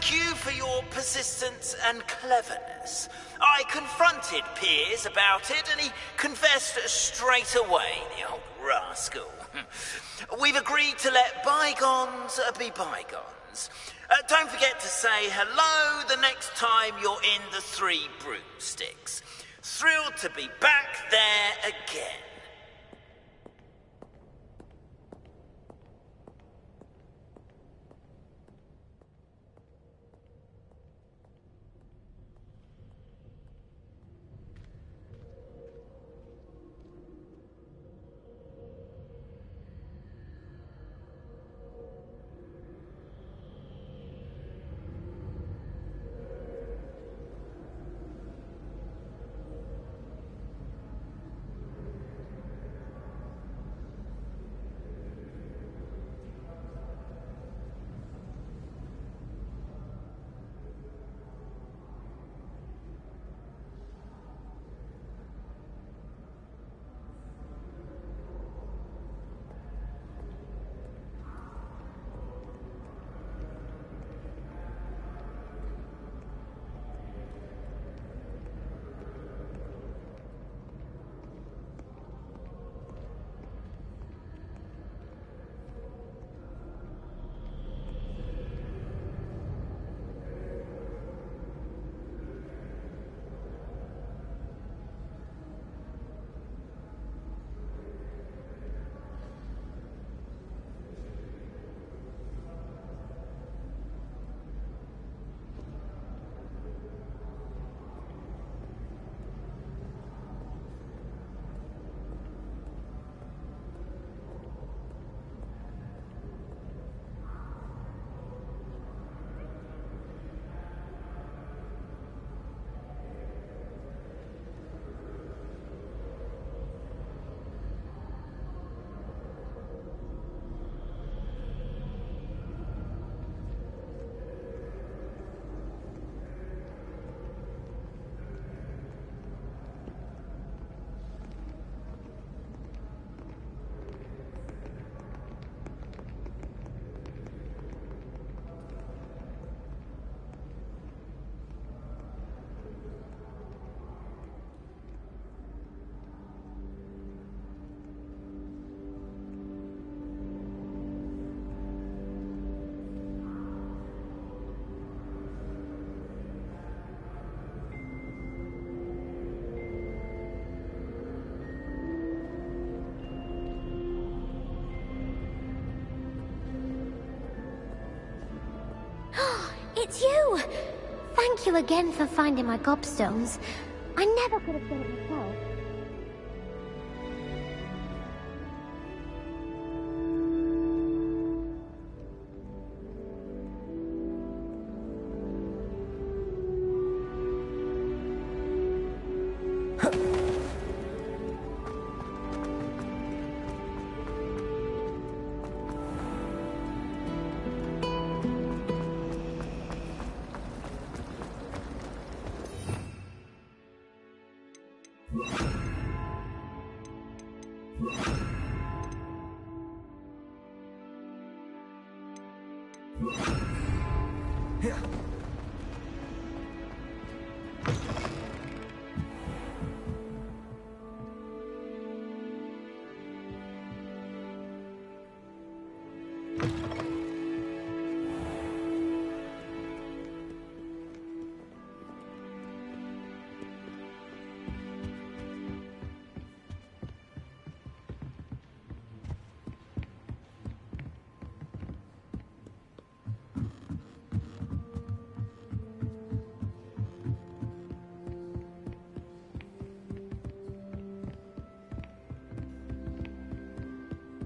thank you for your persistence and cleverness. I confronted Piers about it, and he confessed straight away, the old rascal. We've agreed to let bygones be bygones. Don't forget to say hello the next time you're in the Three Broomsticks. Thrilled to be back there again. It's you! Thank you again for finding my gobstones. I never could have done it myself.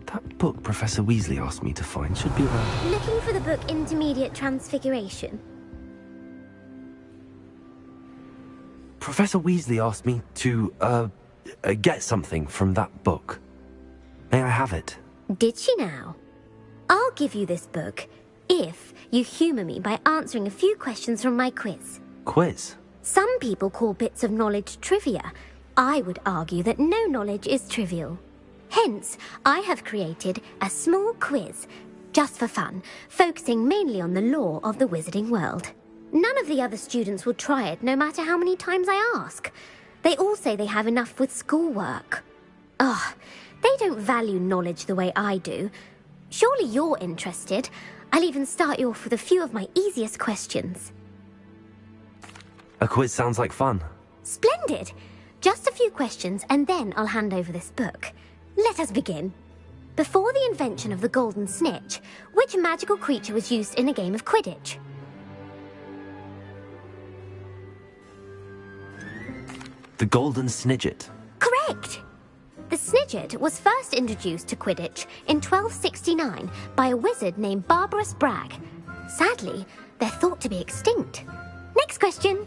That book Professor Weasley asked me to find should be around. Looking for the book Intermediate Transfiguration? Professor Weasley asked me to, get something from that book. May I have it? Did she now? I'll give you this book if you humour me by answering a few questions from my quiz. Quiz? Some people call bits of knowledge trivia. I would argue that no knowledge is trivial. Hence, I have created a small quiz. just for fun, focusing mainly on the lore of the wizarding world. None of the other students will try it, no matter how many times I ask. They all say they have enough with schoolwork. Ugh, they don't value knowledge the way I do. Surely you're interested. I'll even start you off with a few of my easiest questions. A quiz sounds like fun. Splendid! Just a few questions and then I'll hand over this book. Let us begin. Before the invention of the golden snitch, which magical creature was used in a game of Quidditch? The golden snidget. Correct! The snidget was first introduced to Quidditch in 1269 by a wizard named Barbarous Bragg. Sadly, they're thought to be extinct. Next question.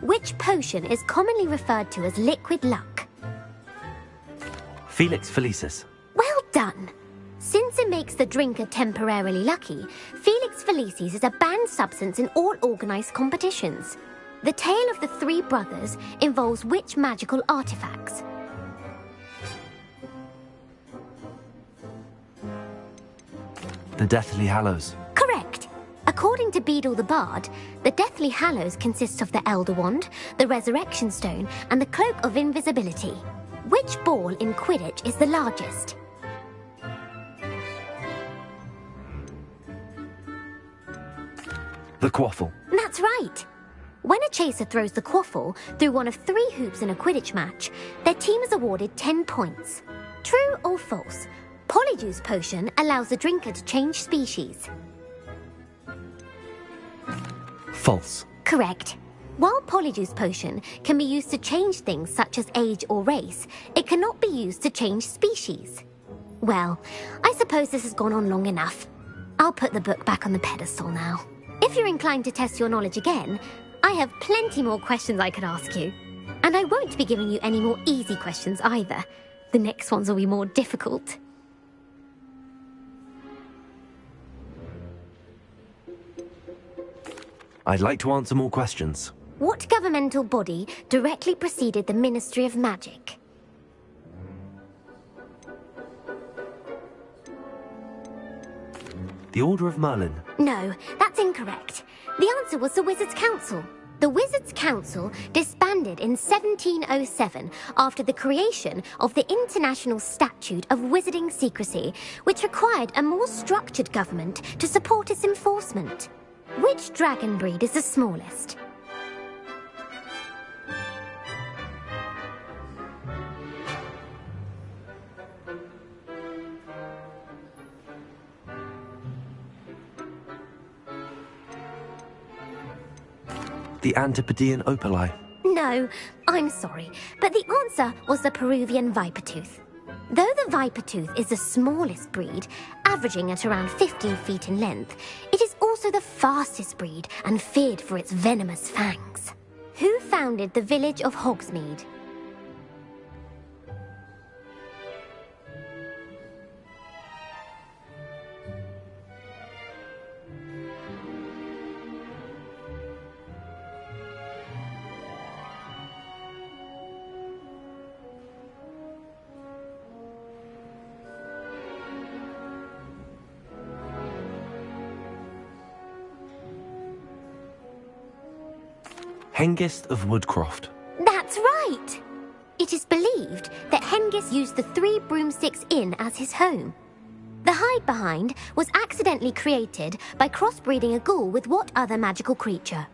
Which potion is commonly referred to as liquid luck? Felix Felicis. Well done! Since it makes the drinker temporarily lucky, Felix Felicis is a banned substance in all organised competitions. The tale of the three brothers involves which magical artifacts? The Deathly Hallows. Correct! According to Beadle the Bard, the Deathly Hallows consists of the Elder Wand, the Resurrection Stone, and the Cloak of Invisibility. Which ball in Quidditch is the largest? The Quaffle. That's right! When a chaser throws the quaffle through one of 3 hoops in a Quidditch match, their team is awarded 10 points. True or false? Polyjuice Potion allows the drinker to change species. False. Correct. While Polyjuice Potion can be used to change things such as age or race, it cannot be used to change species. Well, I suppose this has gone on long enough. I'll put the book back on the pedestal now. If you're inclined to test your knowledge again, I have plenty more questions I could ask you. And I won't be giving you any more easy questions either. The next ones will be more difficult. I'd like to answer more questions. What governmental body directly preceded the Ministry of Magic? The Order of Merlin. No, that's incorrect. The answer was the Wizards' Council. The Wizards' Council disbanded in 1707 after the creation of the International Statute of Wizarding Secrecy, which required a more structured government to support its enforcement. Which dragon breed is the smallest? The Antipodean Opali. No, I'm sorry, but the answer was the Peruvian Vipertooth. Though the Vipertooth is the smallest breed, averaging at around 15 feet in length, it is also the fastest breed and feared for its venomous fangs. Who founded the village of Hogsmeade? Hengist of Woodcroft. That's right! It is believed that Hengist used the 3 Broomsticks Inn as his home. The hide-behind was accidentally created by crossbreeding a ghoul with what other magical creature?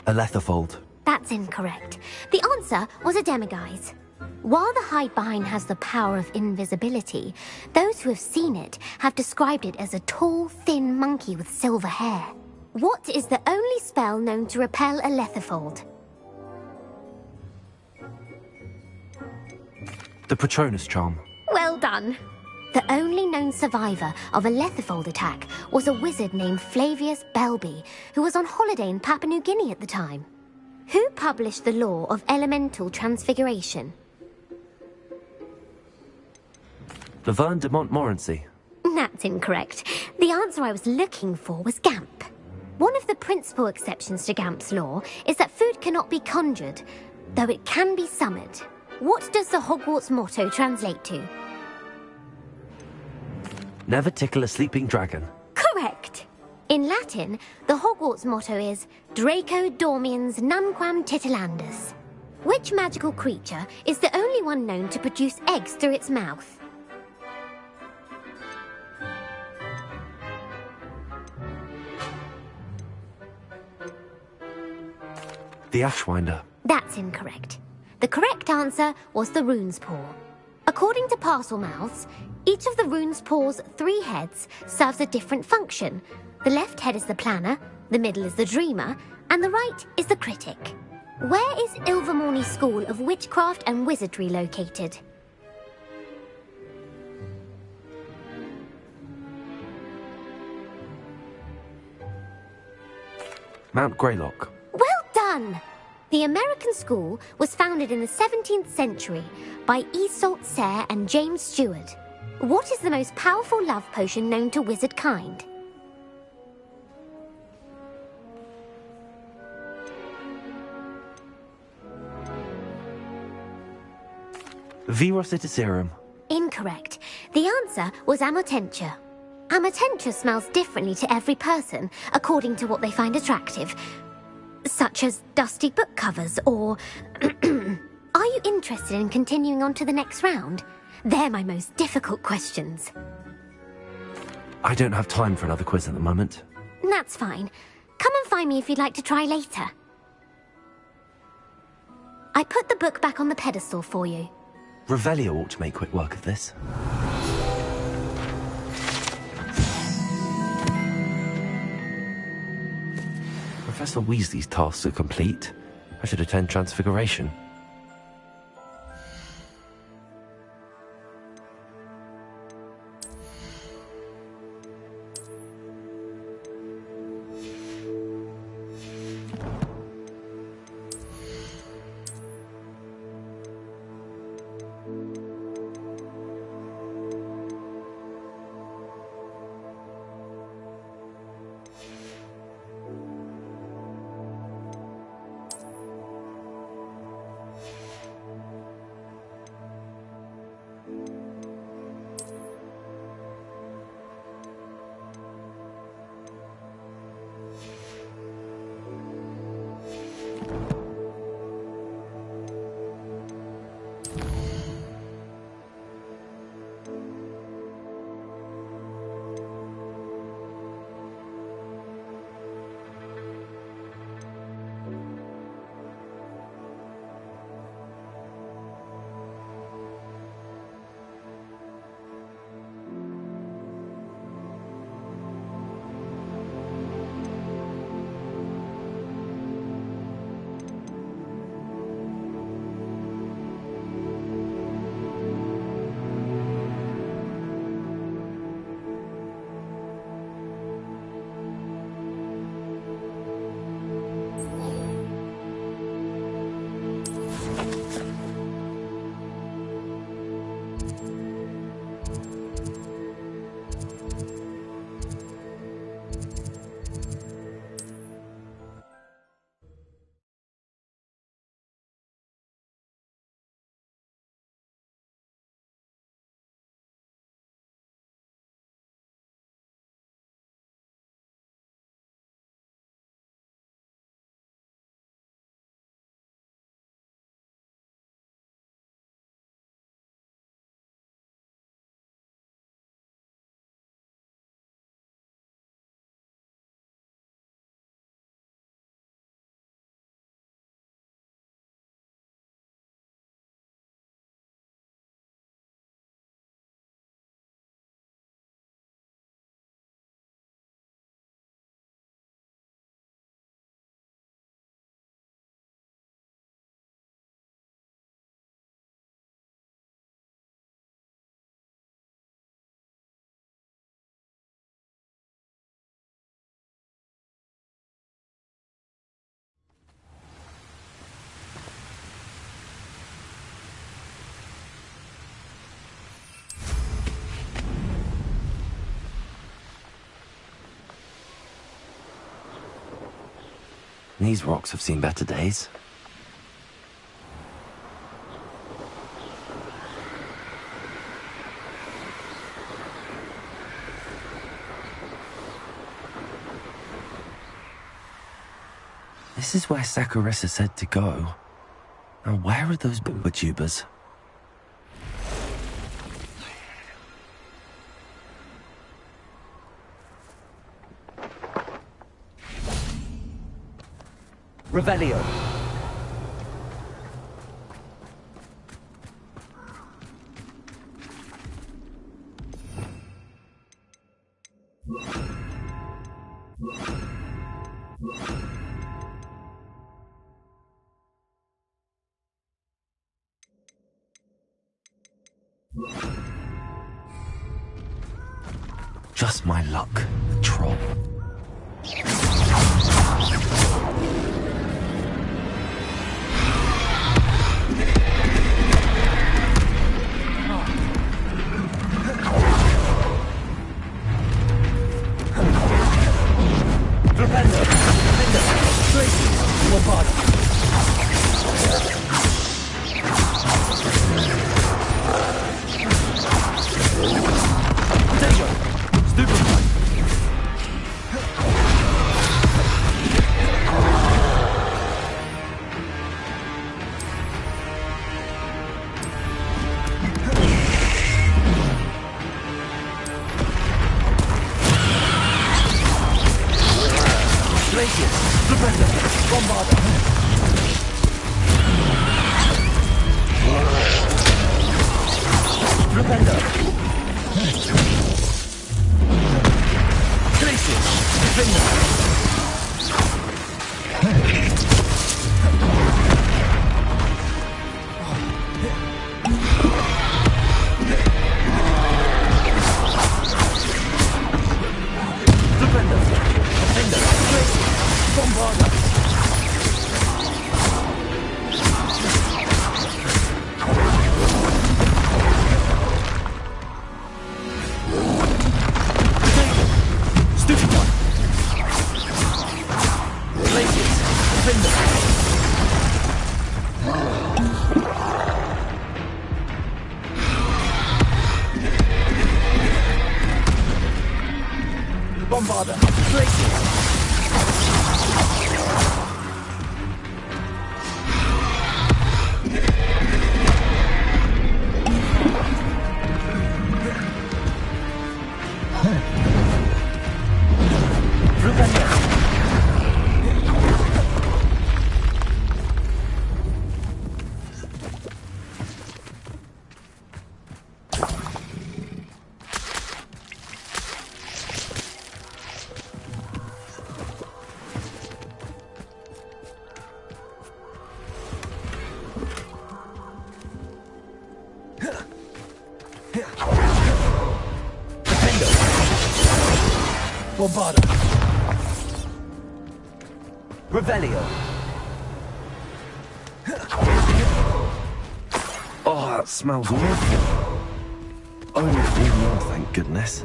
A Letherfold. That's incorrect. The answer was a Demiguise. While the hide-behind has the power of invisibility, those who have seen it have described it as a tall, thin monkey with silver hair. What is the only spell known to repel a Letherfold? The Patronus Charm. Well done. The only known survivor of a Letherfold attack was a wizard named Flavius Belby, who was on holiday in Papua New Guinea at the time. Who published the law of elemental transfiguration? Laverne de Montmorency. That's incorrect. The answer I was looking for was Gamp. One of the principal exceptions to Gamp's law is that food cannot be conjured. though it can be summoned. What does the Hogwarts motto translate to? Never tickle a sleeping dragon. Correct! In Latin, the Hogwarts motto is Draco dormiens nunquam titilandus. Which magical creature is the only one known to produce eggs through its mouth? The Ashwinder. That's incorrect. The correct answer was the rune's paw. According to Parselmouths, each of the rune's paw's 3 heads serves a different function. The left head is the planner, the middle is the dreamer, and the right is the critic. Where is Ilvermorny School of Witchcraft and Wizardry located? Mount Greylock. Well done! The American school was founded in the 17th century by Iseult Sayre and James Stewart. What is the most powerful love potion known to wizard kind? Virositiserum. Incorrect. The answer was Amotentia. Amotentia smells differently to every person, according to what they find attractive, such as dusty book covers or... Are you interested in continuing on to the next round? They're my most difficult questions. I don't have time for another quiz at the moment. That's fine. Come and find me if you'd like to try later. I put the book back on the pedestal for you. Revelio ought to make quick work of this. Professor Weasley's tasks are complete. I should attend Transfiguration. These rocks have seen better days. This is where Saccharissa said to go. Now, where are those booba-tubers? Revelio. Just my luck, the troll. Revelio. Oh, that smells awful. Only for more, thank goodness.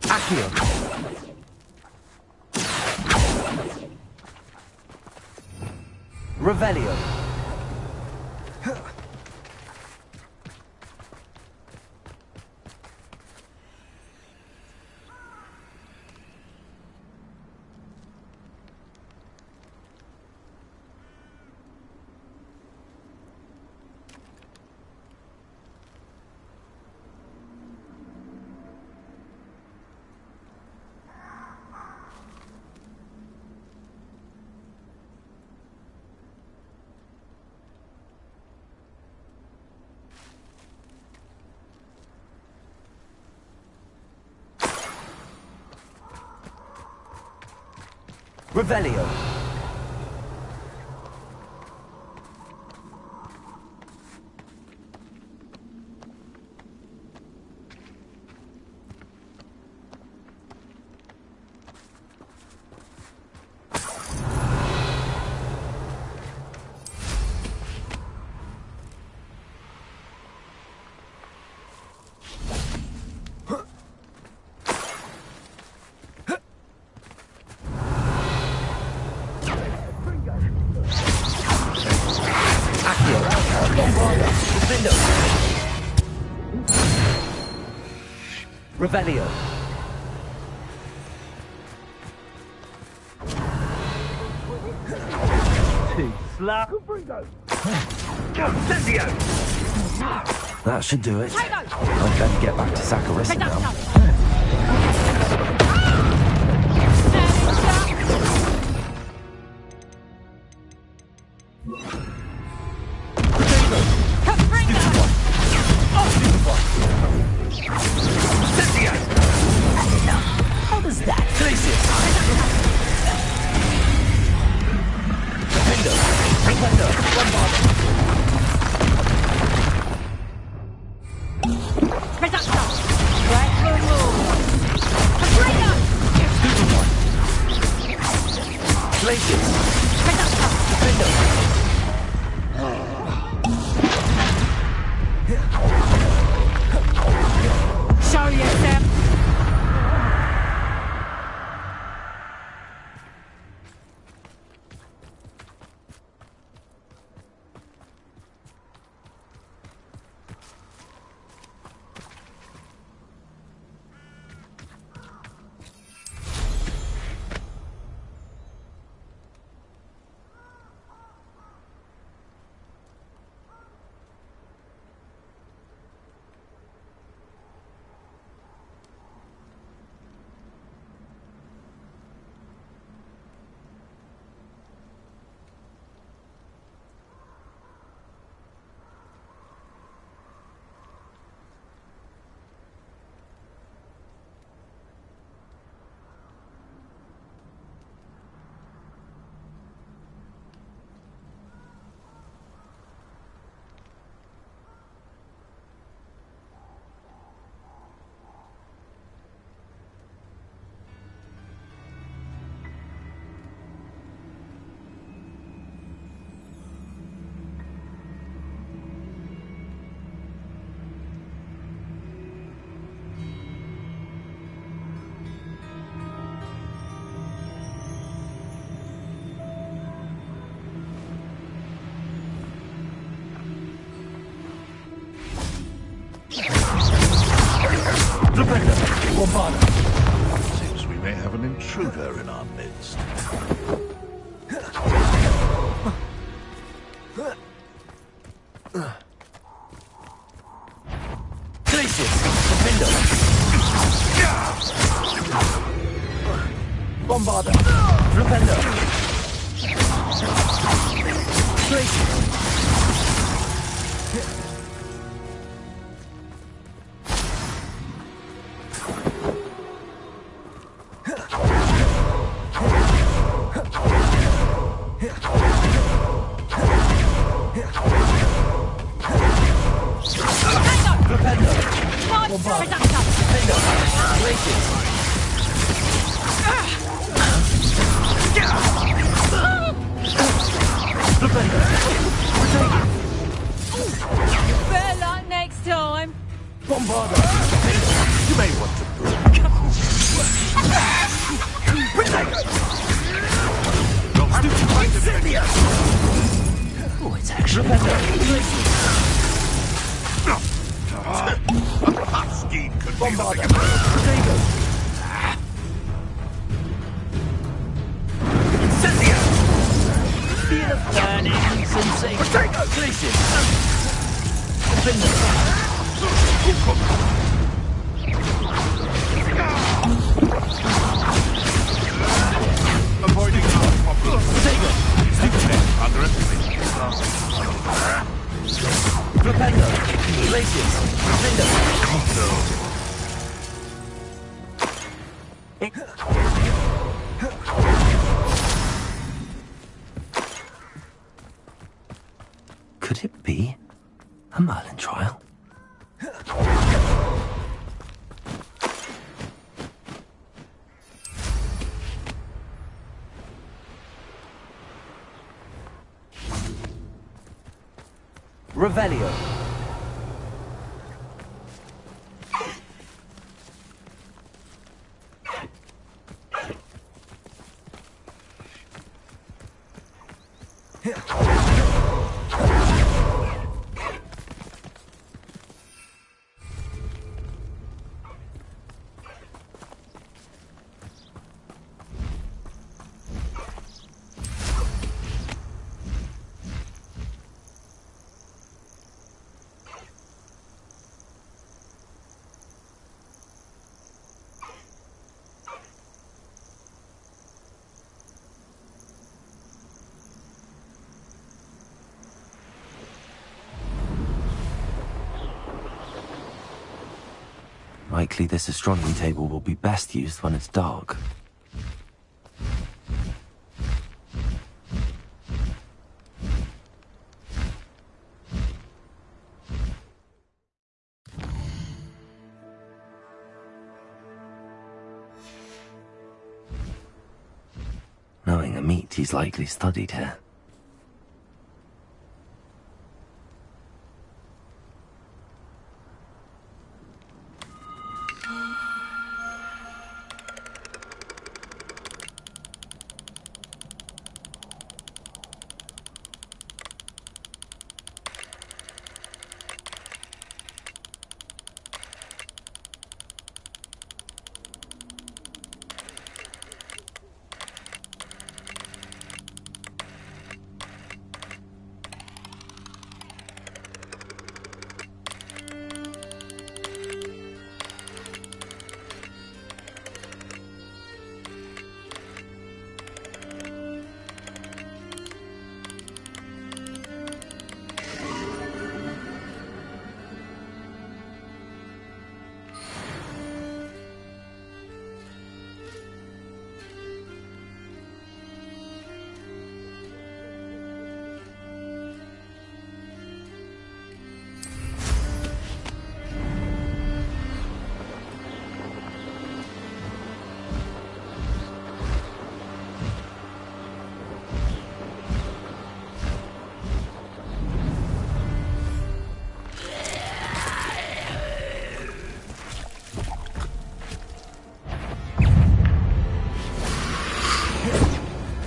Accio. Revelio. Revelio. Revelio. Too slow. That should do it. I'd better get back to Saccharissa now. How does that? Show yourself. Seems we may have an intruder in our midst. Bombarder. Repender. Better luck next time. Bombarder. You may want to break. Oh, it's actually... A hot scheme could be Bombarder. Feel of burning sensation. avoiding problems. Underestimate. Propender. Glaciers. Propender. Could it be a Merlin trial? Revelio. Likely this astronomy table will be best used when it's dark. Knowing Amit, he's likely studied here.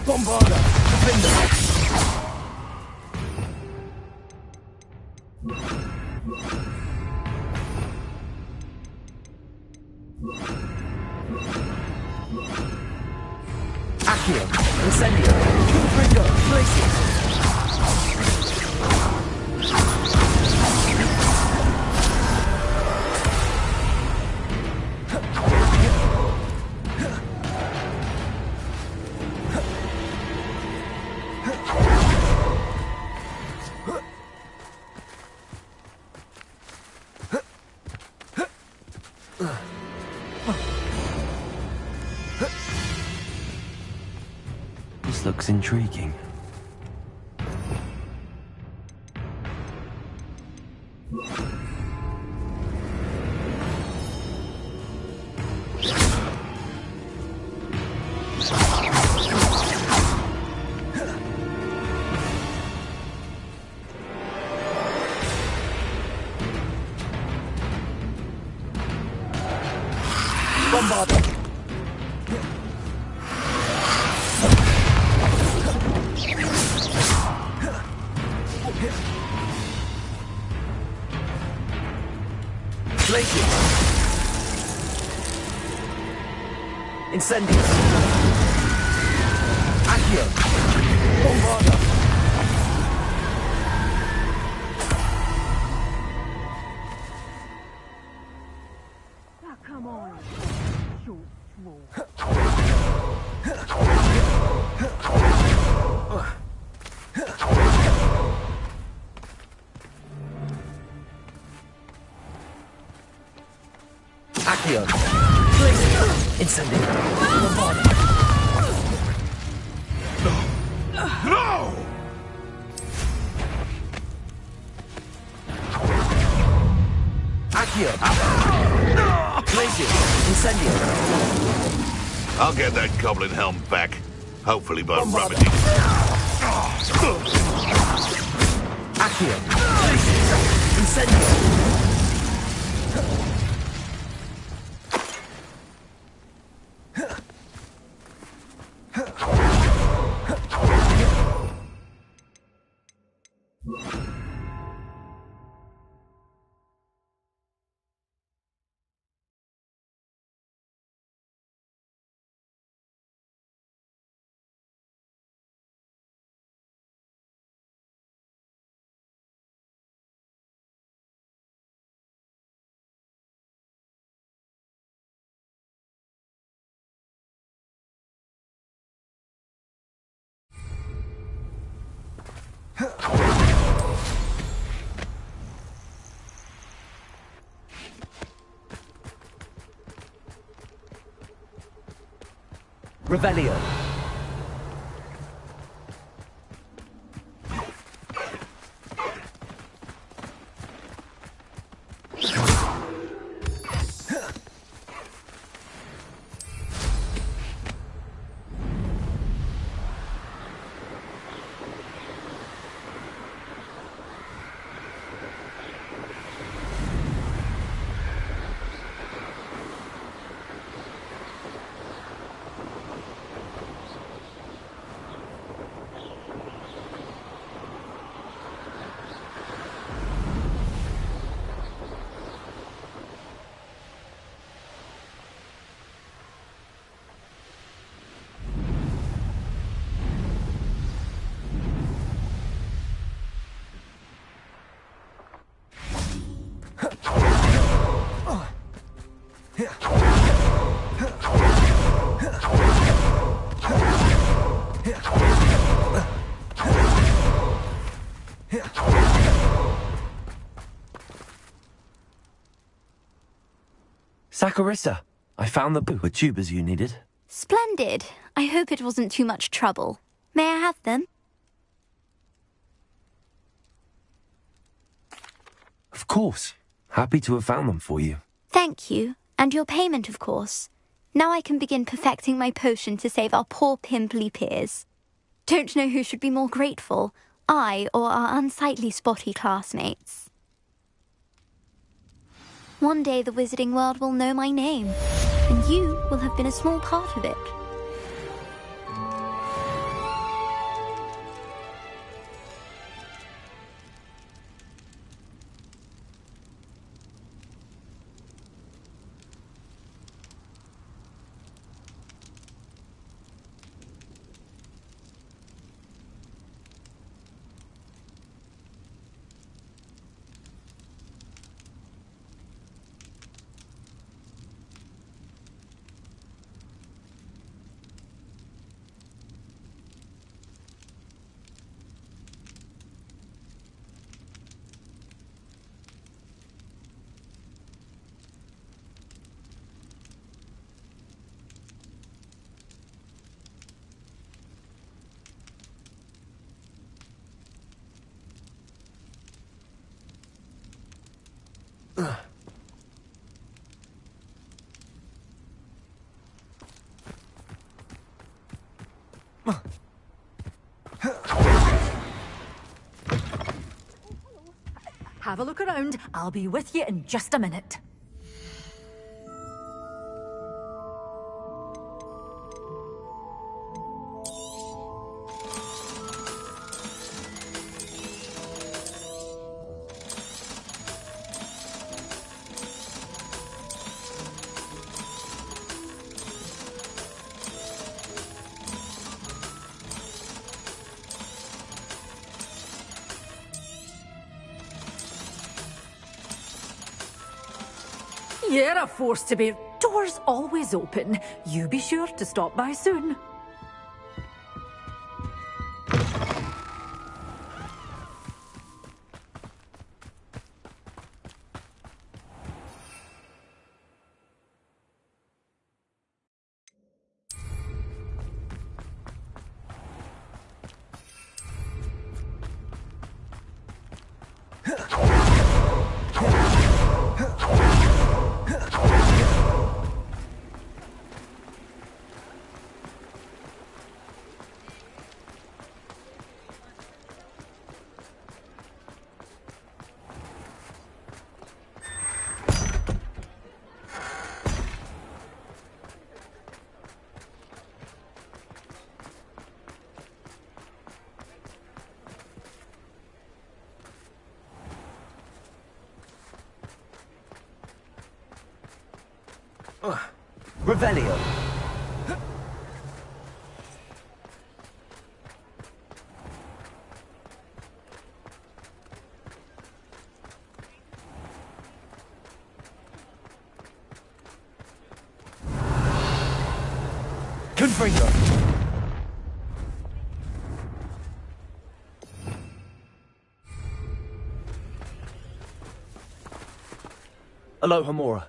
Bombarder! Defender! Accio! Incendio! Trigger! Places! This looks intriguing. Bombarder! Places! Incendio! Accio! Bombarder! Now come on, short straw. Accio! Places! Incendio! Bombarder! No! Accio! Places! Incendio! I'll get that goblin helm back. Hopefully by Bombarder. rummaging. Accio! Places! Incendio! Revelio. Saccharissa, I found the tubers you needed. Splendid. I hope it wasn't too much trouble. May I have them? Of course. Happy to have found them for you. Thank you. And your payment, of course. Now I can begin perfecting my potion to save our poor pimply peers. Don't know who should be more grateful, I or our unsightly spotty classmates. One day the wizarding world will know my name, and you will have been a small part of it. Have a look around. I'll be with you in just a minute. You're a force to be. Doors always open. You be sure to stop by soon. Revelio. Confringo. Aloha Mora.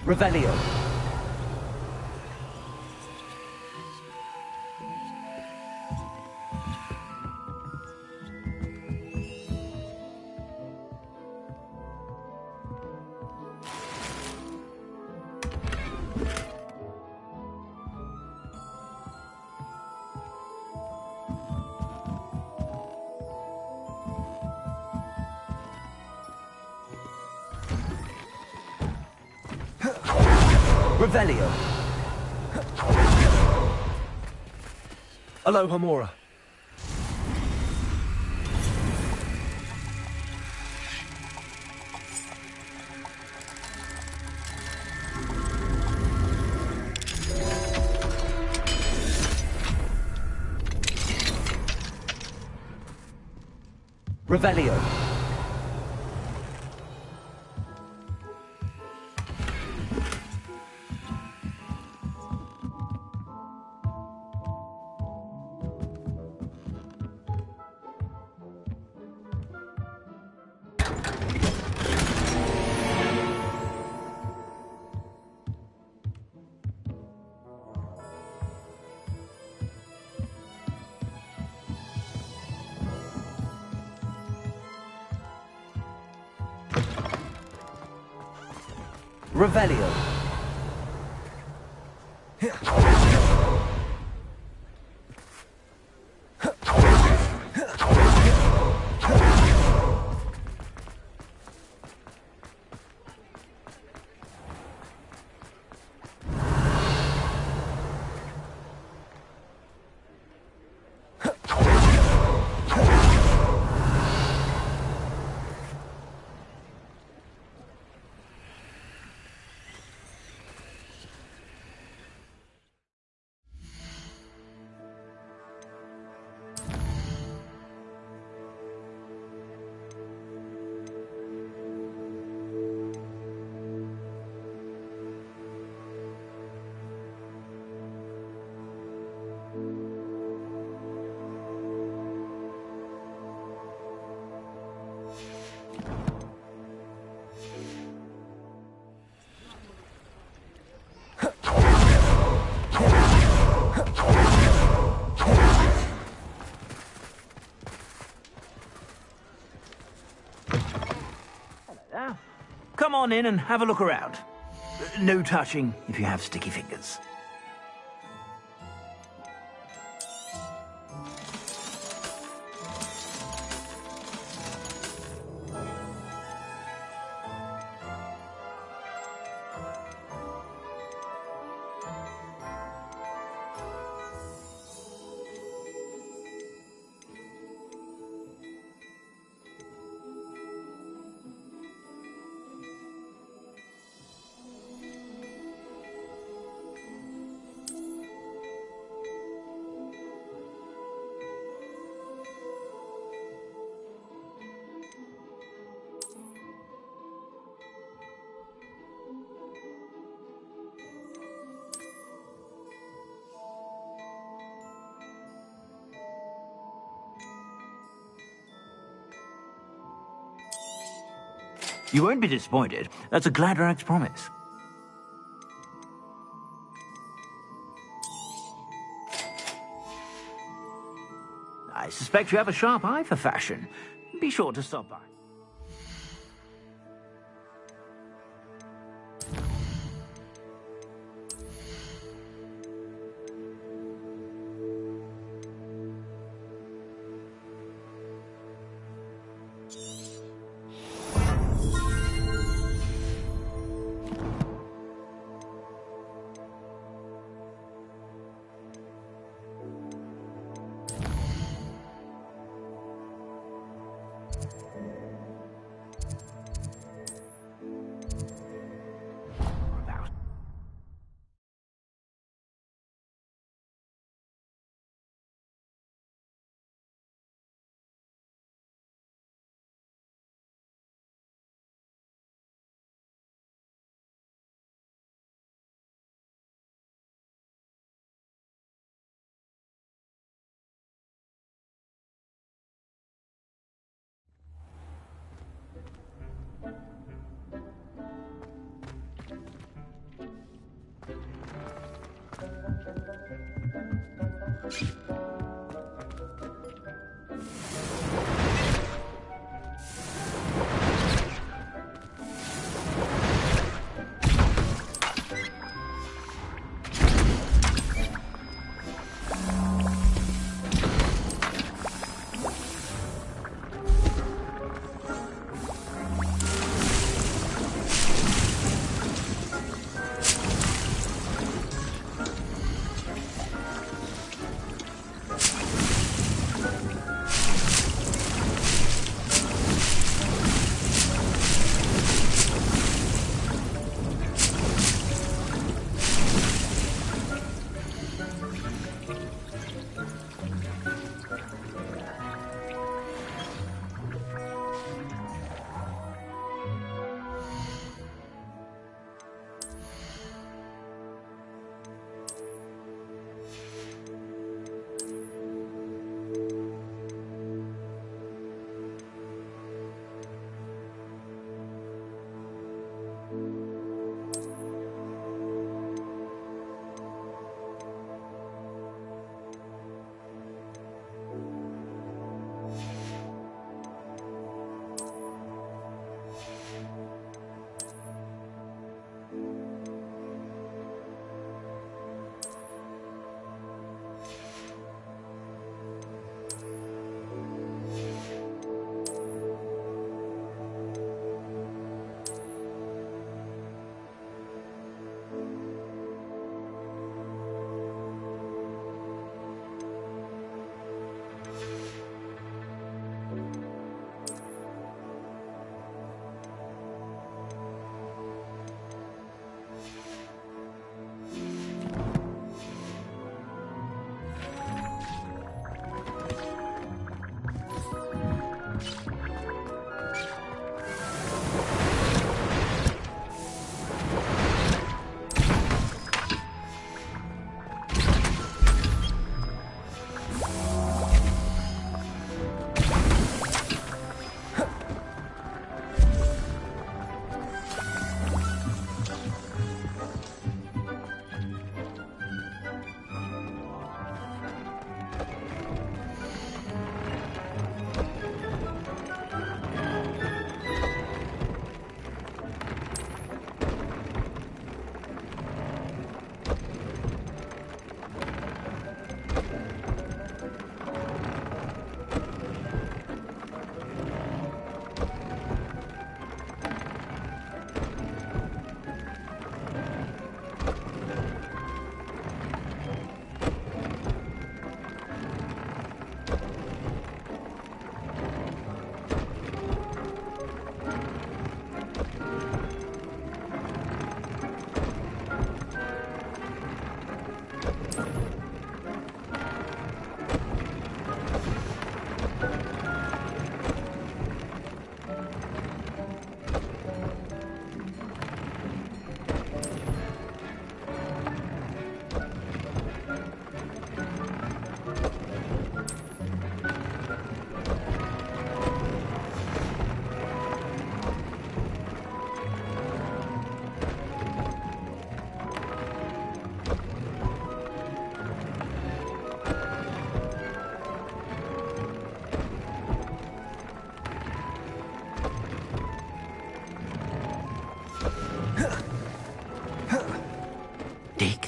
Revelio. Revelio. Aloha Mora. Revelio. Revelio. Come on in and have a look around. No touching if you have sticky fingers. You won't be disappointed. That's a Gladrag's promise. I suspect you have a sharp eye for fashion. Be sure to stop by.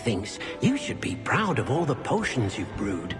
thinks you should be proud of all the potions you've brewed.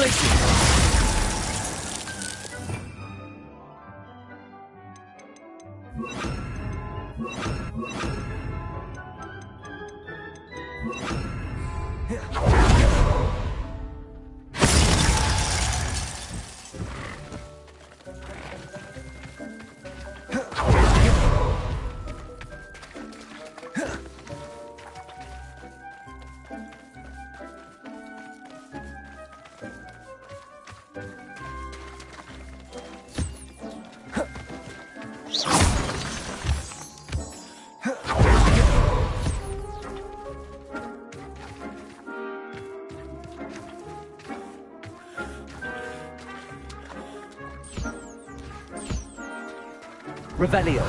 places. Revelio.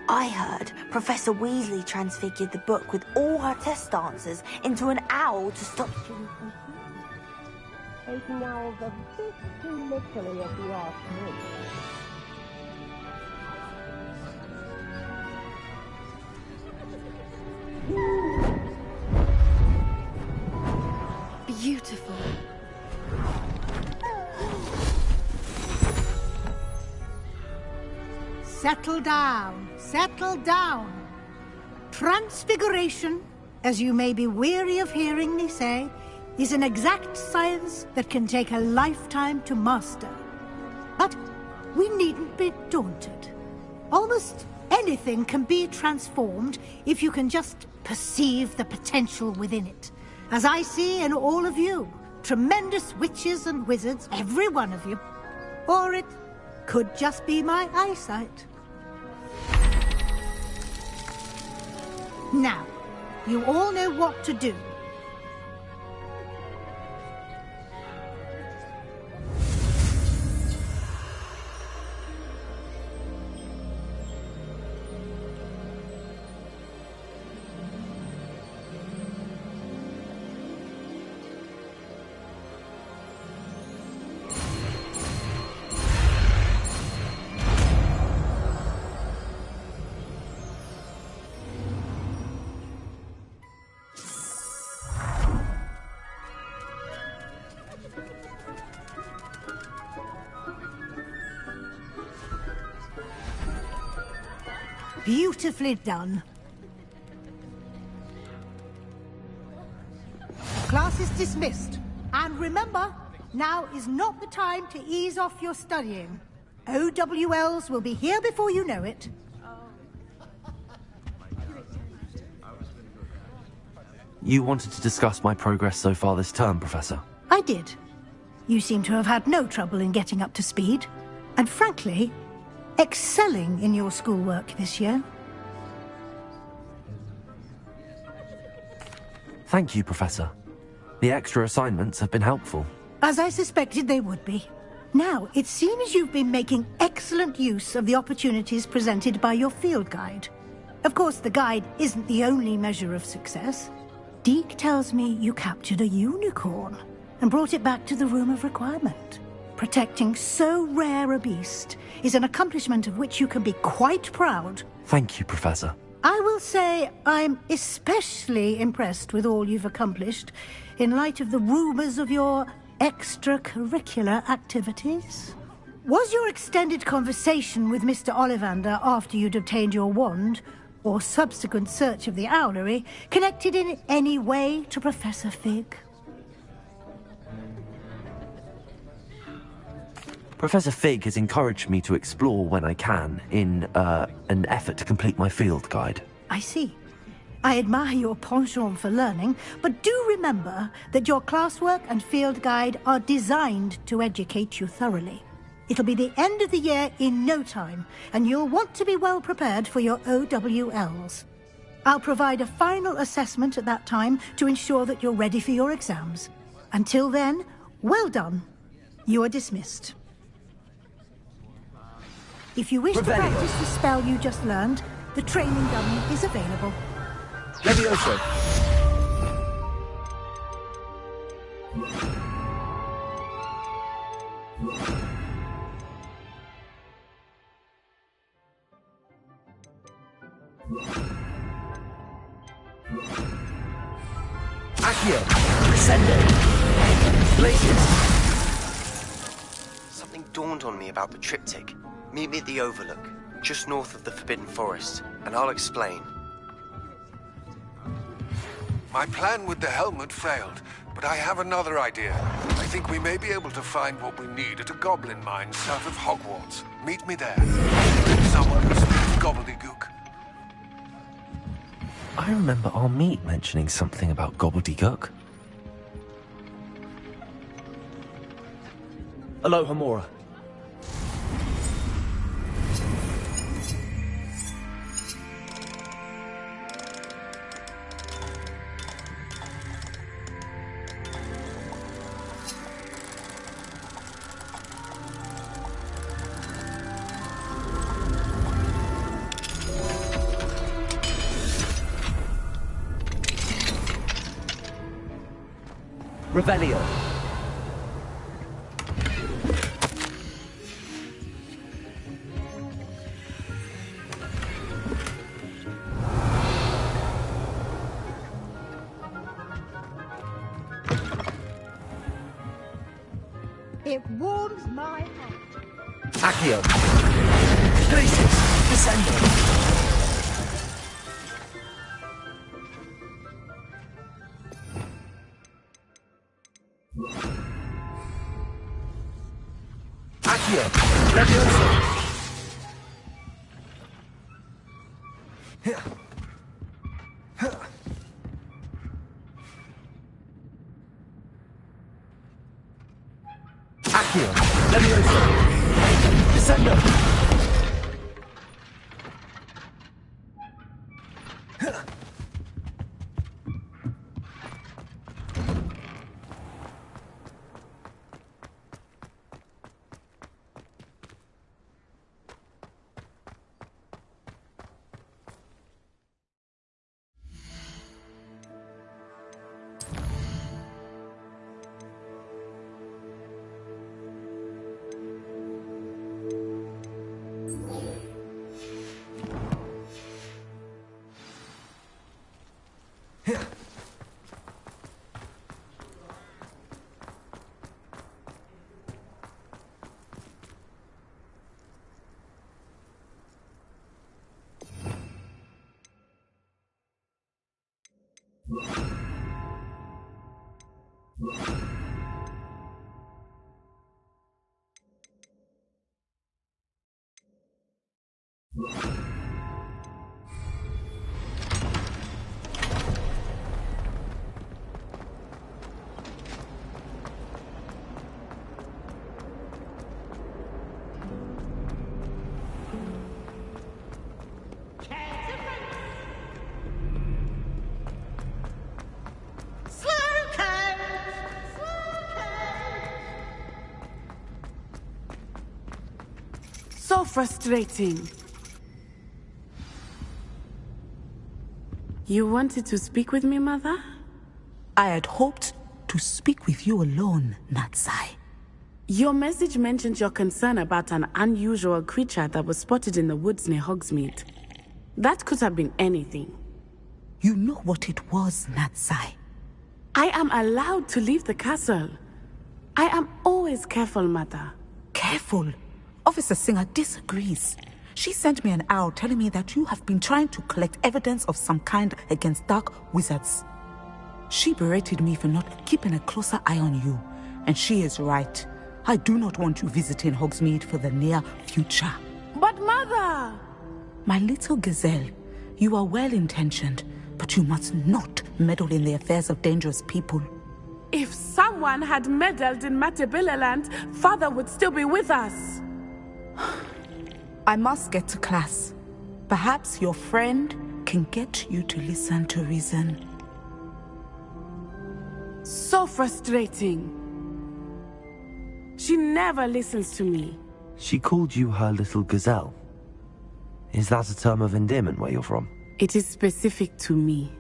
I heard Professor Weasley transfigured the book with all her test answers into an owl to stop students from taking owls a bit too literally, if you ask me. Beautiful. Settle down, settle down. Transfiguration, as you may be weary of hearing me say, is an exact science that can take a lifetime to master. But we needn't be daunted. Almost anything can be transformed if you can just perceive the potential within it. As I see in all of you, tremendous witches and wizards, every one of you. Or it could just be my eyesight. Now, you all know what to do. Beautifully done. Class is dismissed. And remember, now is not the time to ease off your studying. OWLs will be here before you know it. You wanted to discuss my progress so far this term, Professor? I did. You seem to have had no trouble in getting up to speed. And frankly, excelling in your schoolwork this year. Thank you, Professor. The extra assignments have been helpful. As I suspected they would be. Now, it seems you've been making excellent use of the opportunities presented by your field guide. Of course, the guide isn't the only measure of success. Deke tells me you captured a unicorn and brought it back to the Room of Requirement. Protecting so rare a beast is an accomplishment of which you can be quite proud. Thank you, Professor. I will say I'm especially impressed with all you've accomplished in light of the rumors of your extracurricular activities. Was your extended conversation with Mr. Ollivander after you'd obtained your wand, or subsequent search of the owlery, connected in any way to Professor Fig? Professor Fig has encouraged me to explore when I can in an effort to complete my field guide. I see. I admire your penchant for learning, but do remember that your classwork and field guide are designed to educate you thoroughly. It'll be the end of the year in no time, and you'll want to be well prepared for your OWLs. I'll provide a final assessment at that time to ensure that you're ready for your exams. Until then, well done. You are dismissed. If you wish to practice the spell you just learned, the training dummy is available. Levioso. Accio. Crescendo. Glacius. Something dawned on me about the triptych. Meet me at the Overlook, just north of the Forbidden Forest, and I'll explain. My plan with the helmet failed, but I have another idea. I think we may be able to find what we need at a goblin mine south of Hogwarts. Meet me there. Someone who speaks gobbledygook. I remember our meet mentioning something about gobbledygook. Aloha Mora. Revelio. It warms my heart. Accio. Glacius. Descendo. Accio. Levioso. Accio. Levioso. Descendo. So frustrating. You wanted to speak with me, Mother? I had hoped to speak with you alone, Natsai. Your message mentioned your concern about an unusual creature that was spotted in the woods near Hogsmeade. That could have been anything. You know what it was, Natsai. I am allowed to leave the castle. I am always careful, Mother. Careful? Officer Singer disagrees. She sent me an owl telling me that you have been trying to collect evidence of some kind against dark wizards. She berated me for not keeping a closer eye on you, and she is right. I do not want you visiting Hogsmeade for the near future. But Mother! My little gazelle, you are well-intentioned, but you must not meddle in the affairs of dangerous people. If someone had meddled in Matabeleland, Father would still be with us. I must get to class. Perhaps your friend can get you to listen to reason. So frustrating. She never listens to me. She called you her little gazelle. Is that a term of endearment where you're from? It is specific to me.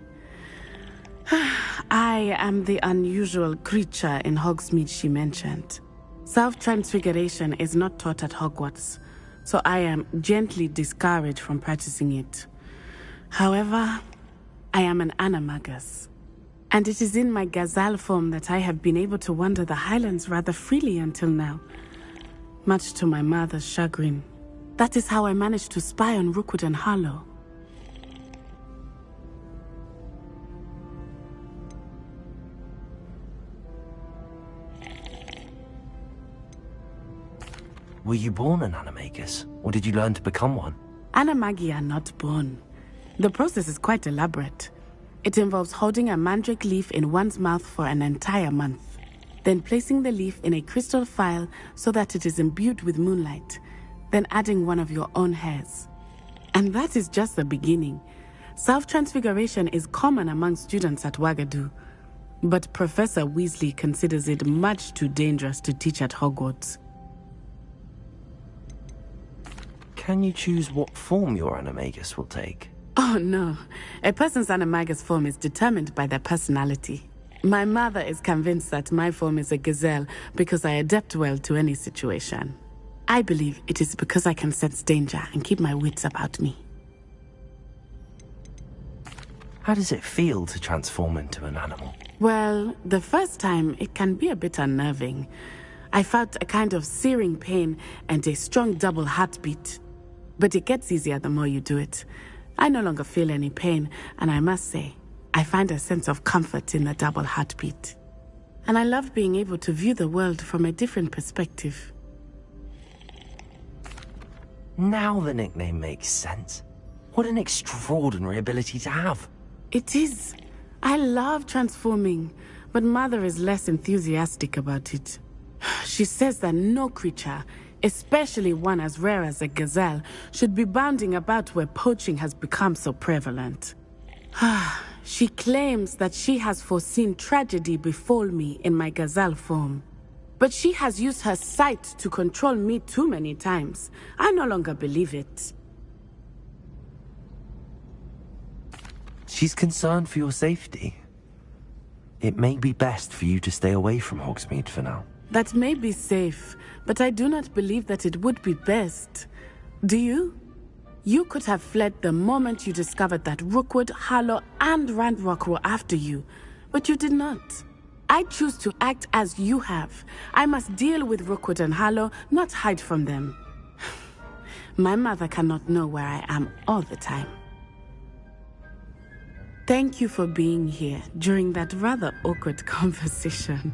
I am the unusual creature in Hogsmeade she mentioned. Self-transfiguration is not taught at Hogwarts, so I am gently discouraged from practicing it. However, I am an animagus, and it is in my gazelle form that I have been able to wander the highlands rather freely until now, much to my mother's chagrin. That is how I managed to spy on Rookwood and Harlow. Were you born an animagus, or did you learn to become one? Animagi are not born. The process is quite elaborate. It involves holding a mandrake leaf in one's mouth for an entire month, then placing the leaf in a crystal phial so that it is imbued with moonlight, then adding one of your own hairs. And that is just the beginning. Self-transfiguration is common among students at Wagadu, but Professor Weasley considers it much too dangerous to teach at Hogwarts. Can you choose what form your animagus will take? Oh no, a person's animagus form is determined by their personality. My mother is convinced that my form is a gazelle because I adapt well to any situation. I believe it is because I can sense danger and keep my wits about me. How does it feel to transform into an animal? Well, the first time it can be a bit unnerving. I felt a kind of searing pain and a strong double heartbeat. But it gets easier the more you do it. I no longer feel any pain, and I must say, I find a sense of comfort in the double heartbeat. And I love being able to view the world from a different perspective. Now the nickname makes sense. What an extraordinary ability to have. It is. I love transforming, but Mother is less enthusiastic about it. She says that no creature, especially one as rare as a gazelle, should be bounding about where poaching has become so prevalent. She claims that she has foreseen tragedy befall me in my gazelle form. But she has used her sight to control me too many times. I no longer believe it. She's concerned for your safety. It may be best for you to stay away from Hogsmeade for now. That may be safe, but I do not believe that it would be best. Do you? You could have fled the moment you discovered that Rookwood, Harlow, and Randrock were after you, but you did not. I choose to act as you have. I must deal with Rookwood and Harlow, not hide from them. My mother cannot know where I am all the time. Thank you for being here during that rather awkward conversation.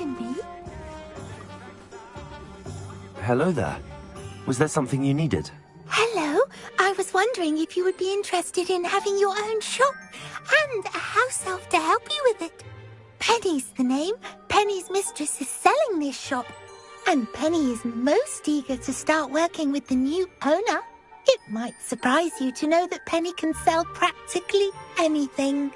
pardon me? Hello there. Was there something you needed? Hello. I was wondering if you would be interested in having your own shop and a house elf to help you with it. Penny's the name. Penny's mistress is selling this shop. And Penny is most eager to start working with the new owner. It might surprise you to know that Penny can sell practically anything.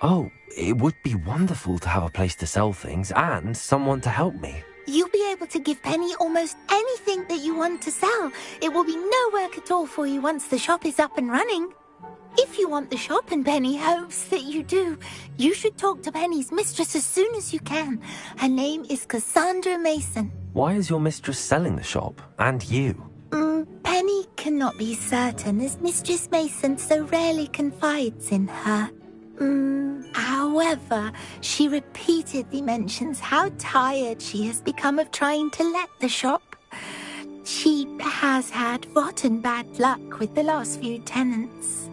Oh, it would be wonderful to have a place to sell things and someone to help me. You'll be able to give Penny almost anything that you want to sell. It will be no work at all for you once the shop is up and running. If you want the shop, and Penny hopes that you do, you should talk to Penny's mistress as soon as you can. Her name is Cassandra Mason. Why is your mistress selling the shop? And you? Penny cannot be certain, as Mistress Mason so rarely confides in her. However, she repeatedly mentions how tired she has become of trying to let the shop. She has had rotten bad luck with the last few tenants.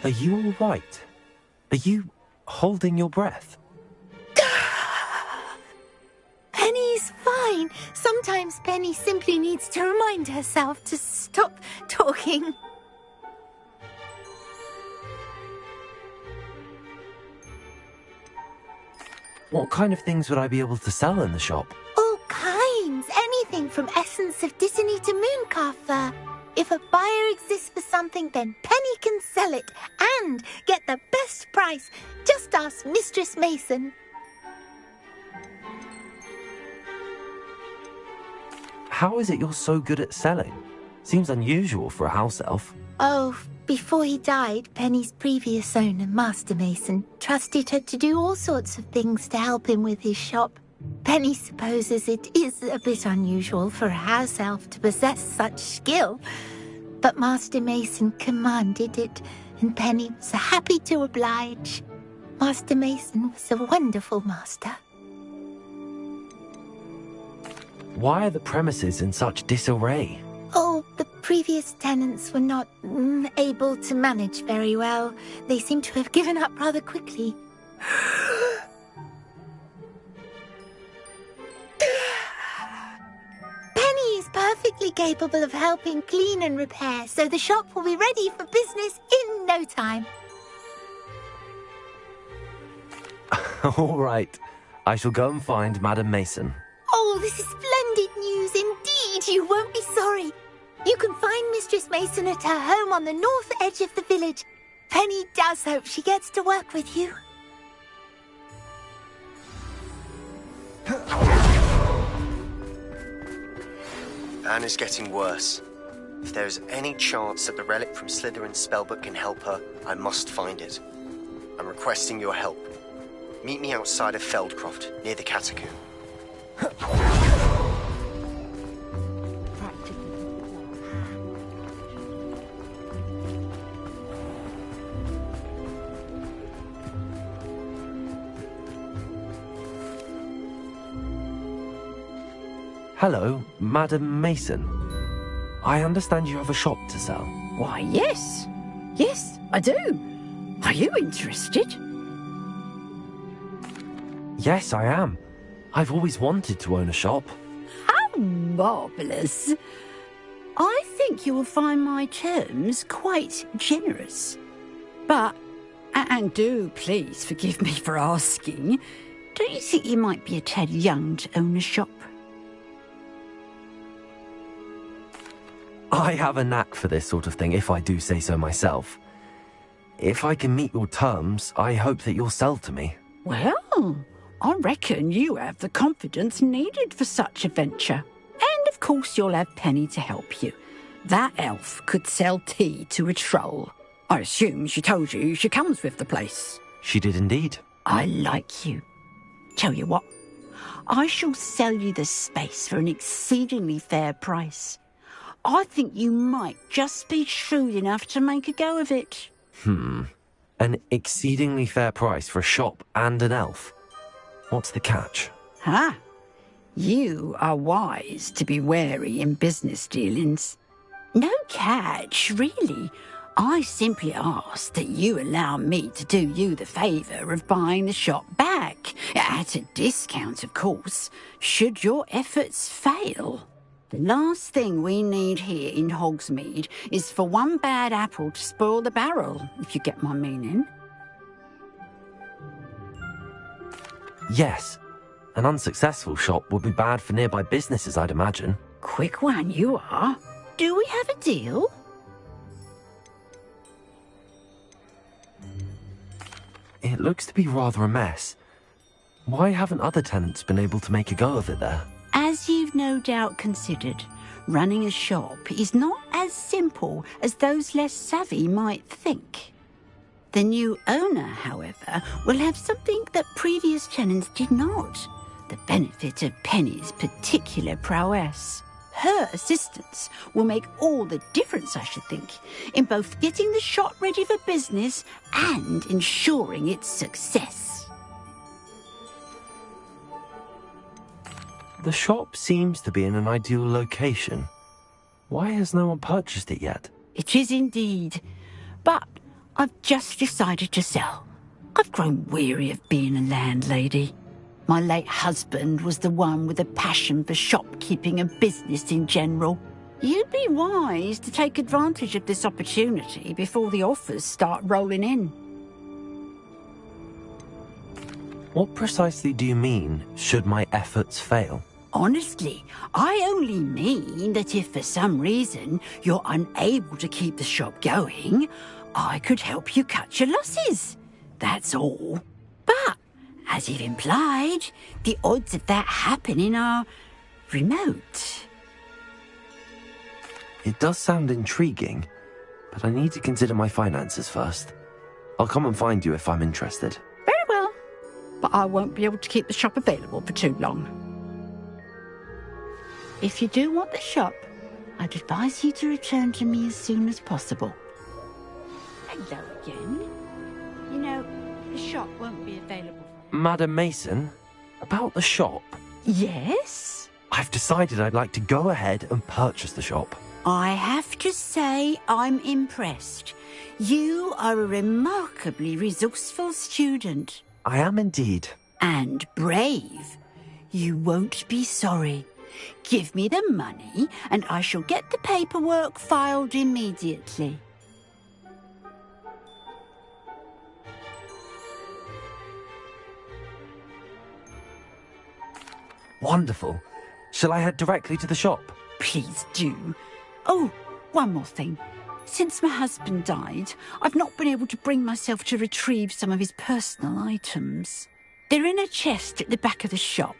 Are you all right? Are you holding your breath? Penny's fine. Sometimes Penny simply needs to remind herself to stop talking. What kind of things would I be able to sell in the shop? All kinds. Anything from essence of Disney to mooncalf fur. If a buyer exists for something, then Penny can sell it and get the best price. Just ask Mistress Mason. How is it you're so good at selling? Seems unusual for a house elf. Oh, before he died, Penny's previous owner, Master Mason, trusted her to do all sorts of things to help him with his shop. Penny supposes it is a bit unusual for a house elf to possess such skill, but Master Mason commanded it, and Penny was happy to oblige. Master Mason was a wonderful master. Why are the premises in such disarray? Oh, the previous tenants were not able to manage very well. They seem to have given up rather quickly. Penny is perfectly capable of helping clean and repair, so the shop will be ready for business in no time. All right. I shall go and find Madam Mason. Oh, this is splendid news indeed. You won't be sorry. You can find Mistress Mason at her home on the north edge of the village. Penny does hope she gets to work with you. Anne is getting worse. If there is any chance that the relic from Slytherin's spellbook can help her, I must find it. I'm requesting your help. Meet me outside of Feldcroft, near the catacomb. Hello, Madam Mason. I understand you have a shop to sell. Why, yes. Yes, I do. Are you interested? Yes, I am. I've always wanted to own a shop. How marvellous. I think you will find my terms quite generous. But, and do please forgive me for asking, don't you think you might be a tad young to own a shop? I have a knack for this sort of thing, if I do say so myself. If I can meet your terms, I hope that you'll sell to me. Well, I reckon you have the confidence needed for such a venture. And of course you'll have Penny to help you. That elf could sell tea to a troll. I assume she told you she comes with the place. She did indeed. I like you. Tell you what, I shall sell you the space for an exceedingly fair price. I think you might just be shrewd enough to make a go of it. An exceedingly fair price for a shop and an elf. What's the catch? You are wise to be wary in business dealings. No catch, really. I simply ask that you allow me to do you the favour of buying the shop back, at a discount, of course, should your efforts fail. The last thing we need here in Hogsmeade is for one bad apple to spoil the barrel, if you get my meaning. Yes. An unsuccessful shop would be bad for nearby businesses, I'd imagine. Quick one, you are. Do we have a deal? It looks to be rather a mess. Why haven't other tenants been able to make a go of it there? As you've no doubt considered, running a shop is not as simple as those less savvy might think. The new owner, however, will have something that previous tenants did not. The benefit of Penny's particular prowess. Her assistance will make all the difference, I should think, in both getting the shop ready for business and ensuring its success. The shop seems to be in an ideal location. Why has no one purchased it yet? It is indeed. But I've just decided to sell. I've grown weary of being a landlady. My late husband was the one with a passion for shopkeeping and business in general. You'd be wise to take advantage of this opportunity before the offers start rolling in. What precisely do you mean, should my efforts fail? Honestly, I only mean that if for some reason you're unable to keep the shop going, I could help you cut your losses. That's all. But, as you've implied, the odds of that happening are remote. It does sound intriguing, but I need to consider my finances first. I'll come and find you if I'm interested. Very well, but I won't be able to keep the shop available for too long. If you do want the shop, I'd advise you to return to me as soon as possible. Hello again. You know, the shop won't be available. Madam Mason, about the shop? Yes? I've decided I'd like to go ahead and purchase the shop. I have to say I'm impressed. You are a remarkably resourceful student. I am indeed. And brave. You won't be sorry. Give me the money, and I shall get the paperwork filed immediately. Wonderful. Shall I head directly to the shop? Please do. Oh, one more thing. Since my husband died, I've not been able to bring myself to retrieve some of his personal items. They're in a chest at the back of the shop.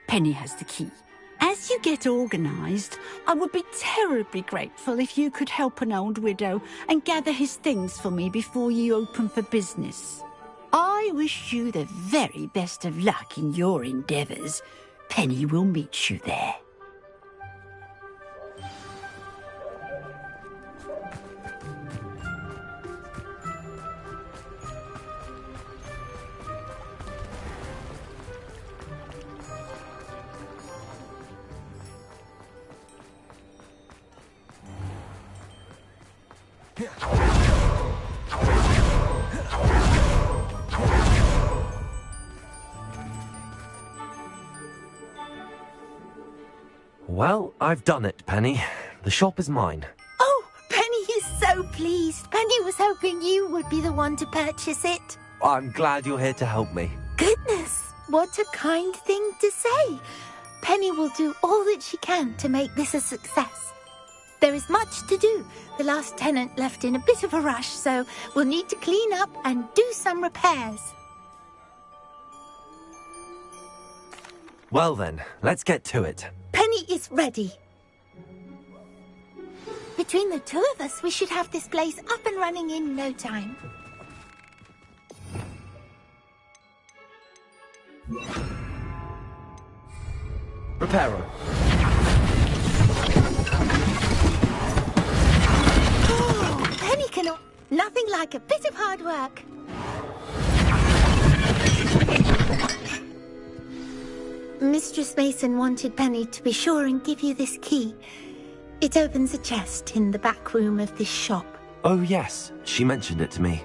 Penny has the key. As you get organised, I would be terribly grateful if you could help an old widow and gather his things for me before you open for business. I wish you the very best of luck in your endeavours. Penny will meet you there. Well, I've done it, Penny. The shop is mine. Oh, Penny is so pleased. Penny was hoping you would be the one to purchase it. I'm glad you're here to help me. Goodness, what a kind thing to say. Penny will do all that she can to make this a success. There is much to do. The last tenant left in a bit of a rush, so we'll need to clean up and do some repairs. Well then, let's get to it. Penny is ready. Between the two of us, we should have this place up and running in no time. Reparo. Oh, Penny can... Nothing like a bit of hard work. Mistress Mason wanted Penny to be sure and give you this key. It opens a chest in the back room of this shop. Oh, yes. She mentioned it to me.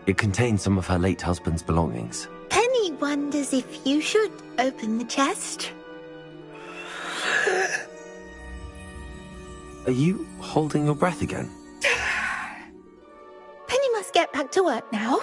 It contains some of her late husband's belongings. Penny wonders if you should open the chest. Are you holding your breath again? Penny must get back to work now.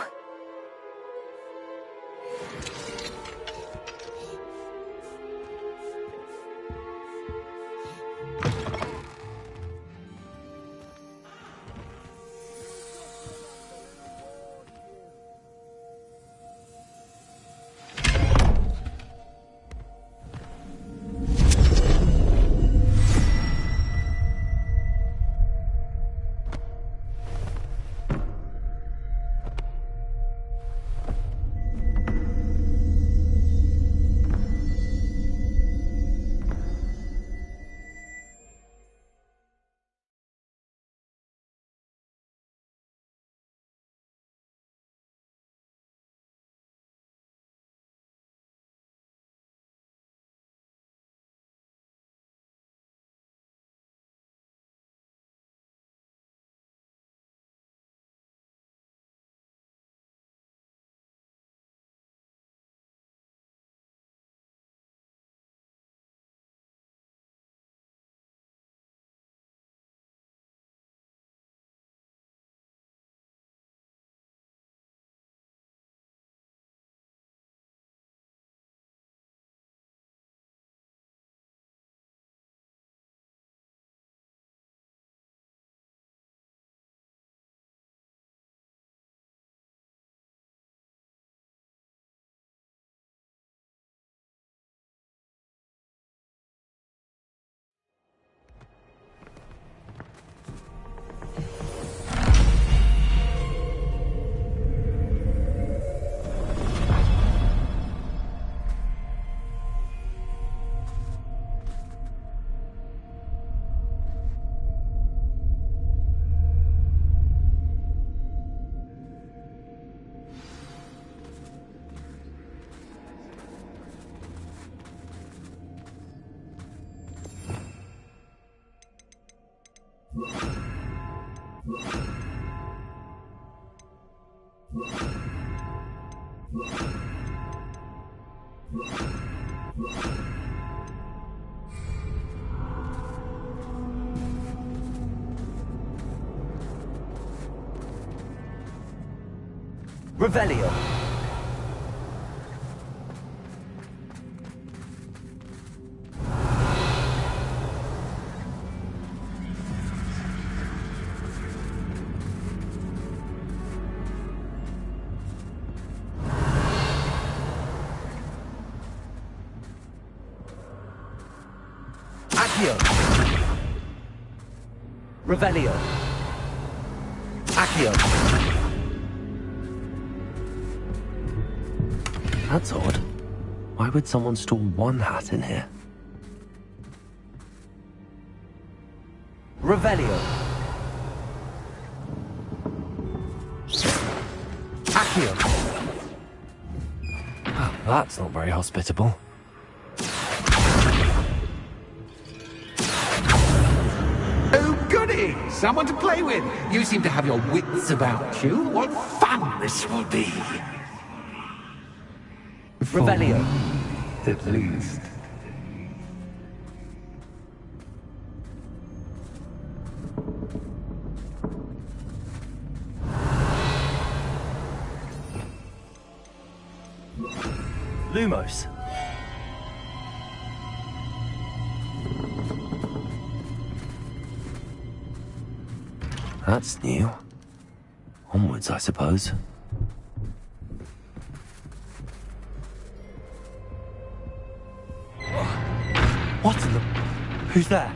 Revelio. Accio. Revelio. Accio. That's odd. Why would someone store one hat in here? Revelio. Accio. Oh, that's not very hospitable. Oh, goody! Someone to play with. You seem to have your wits about you. What fun this will be. Revelio. At least. Lumos. That's new. Onwards, I suppose. What in the... Who's there?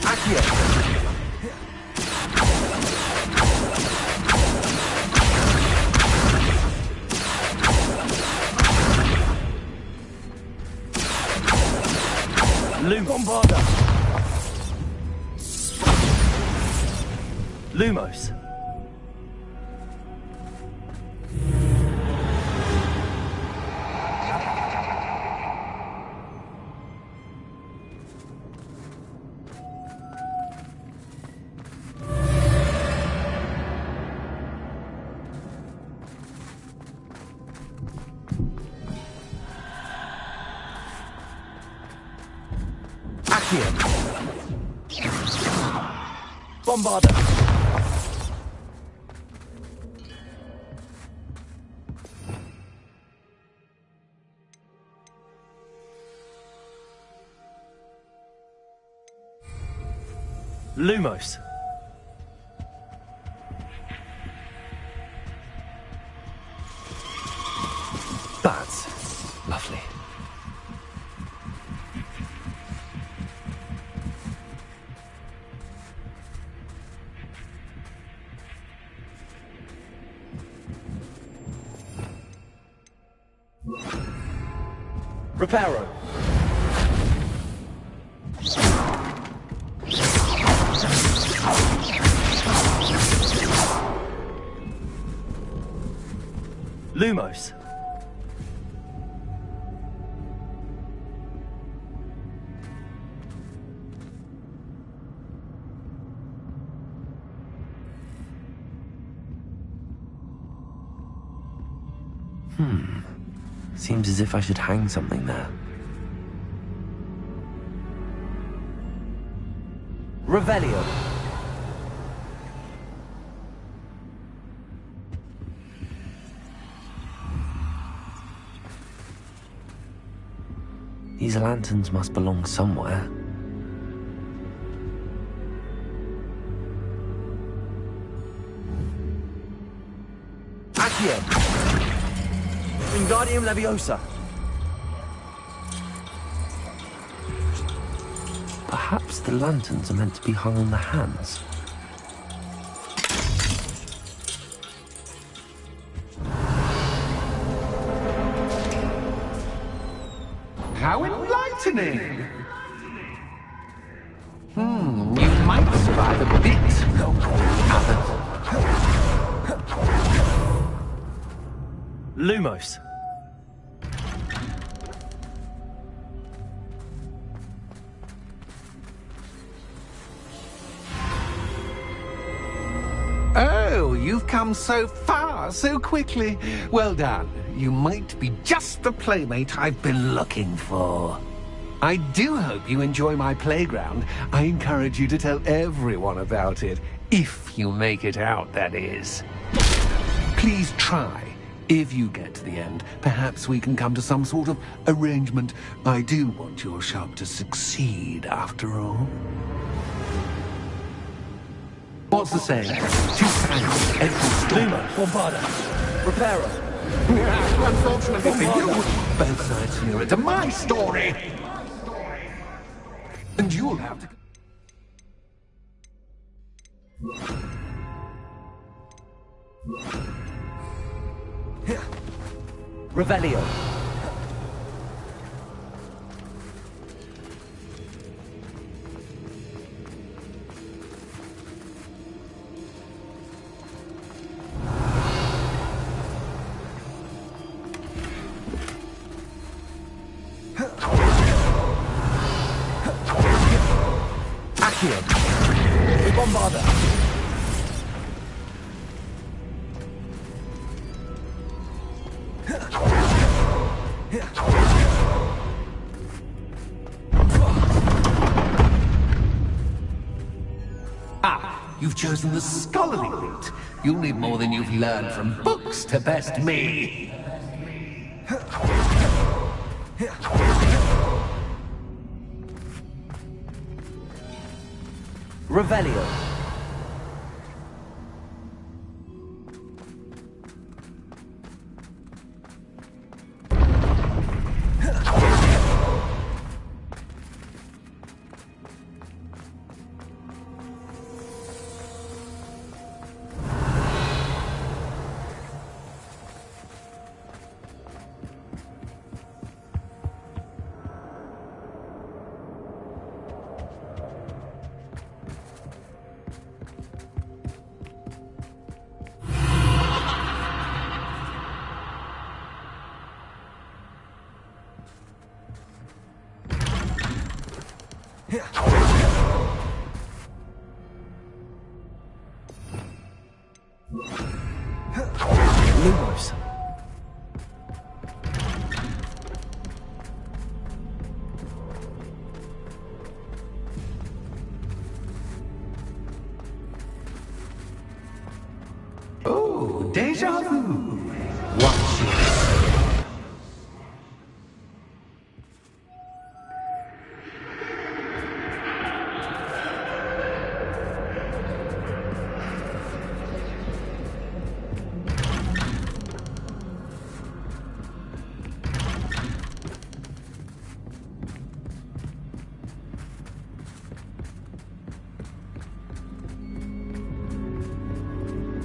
Accio. Lumos. Bombarda. Lumos. Bombarder. Lumos. That's lovely. Reparo. Lumos. Seems as if I should hang something there. Revelio. These lanterns must belong somewhere. Accio. Wingardium Leviosa. Perhaps the lanterns are meant to be hung on the hands. How enlightening! You might survive a bit, others. Lumos. Oh, you've come so far, so quickly. Well done. You might be just the playmate I've been looking for. I do hope you enjoy my playground. I encourage you to tell everyone about it. If you make it out, that is. Please try. If you get to the end, perhaps we can come to some sort of arrangement. I do want your shop to succeed, after all. What's the saying? Two sides, every storm. Bombarder. Reparo. Unfortunately for you, both sides hear it to my story. And you'll have to... Revelio. Accio. Bombarder. You've chosen the scholarly route. You'll need more than you've learned from books to best me. Revelio.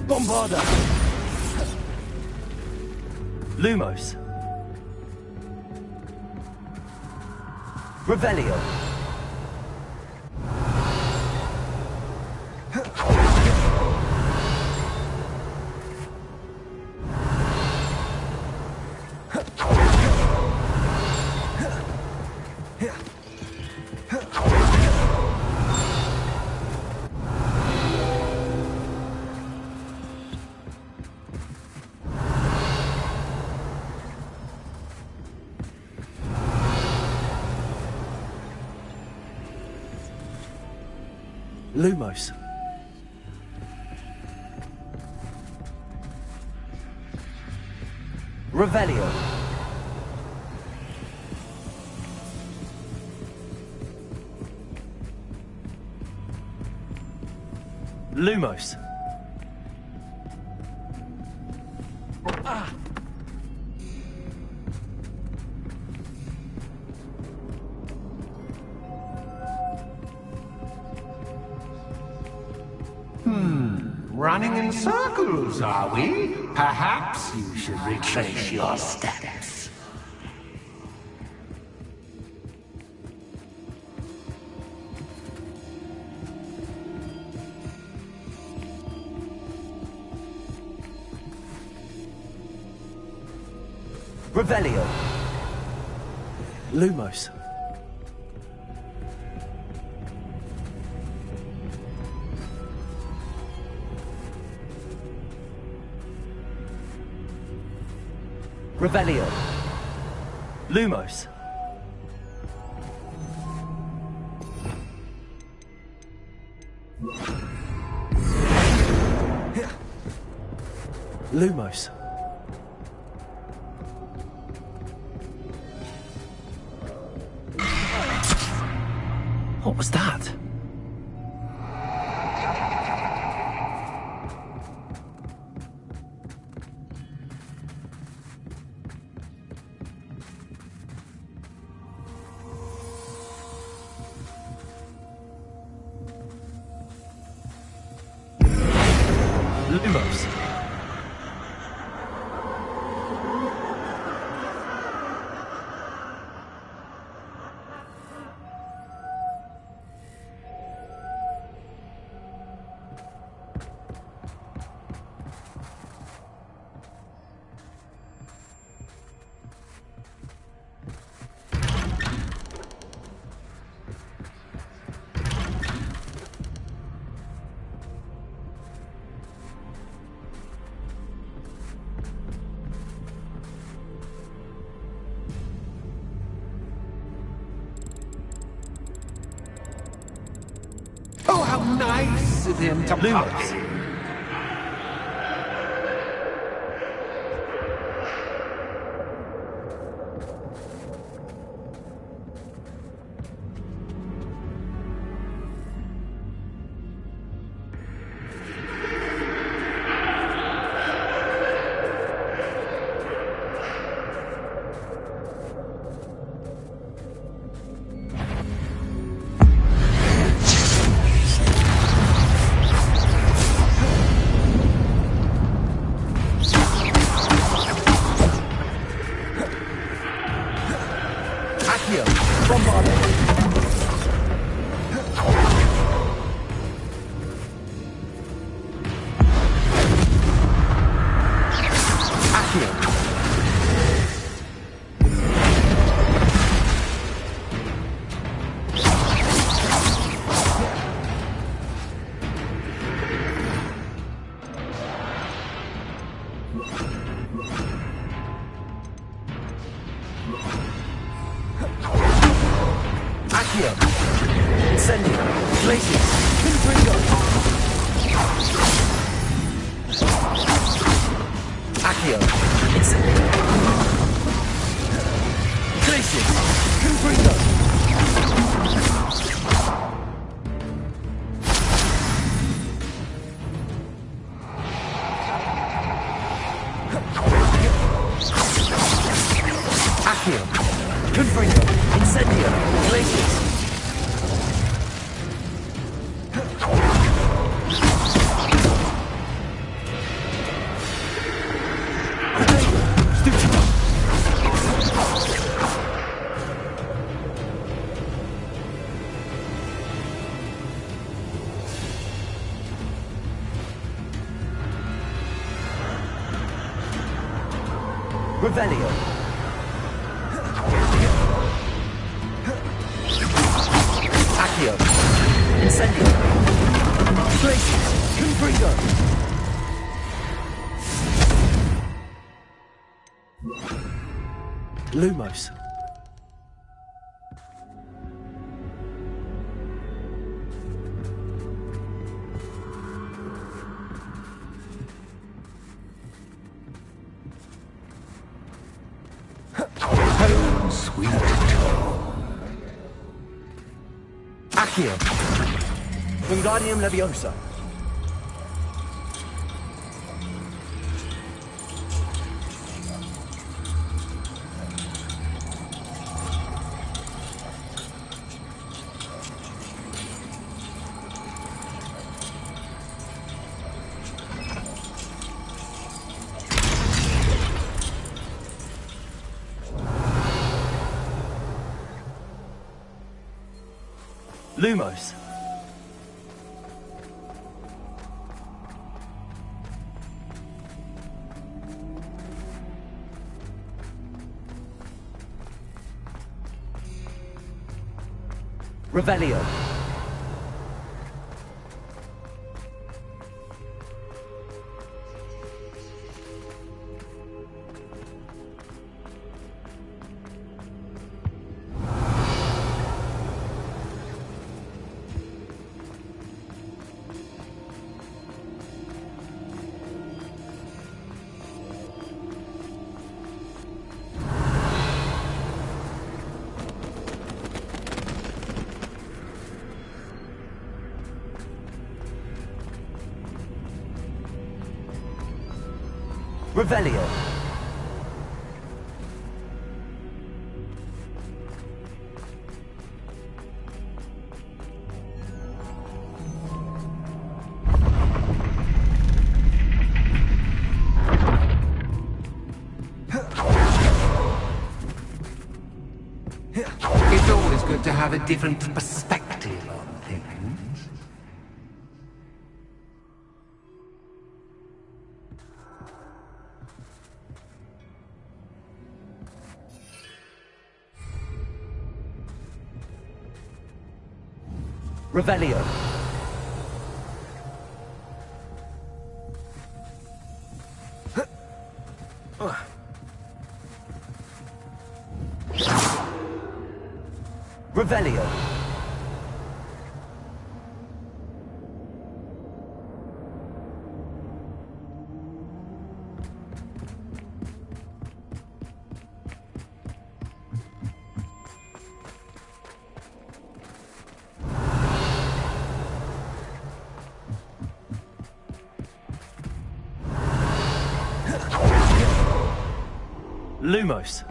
Bombarda! Lumos! Revelio! Lumos. Revelio. Lumos. Ah. Running in circles, are we? Perhaps you should retrace your steps. Revelio. Lumos. Revelio. Lumos. Lumos. What was that? Lumos. Oh, how nice of him to puppy. Revelio. Accio. Incendio. Glacius. Confringo. Lumos. Home sweet home. Accio. Wingardium Leviosa. Lumos. Revelio. Revelio. It's always good to have a different perspective on things. Revelio. Revelio. Lumos.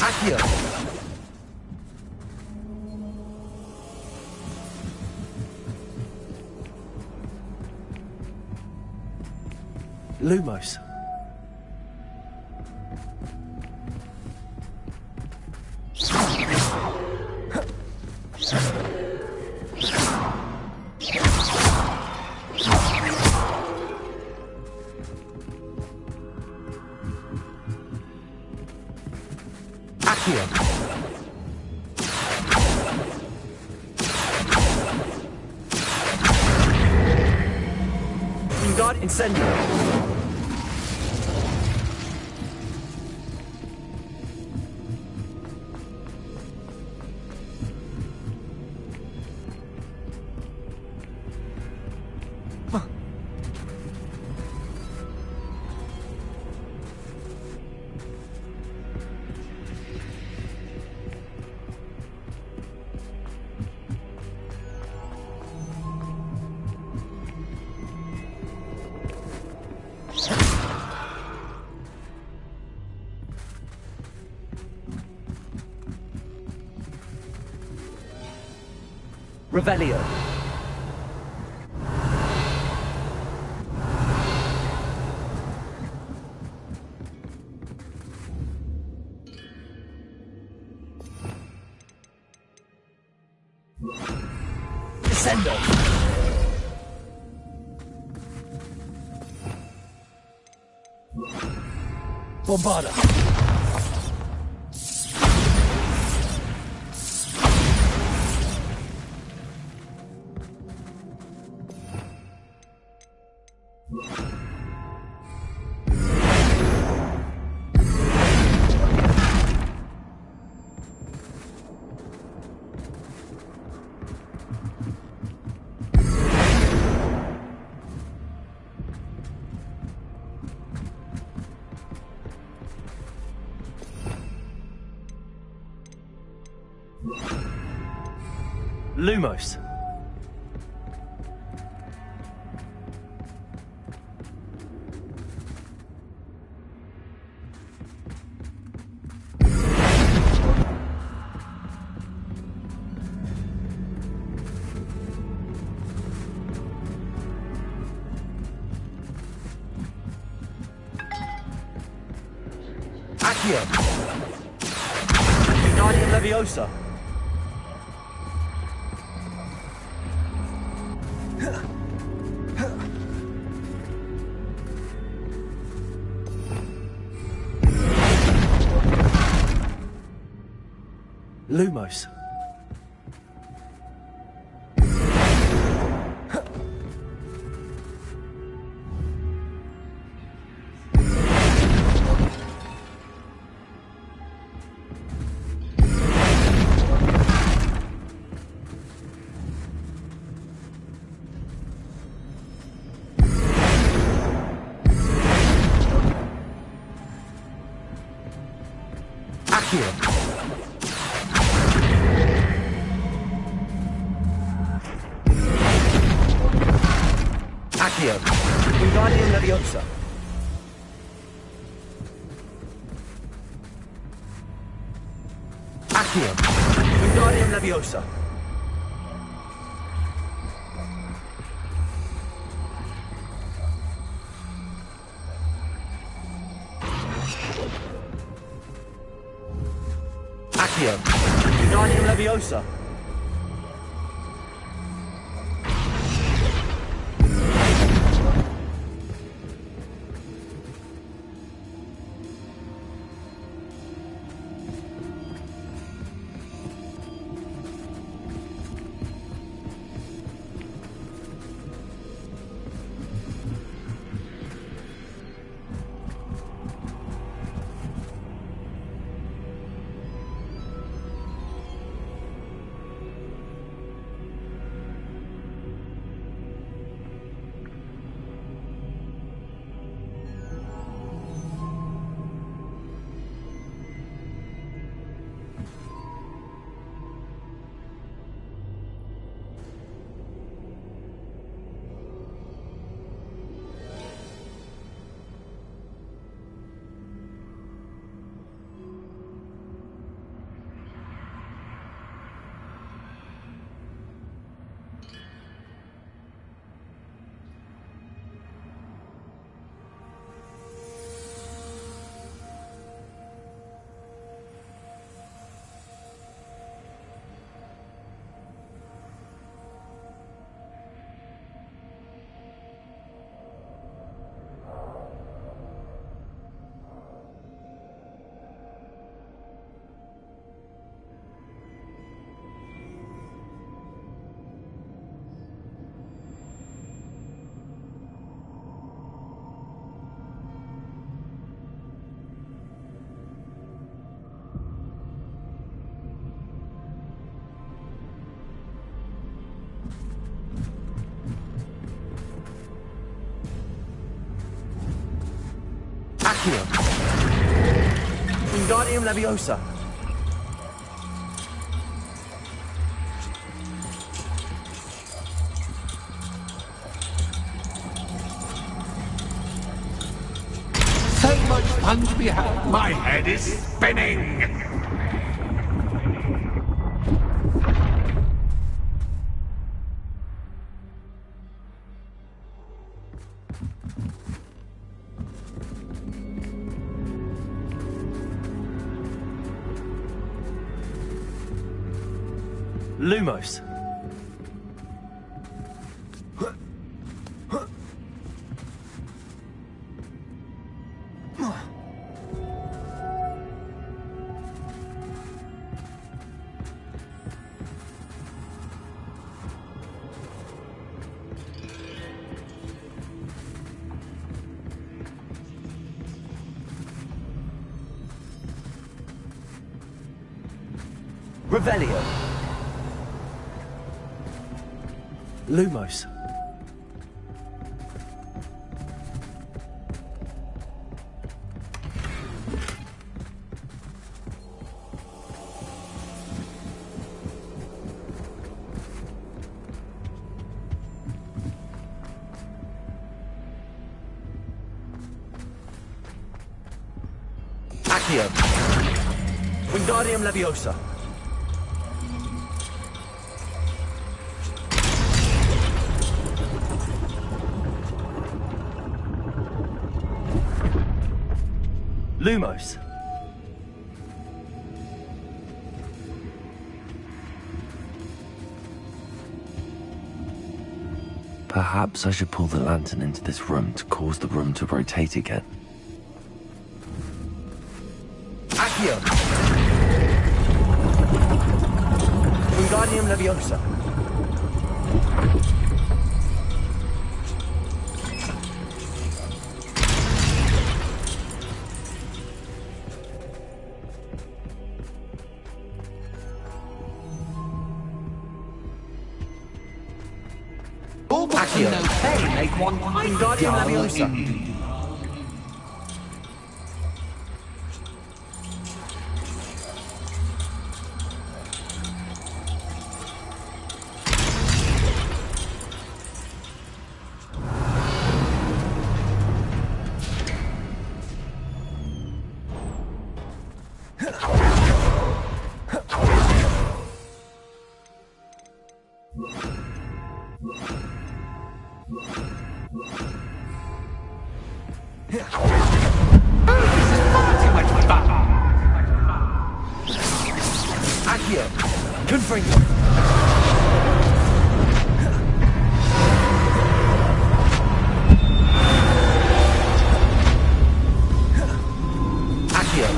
Accio. Lumos. Accio. Guard Incendio. Revelio. Descendo. Bombarda. Lumos. Accio. Guardian Leviosa. Lumos. Accio. Accio. Wingardium Leviosa. Accio. Wingardium Leviosa. Accio. Wingardium Leviosa. Accio. Wingardium Leviosa. So much fun to be had. My head is spinning. Lumos. Revelio. Lumos. Accio. Wingardium Leviosa. Lumos. Perhaps I should pull the lantern into this room to cause the room to rotate again. Accio. Wingardium Leviosa. Accio. No pain make one Wingardium Leviosa. Accio. Confringo. Accio.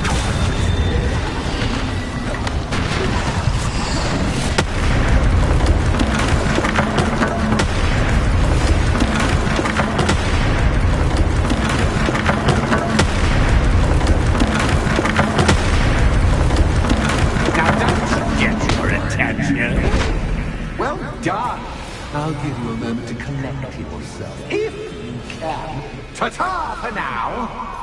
Well done. I'll give you a moment to collect yourself, if you can. Ta-ta for now.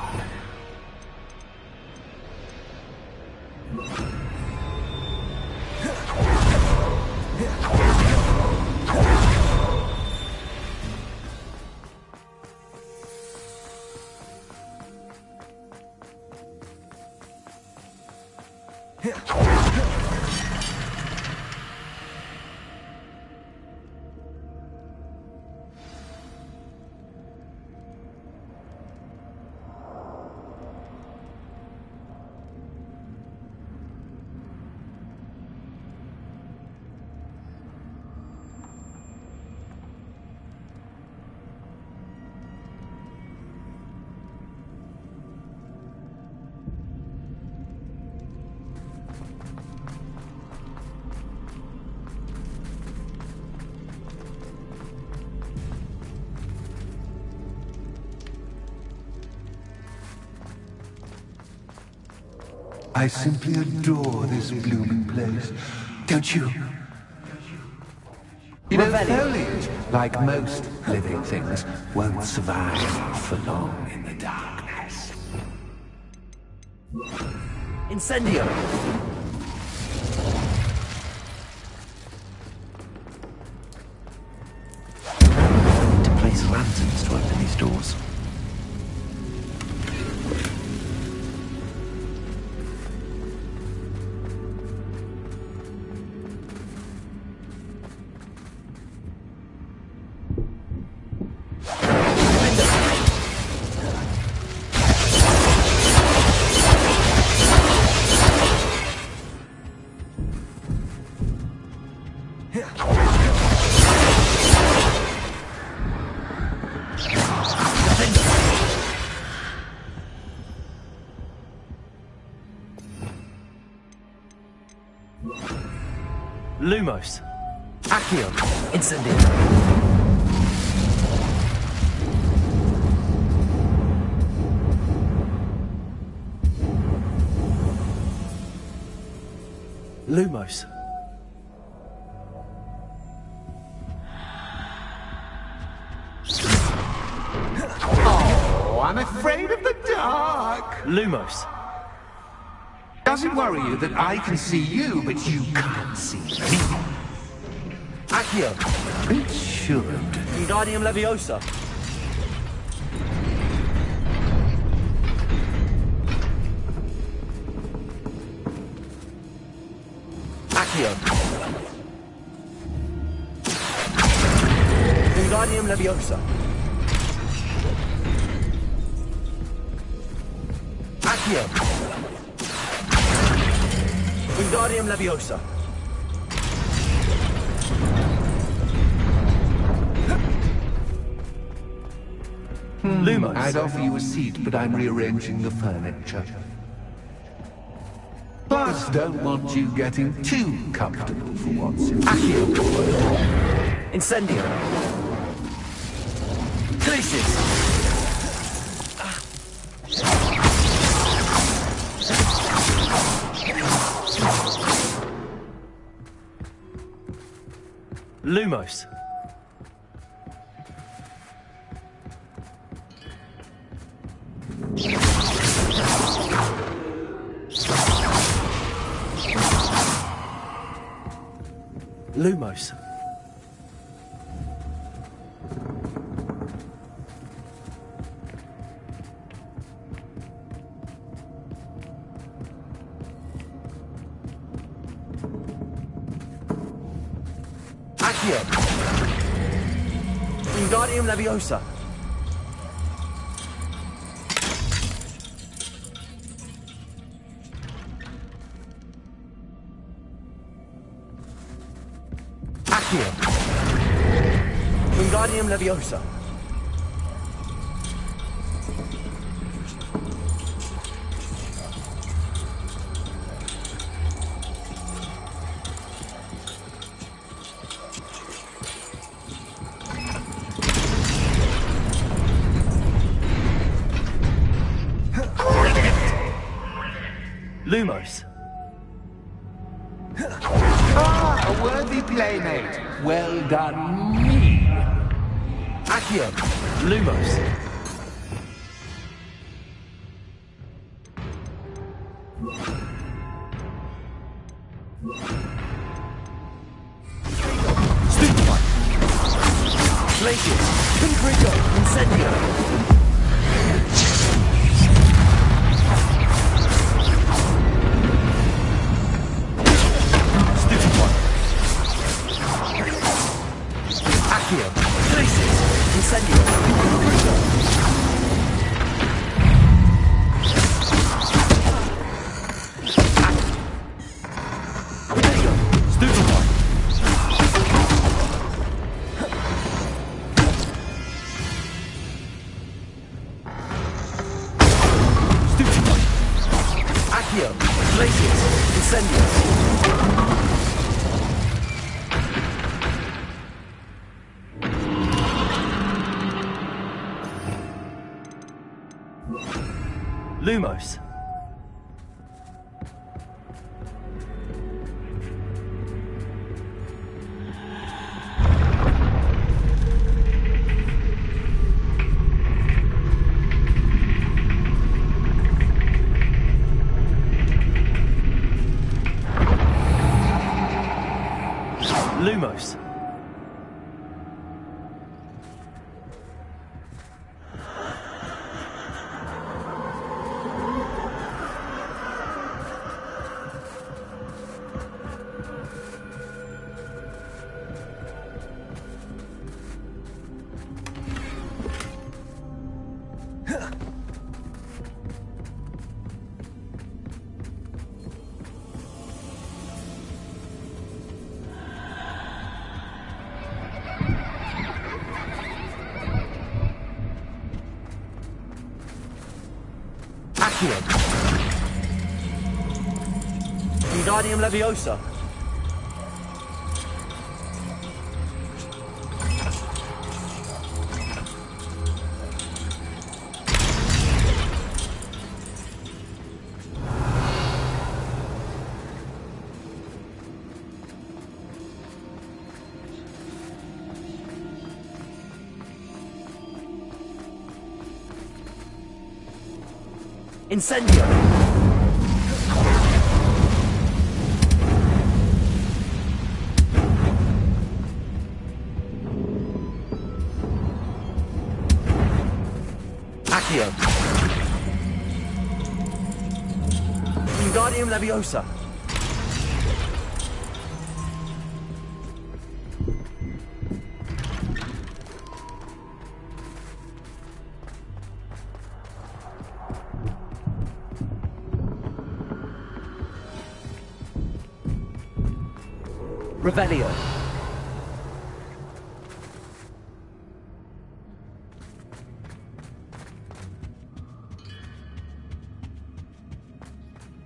I simply adore this blooming place. Don't you? You know, foliage, like most living things, won't survive for long in the darkness. Incendio! To place lanterns to open these doors. Lumos. Accio. Incendio. Lumos. Oh, I'm afraid of the dark. Lumos. Does it worry you that I can see you, but you can't see me? Accio. It should. Wingardium Leviosa. Accio. Wingardium Leviosa. Accio. Wingardium Leviosa. Lumos. I'd offer you a seat, but I'm rearranging the furniture. Plus, don't want you getting too comfortable for once. Accio. Incendio. Crisis. Lumos. Lumos. Accio. Wingardium Leviosa. Accio. Wingardium Leviosa. Lumos. Ah, a worthy playmate. Well done, me. Accio. Lumos. Stupefy. Glacius. Confrigo. Incendio. Accio. Glacius. Incendio. Stupefy. Stupefy. Accio. Glacius. Incendio. Lumos. Lumos. Wingardium Leviosa. Incendio. Accio. Wingardium Leviosa. Revelio.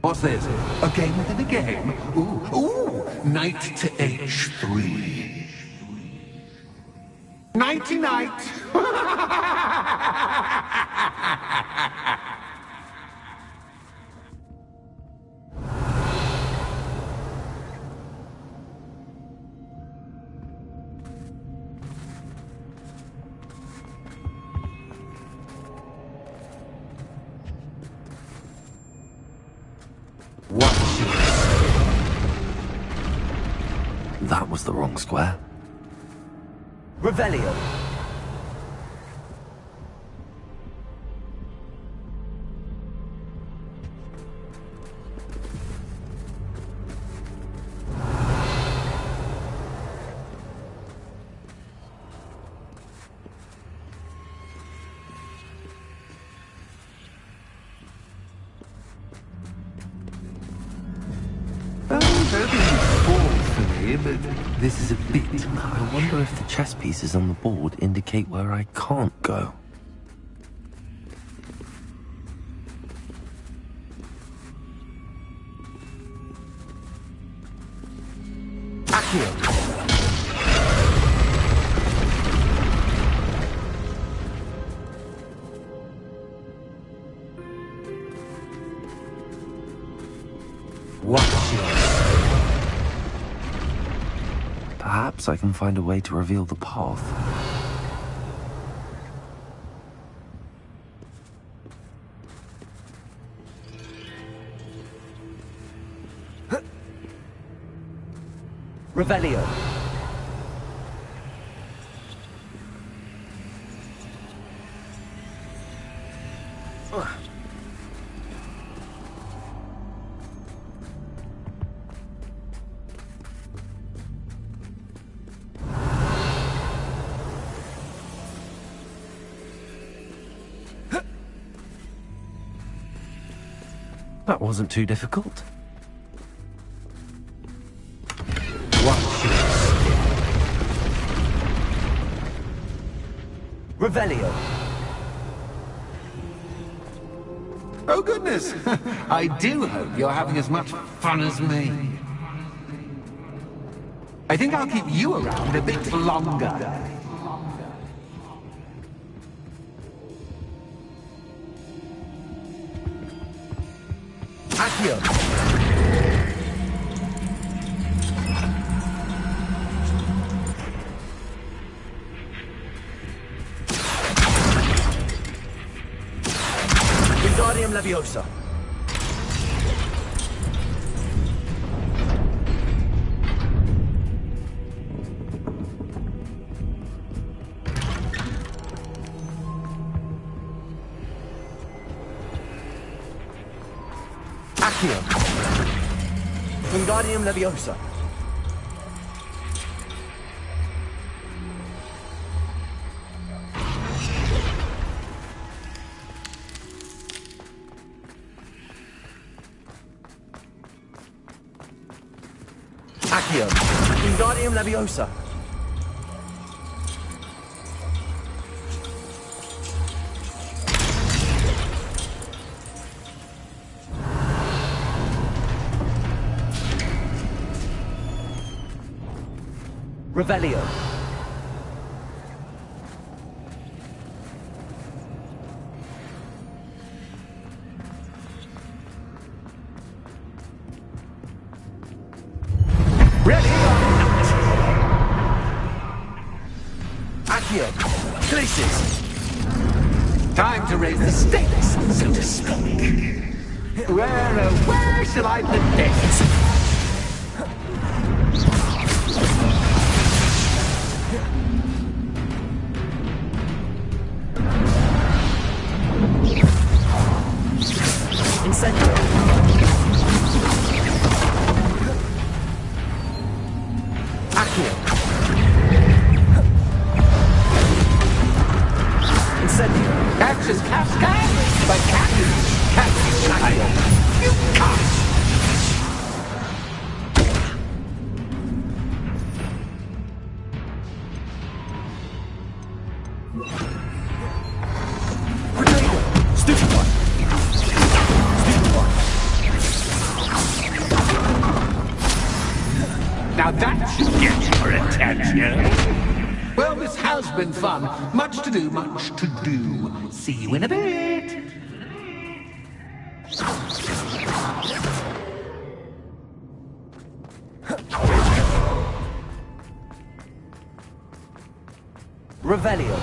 What's this? A game within a game? Ooh, knight to H3. Nighty-night! That was the wrong square. Revelio. But this is a bit... I wonder if the chess pieces on the board indicate where I can't go. Accio. Perhaps I can find a way to reveal the path. Revelio. That wasn't too difficult. Revelio. Oh goodness! I do hope you're having as much fun as me. I think I'll keep you around a bit longer. Accio. Wingardium Leviosa. Accio. Wingardium Leviosa. Accio. Wingardium Leviosa. Revelio. Ready or not? Accio. Glacis. Time to raise the stakes, so to speak. Where shall I put this? Incendio. Accio. Incendio. Axis Cascade, but Cactus Accio. You can't! Now that should get your attention. Well, this has been fun. Much to do, much to do. See you in a bit. Revelio.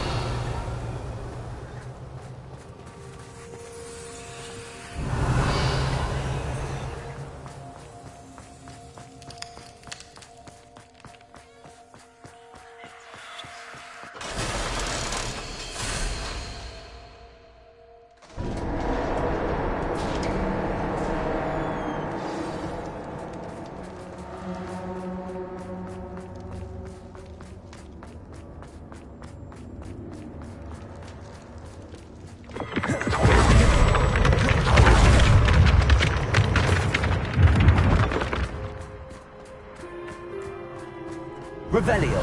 Revelio.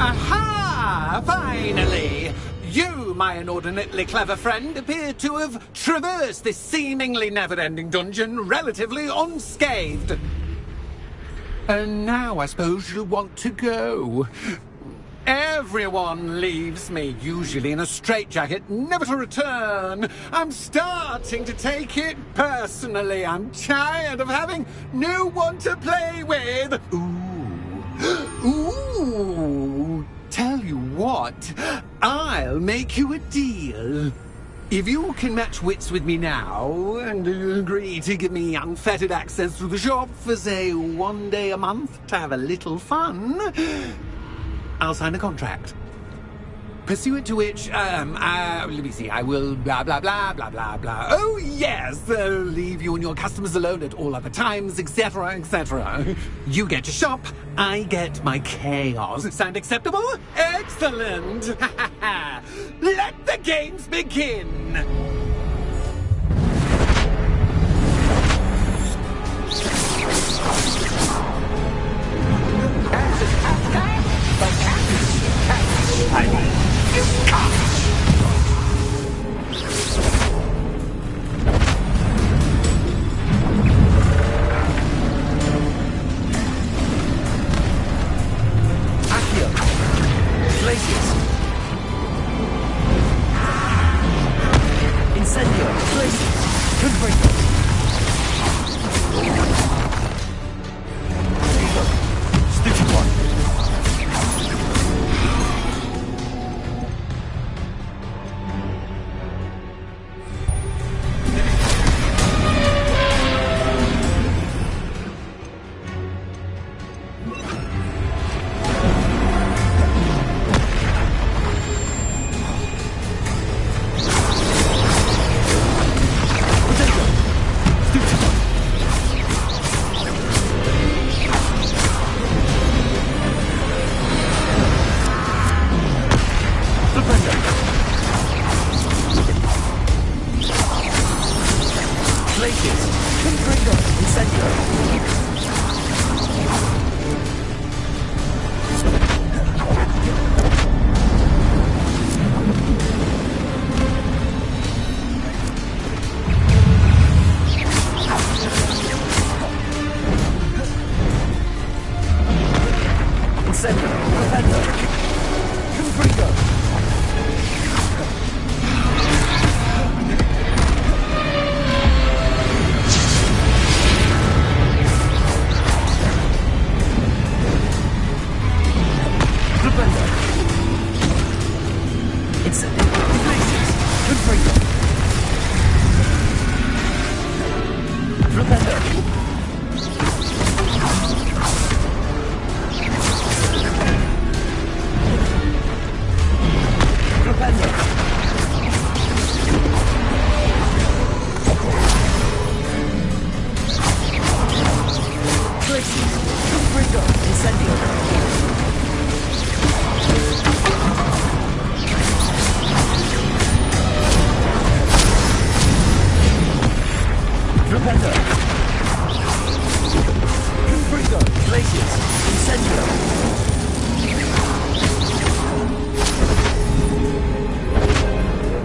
Aha! Finally! You, my inordinately clever friend, appear to have traversed this seemingly never-ending dungeon relatively unscathed. And now I suppose you'll want to go. Everyone leaves me, usually in a straitjacket, never to return. I'm starting to take it personally. I'm tired of having no one to play with. Ooh. Tell you what, I'll make you a deal. If you can match wits with me now, and agree to give me unfettered access to the shop for, say, 1 day a month to have a little fun, I'll sign a contract. Pursuant to which, let me see, I will blah, blah, blah, blah, blah, blah. Oh, yes, leave you and your customers alone at all other times, etc., etc. You get your shop, I get my chaos. Sound acceptable? Excellent! Let the games begin! You can't! Accio. Glacius.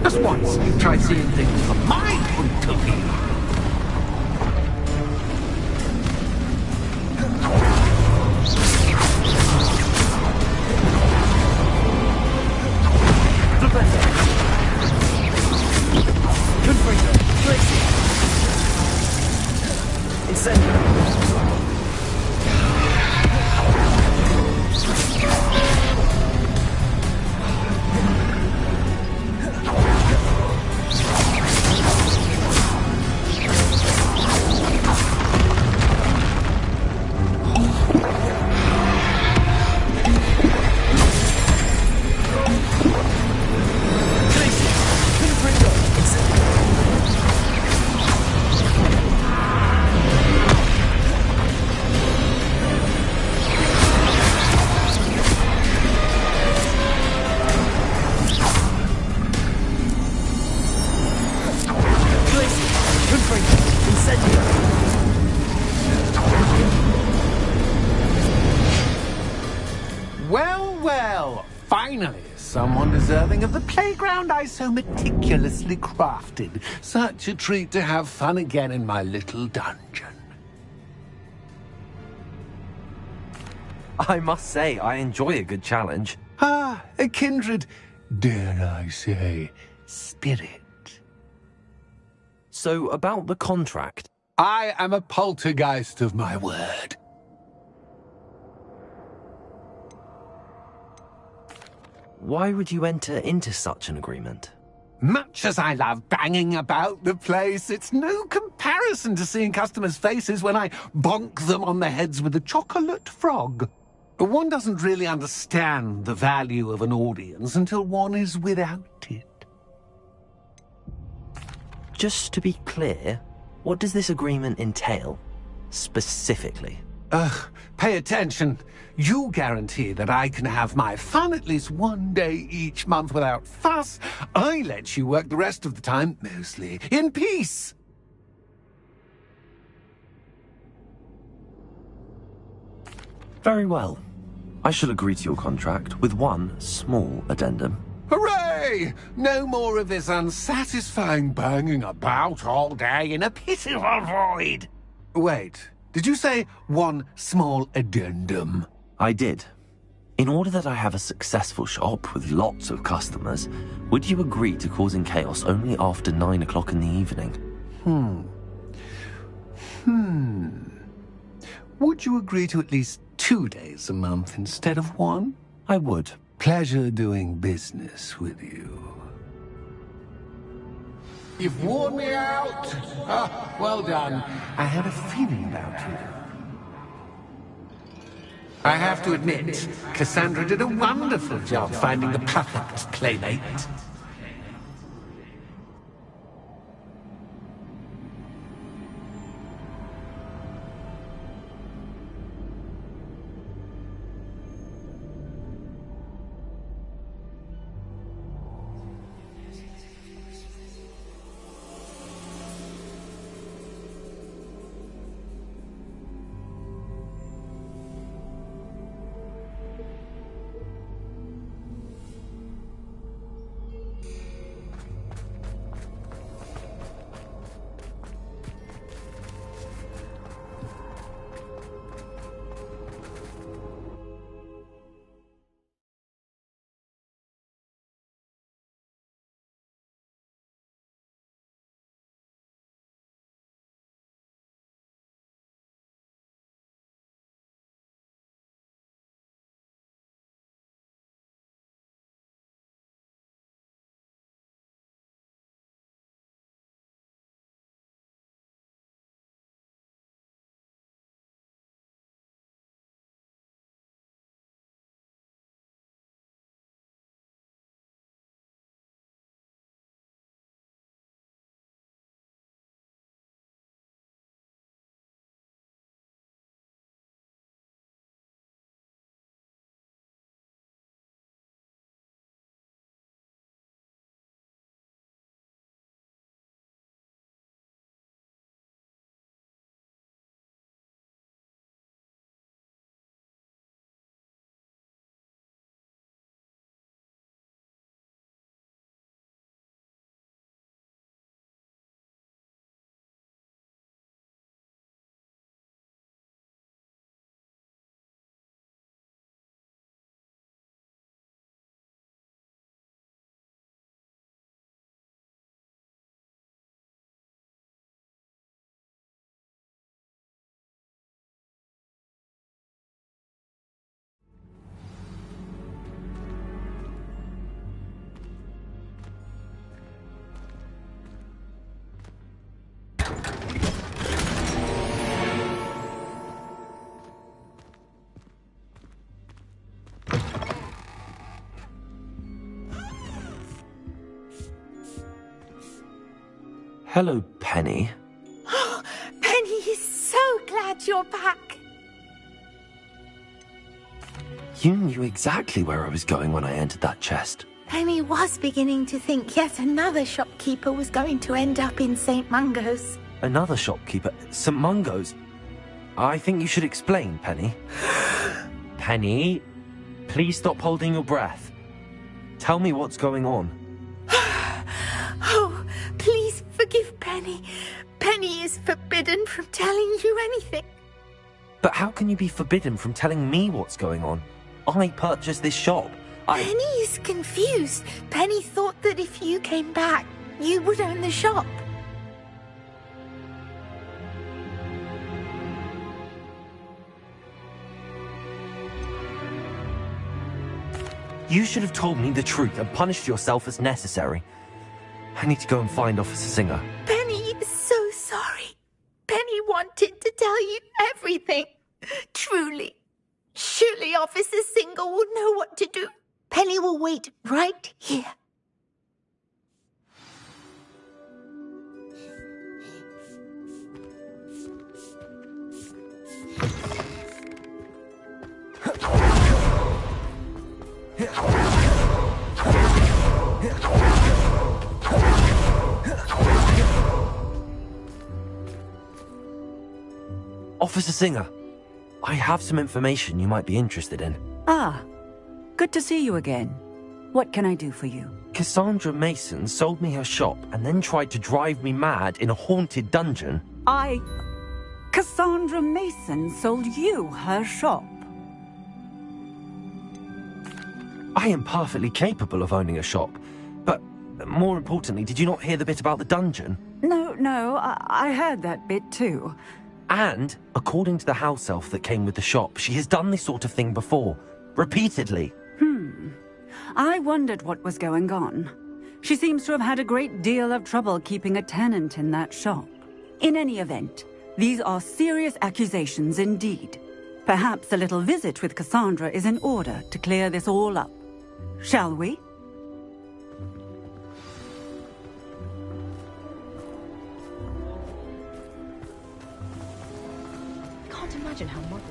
Just once, try seeing things from my point of view. Well, well, finally, someone deserving of the playground I so meticulously crafted. Such a treat to have fun again in my little dungeon. I must say, I enjoy a good challenge. Ah, a kindred, dare I say, spirit. So, about the contract. I am a poltergeist of my word. Why would you enter into such an agreement? Much as I love banging about the place, it's no comparison to seeing customers' faces when I bonk them on the heads with a chocolate frog. One doesn't really understand the value of an audience until one is without it. Just to be clear, what does this agreement entail, specifically? Pay attention. You guarantee that I can have my fun at least one day each month without fuss. I let you work the rest of the time, mostly, in peace. Very well. I shall agree to your contract with one small addendum. Hooray! No more of this unsatisfying banging about all day in a pitiful void. Wait, did you say one small addendum? I did. In order that I have a successful shop with lots of customers, would you agree to causing chaos only after 9 o'clock in the evening? Would you agree to at least 2 days a month instead of one? I would. Pleasure doing business with you. You've worn me out. Ah, well done. I had a feeling about you. I have to admit, Cassandra did a wonderful job finding the perfect playmate. Hello, Penny. Penny is so glad you're back. You knew exactly where I was going when I entered that chest. Penny was beginning to think yet another shopkeeper was going to end up in St. Mungo's. Another shopkeeper? St. Mungo's? I think you should explain, Penny. Penny, please stop holding your breath. Tell me what's going on. Oh, please forgive Penny. Penny is forbidden from telling you anything. But how can you be forbidden from telling me what's going on? I purchased this shop. Penny is confused. Penny thought that if you came back, you would own the shop. You should have told me the truth and punished yourself as necessary. I need to go and find Officer Singer. Penny is so sorry. Penny wanted to tell you everything. Truly. Surely Officer Singer will know what to do. Penny will wait right here. Officer Singer, I have some information you might be interested in. Ah, good to see you again. What can I do for you? Cassandra Mason sold me her shop and then tried to drive me mad in a haunted dungeon. Cassandra Mason sold you her shop? I am perfectly capable of owning a shop, but more importantly, did you not hear the bit about the dungeon? No, I heard that bit too. And, according to the house elf that came with the shop, she has done this sort of thing before. Repeatedly. I wondered what was going on. She seems to have had a great deal of trouble keeping a tenant in that shop. In any event, these are serious accusations indeed. Perhaps a little visit with Cassandra is in order to clear this all up. Shall we? I can't imagine how muddled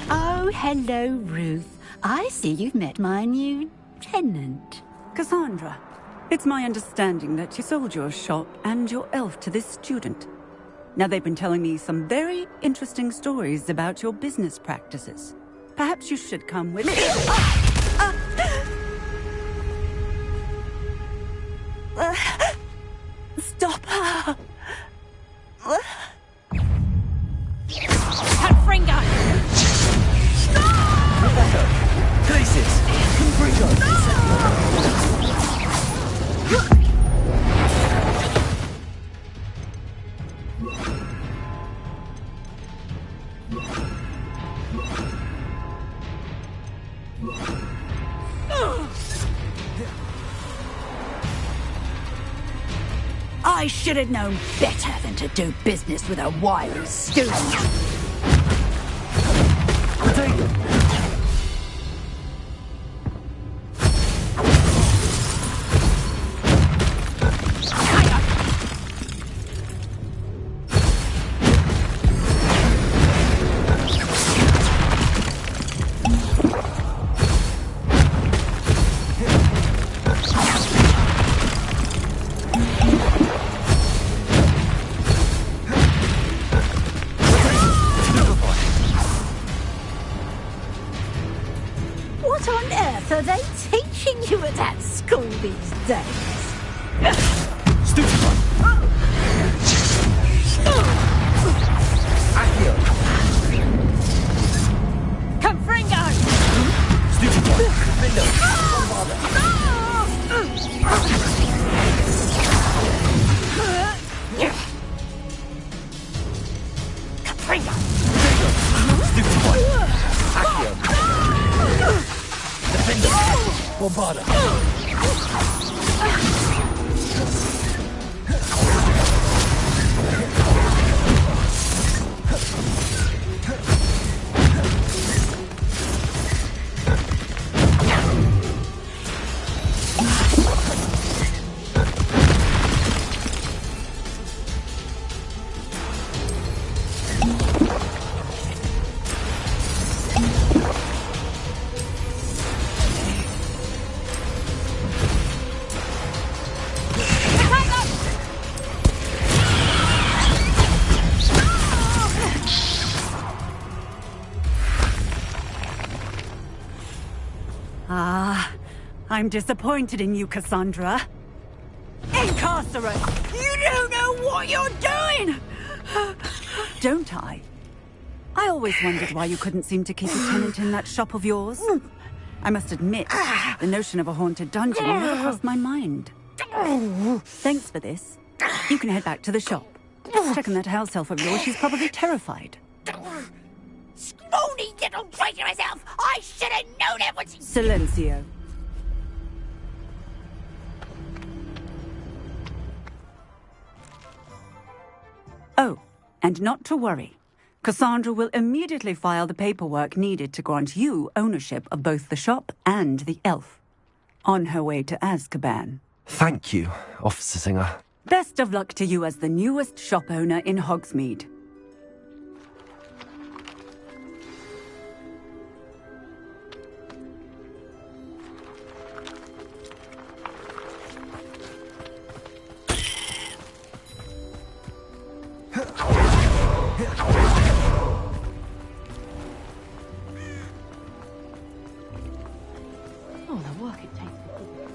Oh, hello, Ruth. I see you've met my new tenant. Cassandra, it's my understanding that you sold your shop and your elf to this student. Now, they've been telling me some very interesting stories about your business practices. Perhaps you should come with me. Stop her! Confringo! Professor! Places! Confringo! I should have known better than to do business with a wily student. What on earth are they teaching you at that school these days? Stupefy! Accio! Confringo! Stupefy! Confringo! Stupefy! Accio! Defender! Bombarda! I'm disappointed in you, Cassandra. Incarcerate! You don't know what you're doing! Don't I? I always wondered why you couldn't seem to keep a tenant in that shop of yours. I must admit, the notion of a haunted dungeon never crossed my mind. Thanks for this. You can head back to the shop. Check on that house elf of yours, she's probably terrified. Scrawny little traitor herself! I should have known it was... Silencio. Oh, and not to worry. Cassandra will immediately file the paperwork needed to grant you ownership of both the shop and the elf. On her way to Azkaban. Thank you, Officer Singer. Best of luck to you as the newest shop owner in Hogsmeade. Oh, the work it takes to keep it.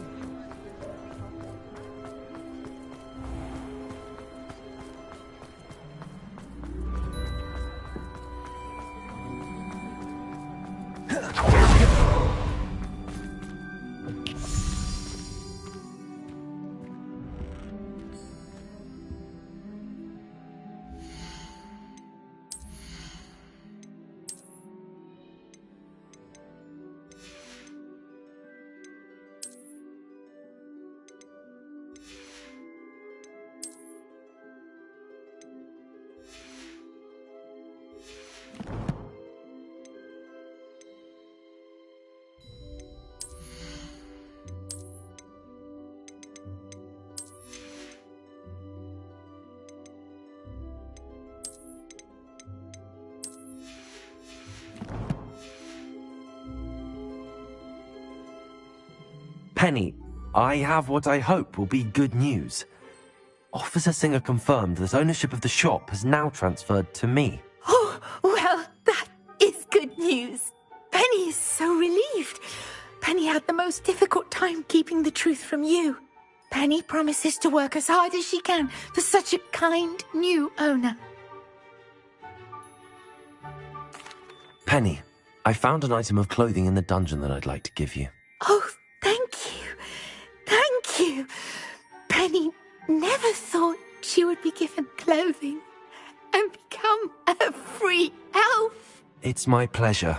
Penny, I have what I hope will be good news. Officer Singer confirmed that ownership of the shop has now transferred to me. Oh, well, that is good news. Penny is so relieved. Penny had the most difficult time keeping the truth from you. Penny promises to work as hard as she can for such a kind new owner. Penny, I found an item of clothing in the dungeon that I'd like to give you. Oh, thank you. Thank you. Penny never thought she would be given clothing and become a free elf. It's my pleasure.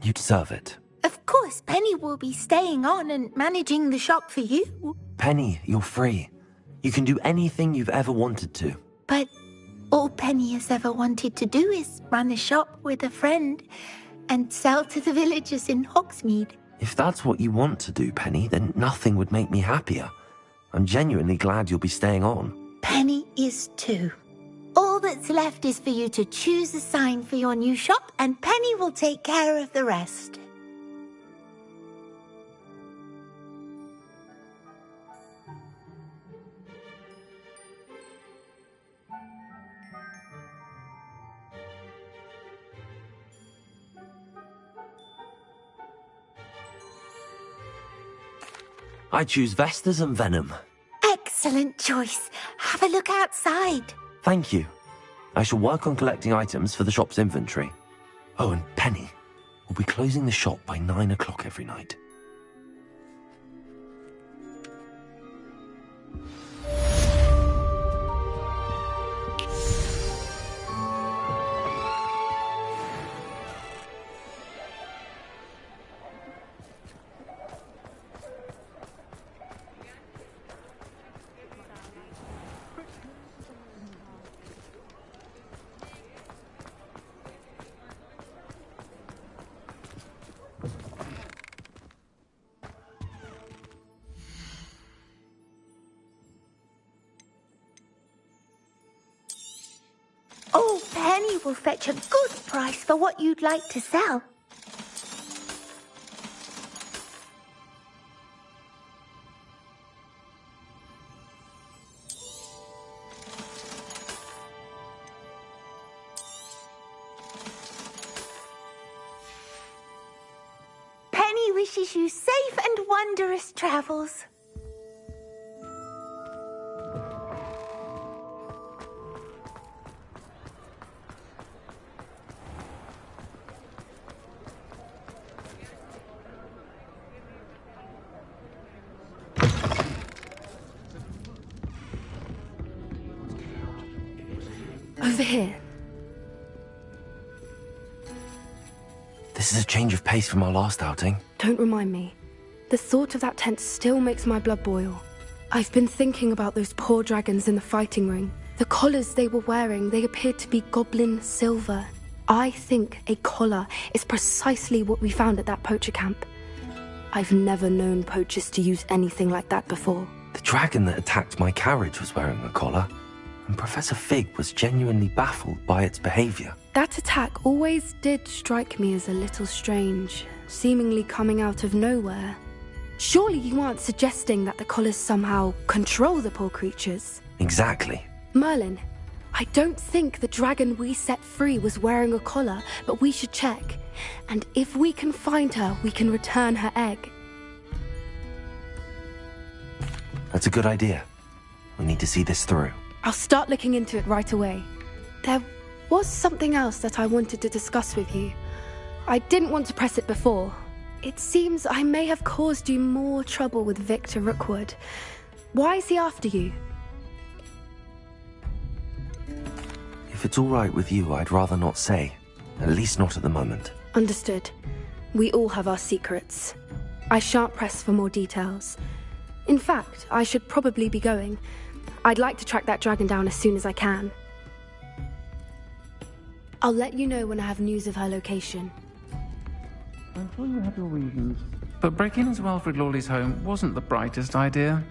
You deserve it. Of course, Penny will be staying on and managing the shop for you. Penny, you're free. You can do anything you've ever wanted to. But all Penny has ever wanted to do is run a shop with a friend and sell to the villagers in Hogsmeade. If that's what you want to do, Penny, then nothing would make me happier. I'm genuinely glad you'll be staying on. Penny is too. All that's left is for you to choose a sign for your new shop, and Penny will take care of the rest. I choose Vestas and Venom. Excellent choice. Have a look outside. Thank you. I shall work on collecting items for the shop's inventory. Oh, and Penny, we'll be closing the shop by 9 o'clock every night. Oh, Penny will fetch a good price for what you'd like to sell. Penny wishes you safe and wondrous travels. Over here. This is a change of pace from our last outing. Don't remind me. The thought of that tent still makes my blood boil. I've been thinking about those poor dragons in the fighting ring. The collars they were wearing, they appeared to be goblin silver. I think a collar is precisely what we found at that poacher camp. I've never known poachers to use anything like that before. The dragon that attacked my carriage was wearing a collar, and Professor Fig was genuinely baffled by its behavior. That attack always did strike me as a little strange, seemingly coming out of nowhere. Surely you aren't suggesting that the collars somehow control the poor creatures? Exactly. Merlin, I don't think the dragon we set free was wearing a collar, but we should check. And if we can find her, we can return her egg. That's a good idea. We need to see this through. I'll start looking into it right away. There was something else that I wanted to discuss with you. I didn't want to press it before. It seems I may have caused you more trouble with Victor Rookwood. Why is he after you? If it's all right with you, I'd rather not say. At least not at the moment. Understood. We all have our secrets. I shan't press for more details. In fact, I should probably be going. I'd like to track that dragon down as soon as I can. I'll let you know when I have news of her location. I'm sure you have your reasons. But breaking into Alfred Lawley's home wasn't the brightest idea.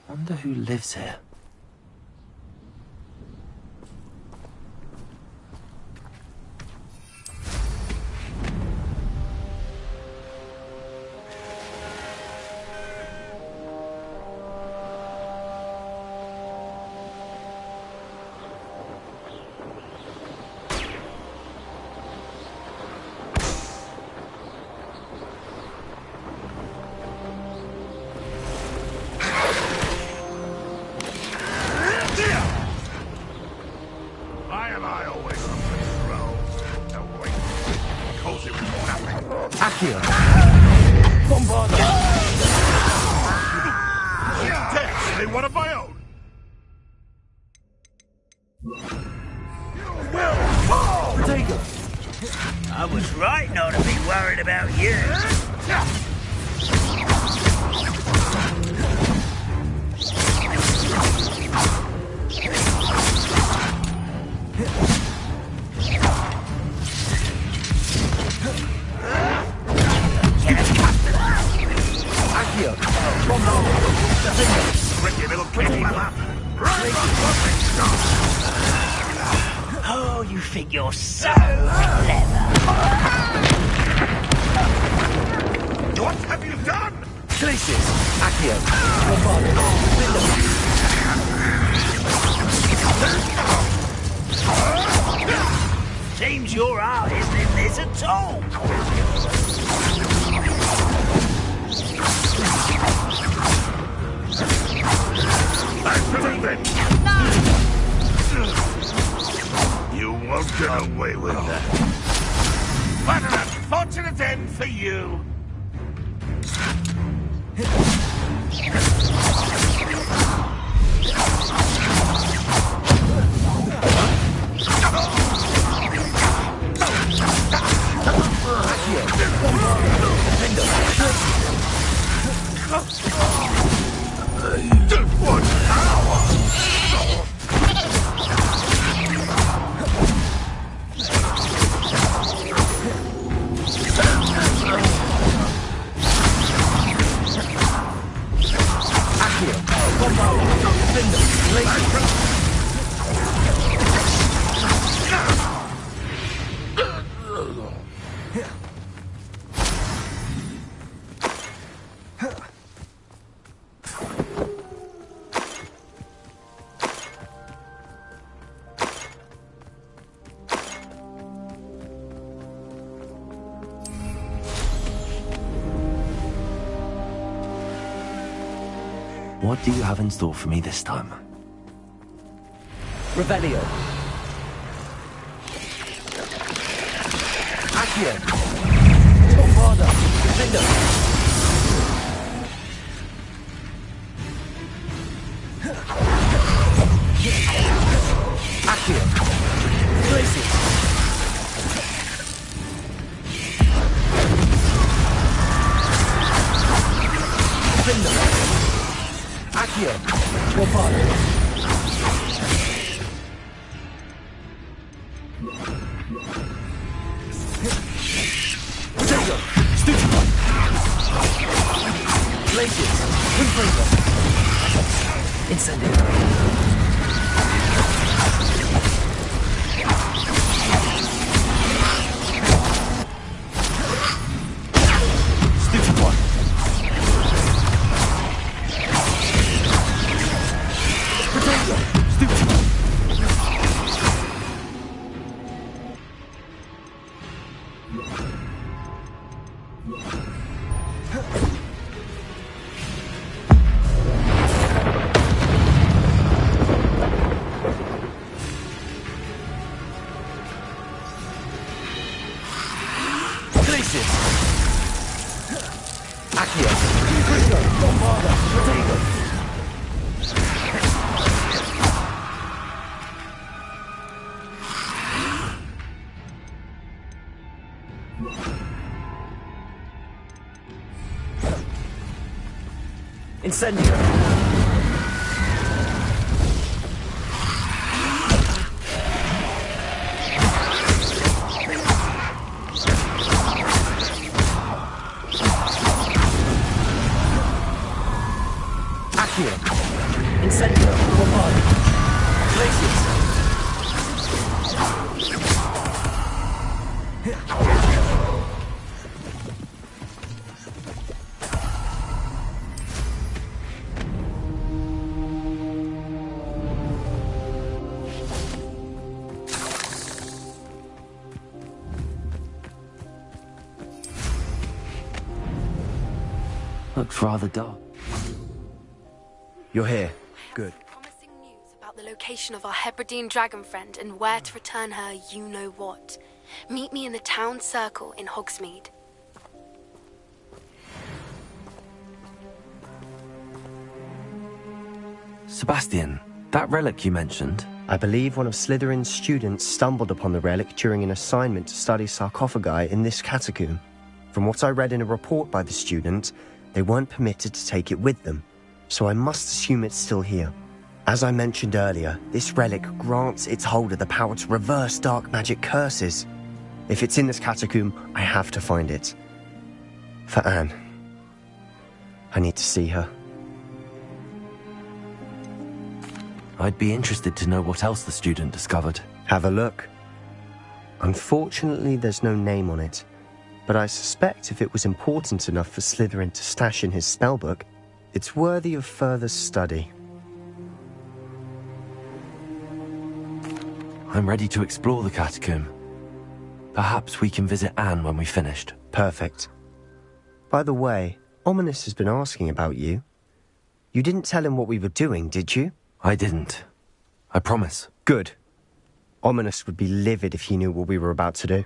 Wonder who lives here. I was right not to be worried about you. You're so clever. What have you done? Glacius, Accio, Bombardment, Seems your heart isn't in this at all. You won't get away with that. What an unfortunate end for you! What power! What do you have in store for me this time? Revelio. Accio. Bombarda. Defender. Accio. Glacius. Defender. Accio. Bombarda. Potato. Stupefy. Glacius. Windbreaker. Incendio. Stupefy. Potato. Stupefy. Glacius. Accio. Crisco. Bombarda. Potato. Incendio. Accio. Incendio. Bombarda. Glacius. Looks rather dark. You're here. Good. Promising news about the location of our Hebridean dragon friend and where to return her you-know-what. Meet me in the town circle in Hogsmeade. Sebastian, that relic you mentioned. I believe one of Slytherin's students stumbled upon the relic during an assignment to study sarcophagi in this catacomb. From what I read in a report by the student, they weren't permitted to take it with them, so I must assume it's still here. As I mentioned earlier, this relic grants its holder the power to reverse dark magic curses. If it's in this catacomb, I have to find it. For Anne. I need to see her. I'd be interested to know what else the student discovered. Have a look. Unfortunately, there's no name on it, but I suspect if it was important enough for Slytherin to stash in his spellbook, it's worthy of further study. I'm ready to explore the catacomb. Perhaps we can visit Anne when we've finished. Perfect. By the way, Ominous has been asking about you. You didn't tell him what we were doing, did you? I didn't. I promise. Good. Ominous would be livid if he knew what we were about to do.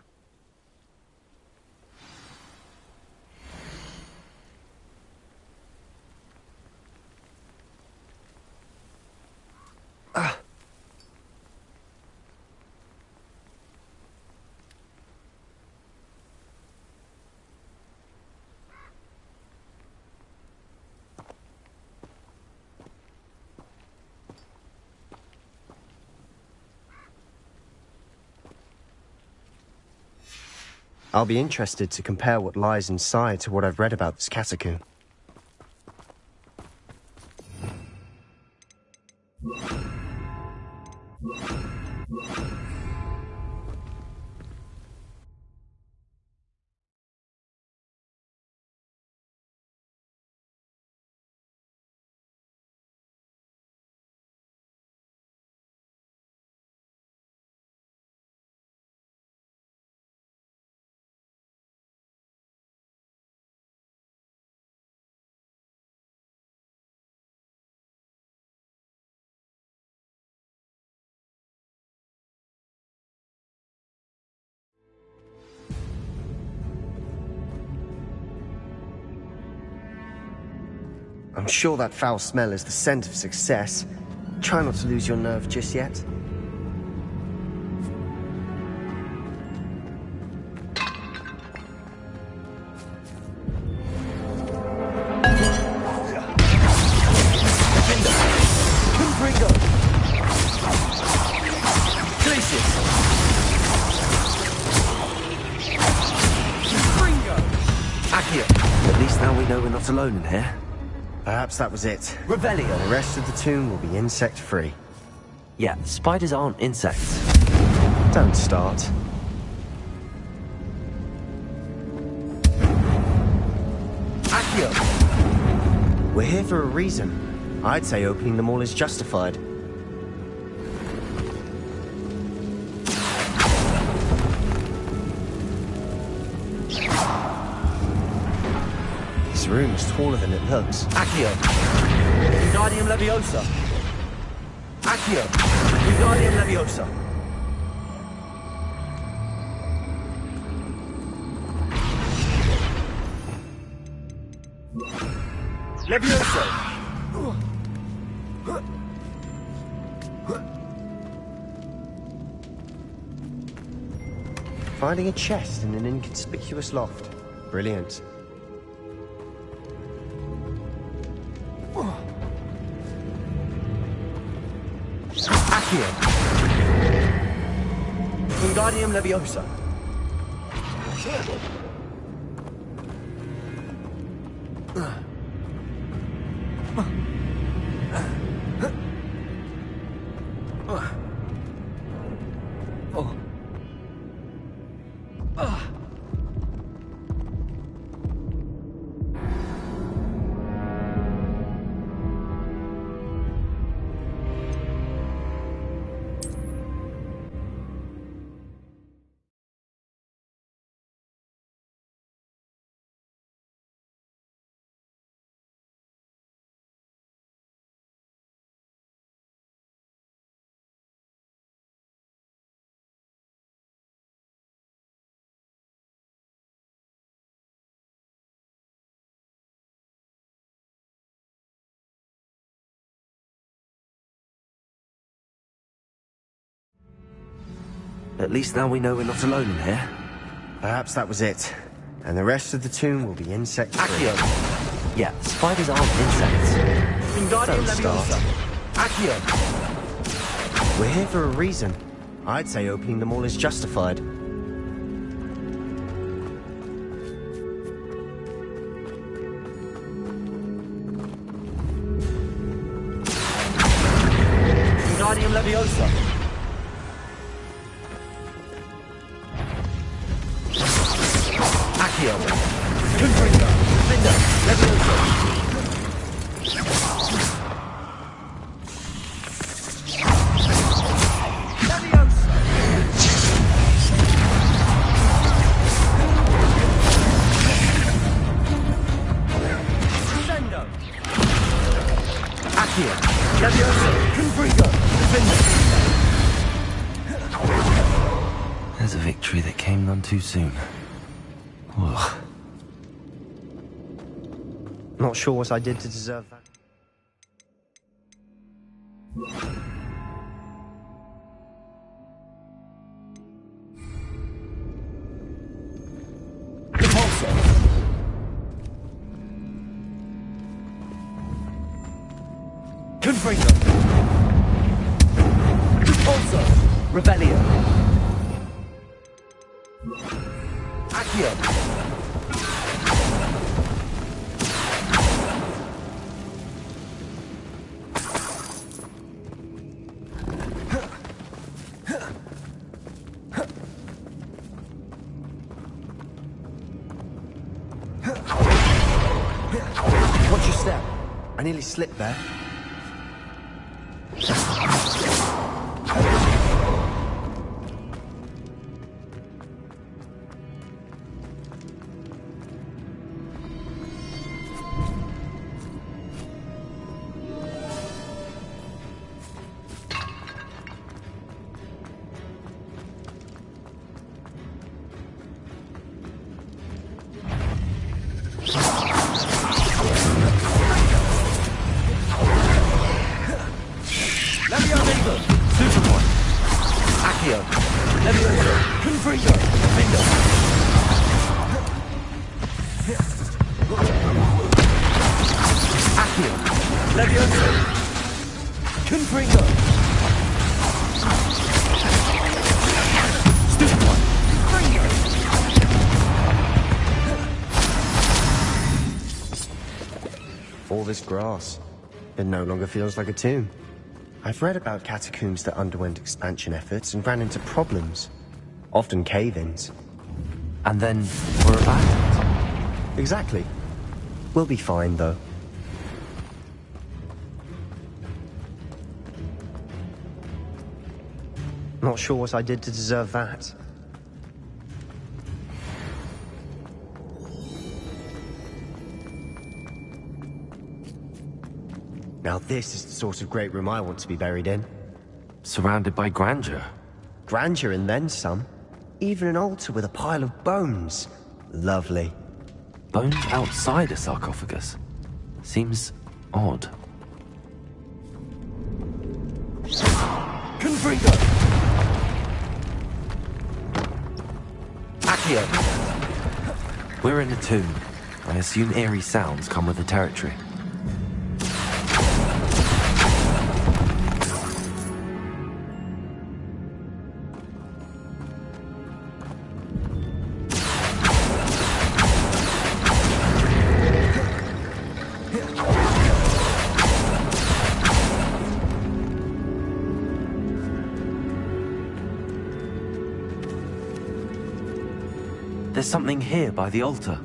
I'll be interested to compare what lies inside to what I've read about this catacomb. I'm sure that foul smell is the scent of success. Try not to lose your nerve just yet. At least now we know we're not alone in here. Perhaps that was it. Revelio. The rest of the tomb will be insect-free. Yeah, spiders aren't insects. Don't start. Accio! We're here for a reason. I'd say opening them all is justified. This room is taller than it looks. Accio! Wingardium Leviosa! Accio! Wingardium Leviosa! Leviosa! Finding a chest in an inconspicuous loft. Brilliant. Accio! Wingardium Leviosa! At least now we know we're not alone in here. Perhaps that was it. And the rest of the tomb will be insect-free. Accio! Yeah, spiders aren't insects. Wingardium Leviosa! Accio! We're here for a reason. I'd say opening them all is justified. Wingardium Leviosa! Accio. Confringo. Defender. Levioso. There's a victory that came none too soon. Ugh. Not sure what I did to deserve that. Confringo. Repulso. Rebellion. Accio. Watch your step. I nearly slipped there. All this grass. It no longer feels like a tomb. I've read about catacombs that underwent expansion efforts and ran into problems. Often cave-ins. And then were abandoned. Exactly. We'll be fine, though. Not sure what I did to deserve that. Now this is the sort of great room I want to be buried in. Surrounded by grandeur. Grandeur and then some. Even an altar with a pile of bones. Lovely. Bones outside a sarcophagus? Seems odd. Confringo! Accio! We're in a tomb. I assume eerie sounds come with the territory. There's something here by the altar.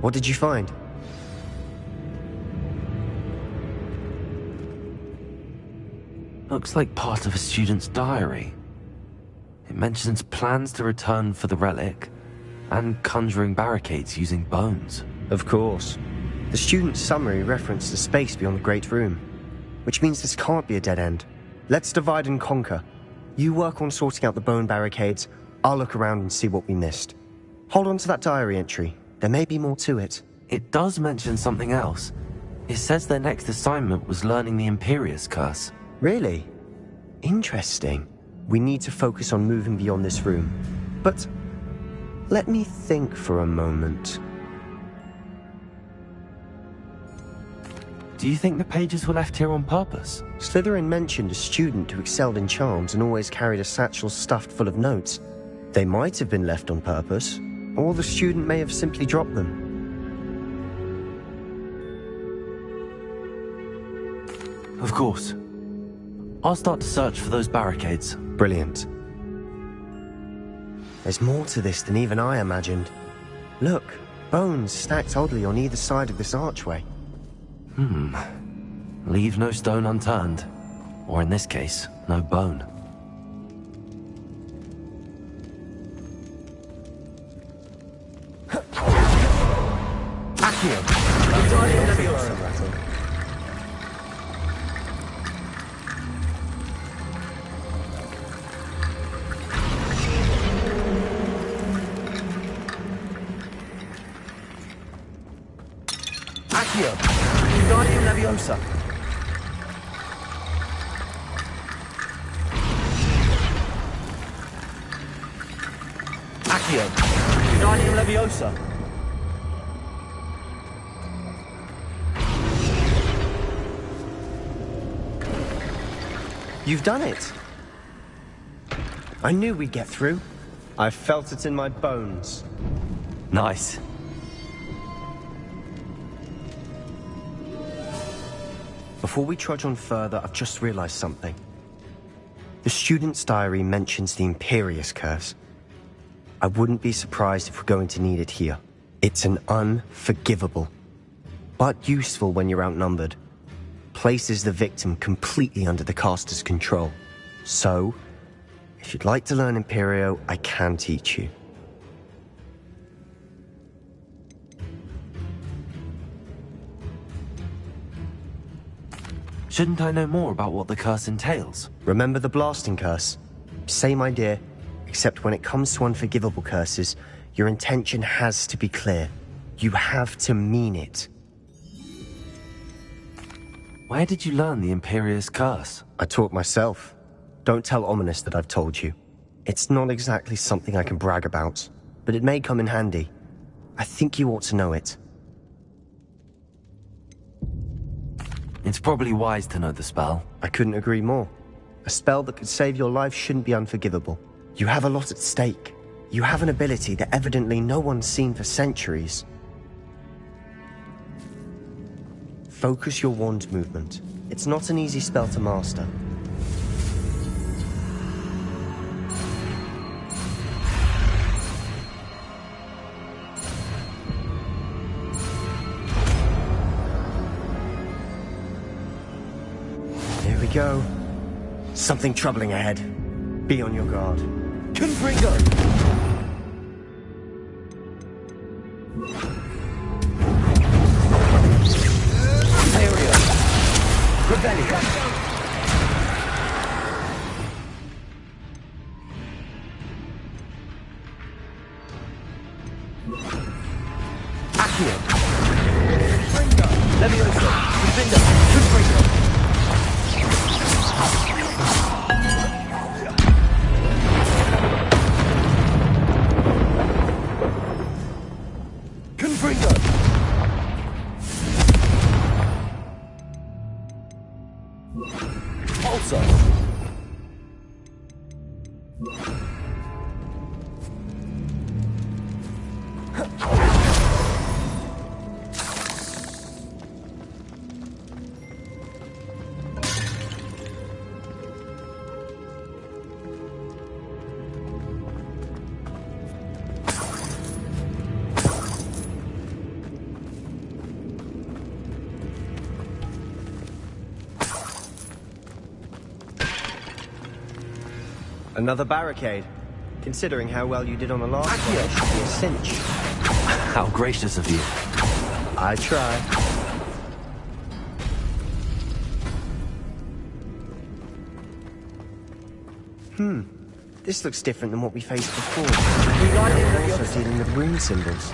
What did you find? Looks like part of a student's diary. It mentions plans to return for the relic and conjuring barricades using bones. Of course. The student's summary referenced the space beyond the Great Room, which means this can't be a dead end. Let's divide and conquer. You work on sorting out the bone barricades, I'll look around and see what we missed. Hold on to that diary entry. There may be more to it. It does mention something else. It says their next assignment was learning the Imperius Curse. Really? Interesting. We need to focus on moving beyond this room. But let me think for a moment. Do you think the pages were left here on purpose? Slytherin mentioned a student who excelled in charms and always carried a satchel stuffed full of notes. They might have been left on purpose, or the student may have simply dropped them. Of course. I'll start to search for those barricades. Brilliant. There's more to this than even I imagined. Look, bones stacked oddly on either side of this archway. Leave no stone unturned. Or in this case, no bone. Accio! Accio! Wingardium Leviosa! Accio! Wingardium Leviosa! You've done it! I knew we'd get through. I felt it in my bones. Nice. Before we trudge on further, I've just realized something. The student's diary mentions the Imperious Curse. I wouldn't be surprised if we're going to need it here. It's an unforgivable, but useful when you're outnumbered. Places the victim completely under the caster's control. So, if you'd like to learn Imperio, I can teach you. Shouldn't I know more about what the curse entails? Remember the blasting curse? Same idea, except when it comes to unforgivable curses, your intention has to be clear. You have to mean it. Where did you learn the Imperious Curse? I taught myself. Don't tell Ominous that I've told you. It's not exactly something I can brag about, but it may come in handy. I think you ought to know it. It's probably wise to know the spell. I couldn't agree more. A spell that could save your life shouldn't be unforgivable. You have a lot at stake. You have an ability that evidently no one's seen for centuries. Focus your wand movement. It's not an easy spell to master. Here we go. Something troubling ahead. Be on your guard. Confringo! Rebellion! Accio! Confringo! Leviosa! Confringo! Confringo! Confringo! Also. Another barricade. Considering how well you did on the last one, it should be a cinch. How gracious of you. I try. This looks different than what we faced before. We're also dealing with rune symbols.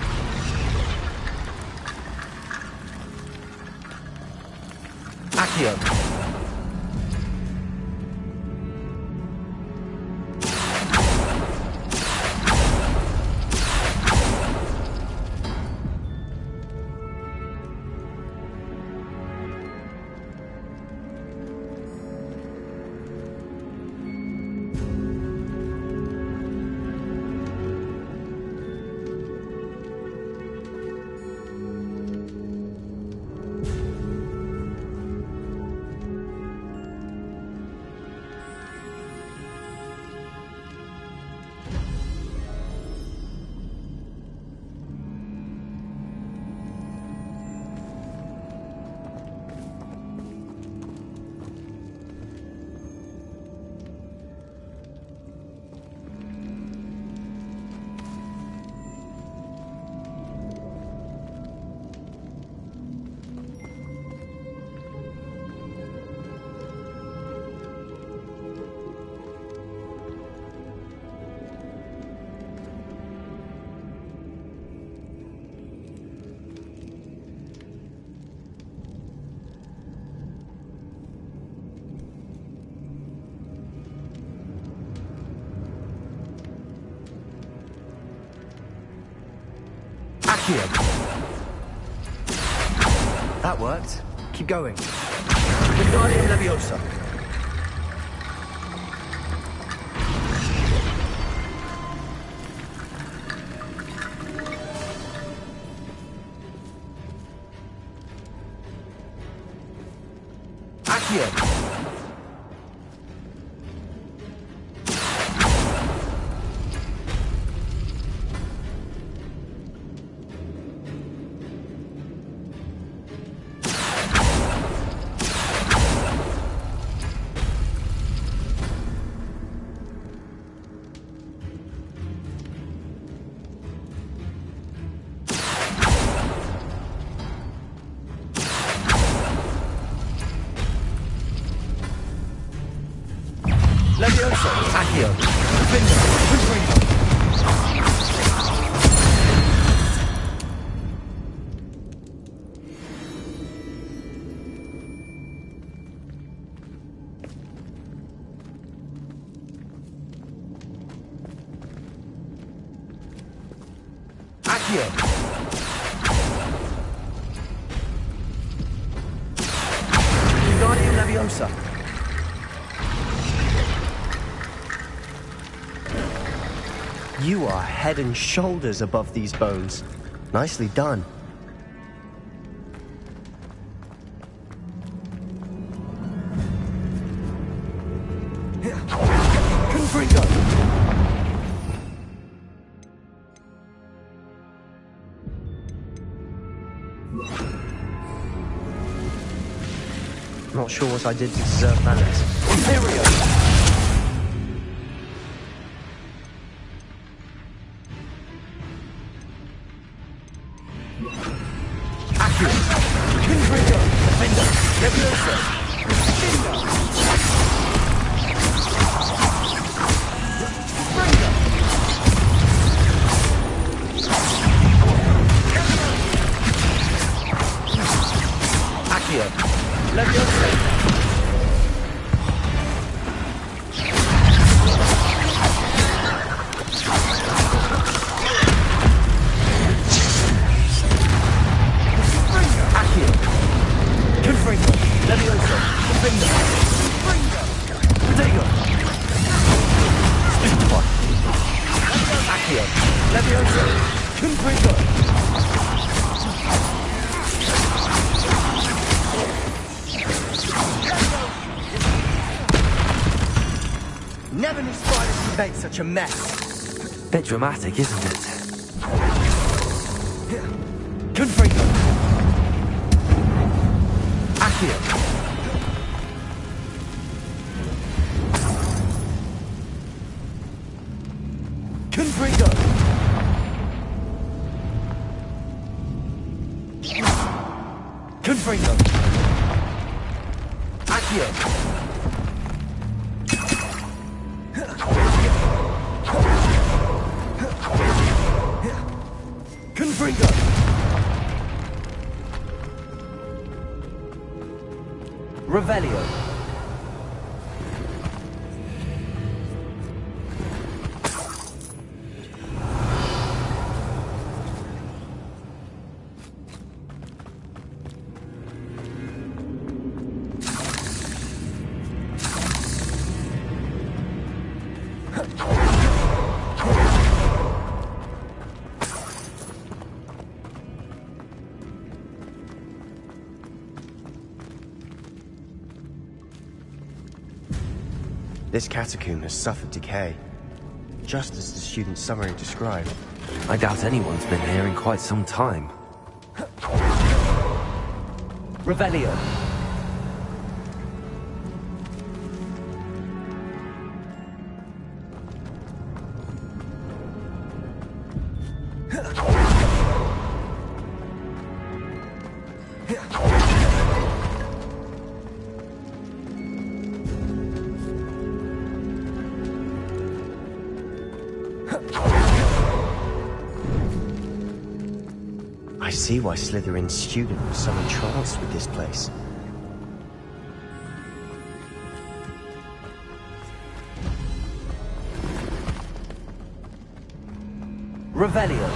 That worked. Keep going. Wingardium Leviosa. Accio. Leviosa, Accio, Defender, Confringo. Accio. Wingardium Leviosa. You are head and shoulders above these bones. Nicely done. Confringo! Not sure what I did to deserve manners. Imperio! Never knew spiders could make such a mess. Bit dramatic, isn't it? Confringo. Accio. Confringo. Confringo. Accio. Confringo! Revelio. This catacomb has suffered decay, just as the student's summary described. I doubt anyone's been here in quite some time. Revelio. I see why Slytherin's student was so entranced with this place. Revelio.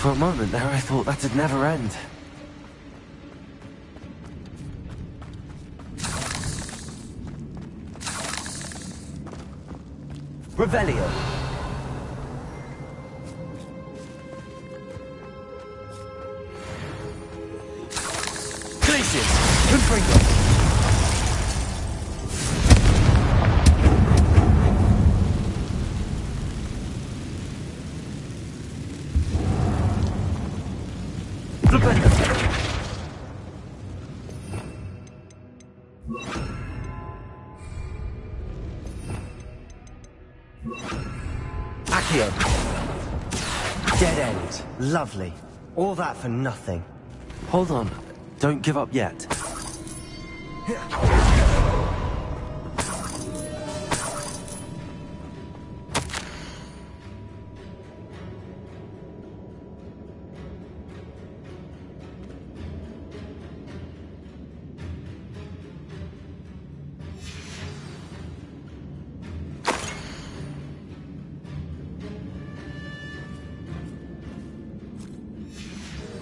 For a moment there, I thought that'd never end. Revelio. Glacius. Confringo. Accio. Dead end. Lovely. All that for nothing. Hold on. Don't give up yet.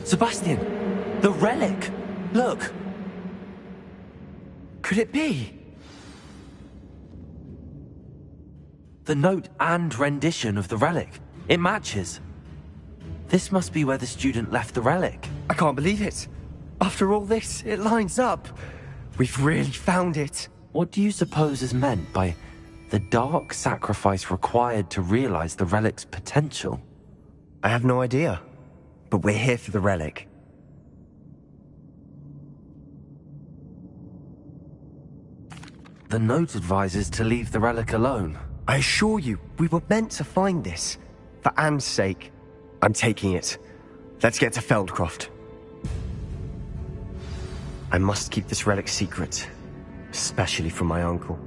Sebastian! The relic! Look! Could it be? The note and rendition of the relic. It matches. This must be where the student left the relic. I can't believe it. After all this, it lines up. We've really found it. What do you suppose is meant by the dark sacrifice required to realize the relic's potential? I have no idea. But we're here for the relic. The note advises to leave the relic alone. I assure you, we were meant to find this. For Anne's sake. I'm taking it. Let's get to Feldcroft. I must keep this relic secret. Especially from my uncle.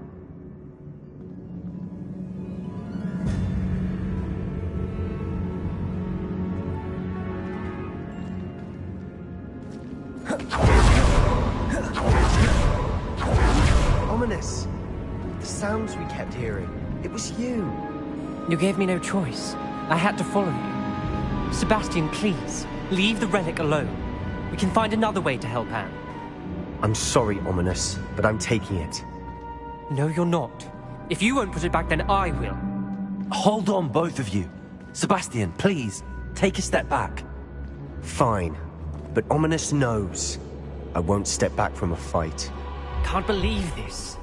Ominous. The sounds we kept hearing. It was you. You gave me no choice. I had to follow you. Sebastian, please, leave the relic alone. We can find another way to help Anne. I'm sorry, Ominous, but I'm taking it. No, you're not. If you won't put it back, then I will. Hold on, both of you. Sebastian, please, take a step back. Fine. But Ominous knows. I won't step back from a fight. Can't believe this.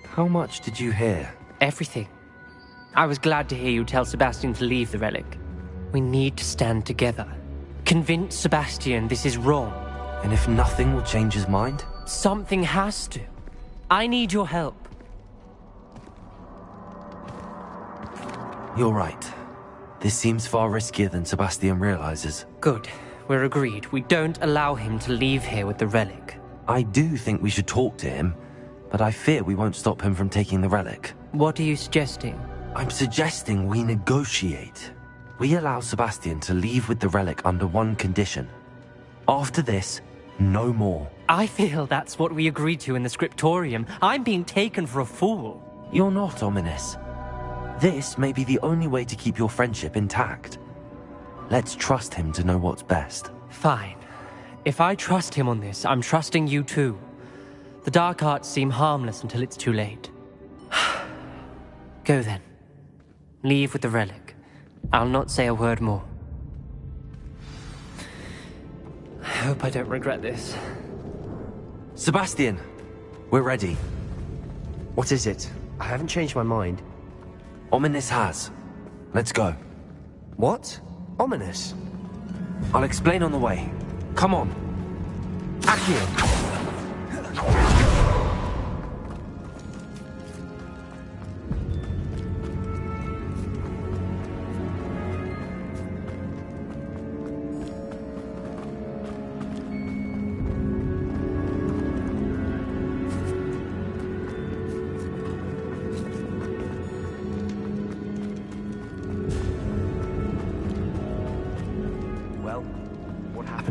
How much did you hear? Everything. I was glad to hear you tell Sebastian to leave the relic. We need to stand together. Convince Sebastian this is wrong. And if nothing will change his mind? Something has to. I need your help. You're right. This seems far riskier than Sebastian realizes. Good. We're agreed. We don't allow him to leave here with the relic. I do think we should talk to him, but I fear we won't stop him from taking the relic. What are you suggesting? I'm suggesting we negotiate. We allow Sebastian to leave with the relic under one condition. After this, no more. I feel that's what we agreed to in the scriptorium. I'm being taken for a fool. You're not, Ominous. This may be the only way to keep your friendship intact. Let's trust him to know what's best. Fine. If I trust him on this, I'm trusting you too. The dark arts seem harmless until it's too late. Go then. Leave with the relic. I'll not say a word more. I hope I don't regret this. Sebastian, we're ready. What is it? I haven't changed my mind. Ominous has. Let's go. What? Ominous? I'll explain on the way. Come on. Accio!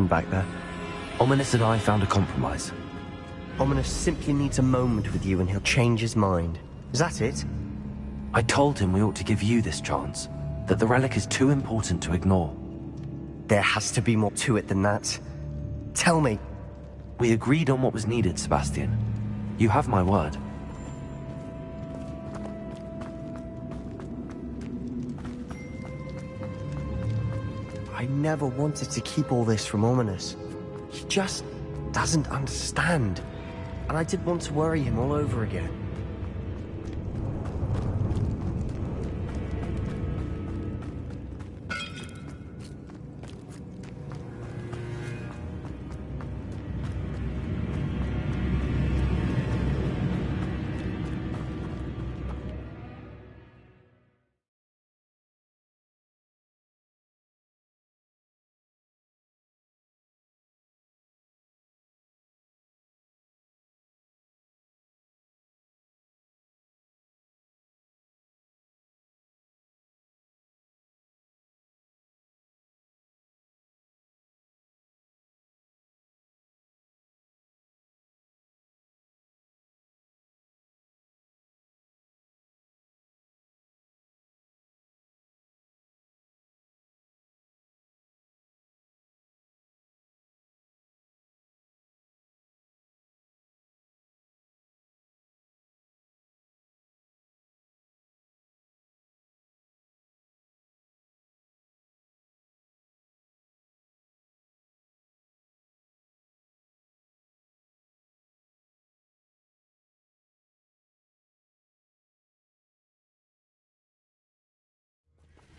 happened back there? Ominous and I found a compromise. Ominous simply needs a moment with you and he'll change his mind. Is that it? I told him we ought to give you this chance, that the relic is too important to ignore. There has to be more to it than that. Tell me. We agreed on what was needed, Sebastian. You have my word. I never wanted to keep all this from Ominous. He just doesn't understand. And I didn't want to worry him all over again.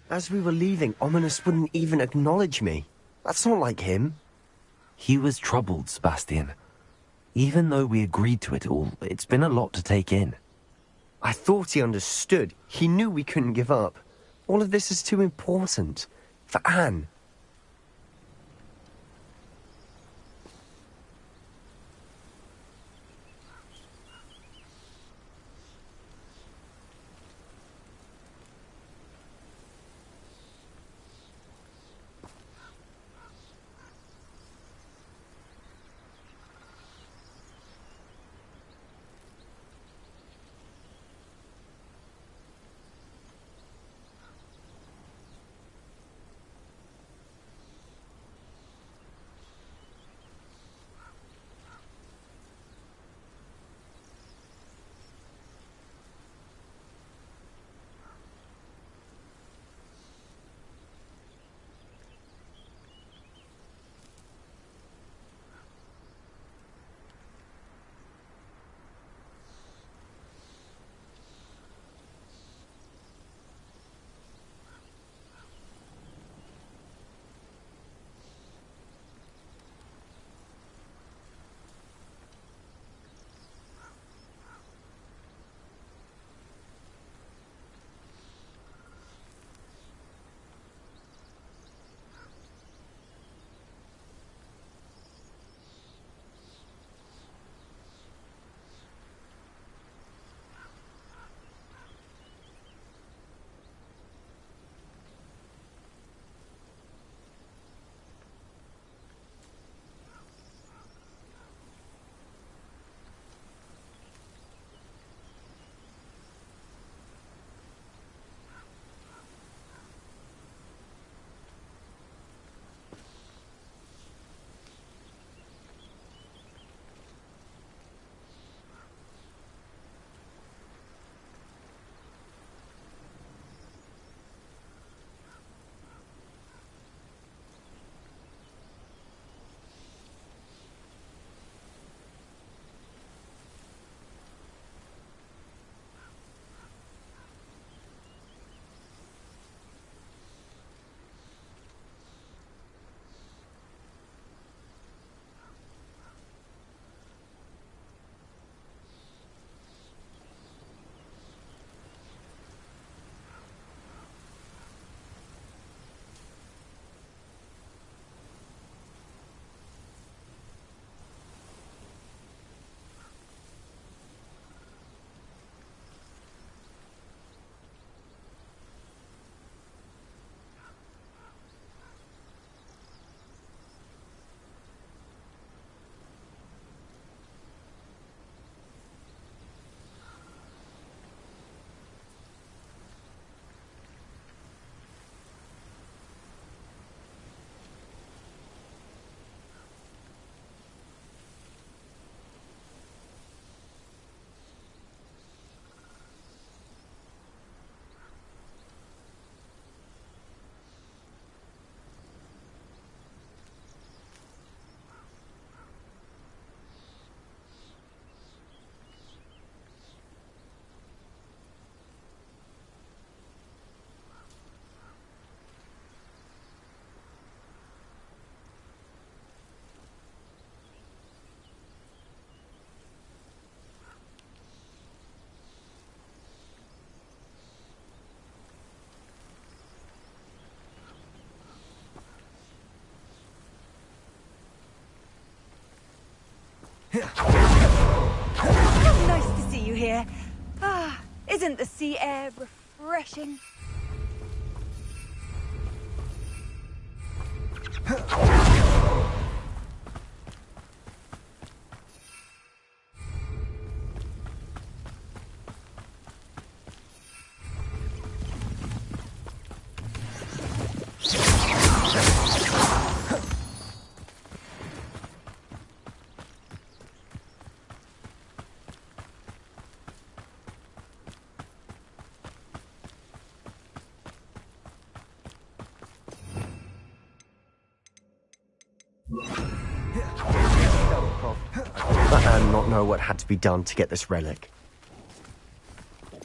As we were leaving, Ominous wouldn't even acknowledge me. That's not like him. He was troubled, Sebastian. Even though we agreed to it all, it's been a lot to take in. I thought he understood. He knew we couldn't give up. All of this is too important. For Anne. How nice to see you here. Ah, isn't the sea air refreshing? Let Anne not know what had to be done to get this relic.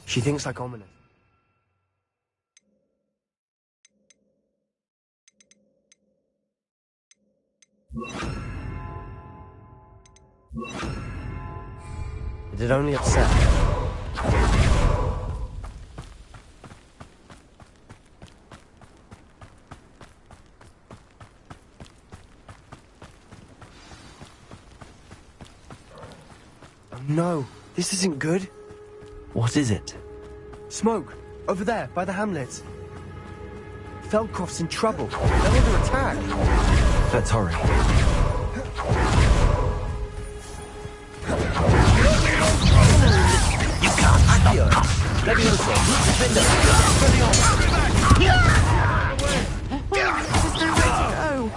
She thinks like ominous. It had only upset her. No, this isn't good. What is it? Smoke, over there, by the hamlet. Feldcroft's in trouble. They're under attack. Let's hurry. You can't stop. Levioso, defender, There's no way to go.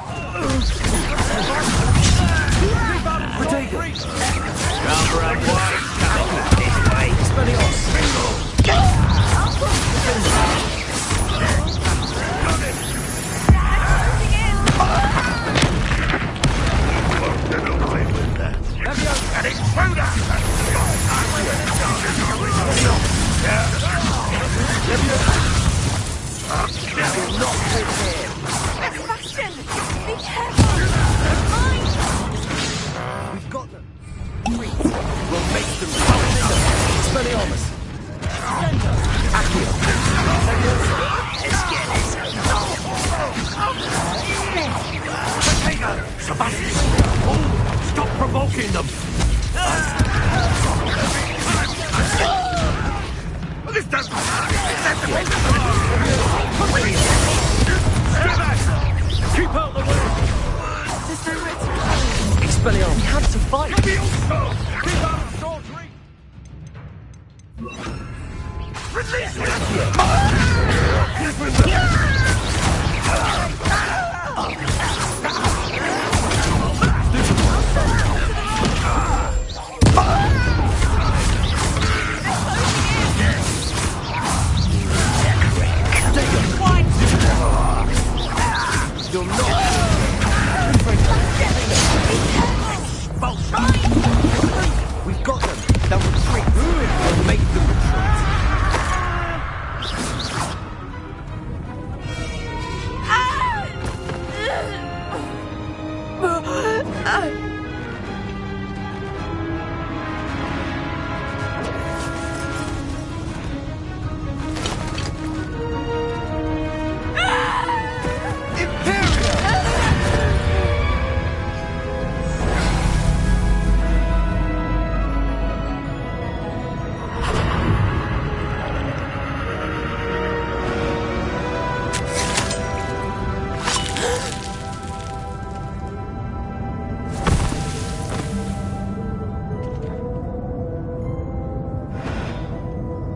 Protego. Jumper and white, coming this way. Spanios. An intruder! Sebastian! Be careful! Mine! We've got them. We'll make them Spanios. Accio. Sebastian! Oh, stop provoking them! This doesn't Keep out the way! There's nowhere to go. Expelliarmus! We have to fight! Keep out of sword's reach! Release You're not. We've got them. They'll retreat. We'll make them retreat.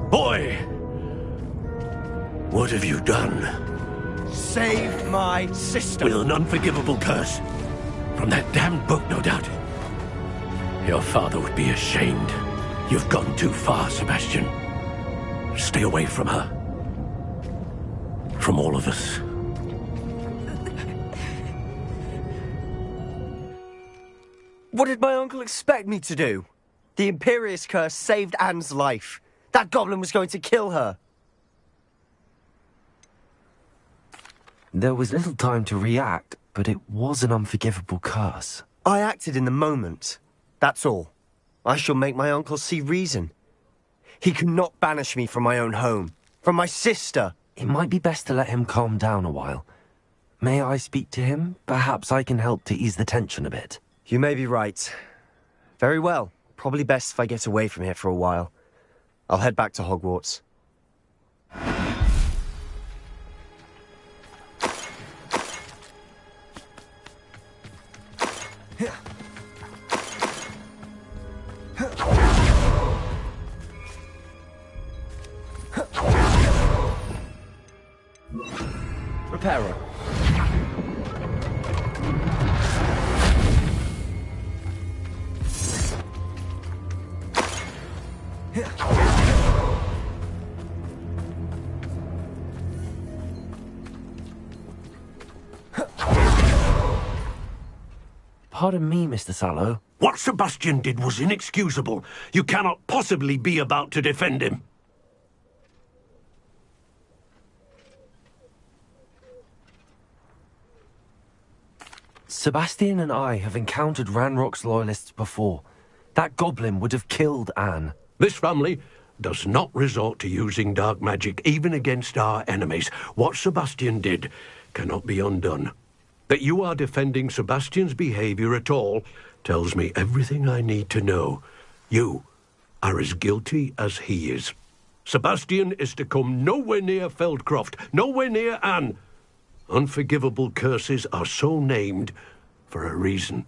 Boy! What have you done? Save my sister. With an unforgivable curse. From that damned book, no doubt. Your father would be ashamed. You've gone too far, Sebastian. Stay away from her. From all of us. What did my uncle expect me to do? The Imperious curse saved Anne's life. That goblin was going to kill her. There was little time to react, but it was an unforgivable curse. I acted in the moment. That's all. I shall make my uncle see reason. He cannot banish me from my own home, from my sister. It might be best to let him calm down a while. May I speak to him? Perhaps I can help to ease the tension a bit. You may be right. Very well. Probably best if I get away from here for a while. I'll head back to Hogwarts. Reparo. Pardon me, Mr. Sallow. What Sebastian did was inexcusable. You cannot possibly be about to defend him. Sebastian and I have encountered Ranrock's loyalists before. That goblin would have killed Anne. This family does not resort to using dark magic, even against our enemies. What Sebastian did cannot be undone. That you are defending Sebastian's behavior at all tells me everything I need to know. You are as guilty as he is. Sebastian is to come nowhere near Feldcroft, nowhere near Anne. Unforgivable curses are so named for a reason.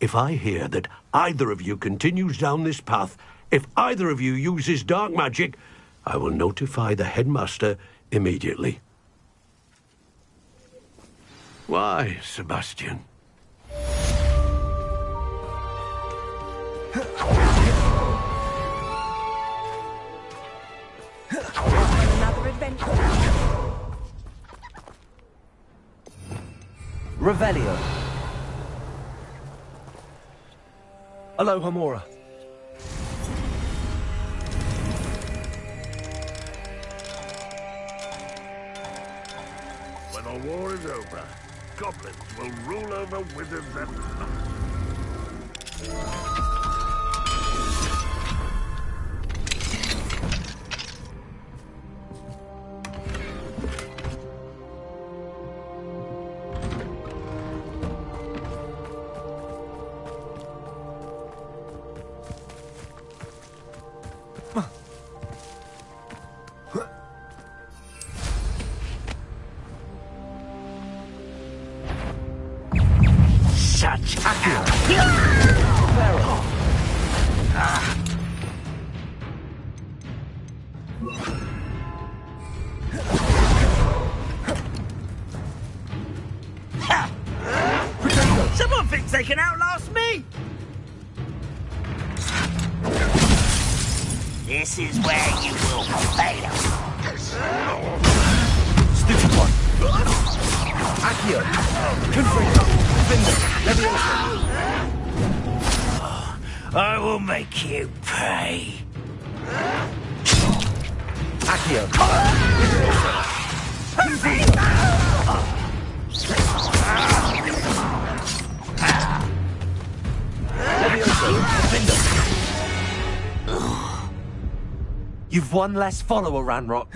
If I hear that either of you continues down this path, if either of you uses dark magic, I will notify the headmaster immediately. Why, Sebastian? Another adventure. Revelio. Aloha Mora. When the war is over, goblins will rule over wizards and Such Someone thinks they can outlast me! This is where you will fail. Stupid one. Accio. Confringo. Defender. I will make you pay. Accio. You've one less follower, Ranrock.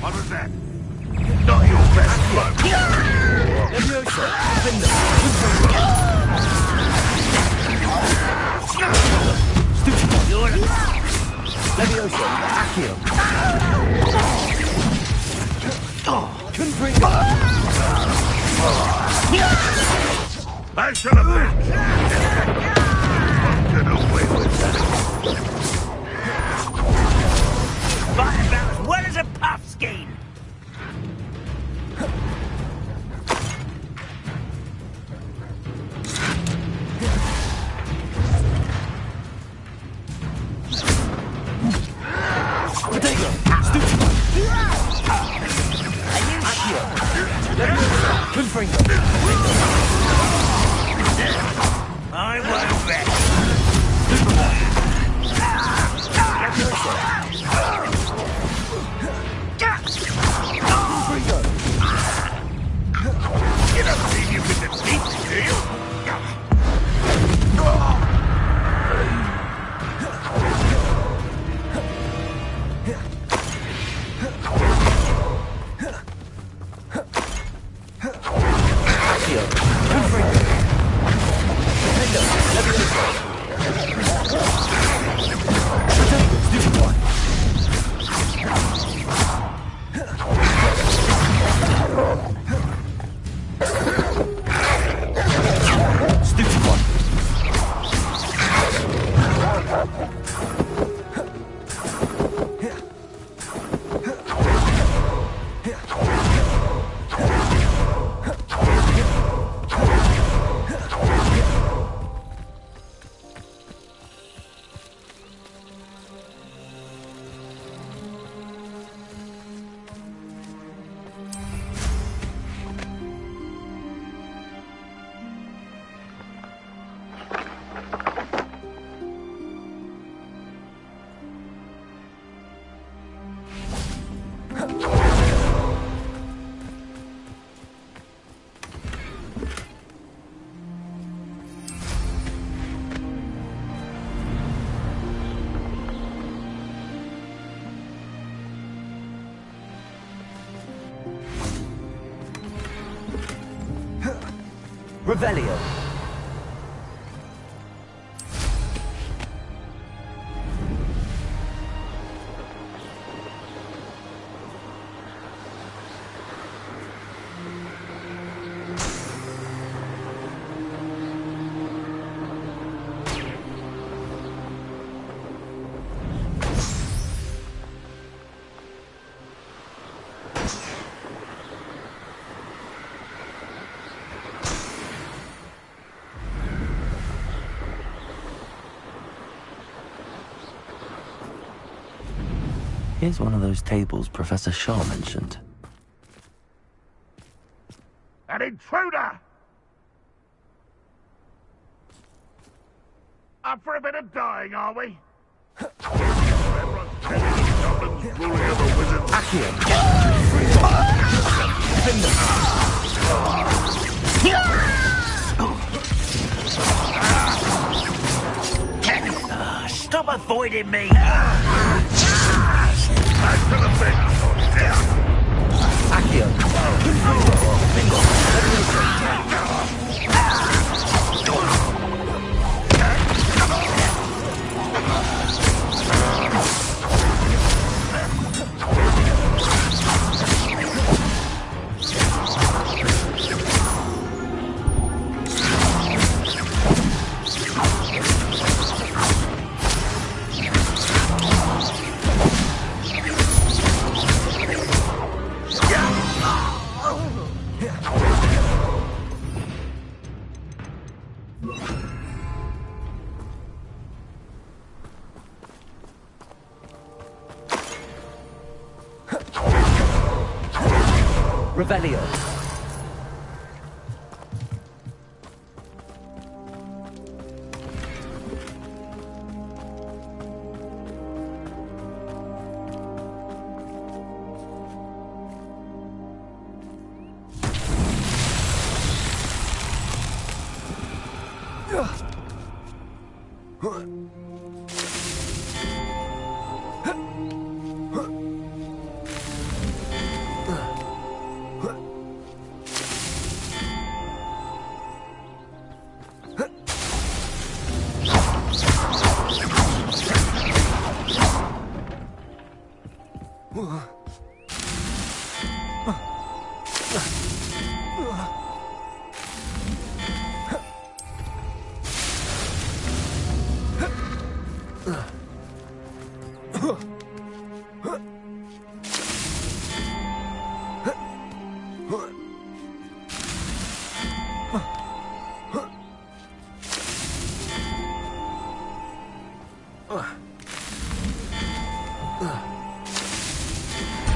what was that? Not your best bloke. Levioso. Accio. Confringo. I should have been. Get away with that. Fight about as well as a puff skein. Revelio. Here's one of those tables Professor Shaw mentioned. An intruder! Up for a bit of dying, are we? Goblins ruling over wizards. Stop avoiding me! Back to the bench. Accio. Revelio.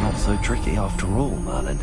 Not so tricky after all, Merlin.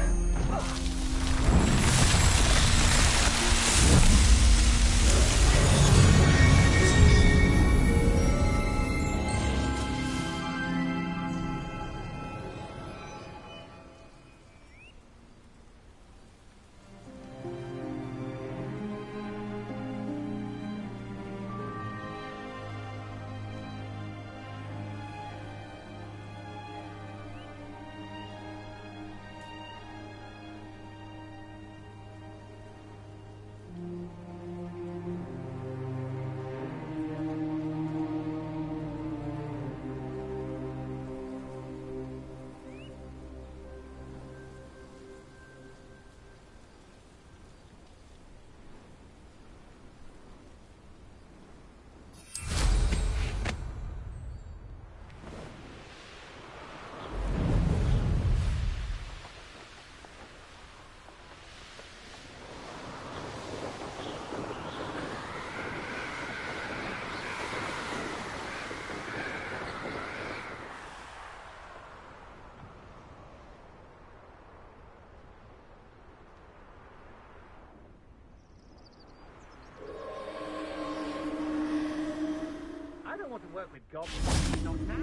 Work with goblins, not now.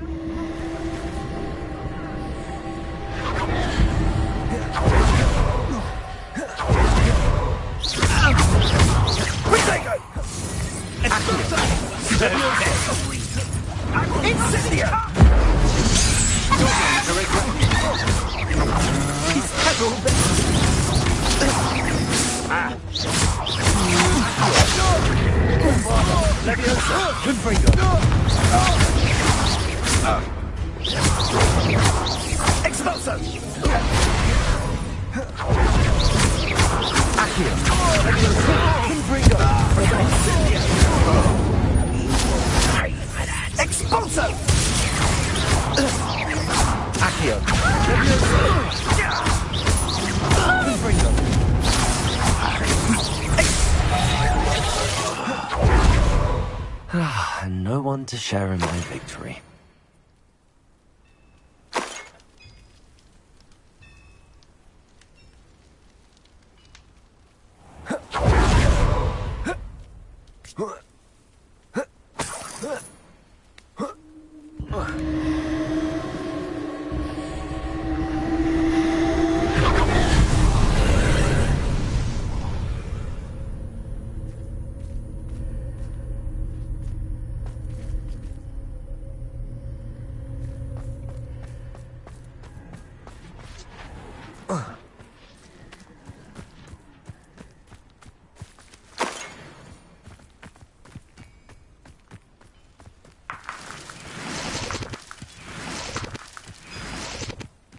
Where'd they go? Incendia! He's had all this. Expulso! Accio! Confringo! Expulso! Accio! Confringo! And no one to share in my victory.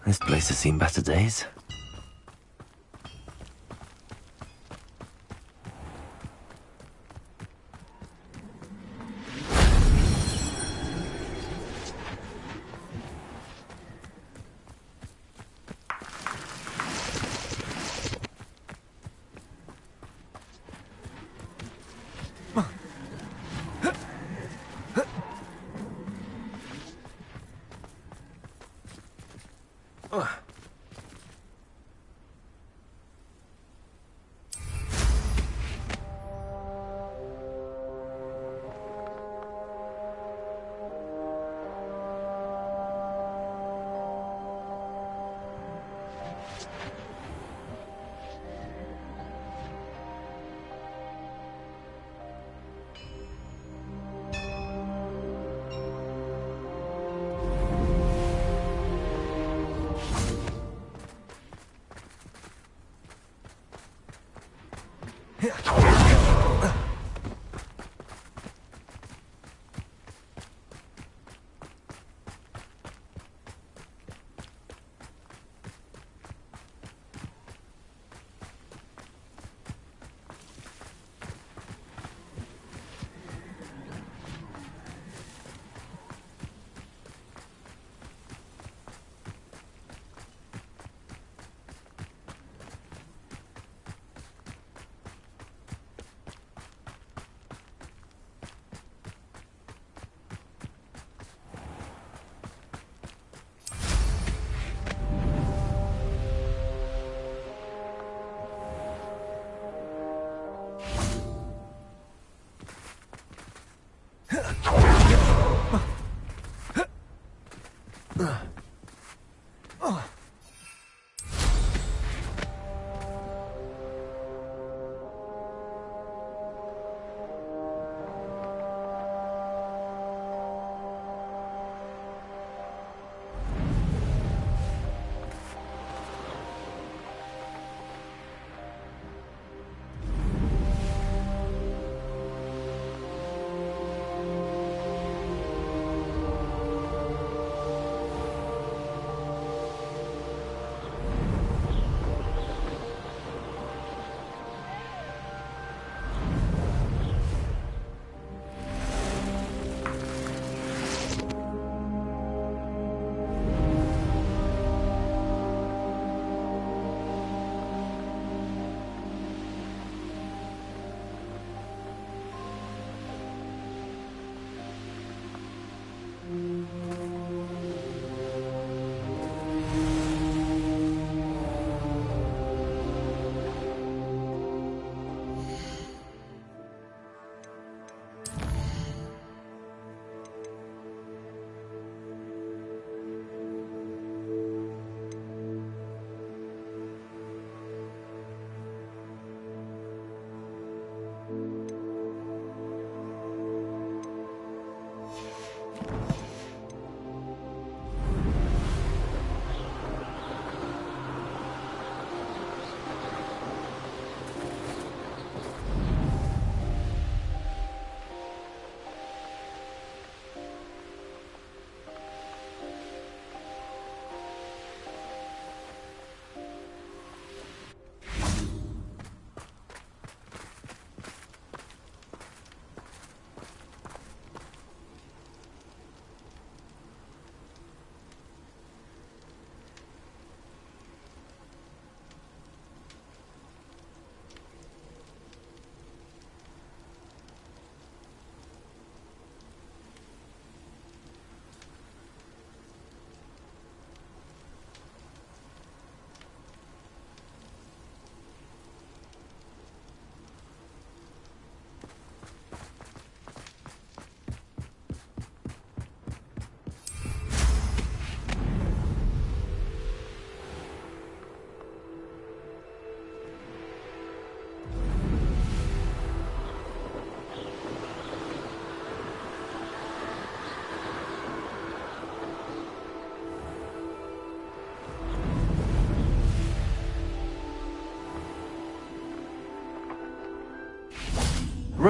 This place has seen better days.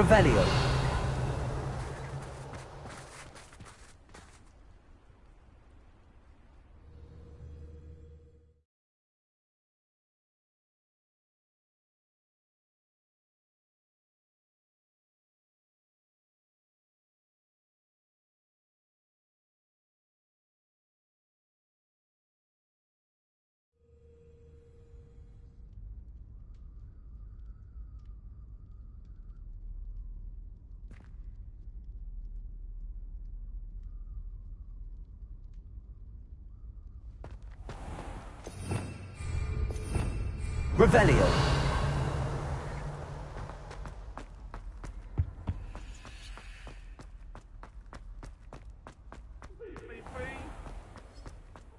Revelio. Revelio.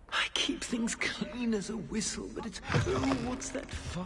I keep things clean as a whistle, but it's... Oh, what's that fire?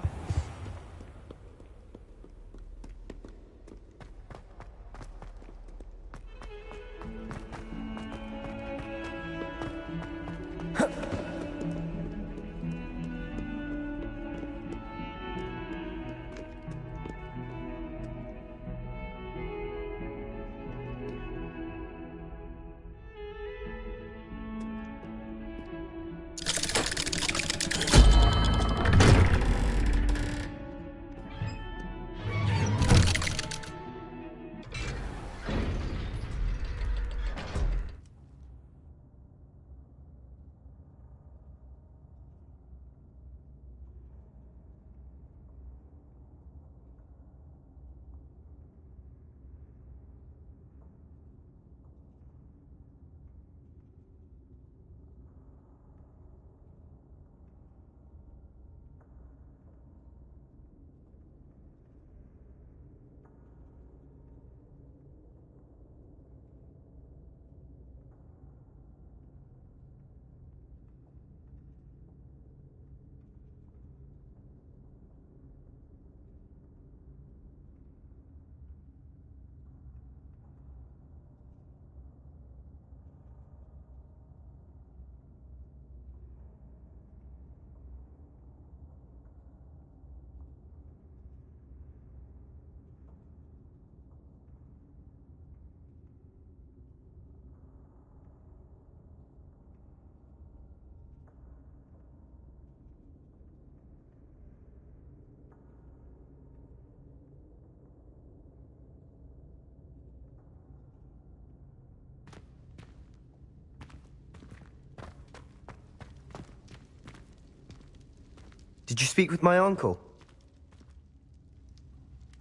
Did you speak with my uncle?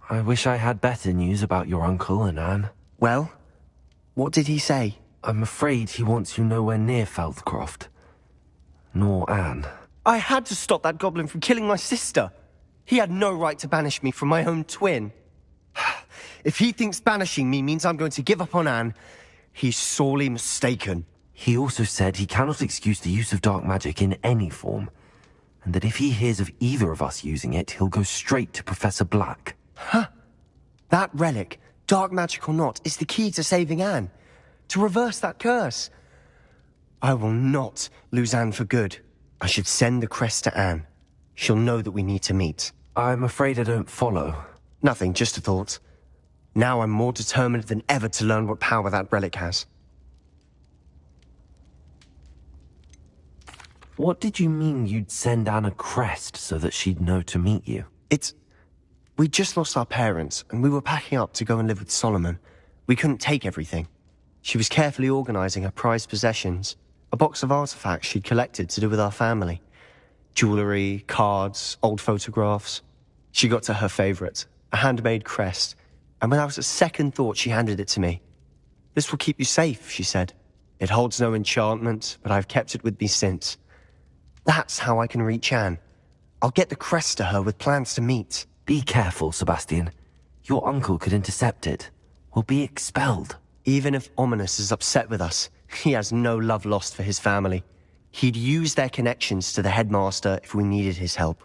I wish I had better news about your uncle and Anne. Well, what did he say? I'm afraid he wants you nowhere near Feldcroft. Nor Anne. I had to stop that goblin from killing my sister. He had no right to banish me from my own twin. If he thinks banishing me means I'm going to give up on Anne, he's sorely mistaken. He also said he cannot excuse the use of dark magic in any form, and that if he hears of either of us using it, he'll go straight to Professor Black. Huh. That relic, dark magic or not, is the key to saving Anne. To reverse that curse. I will not lose Anne for good. I should send the crest to Anne. She'll know that we need to meet. I'm afraid I don't follow. Nothing, just a thought. Now I'm more determined than ever to learn what power that relic has. What did you mean you'd send Anne a crest so that she'd know to meet you? We just lost our parents, and we were packing up to go and live with Solomon. We couldn't take everything. She was carefully organizing her prized possessions, a box of artifacts she'd collected to do with our family. Jewelry, cards, old photographs. She got to her favorite, a handmade crest, and without a second thought she handed it to me. This will keep you safe, she said. It holds no enchantment, but I've kept it with me since. That's how I can reach Anne. I'll get the crest to her with plans to meet. Be careful, Sebastian. Your uncle could intercept it. We'll be expelled. Even if Ominous is upset with us, he has no love lost for his family. He'd use their connections to the headmaster if we needed his help.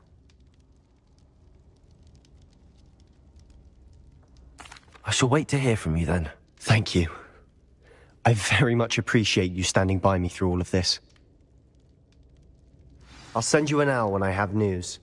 I shall wait to hear from you then. Thank you. I very much appreciate you standing by me through all of this. I'll send you an owl when I have news.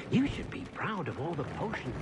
You should be proud of all the potions.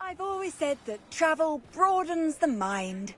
I've always said that travel broadens the mind.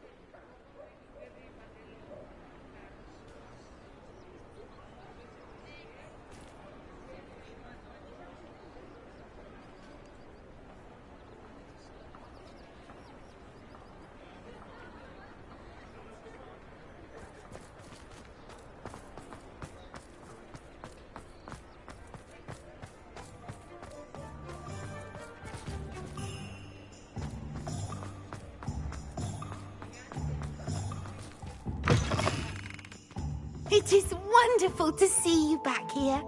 It is wonderful to see you back here.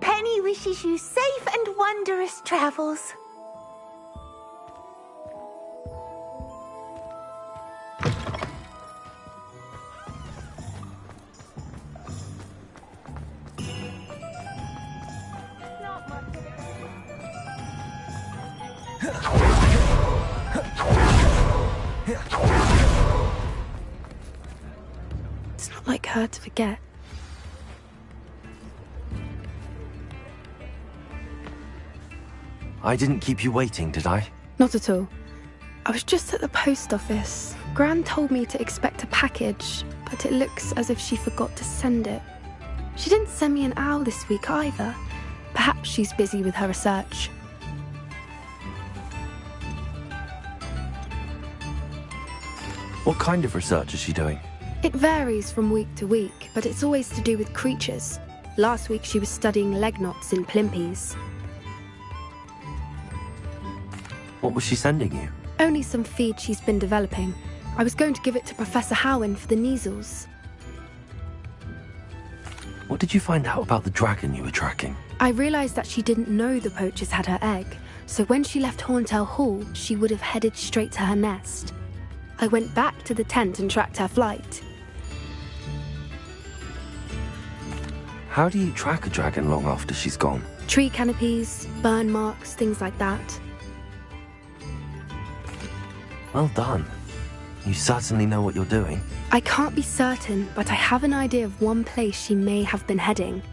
Penny wishes you safe and wondrous travels. It's not like her to forget. I didn't keep you waiting, did I? Not at all. I was just at the post office. Gran told me to expect a package, but it looks as if she forgot to send it. She didn't send me an owl this week either. Perhaps she's busy with her research. What kind of research is she doing? It varies from week to week, but it's always to do with creatures. Last week she was studying leg knots in plimpies. What was she sending you? Only some feed she's been developing. I was going to give it to Professor Howen for the measles. What did you find out about the dragon you were tracking? I realised that she didn't know the poachers had her egg, so when she left Horntail Hall, she would have headed straight to her nest. I went back to the tent and tracked her flight. How do you track a dragon long after she's gone? Tree canopies, burn marks, things like that. Well done. You certainly know what you're doing. I can't be certain, but I have an idea of one place she may have been heading.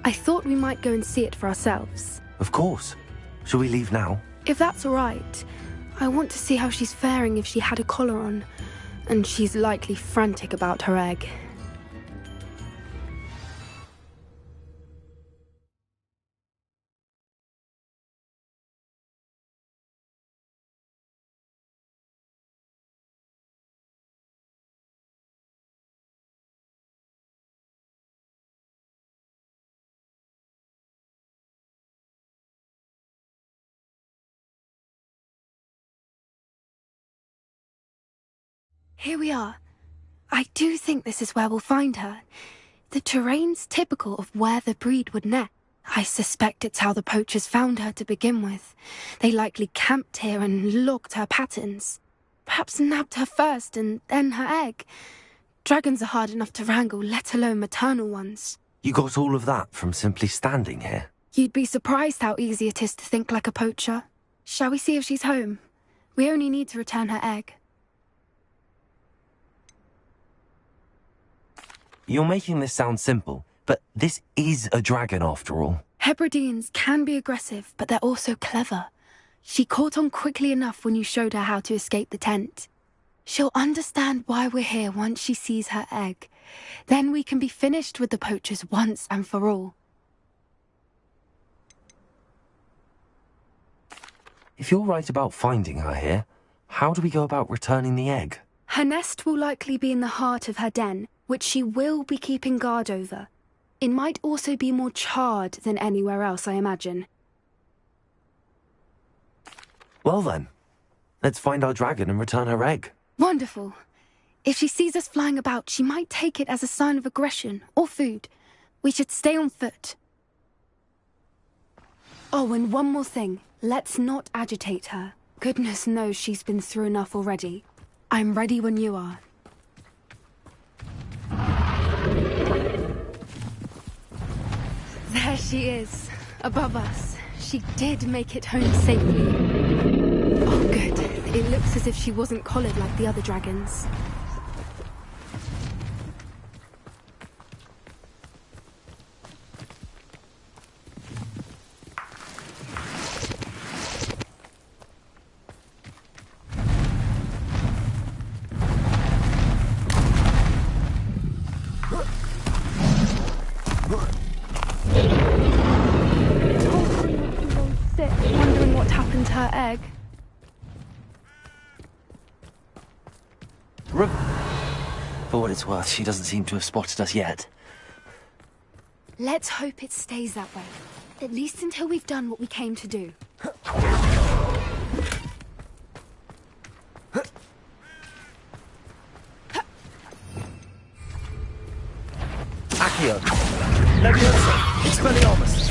I thought we might go and see it for ourselves. Of course. Shall we leave now? If that's all right. I want to see how she's faring if she had a collar on. and she's likely frantic about her egg. Here we are. I do think this is where we'll find her. The terrain's typical of where the breed would nest. I suspect it's how the poachers found her to begin with. They likely camped here and logged her patterns. Perhaps nabbed her first and then her egg. Dragons are hard enough to wrangle, let alone maternal ones. You got all of that from simply standing here? You'd be surprised how easy it is to think like a poacher. Shall we see if she's home? We only need to return her egg. You're making this sound simple, but this is a dragon after all. Hebrideans can be aggressive, but they're also clever. She caught on quickly enough when you showed her how to escape the tent. She'll understand why we're here once she sees her egg. Then we can be finished with the poachers once and for all. If you're right about finding her here, how do we go about returning the egg? Her nest will likely be in the heart of her den, which she will be keeping guard over. It might also be more charred than anywhere else, I imagine. Well then, let's find our dragon and return her egg. Wonderful. If she sees us flying about, she might take it as a sign of aggression or food. We should stay on foot. Oh, and one more thing. Let's not agitate her. Goodness knows she's been through enough already. I'm ready when you are. There she is, above us. She did make it home safely. Oh, good. It looks as if she wasn't collared like the other dragons. Wondering what happened to her egg. For what it's worth, she doesn't seem to have spotted us yet. Let's hope it stays that way. At least until we've done what we came to do. Accio! Leviosa! Expelliarmus!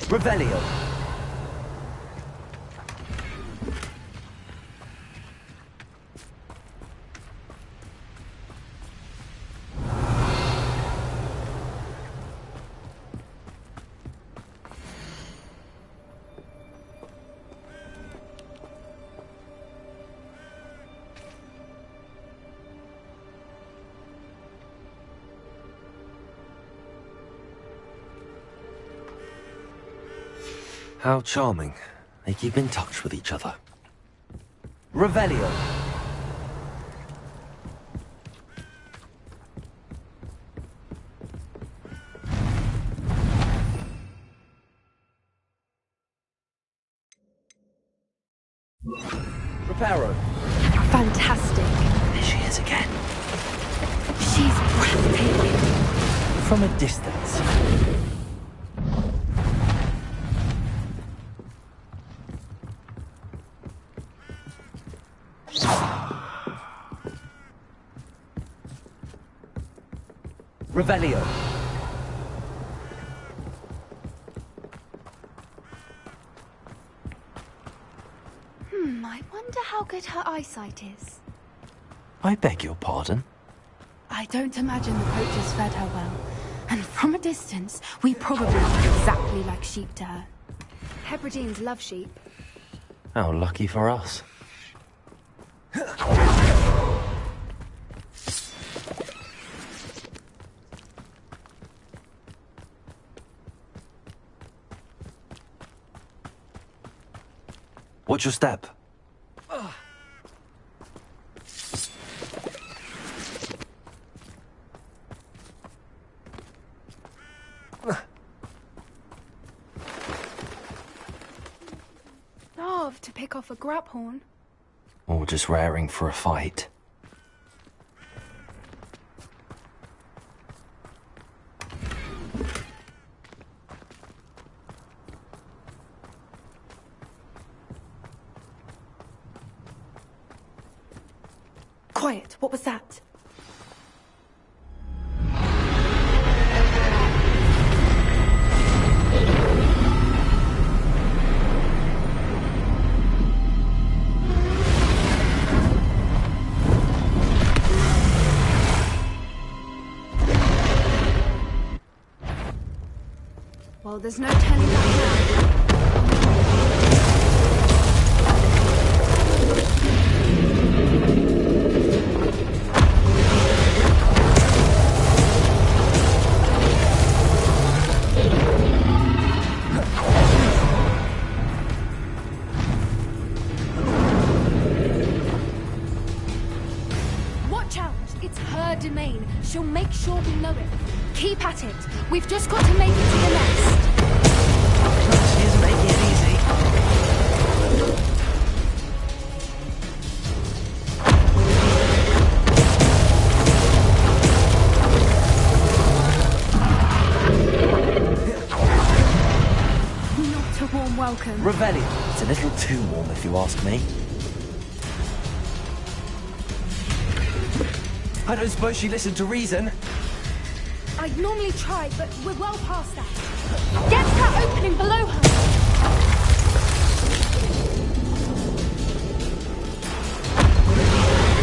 Revelio! How charming. They keep in touch with each other. Revelio! Reparo! Fantastic. There she is again. She's breathtaking. From a distance. Revelio. I wonder how good her eyesight is. I beg your pardon? I don't imagine the poachers fed her well. And from a distance, we probably look exactly like sheep to her. Hebrideans love sheep. How lucky for us. What's your step? Starved to pick off a grab horn. Or just raring for a fight. Quiet, what was that? Well, there's no turning back now. Watch out! It's her domain. She'll make sure we know it. Keep at it. We've just got to make it to the nest. She's making it easy. Not a warm welcome. Revelli. It's a little too warm if you ask me. I don't suppose she listened to reason. I'd normally try, but we're well past that. Get to that opening below her!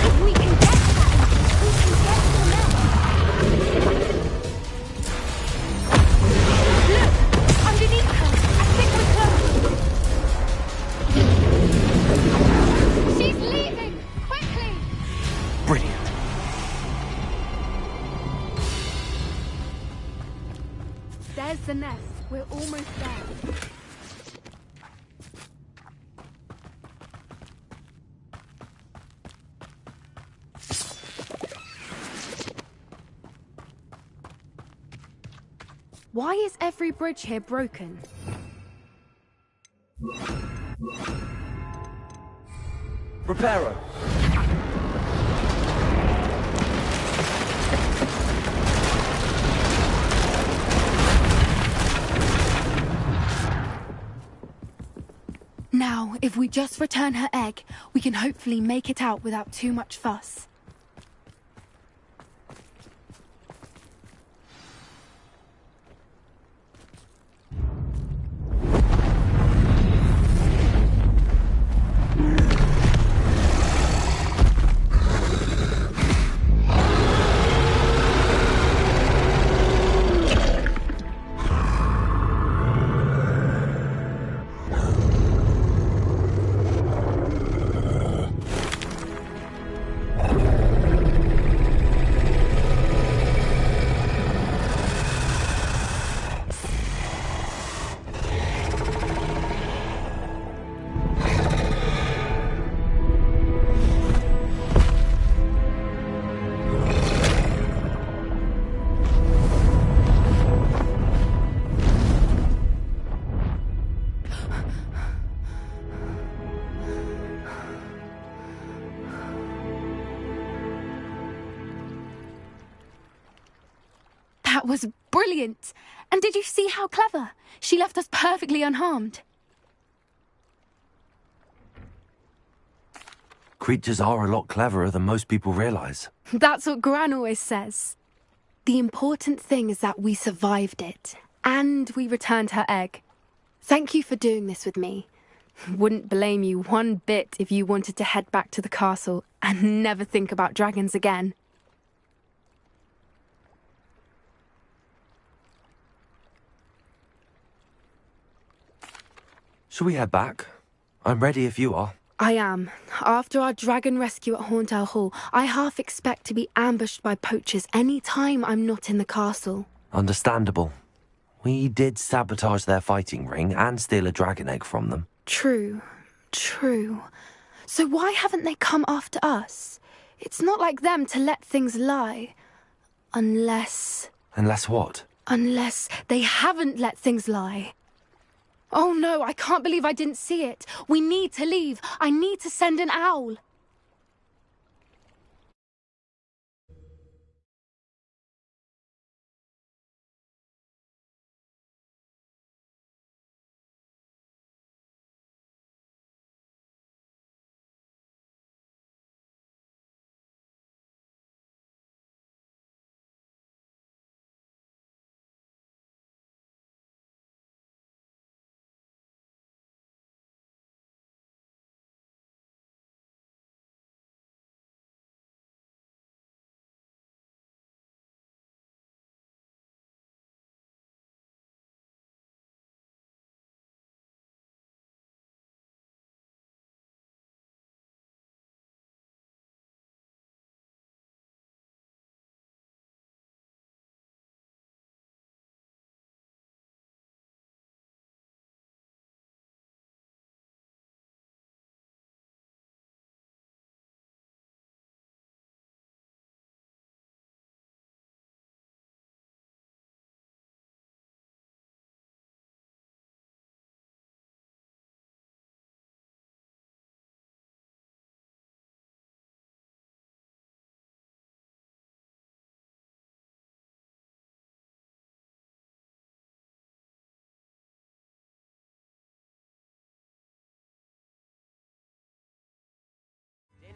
If we can get to that entrance, we can get to the nest. Look! Underneath her! I think we're close! She's leaving! Quickly! Brilliant. There's the nest. We're almost there. Why is every bridge here broken? Reparo. Now, if we just return her egg, we can hopefully make it out without too much fuss. That was brilliant! And did you see how clever? She left us perfectly unharmed. Creatures are a lot cleverer than most people realize. That's what Gran always says. The important thing is that we survived it, and we returned her egg. Thank you for doing this with me. Wouldn't blame you one bit if you wanted to head back to the castle and never think about dragons again. Shall we head back? I'm ready if you are. I am. After our dragon rescue at Hauntel Hall, I half expect to be ambushed by poachers any time I'm not in the castle. Understandable. We did sabotage their fighting ring and steal a dragon egg from them. True. True. So why haven't they come after us? It's not like them to let things lie. Unless what? Unless they haven't let things lie. Oh no, I can't believe I didn't see it. We need to leave. I need to send an owl.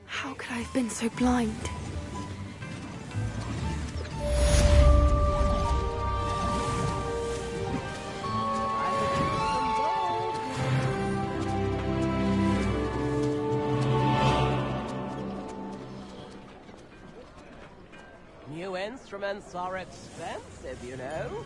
How could I have been so blind? New instruments are expensive, you know.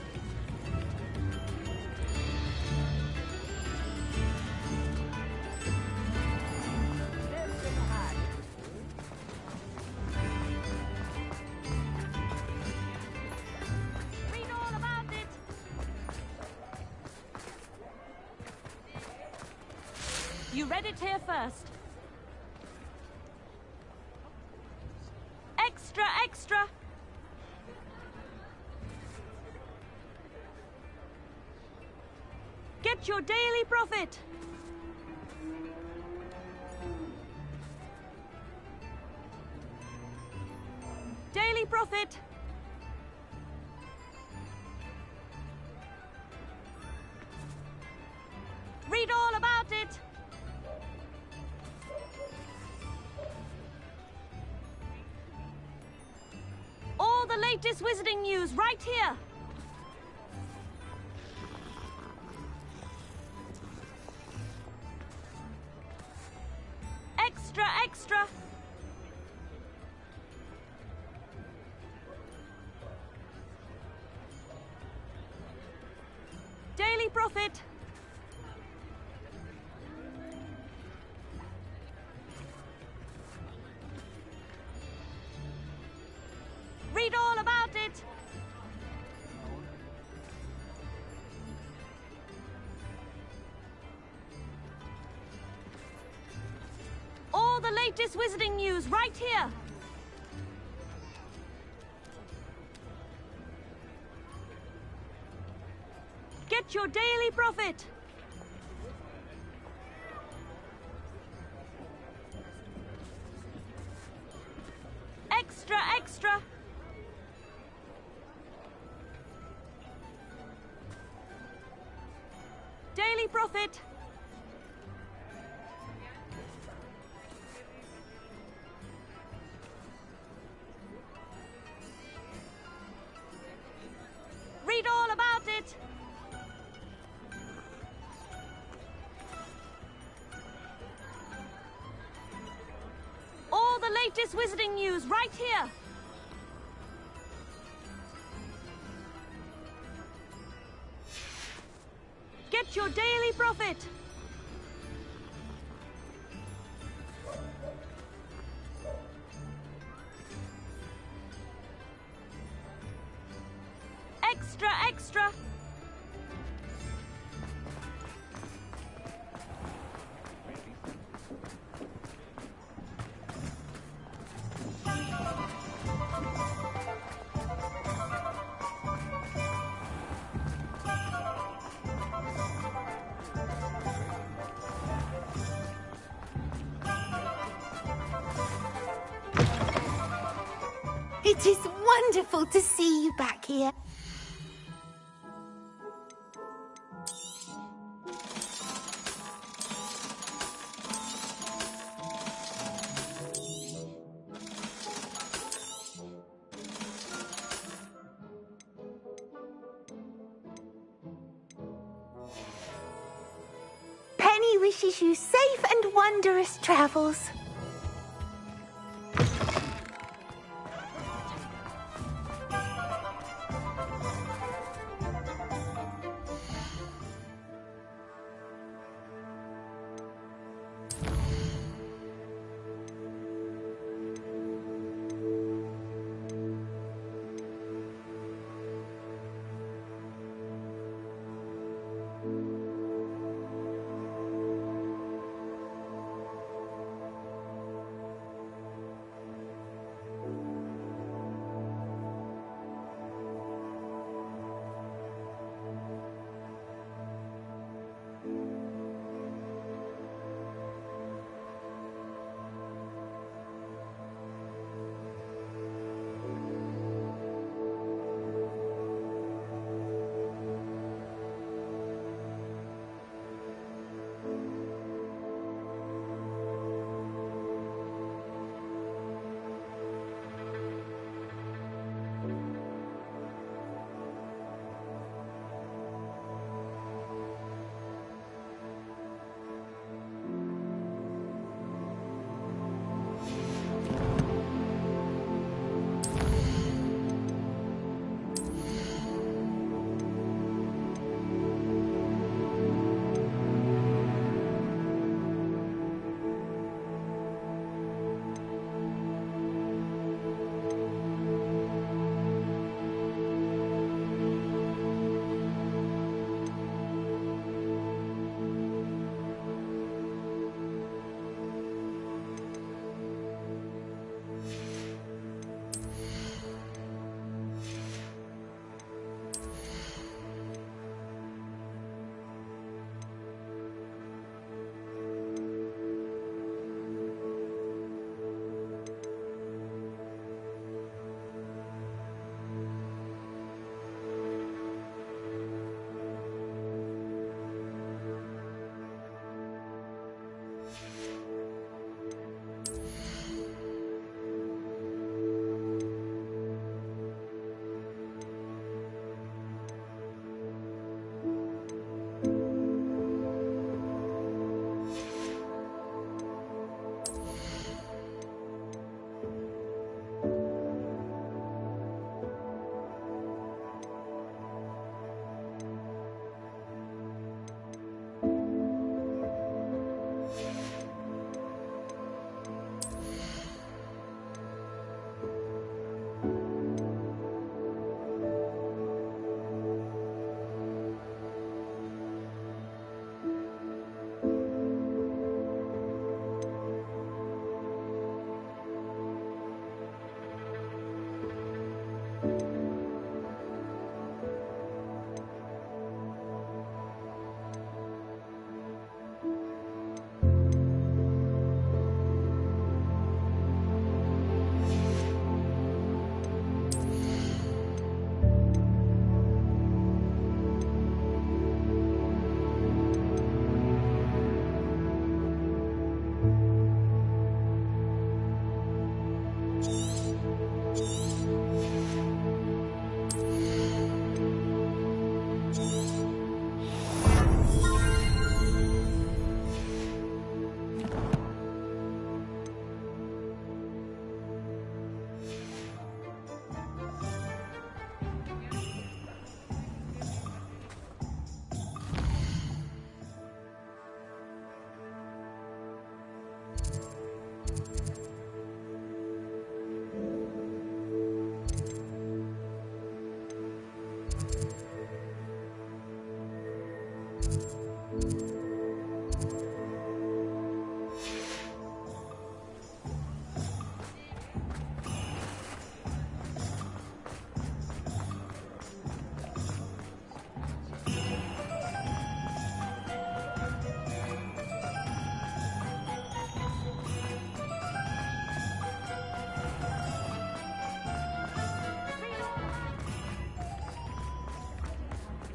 You read it here first. Extra, extra! Get your daily profit! Daily profit! Read all about it! All the latest wizarding news right here! Extra, extra! Daily profit! Read all about it! All the latest wizarding news right here! Get your daily profit! Extra, extra! Daily profit! Read all about it! All the latest wizarding news right here! Get your daily profit! Extra, extra! It is wonderful to see you back here. Penny wishes you safe and wondrous travels.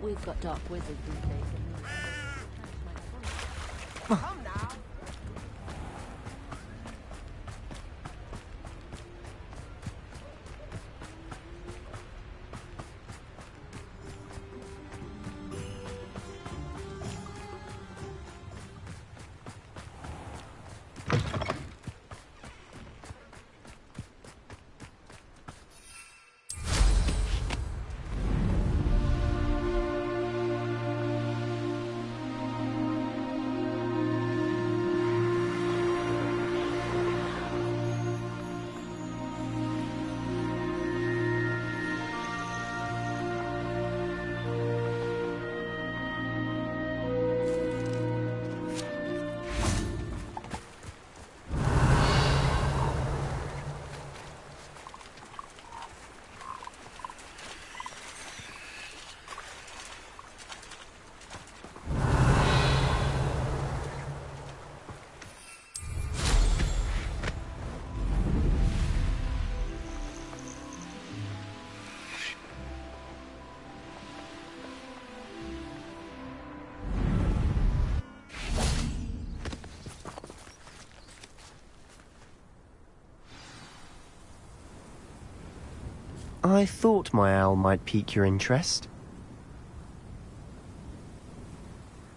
We've got dark wizards these days. Come now. I thought my owl might pique your interest.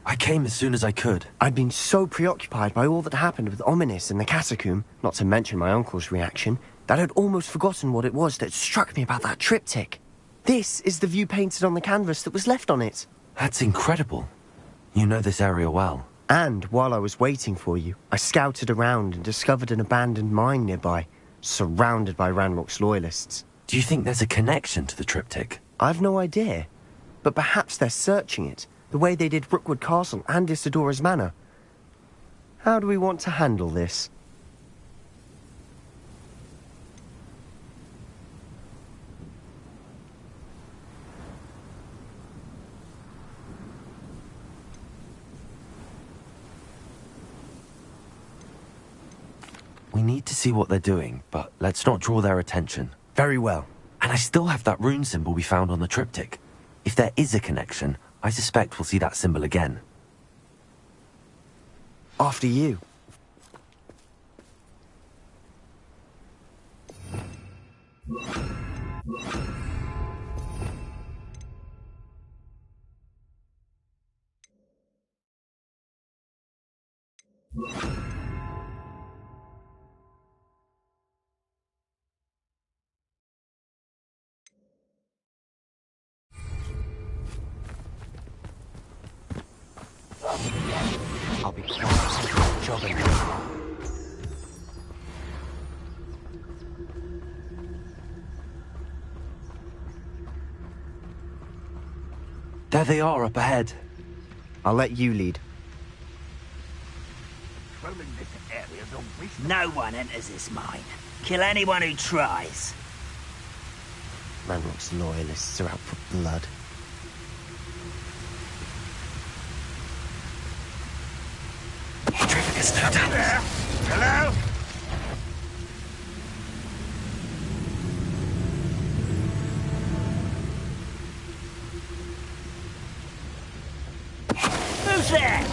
I came as soon as I could. I'd been so preoccupied by all that happened with Ominis and the catacomb, not to mention my uncle's reaction, that I'd almost forgotten what it was that struck me about that triptych. This is the view painted on the canvas that was left on it. That's incredible. You know this area well. And while I was waiting for you, I scouted around and discovered an abandoned mine nearby, surrounded by Ranrock's loyalists. Do you think there's a connection to the triptych? I've no idea, but perhaps they're searching it, the way they did Rookwood Castle and Isidora's Manor. How do we want to handle this? We need to see what they're doing, but let's not draw their attention. Very well. And I still have that rune symbol we found on the triptych. If there is a connection, I suspect we'll see that symbol again. After you. I'll be jogging. There they are up ahead. I'll let you lead. No one enters this mine. Kill anyone who tries. Ranrock's loyalists are out for blood. Hello? Who's there?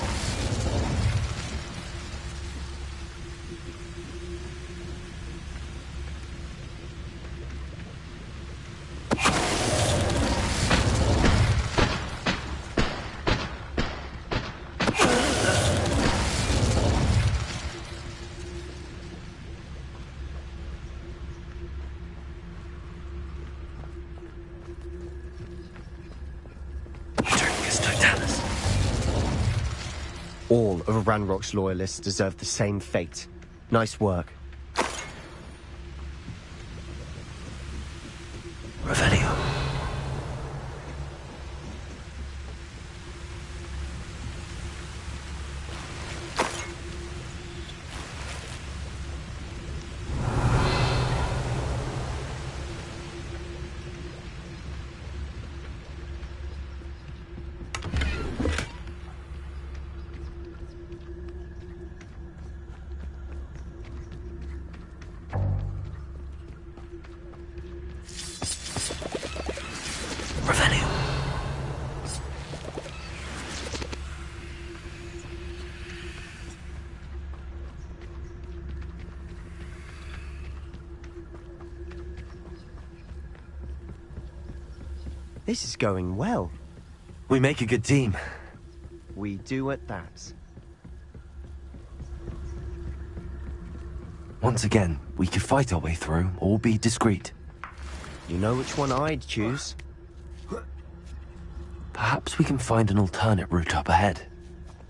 All of Ranrock's loyalists deserve the same fate. Nice work. Revelio. This is going well. We make a good team. We do at that. Once again, we could fight our way through, or be discreet. You know which one I'd choose? Perhaps we can find an alternate route up ahead.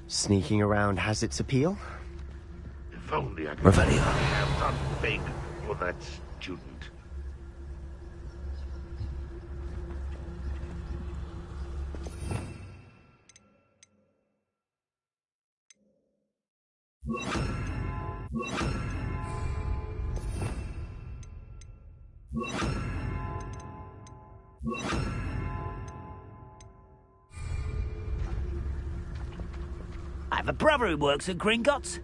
Sneaking around has its appeal. If only I could Revelio. have something big for that student. I have a brother who works at Gringotts.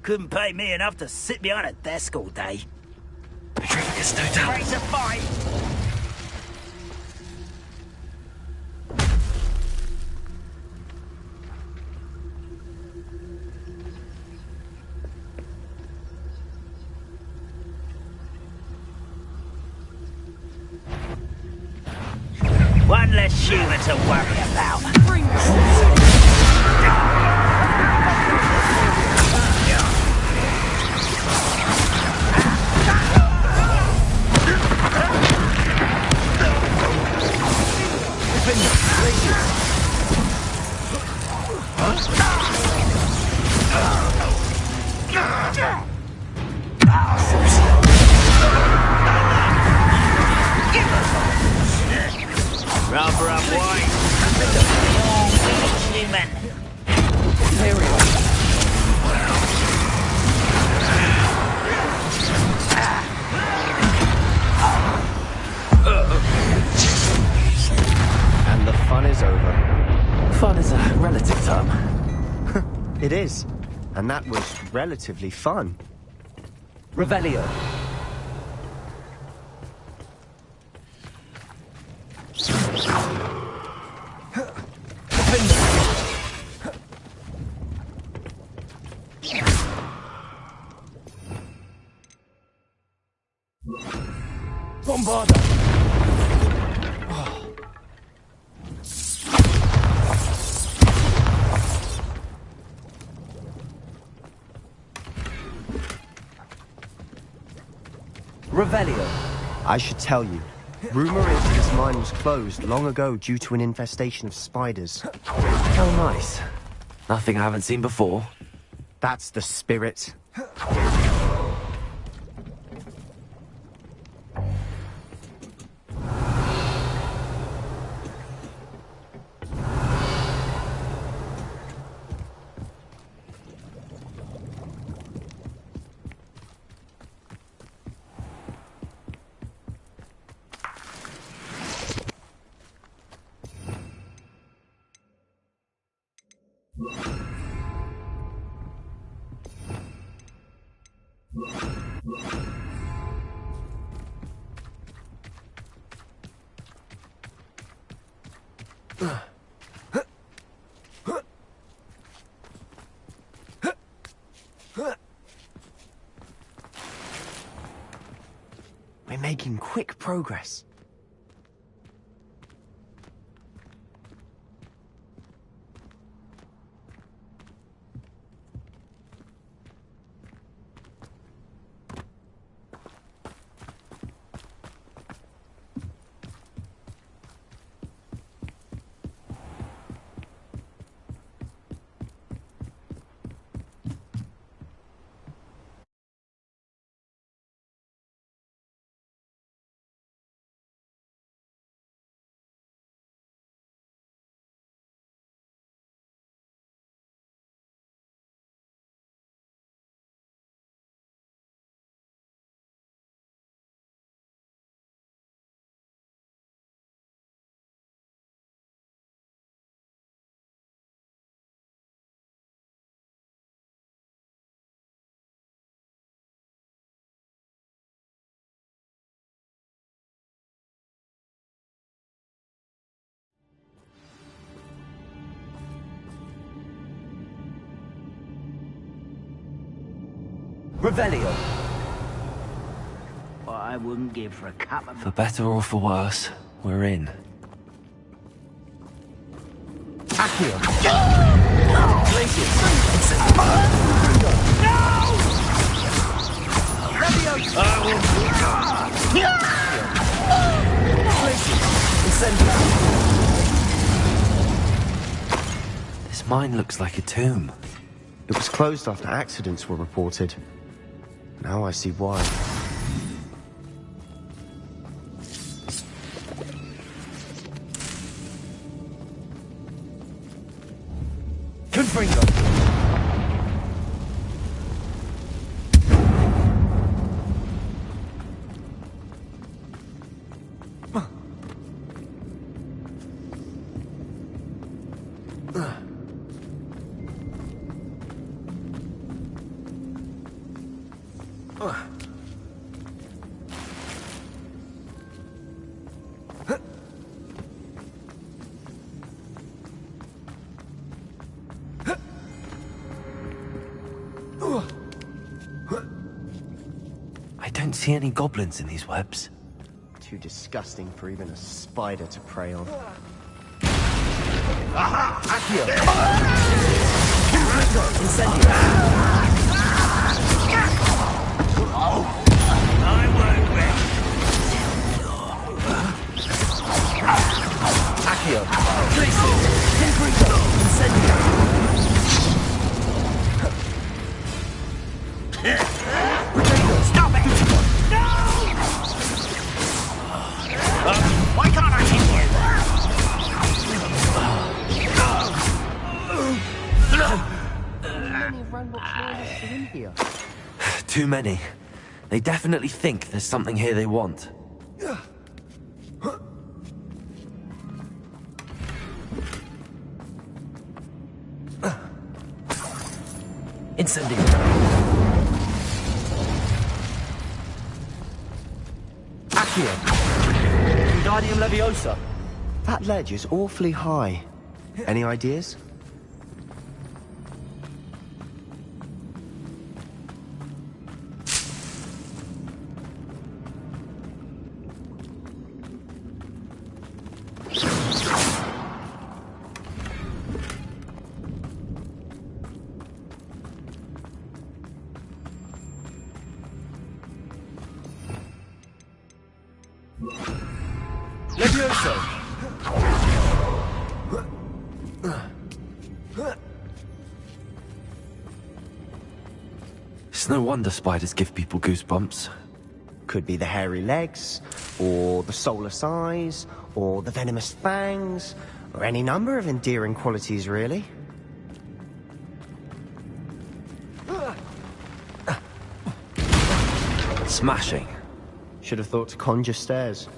Couldn't pay me enough to sit behind a desk all day. Petrificus, no doubt. Ready to fight! One less human to worry about. Rubber up wide. Human. And the fun is over. Fun is a relative term. It is. And that was relatively fun. Revelio. Bombarda. Revelio. I should tell you. Rumor is this mine was closed long ago due to an infestation of spiders. How nice. Nothing I haven't seen before. That's the spirit. We're making quick progress. Revelio. What I wouldn't give for a cup of... For better or for worse, we're in. Accio. Glacius. Leviosa. This mine looks like a tomb. It was closed after accidents were reported. Now I see why. Confringo. I don't see any goblins in these webs. Too disgusting for even a spider to prey on. Aha! Accio. Incendio. I won't win. Accio. Glacius. Confringo. Incendio. Stop it! No! Why can't I hit you? Too many. They definitely think there's something here they want. Incendio. Accio. Wingardium Leviosa. That ledge is awfully high. Any ideas? Leviosa. It's no wonder spiders give people goosebumps. Could be the hairy legs, or the soulless eyes, or the venomous fangs, or any number of endearing qualities, really. Smashing. Should have thought to conjure stairs.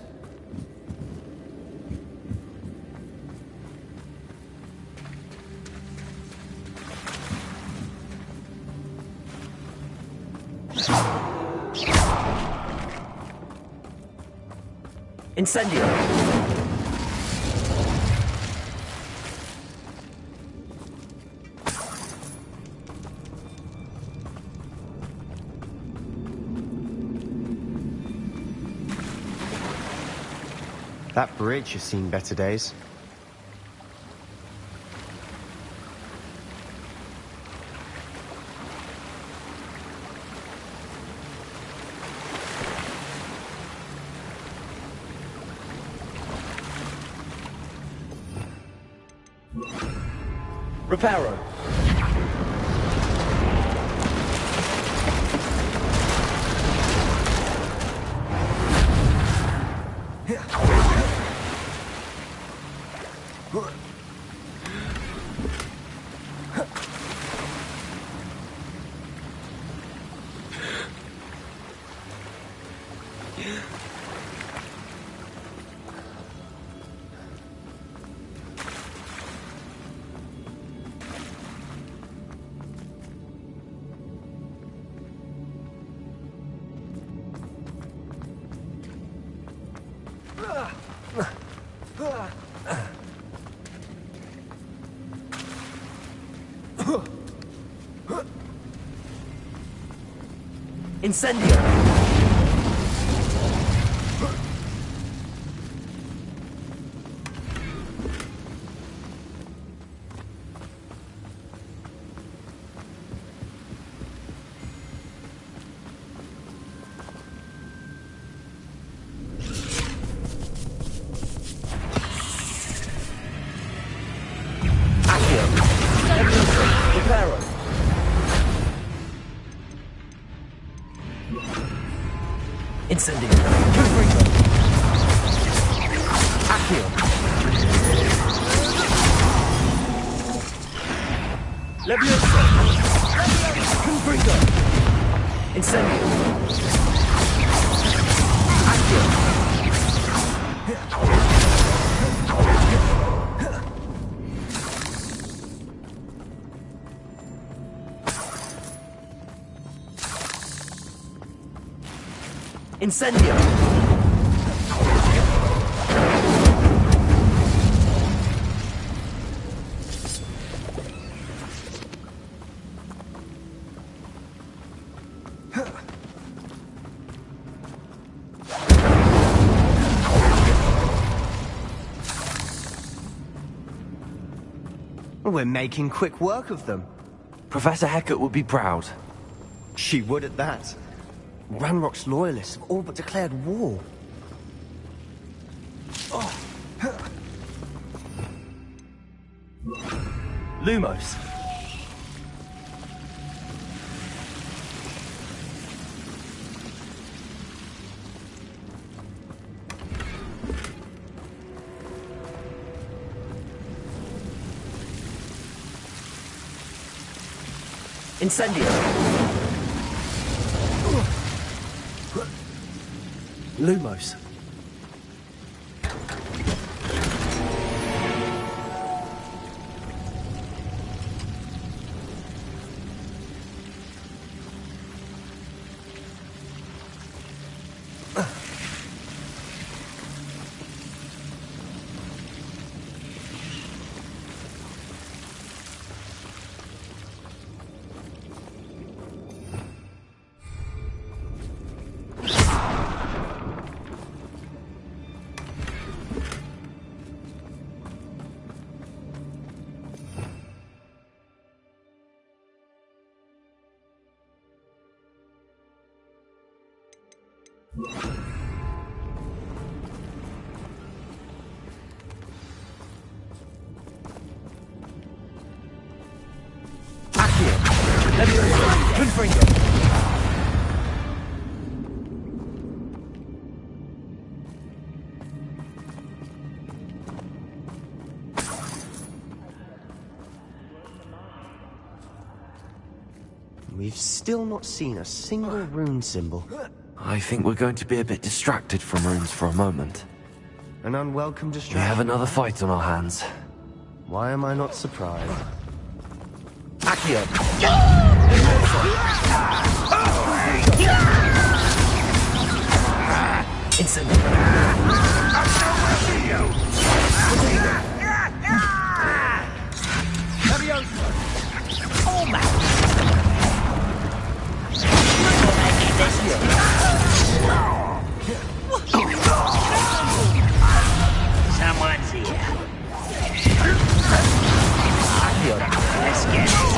Incendio. That bridge has seen better days. Reparo. Incendio. Incendio. Confringo. Accio. Levioso. Confringo. Incendio. Accio. Incendio! We're making quick work of them. Professor Hecat would be proud. She would at that. Ranrock's loyalists have all but declared war. Lumos. Incendio. Lumos. We've still not seen a single rune symbol. I think we're going to be a bit distracted from runes for a moment. An unwelcome We distraction. have another fight on our hands. Why am I not surprised? Accio! Someone's here. Let's get it.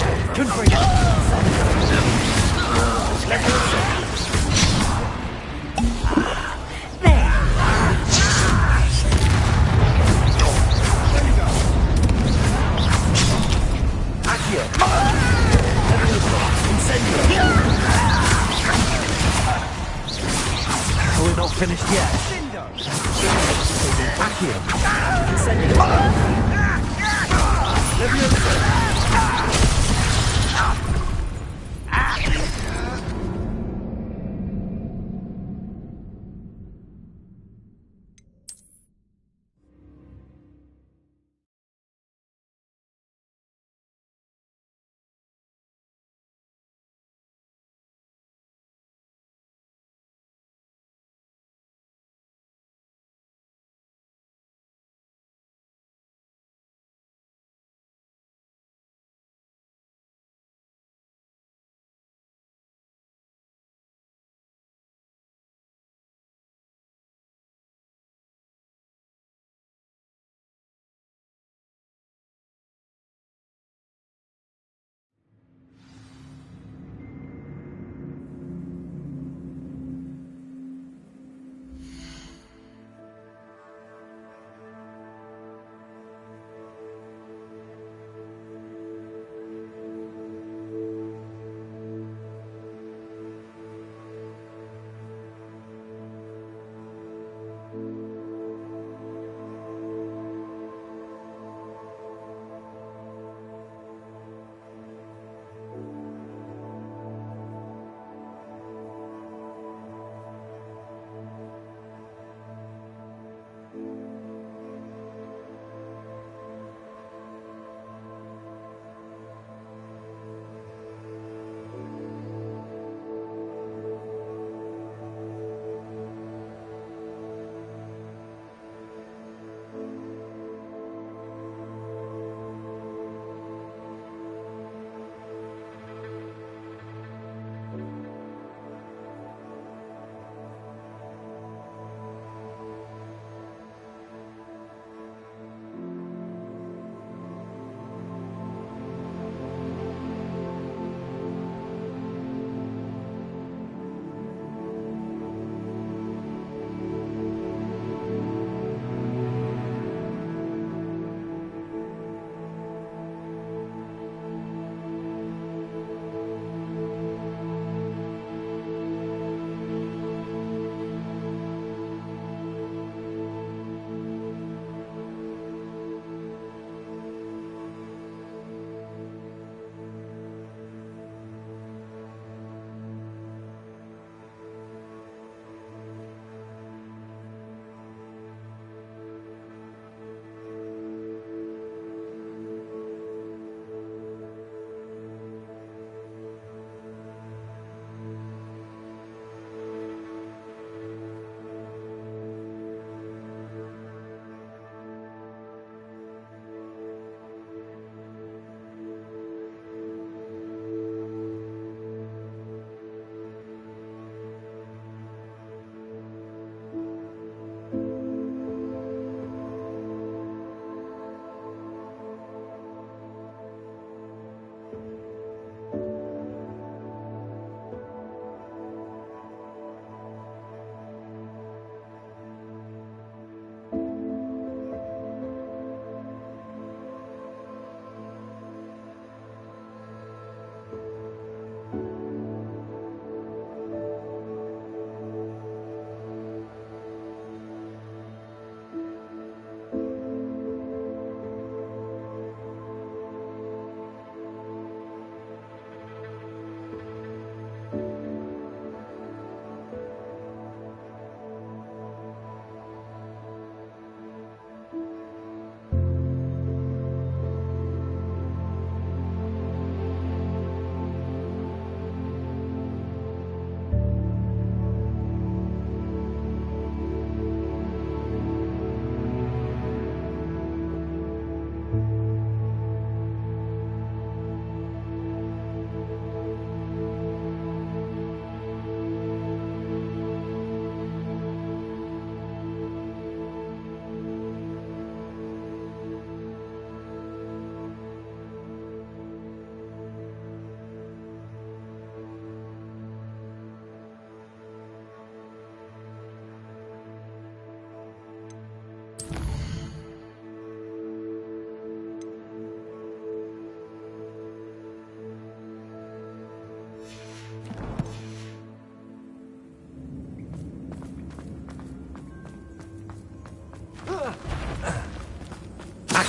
We're not finished yet. Accio! Incendio!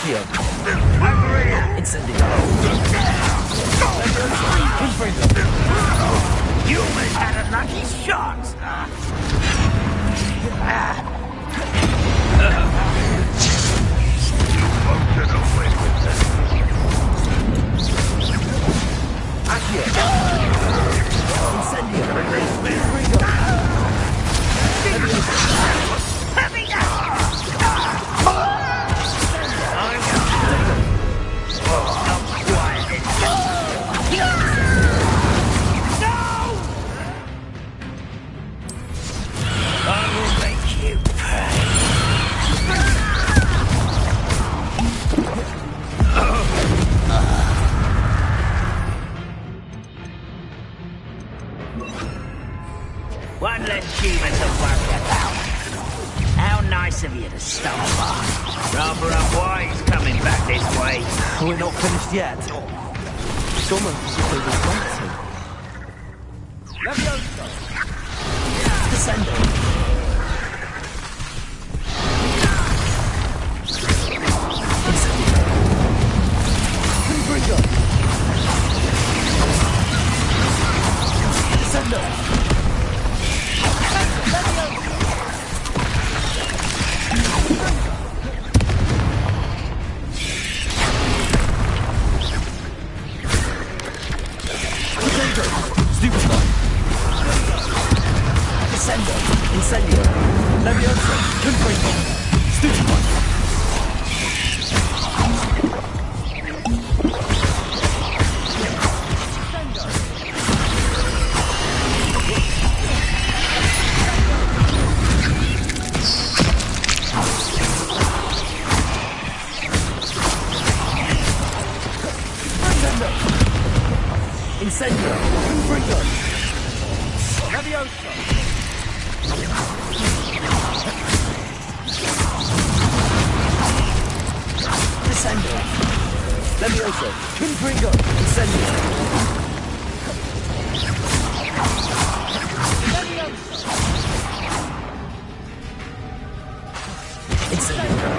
Accio. Incendio. You almost had a lucky shot! You won't get away with that. Accio. Incendio. One less human to worry about. How nice of you to stop by. Rather unwise coming back this way. We're not finished yet. It's almost as if they were waiting. Levioso! Descendo. Confringo. Descendo. Descendo, incendio, levioso, confringo, stupefy. Incendio, confringo, levioso. Descendo. Levioso. Confringo. Incendio. Incendio.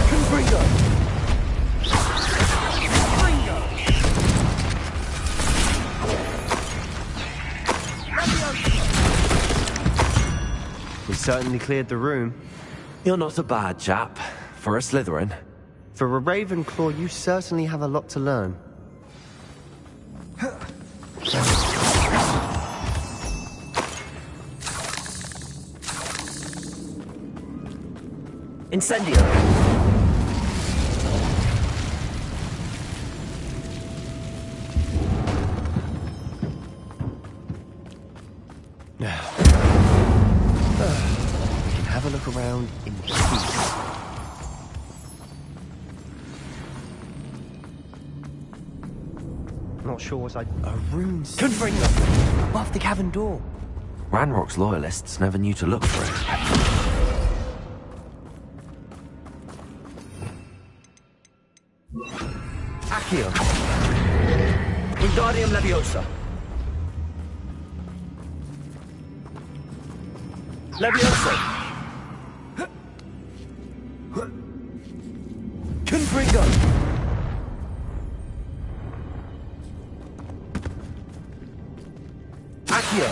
Confringo. We certainly cleared the room. You're not a bad chap. For a Slytherin. For a RavenClaw, you certainly have a lot to learn. Incendio. We can have a look around in peace. Not sure what a rune Confringo. above the cavern door. Ranrock's loyalists never knew to look for it. Accio. Wingardium Leviosa. Leviosa. Confringo. Accio.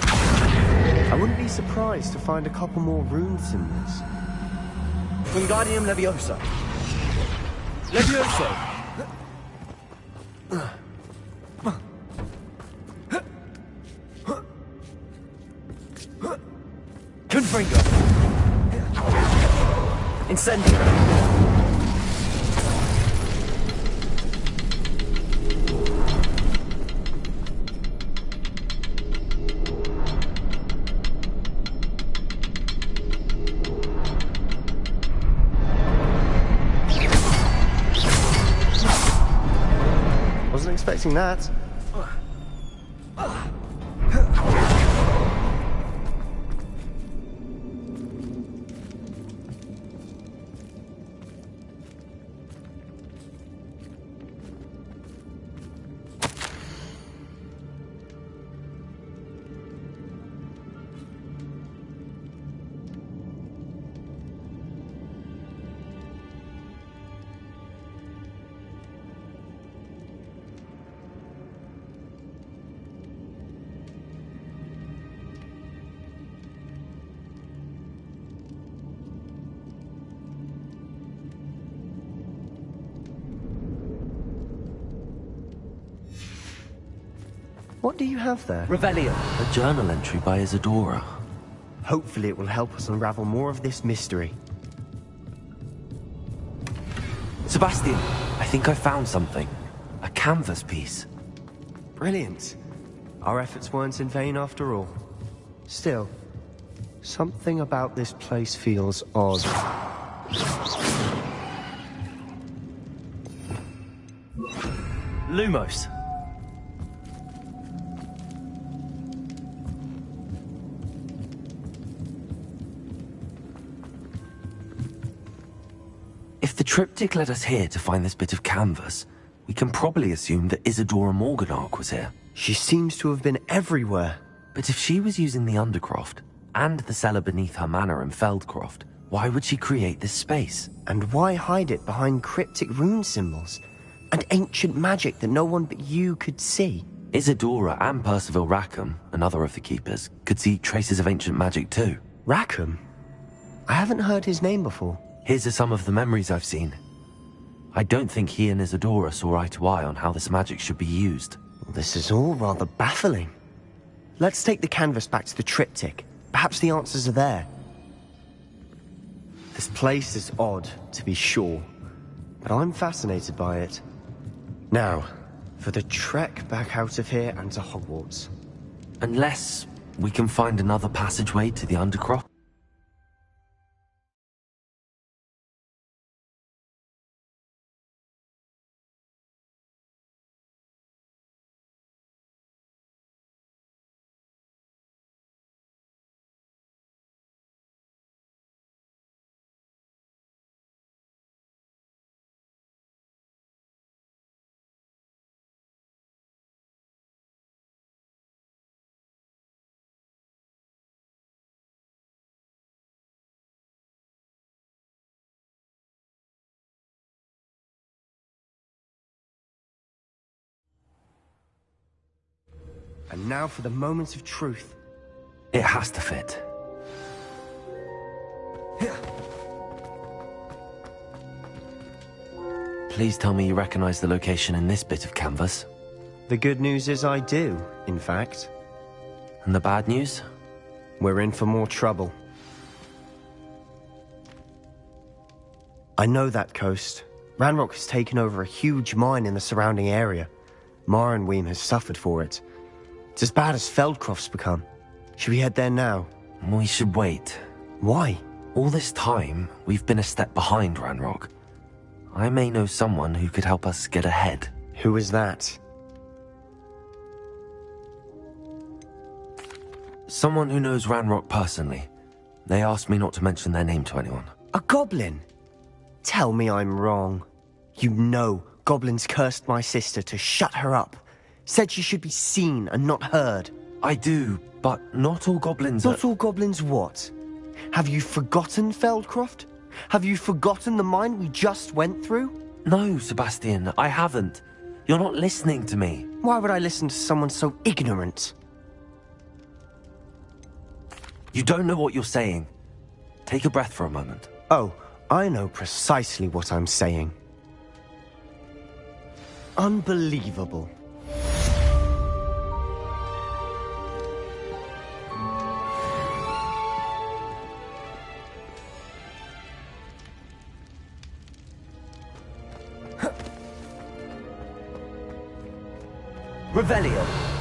I wouldn't be surprised to find a couple more rune symbols. Wingardium Leviosa. Levioso. Confringo. Incendio. Wasn't expecting that. What do you have there? Revelio. A journal entry by Isadora. Hopefully it will help us unravel more of this mystery. Sebastian, I think I found something. A canvas piece. Brilliant. Our efforts weren't in vain after all. Still, something about this place feels odd. Lumos. If the triptych led us here to find this bit of canvas, we can probably assume that Isadora Morganark was here. She seems to have been everywhere. But if she was using the Undercroft, and the cellar beneath her manor in Feldcroft, why would she create this space? And why hide it behind cryptic rune symbols? And ancient magic that no one but you could see? Isadora and Percival Rackham, another of the Keepers, could see traces of ancient magic too. Rackham? I haven't heard his name before. Here's are some of the memories I've seen. I don't think he and Isadora saw eye to eye on how this magic should be used. This is all rather baffling. Let's take the canvas back to the triptych. Perhaps the answers are there. This place is odd, to be sure, but I'm fascinated by it. Now, for the trek back out of here and to Hogwarts. Unless we can find another passageway to the Undercroft. And now for the moment of truth. It has to fit. Please tell me you recognize the location in this bit of canvas. The good news is I do, in fact. And the bad news? We're in for more trouble. I know that coast. Ranrock has taken over a huge mine in the surrounding area. Marrenweem has suffered for it. It's as bad as Feldcroft's become. Should we head there now? We should wait. Why? All this time, we've been a step behind Ranrock. I may know someone who could help us get ahead. Who is that? Someone who knows Ranrock personally. They asked me not to mention their name to anyone. A goblin? Tell me I'm wrong. You know goblins cursed my sister to shut her up. Said she should be seen and not heard. I do, but not all goblins Not all goblins what? Have you forgotten Feldcroft? Have you forgotten the mine we just went through? No, Sebastian, I haven't. You're not listening to me. Why would I listen to someone so ignorant? You don't know what you're saying. Take a breath for a moment. Oh, I know precisely what I'm saying. Unbelievable. Revelio.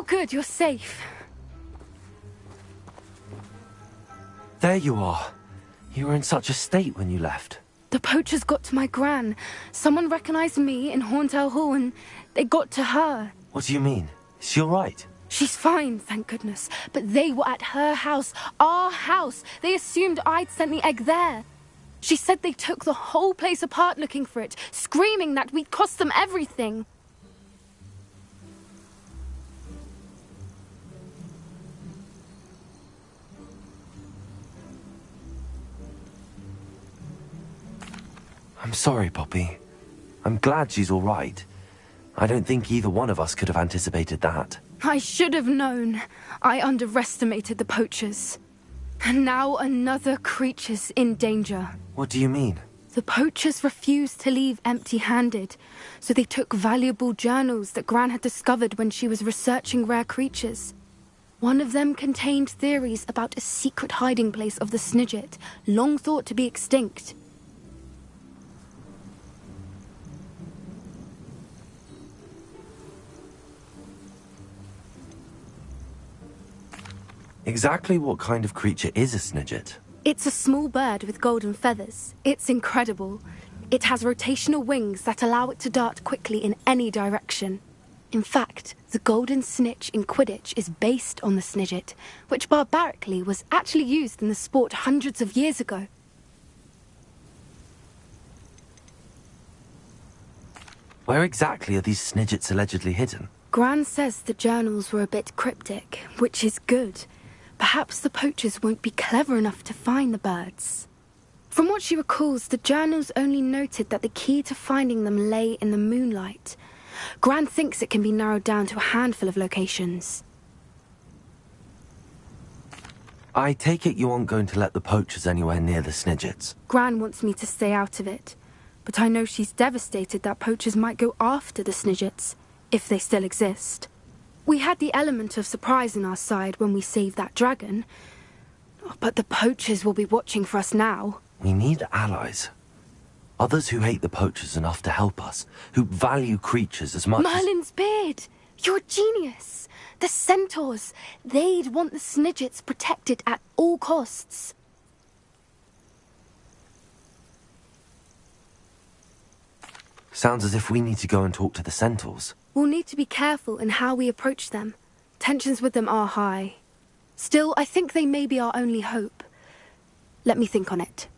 Oh, good, you're safe. There you are. You were in such a state when you left. The poachers got to my gran. Someone recognized me in Horntail Hall and they got to her. What do you mean? Is she all right? She's fine, thank goodness. But they were at her house, our house. They assumed I'd sent the egg there. She said they took the whole place apart looking for it, screaming that we'd cost them everything. I'm sorry, Poppy. I'm glad she's all right. I don't think either one of us could have anticipated that. I should have known. I underestimated the poachers. And now another creature's in danger. What do you mean? The poachers refused to leave empty-handed, so they took valuable journals that Gran had discovered when she was researching rare creatures. One of them contained theories about a secret hiding place of the Snidget, long thought to be extinct. Exactly what kind of creature is a Snidget? It's a small bird with golden feathers. It's incredible. It has rotational wings that allow it to dart quickly in any direction. In fact, the golden snitch in Quidditch is based on the Snidget, which barbarically was actually used in the sport hundreds of years ago. Where exactly are these Snidgets allegedly hidden? Gran says the journals were a bit cryptic, which is good. Perhaps the poachers won't be clever enough to find the birds. From what she recalls, the journals only noted that the key to finding them lay in the moonlight. Gran thinks it can be narrowed down to a handful of locations. I take it you aren't going to let the poachers anywhere near the Snidgets. Gran wants me to stay out of it, but I know she's devastated that poachers might go after the Snidgets, if they still exist. We had the element of surprise on our side when we saved that dragon, but the poachers will be watching for us now. We need allies. Others who hate the poachers enough to help us, who value creatures as much Merlin's beard! You're a genius! The centaurs! They'd want the Snidgets protected at all costs. Sounds as if we need to go and talk to the centaurs. We'll need to be careful in how we approach them. Tensions with them are high. Still, I think they may be our only hope. Let me think on it.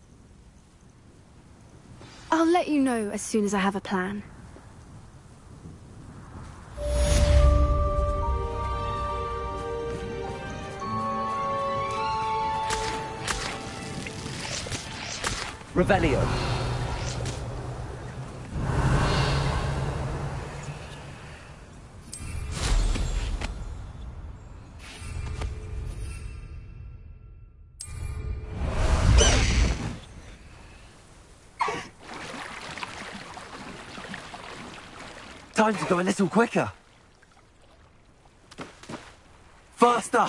I'll let you know as soon as I have a plan. Revelio. Time to go a little quicker. Faster!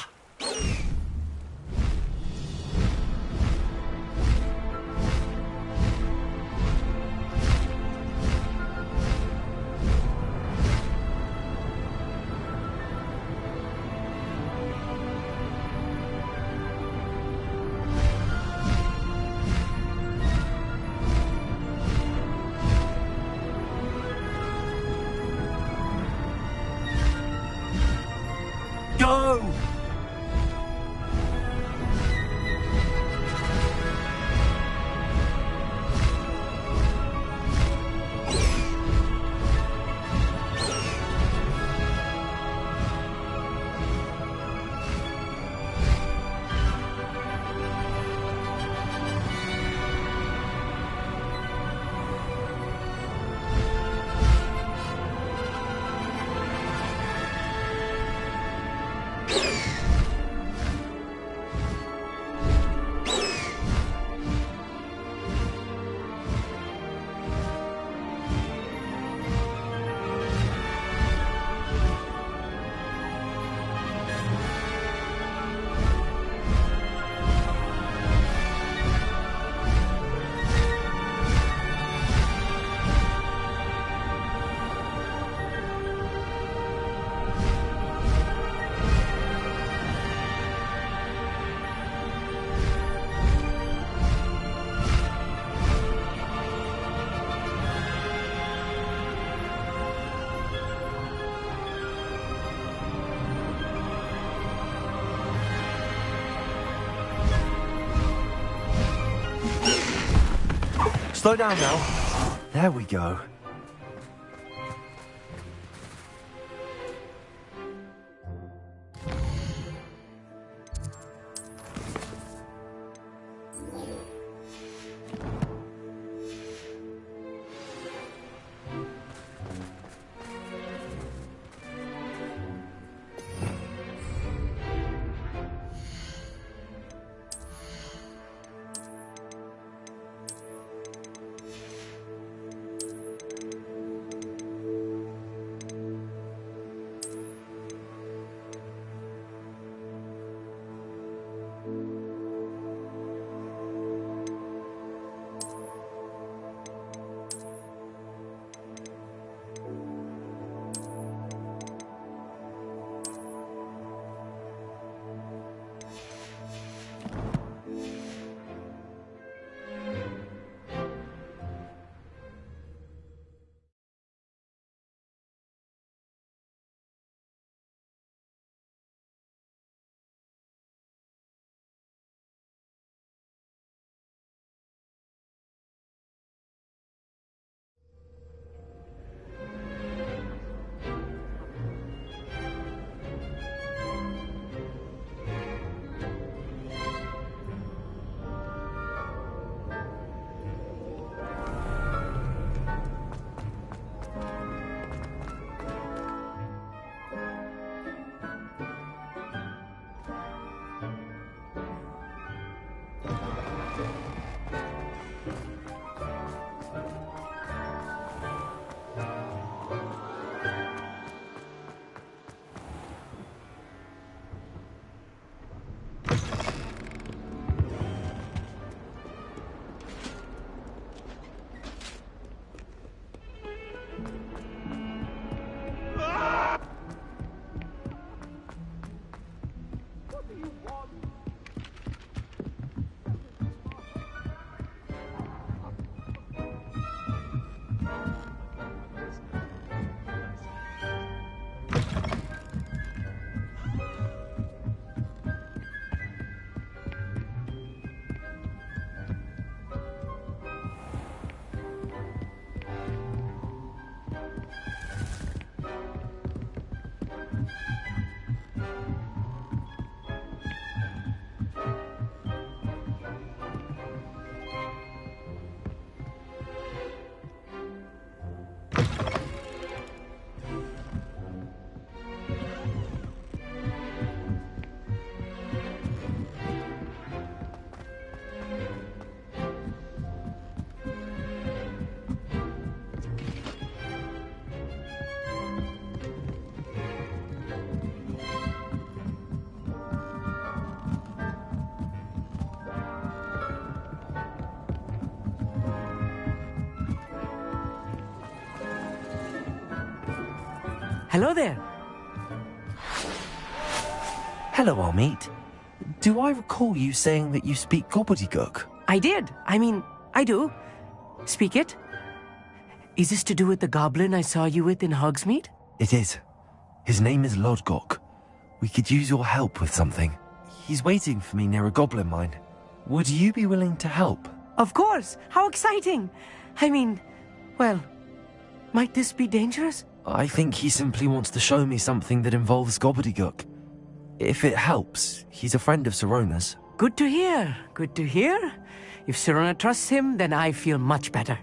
Go! Slow down now. There we go. Hello there. Hello, Amit. Do I recall you saying that you speak gobbledygook? I did. I do. Speak it. Is this to do with the goblin I saw you with in Hogsmeade? It is. His name is Lodgok. We could use your help with something. He's waiting for me near a goblin mine. Would you be willing to help? Of course. How exciting. Well, might this be dangerous? I think he simply wants to show me something that involves gobbledygook. If it helps, he's a friend of Sirona's. Good to hear. Good to hear. If Sirona trusts him, then I feel much better.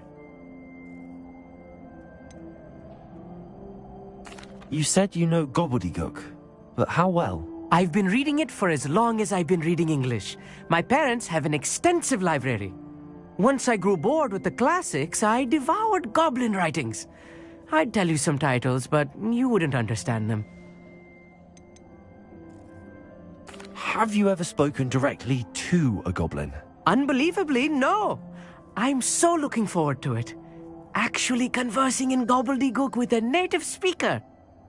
You said you know gobbledygook, but how well? I've been reading it for as long as I've been reading English. My parents have an extensive library. Once I grew bored with the classics, I devoured goblin writings. I'd tell you some titles, but you wouldn't understand them. Have you ever spoken directly to a goblin? Unbelievably, no. I'm so looking forward to it. Actually conversing in gobbledygook with a native speaker.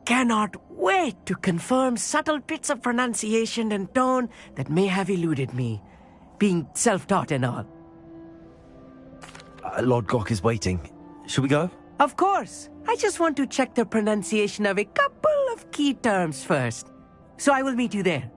Cannot wait to confirm subtle bits of pronunciation and tone that may have eluded me, being self-taught and all. Lodgok is waiting. Shall we go? Of course. I just want to check the pronunciation of a couple of key terms first. So I will meet you there.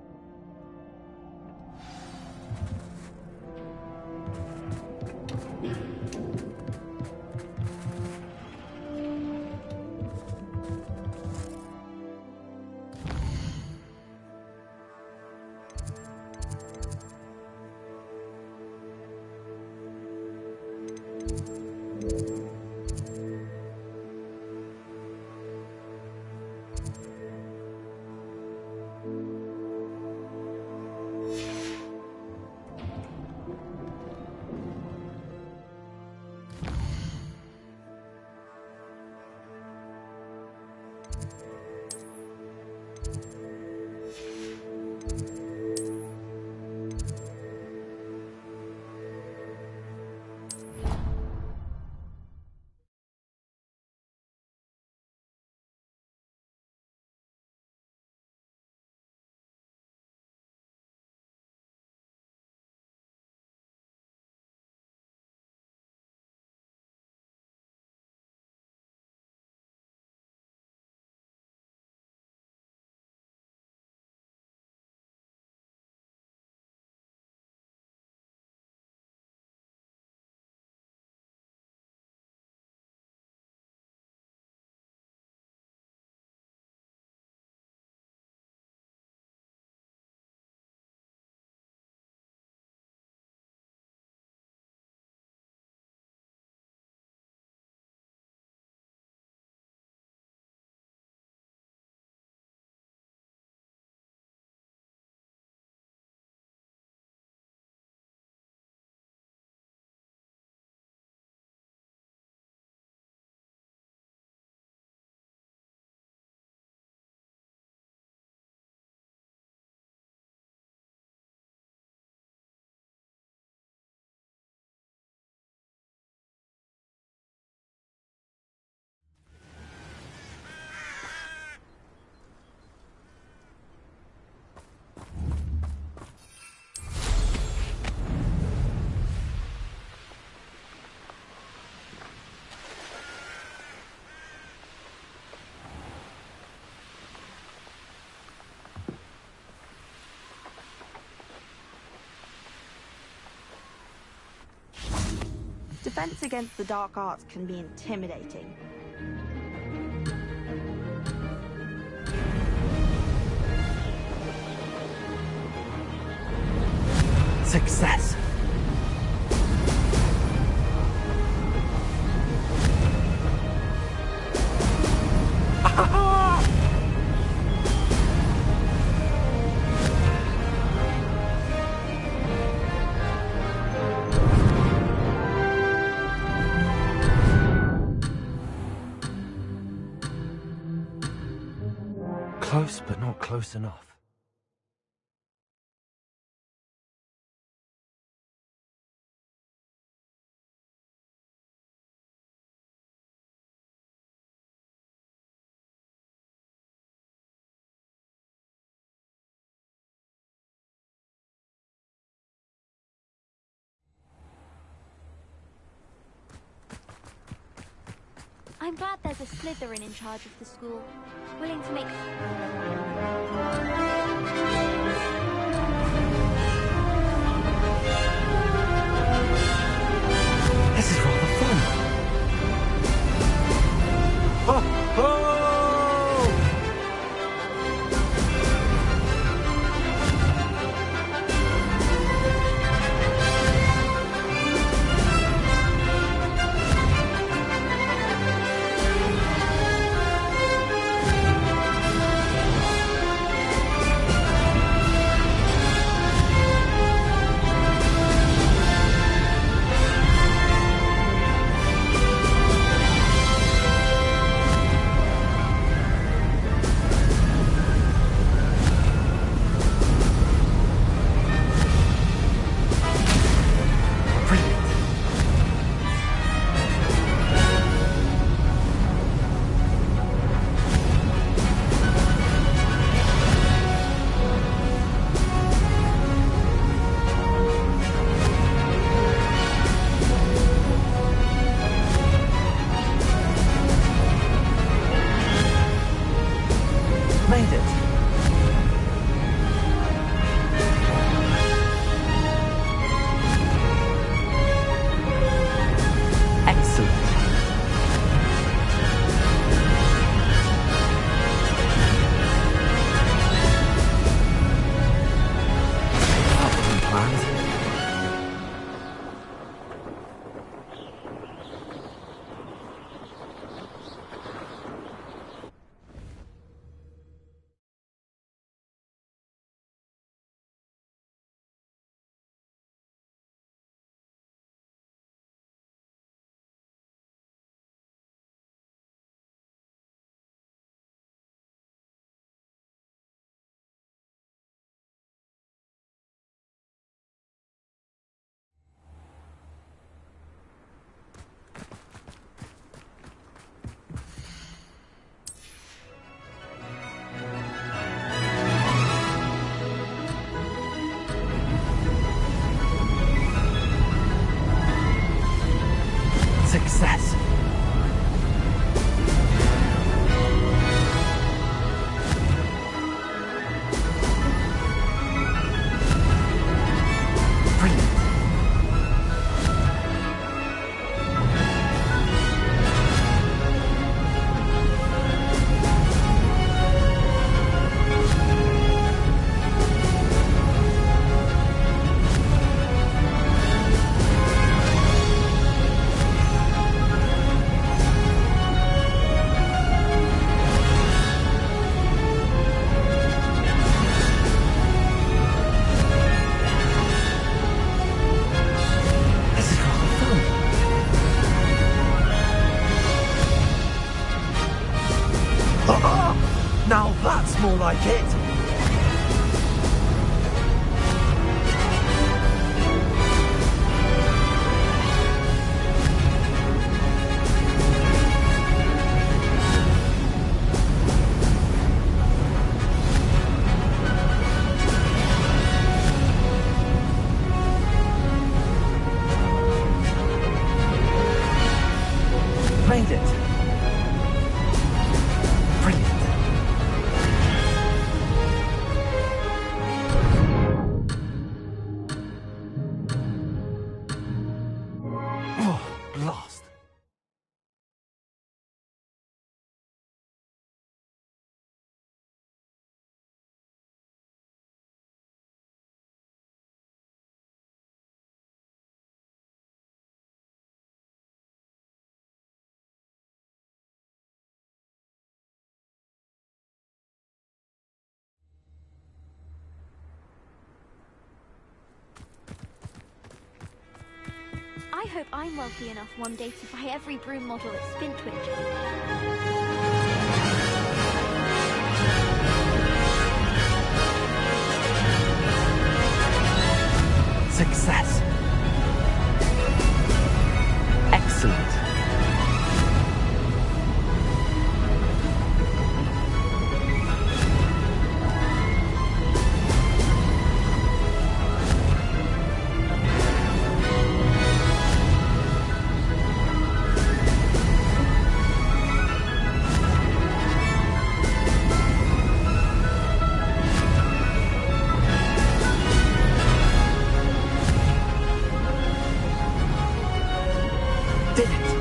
Defense against the dark arts can be intimidating. Success! Close, but not close enough. I'm glad there's a Slytherin in charge of the school, willing to make... This is rather fun. Ho, ho! Success. Now that's more like it! Made it! Brilliant! Blast. I hope I'm wealthy enough one day to buy every broom model at Spintwitch. Success. Excellent. Did it!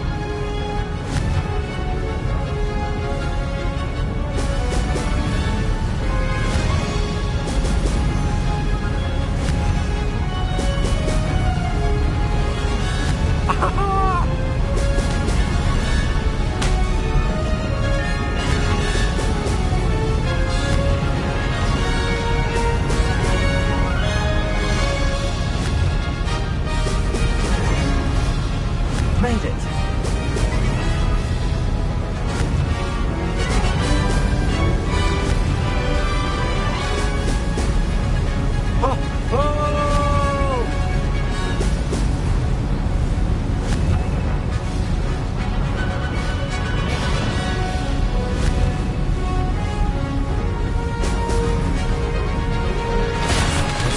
Made it!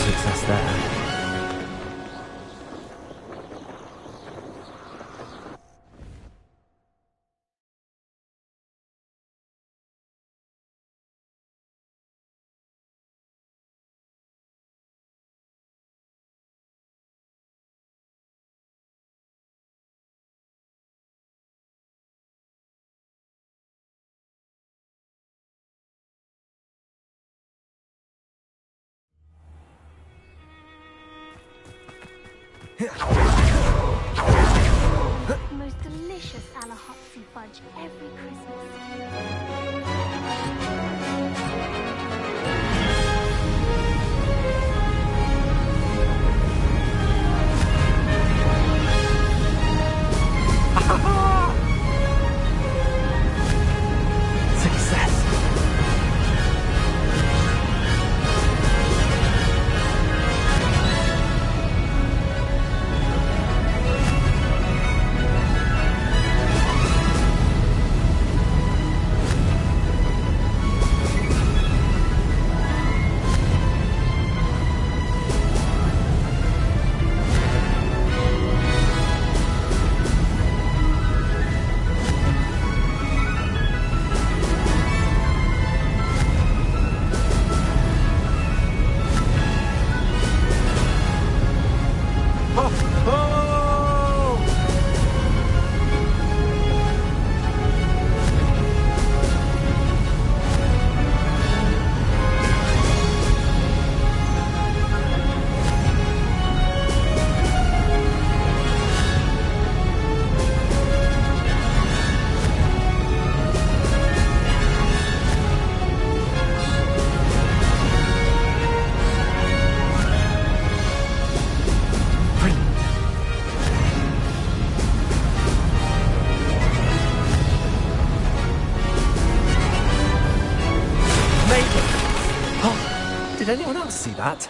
Success there. Most delicious Alahopsy fudge every Christmas. Success. Did anyone else see that?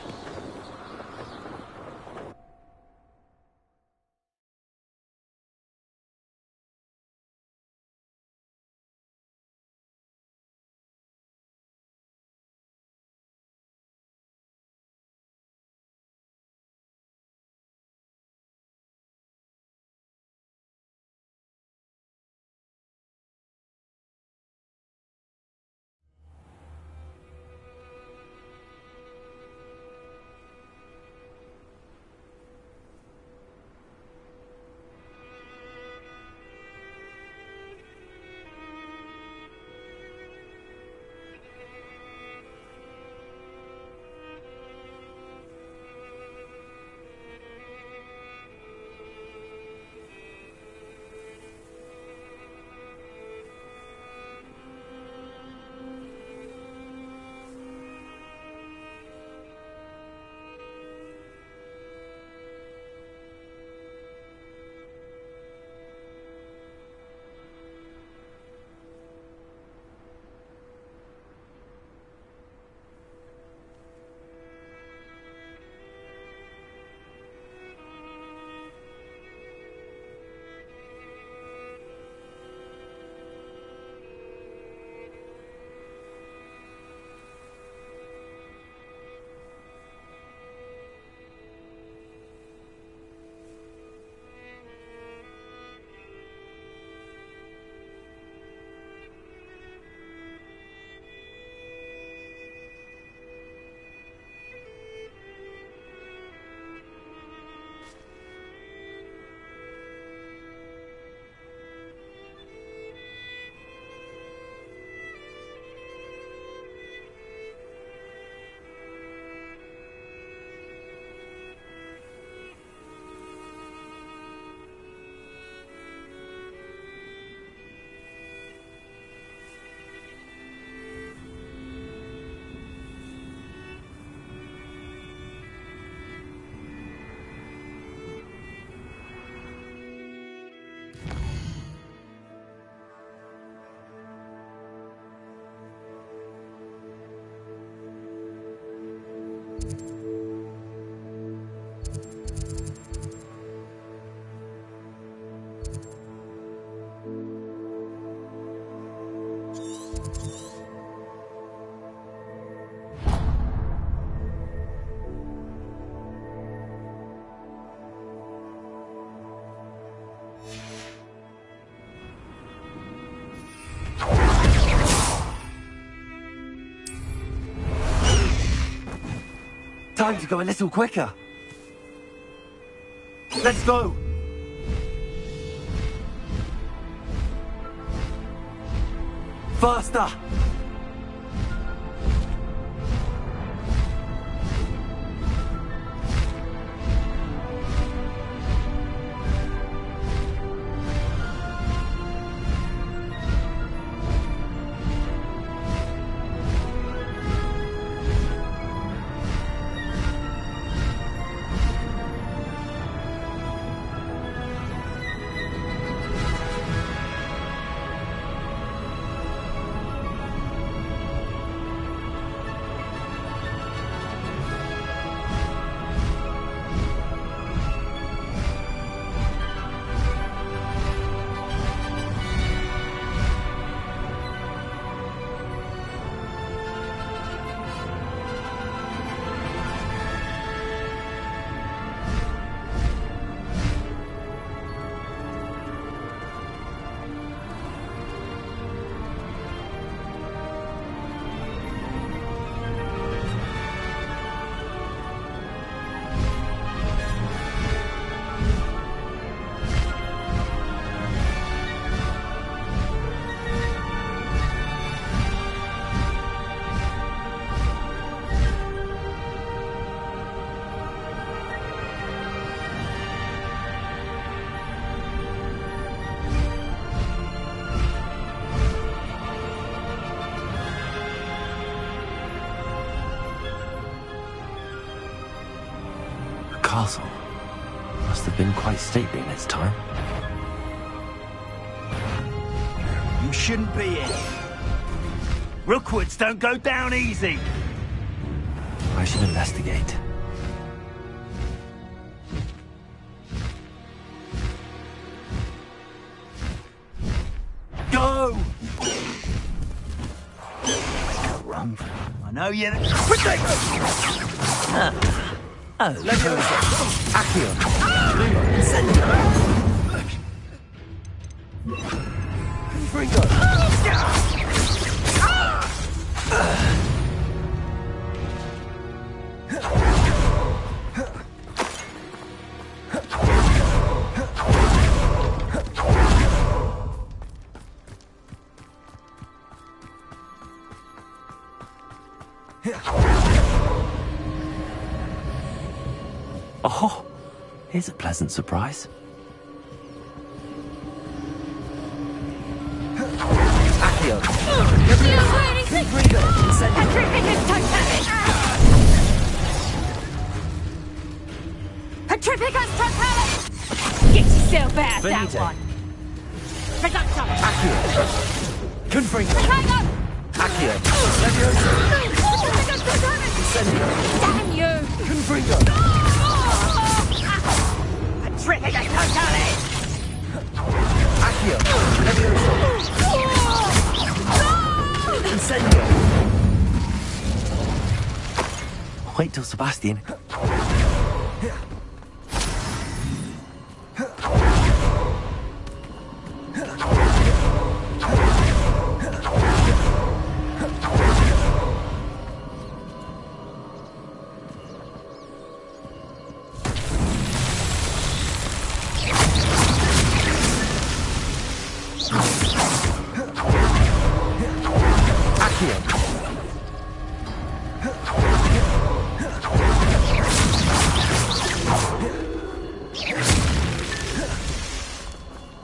Time to go a little quicker. Let's go! Faster! Castle must have been quite stately in its time. You shouldn't be here. Rookwoods don't go down easy. should investigate. Go! Wrong. I know you're... Oh, Leviosa! Accio! Confringo! Oh, here's a pleasant surprise. Accio! Confringo! Petrificus totalis! Get yourself out that Finite. one! Reducto! Accio! Confringo! Reducto! Accio! Leviosa! Petrificus totalis! Incendio! Damn you! Confringo! Petrificus totalis! Accio! Leviosa! Incendio! Wait till Sebastian.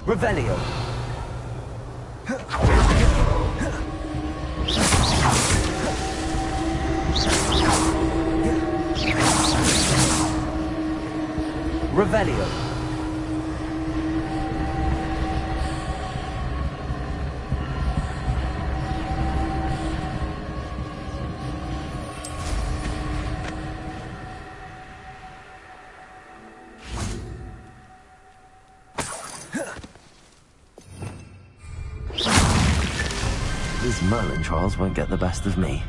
Revelio. Revelio. These Merlin trials won't get the best of me.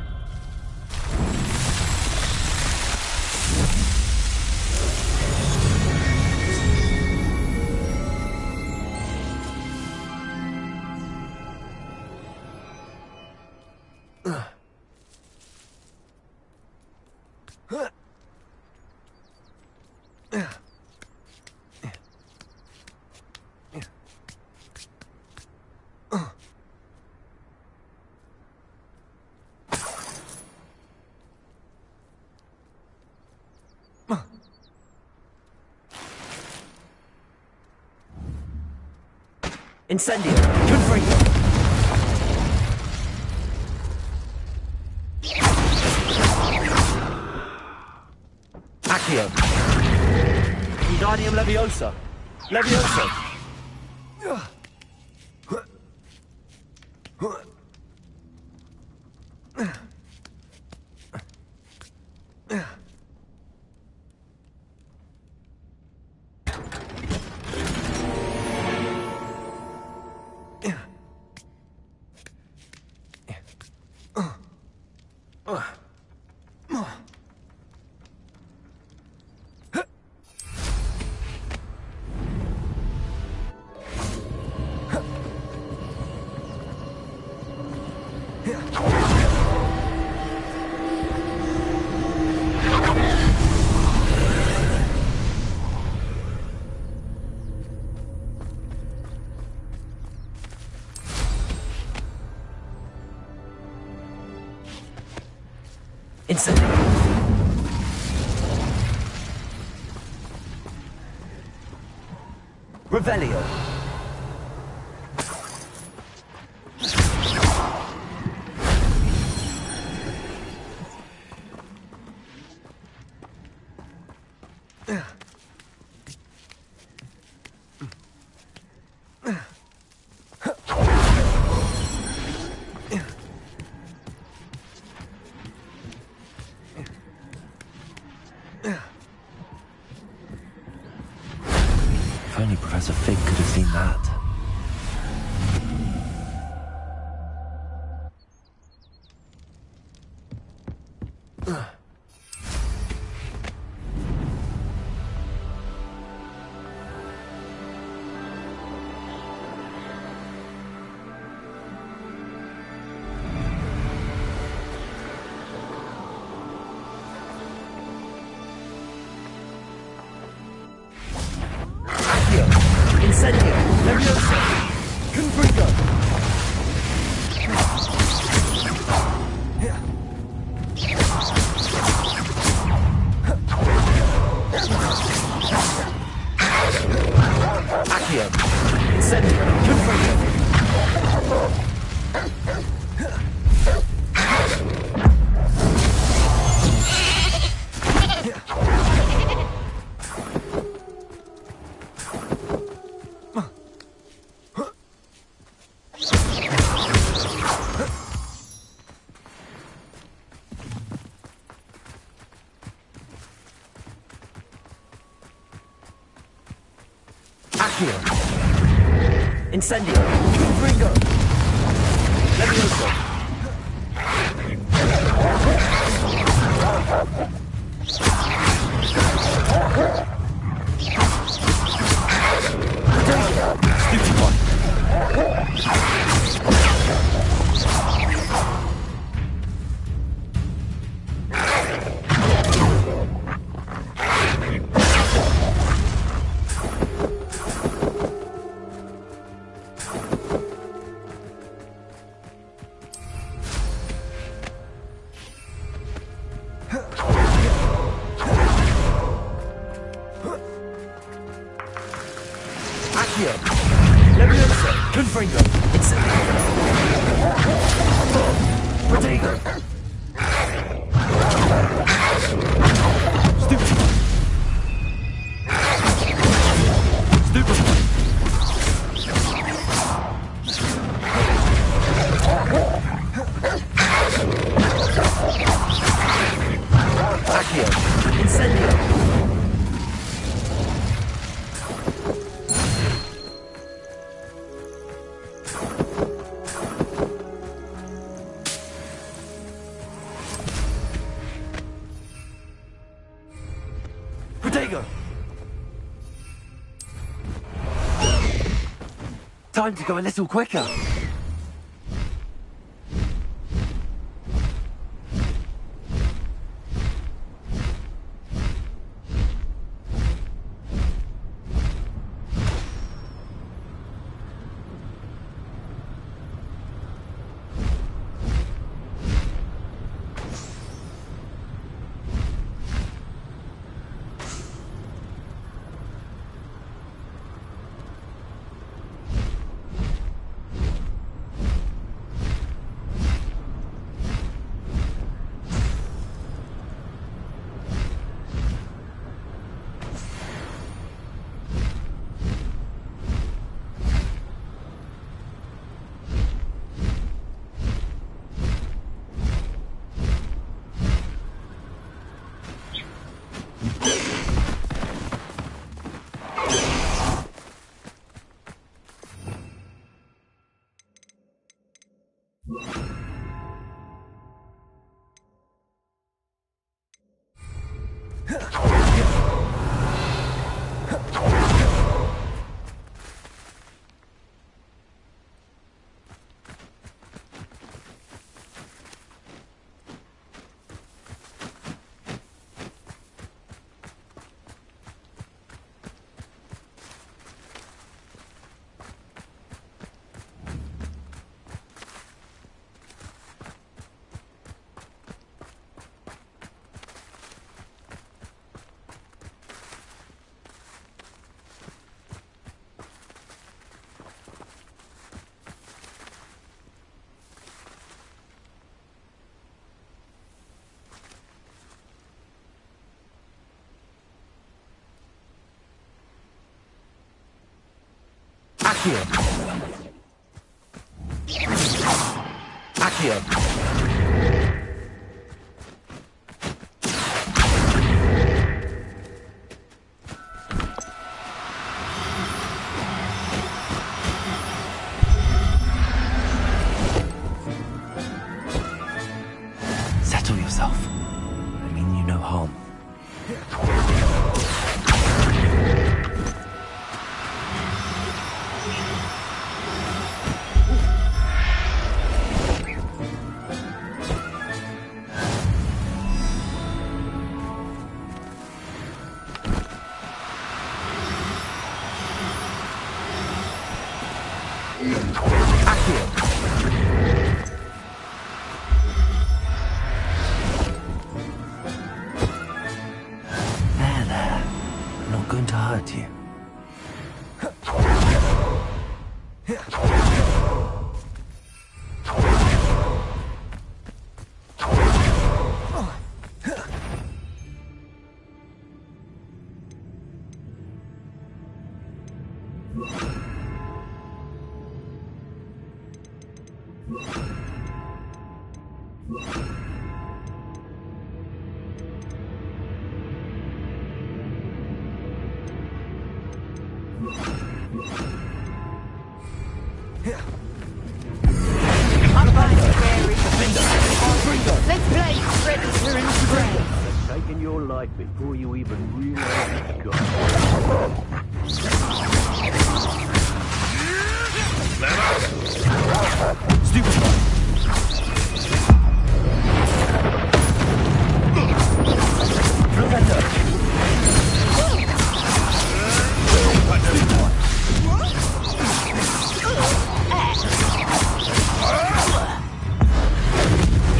Incendio! Confringo! Accio! Wingardium Leviosa! Leviosa! Incendio! Revelio! could have seen that. Incendio! Confringo! Levioso! Stupid one! Time to go a little quicker. Accio. Accio. There. I'm not going to hurt you. Let's play Predator and Prey. I've taken your life before you even realize it's gone.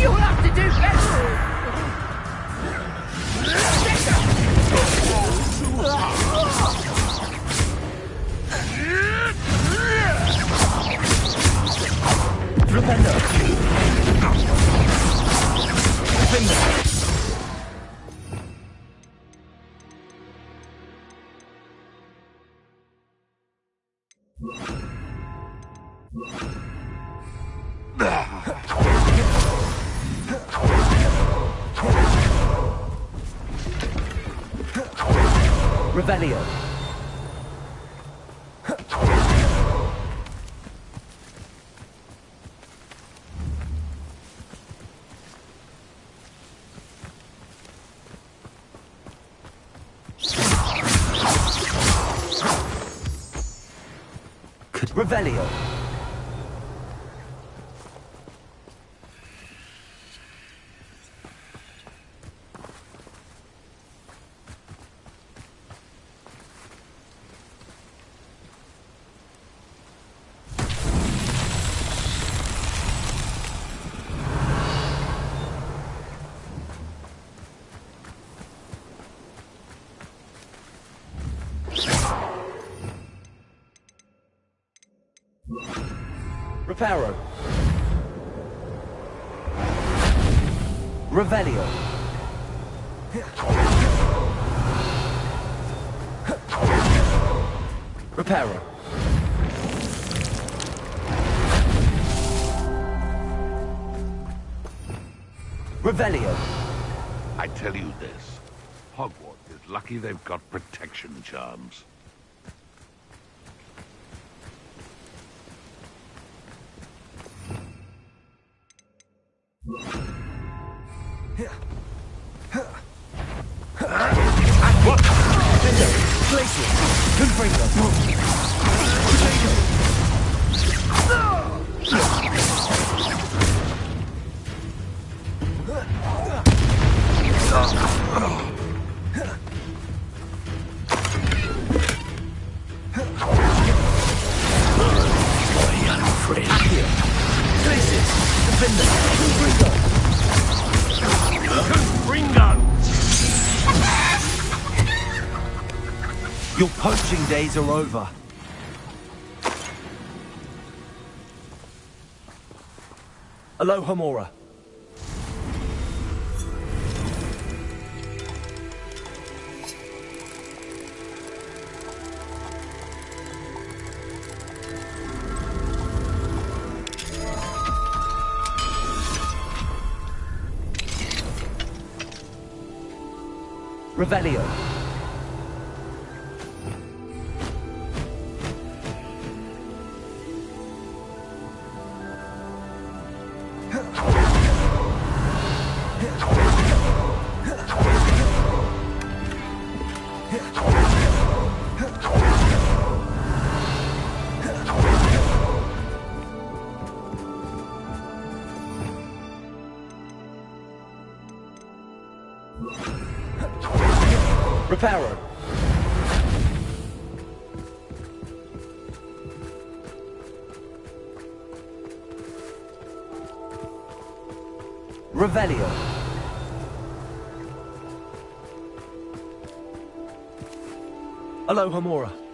You'll have to do better. Revelio. Revelio. Reparo. Revelio. Reparo. Revelio. I tell you this, Hogwarts is lucky they've got protection charms. Your poaching days are over. Alohomora. Revelio. Reparo. Revelio. Aloha Mora.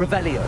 Revelio.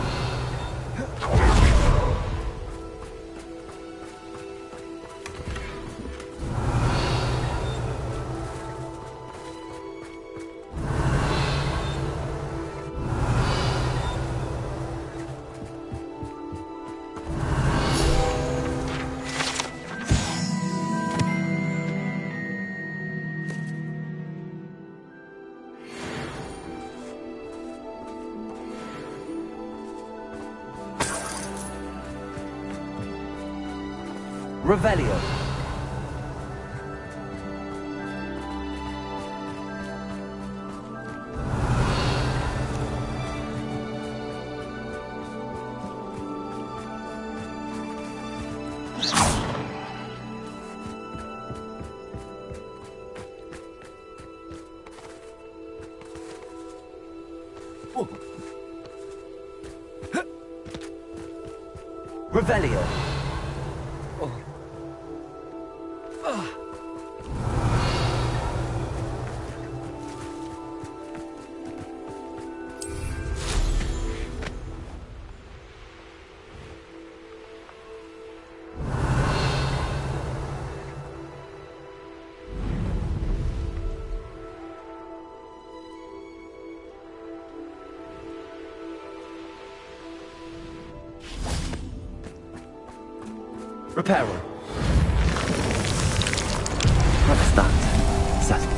Revelio. Revelio. Reparo. That's that. Settled.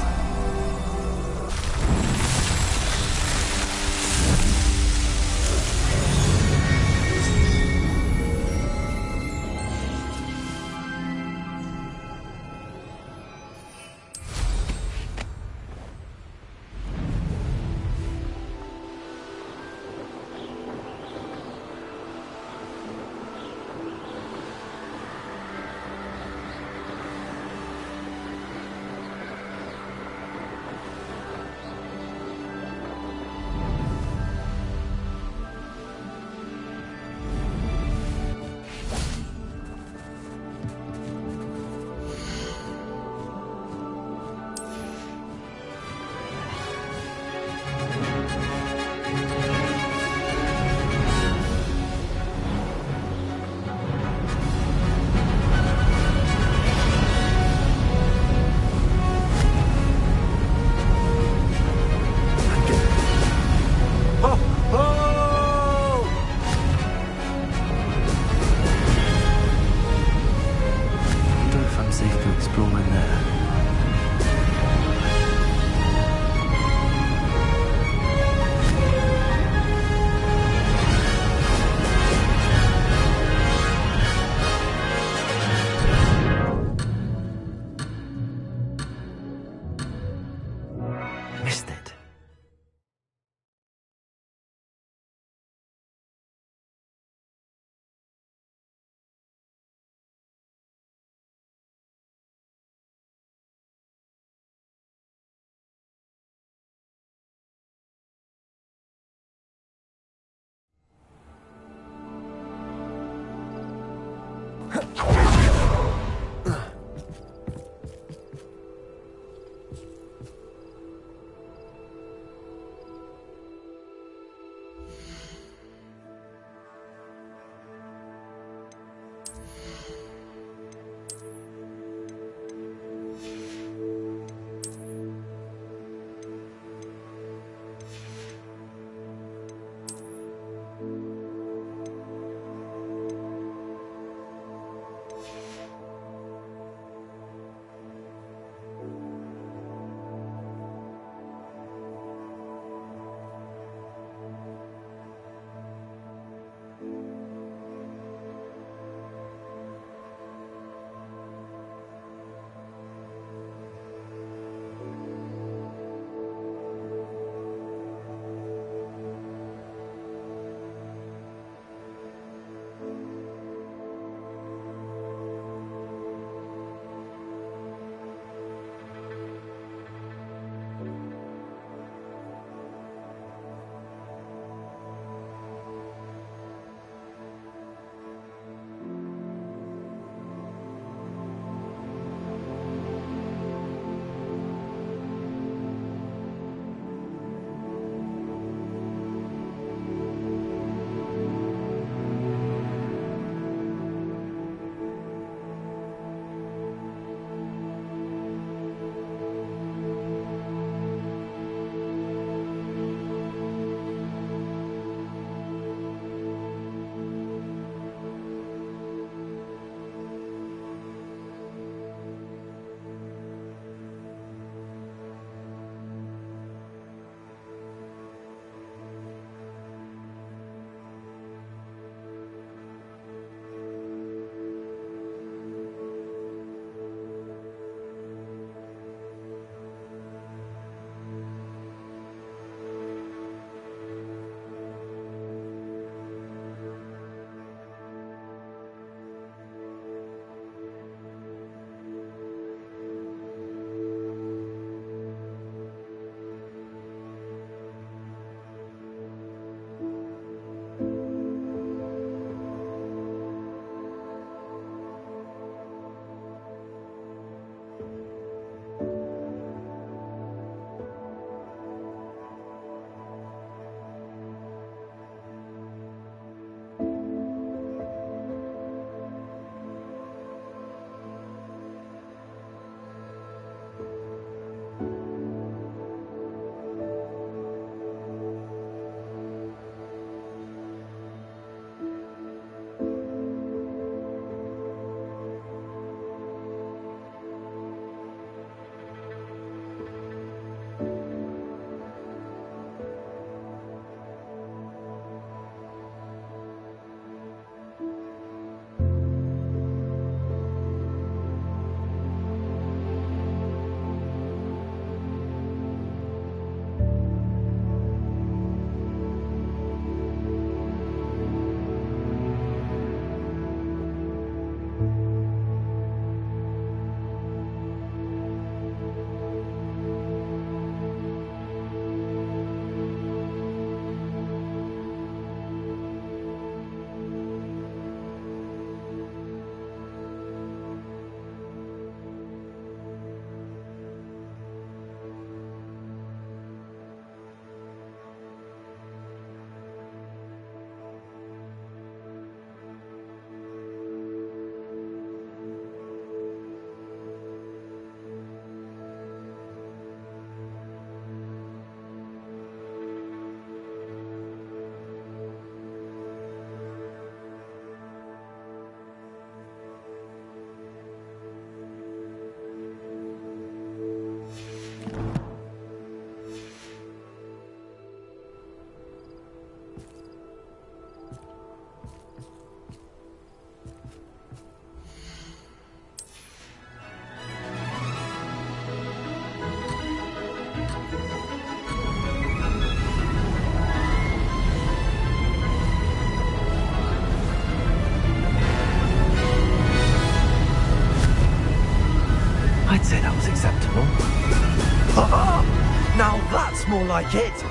like it.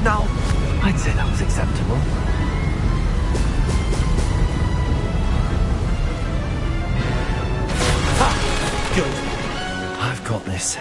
Now, I'd say that was acceptable. Good. I've got this.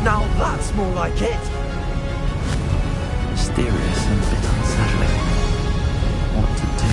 Now that's more like it. Mysterious and a bit unsettling. What to do?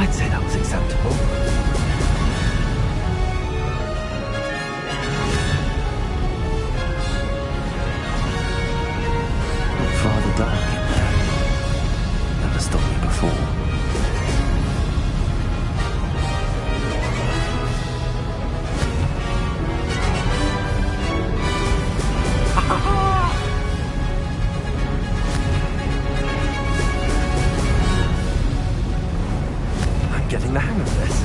I'd say that was acceptable. Looked rather dark in there. Never stopped me before. Getting the hang of this.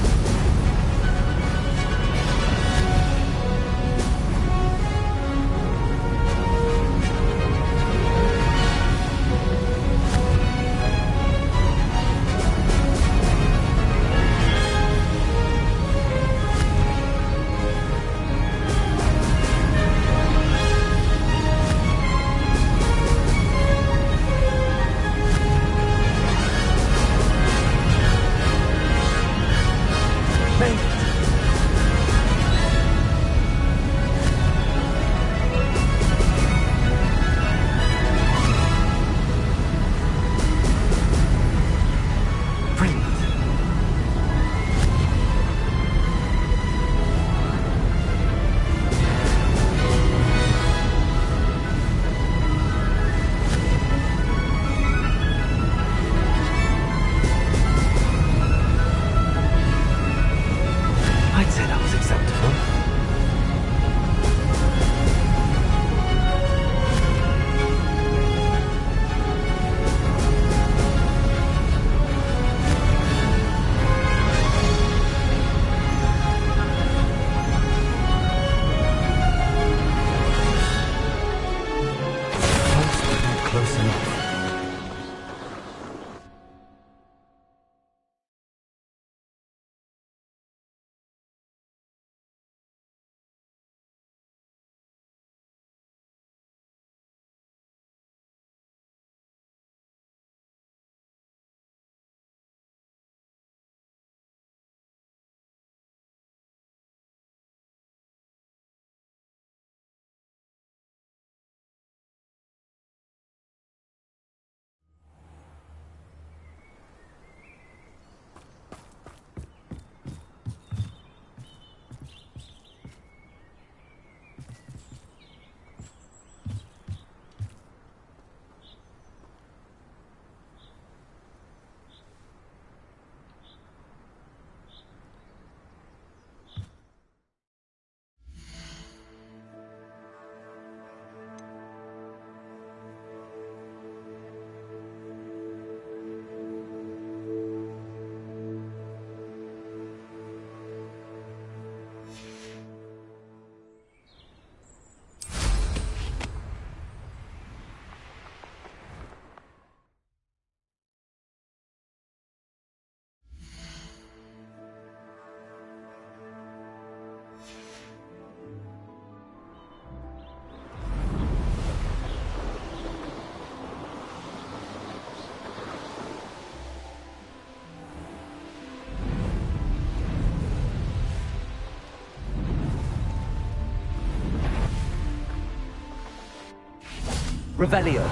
Revelio.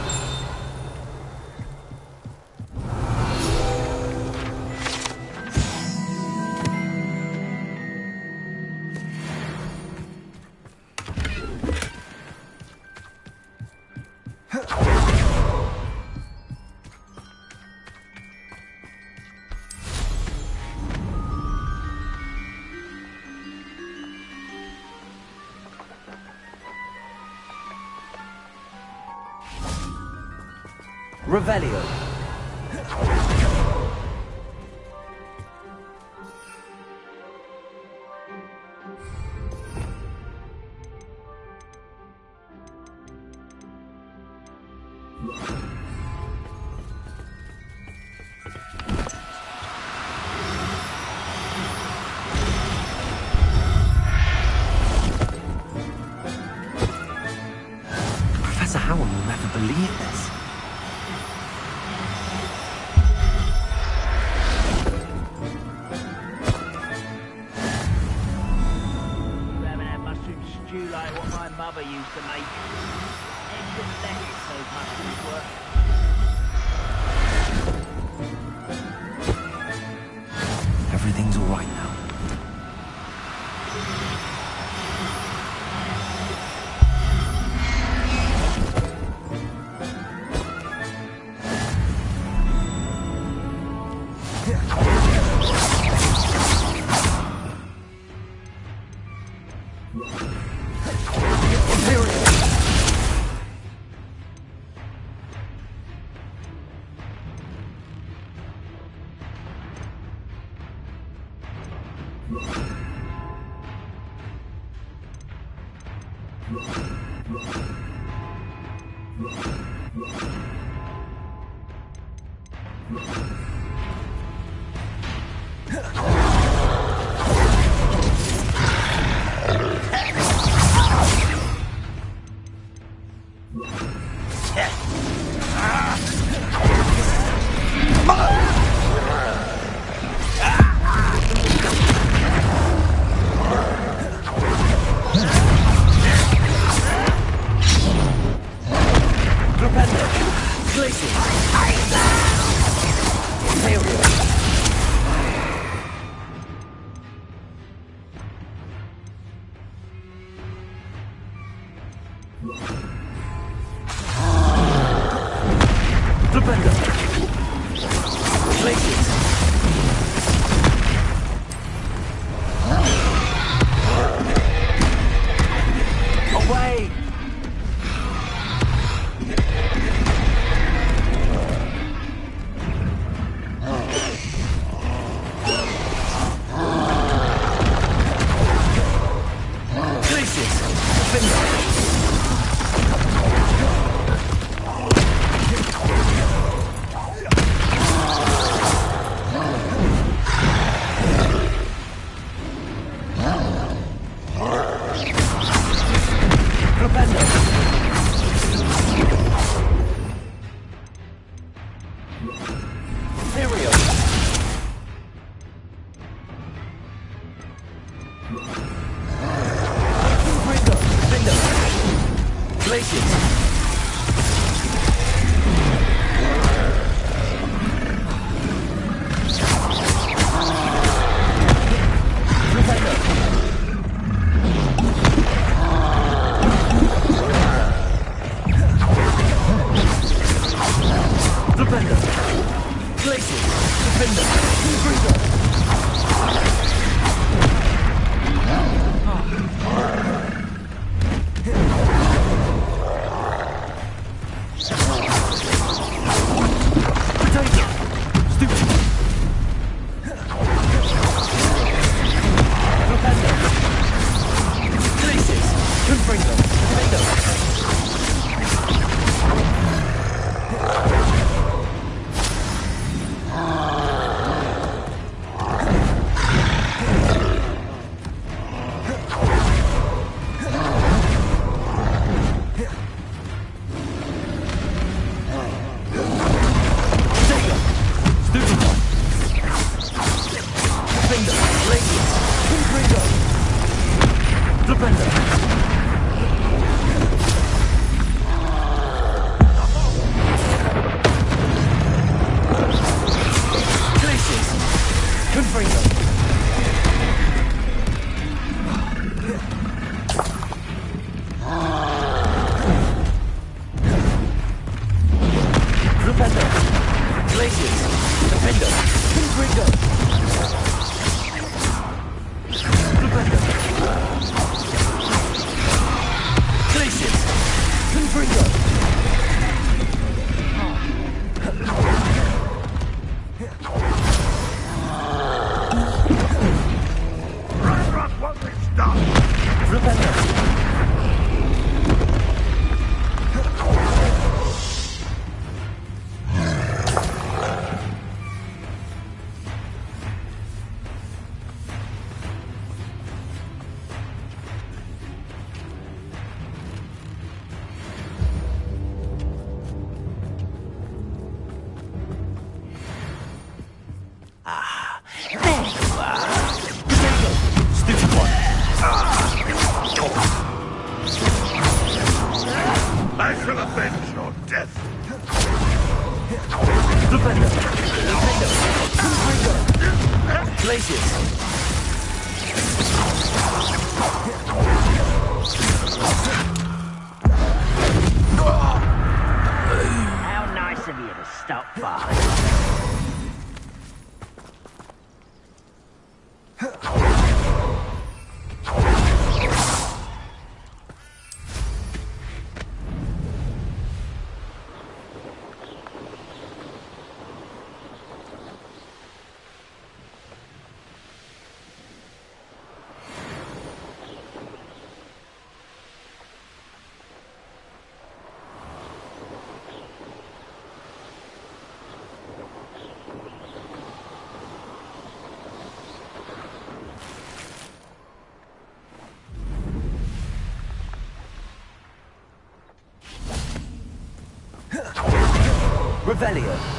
Revelio. Professor Howard will never believe this. Stew like what my mother used to make. Extra lettuce, those mushrooms were. everything's all right now. Glaciers! How nice of you to stop by. Revelio.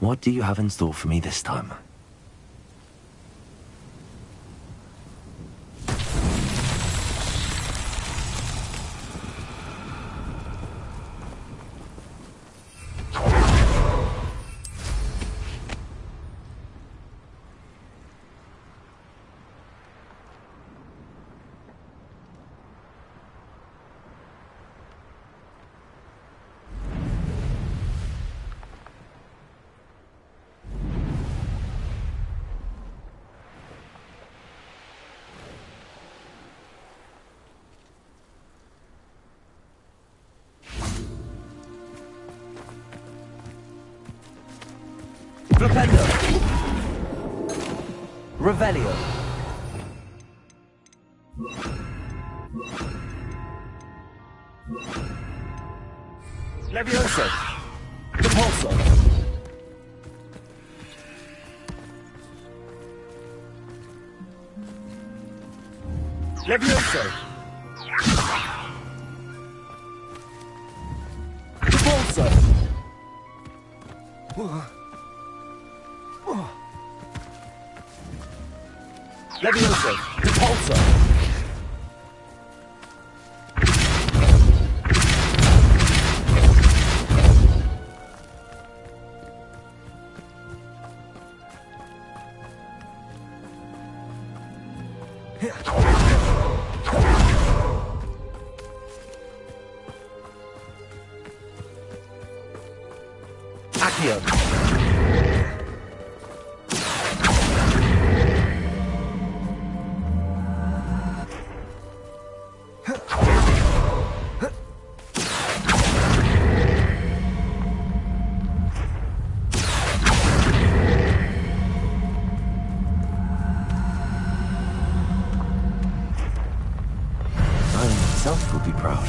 What do you have in store for me this time? Flipendo. Revelio. Levioso. Repulso. Levioso. Repulso. Levioso. Repulso. Accio. I myself would be proud.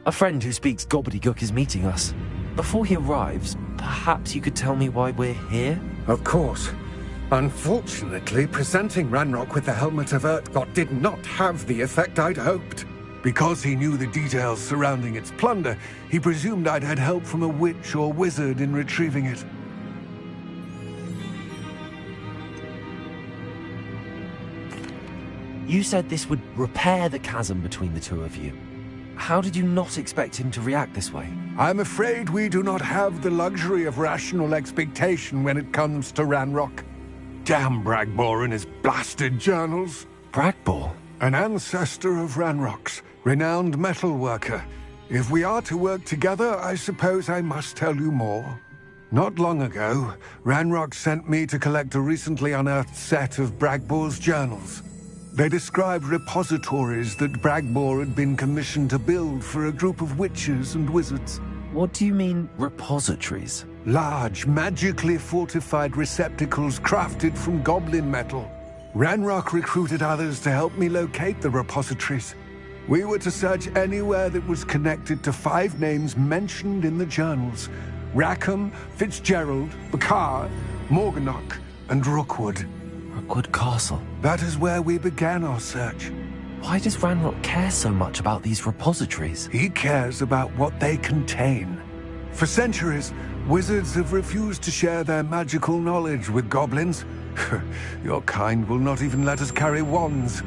A friend who speaks gobbledygook is meeting us. Before he arrives, perhaps you could tell me why we're here? Of course. Unfortunately, presenting Ranrock with the Helmet of Urtkot did not have the effect I'd hoped. Because he knew the details surrounding its plunder, he presumed I'd had help from a witch or wizard in retrieving it. You said this would repair the chasm between the two of you. How did you not expect him to react this way? I'm afraid we do not have the luxury of rational expectation when it comes to Ranrock. Damn Bragbor and his blasted journals. Bragbor? An ancestor of Ranrock's, renowned metal worker. If we are to work together, I suppose I must tell you more. Not long ago, Ranrock sent me to collect a recently unearthed set of Bragbor's journals. They described repositories that Bragbor had been commissioned to build for a group of witches and wizards. What do you mean, repositories? Large, magically fortified receptacles crafted from goblin metal. Ranrock recruited others to help me locate the repositories. We were to search anywhere that was connected to 5 names mentioned in the journals: Rackham, Fitzgerald, Bakar, Morganach, and Rookwood. Rookwood Castle? That is where we began our search. Why does Ranrock care so much about these repositories? He cares about what they contain. For centuries, wizards have refused to share their magical knowledge with goblins. Your kind will not even let us carry wands.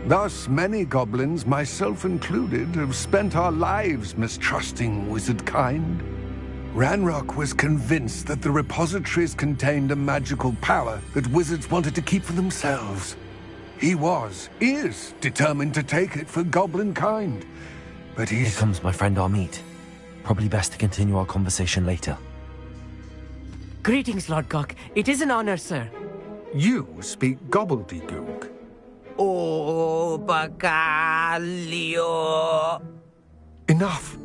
Thus, many goblins, myself included, have spent our lives mistrusting wizard kind. Ranrock was convinced that the repositories contained a magical power that wizards wanted to keep for themselves. He is determined to take it for goblin kind. But Here comes my friend Amit. Probably best to continue our conversation later. Greetings, Lord Gok. It is an honor, sir. You speak gobbledygook. Oh, Bagalio. Enough.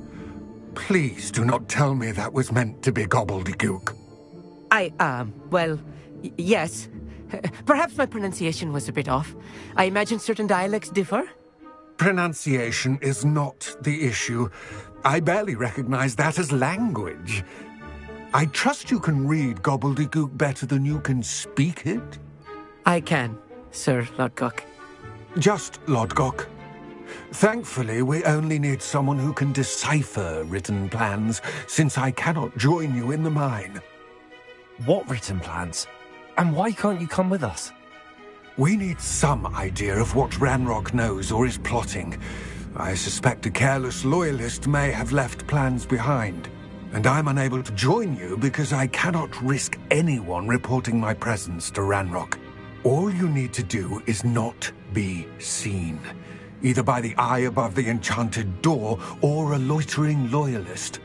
Please do not tell me that was meant to be gobbledygook. Well, yes. Perhaps my pronunciation was a bit off. I imagine certain dialects differ? Pronunciation is not the issue. I barely recognize that as language. I trust you can read gobbledygook better than you can speak it? I can, Sir Lodgok. Just Lodgok. Thankfully, we only need someone who can decipher written plans, since I cannot join you in the mine. What written plans? And why can't you come with us? We need some idea of what Ranrock knows or is plotting. I suspect a careless loyalist may have left plans behind. And I'm unable to join you because I cannot risk anyone reporting my presence to Ranrock. All you need to do is not be seen, either by the eye above the enchanted door or a loitering loyalist.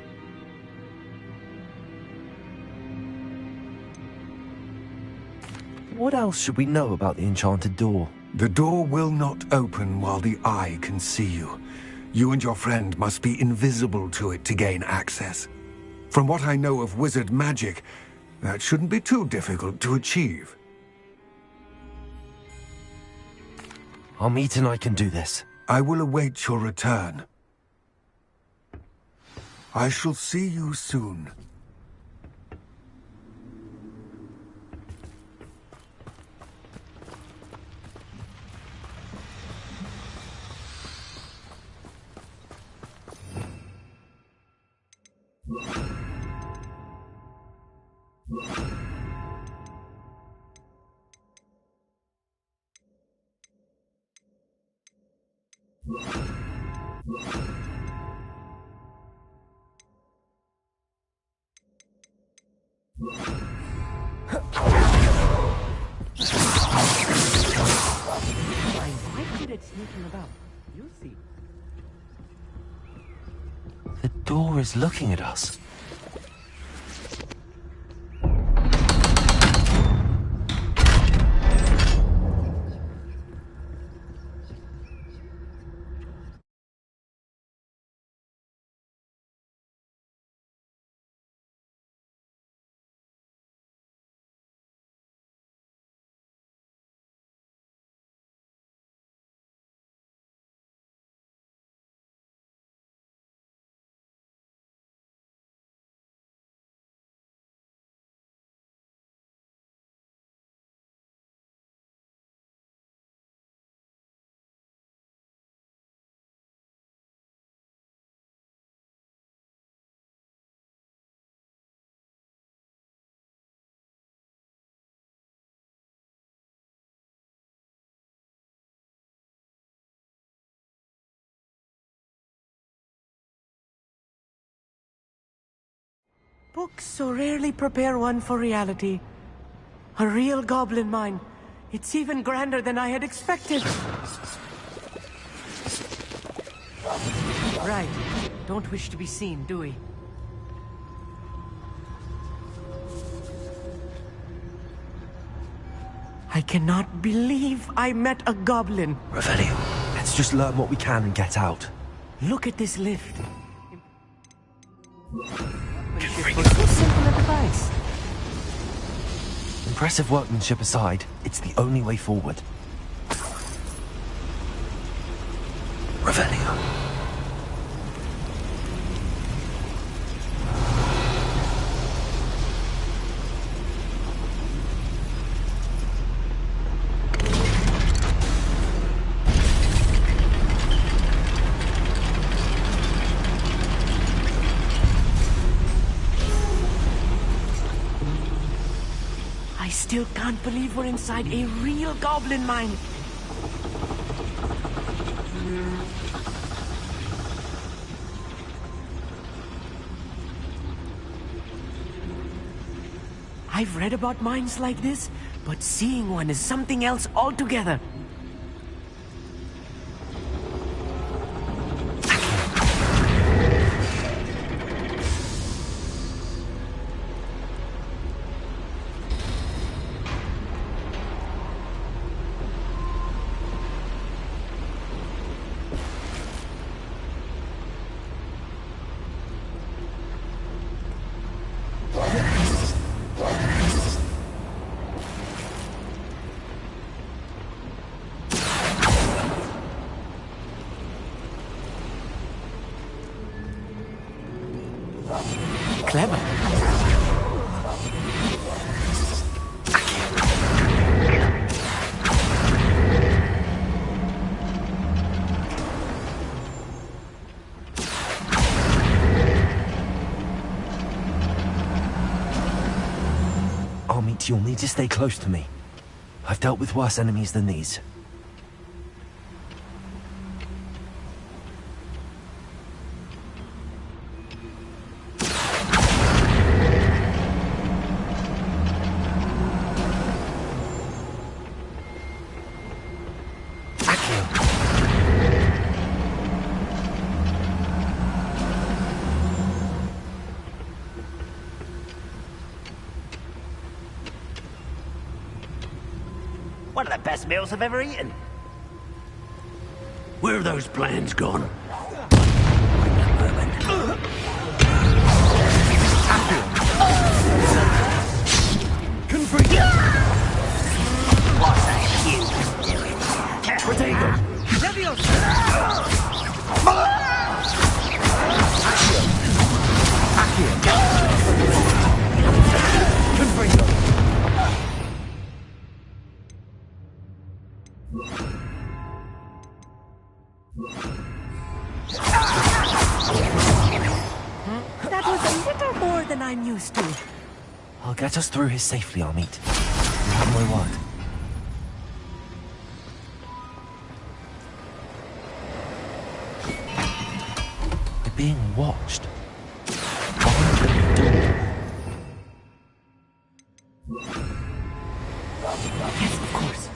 What else should we know about the enchanted door? The door will not open while the eye can see you. You and your friend must be invisible to it to gain access. From what I know of wizard magic, that shouldn't be too difficult to achieve. Amit and I can do this. I will await your return. I shall see you soon. Why did it sneaking about? You'll see. The door is looking at us. Books so rarely prepare one for reality. A real goblin mine. It's even grander than I had expected. Right. Don't wish to be seen, do we? I cannot believe I met a goblin. Revelio, let's just learn what we can and get out. Look at this lift. For so simple a device. Impressive workmanship aside, it's the only way forward. Revelio. I still can't believe we're inside a real goblin mine. I've read about mines like this, but seeing one is something else altogether. Clever. Amit, you'll need to stay close to me. I've dealt with worse enemies than these. One of the best meals I've ever eaten. Where are those plans gone? What's that you doing? Protego! That was a little more than I'm used to. I'll get us through here safely, Amit. You have my word. We're being watched. Behind the door. Yes, of course.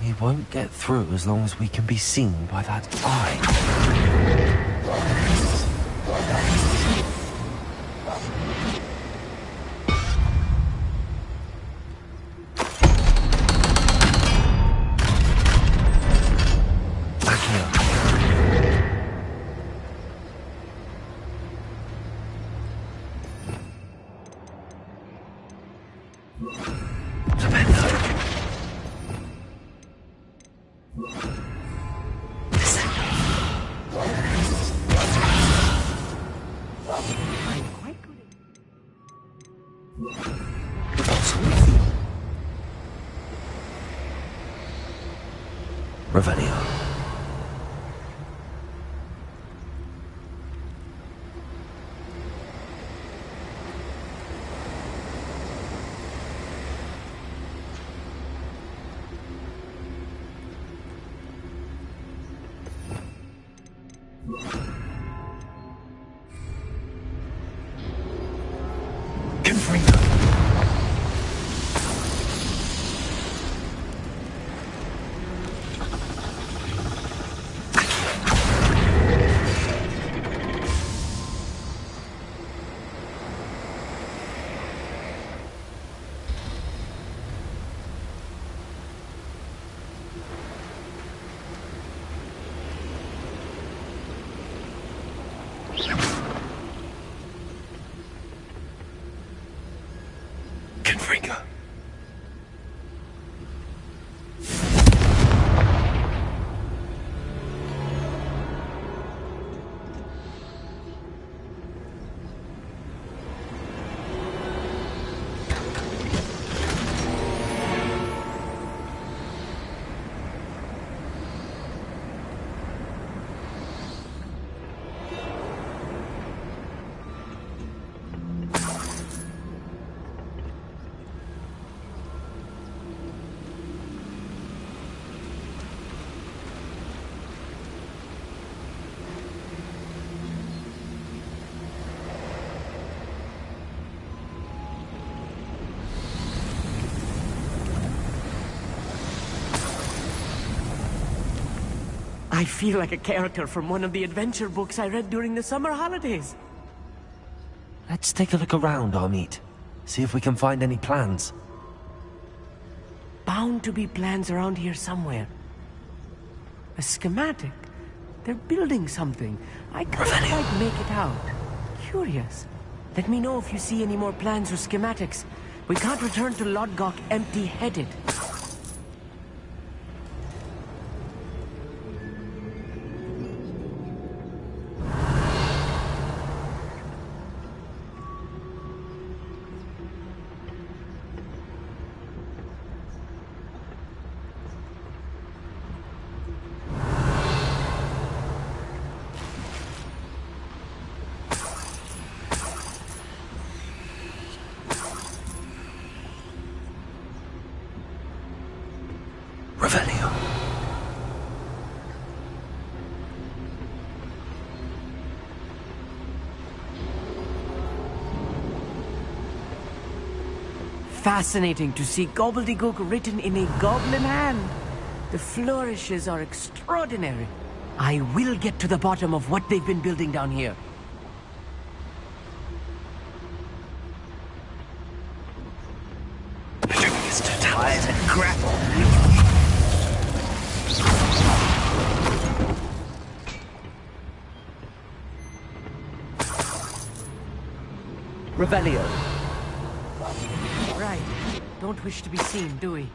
We won't get through as long as we can be seen by that eye. Revelio. I feel like a character from one of the adventure books I read during the summer holidays. Let's take a look around, Amit. See if we can find any plans. Bound to be plans around here somewhere. A schematic. They're building something. I can't quite make it out. Curious. Let me know if you see any more plans or schematics. We can't return to Lodgok empty-headed. Fascinating to see gobbledygook written in a goblin hand. The flourishes are extraordinary. I will get to the bottom of what they've been building down here. Try to grapple. Revelio. Right. Don't wish to be seen, do we?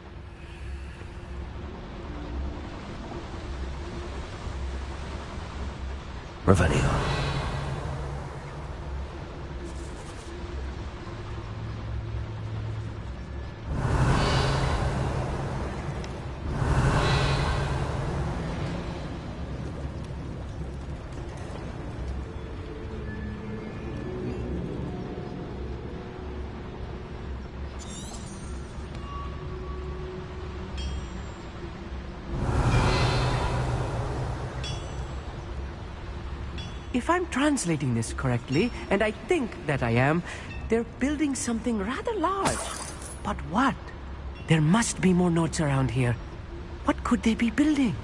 Revelio. If I'm translating this correctly, and I think that I am, they're building something rather large. But what? There must be more notes around here. What could they be building?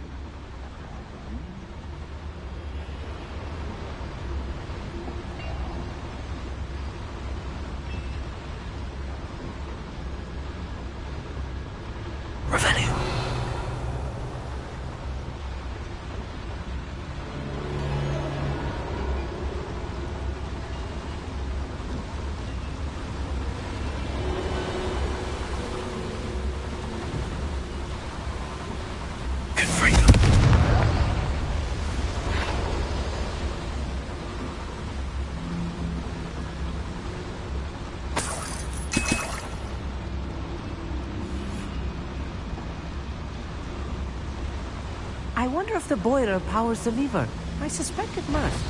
I wonder if the boiler powers the lever. I suspect it must.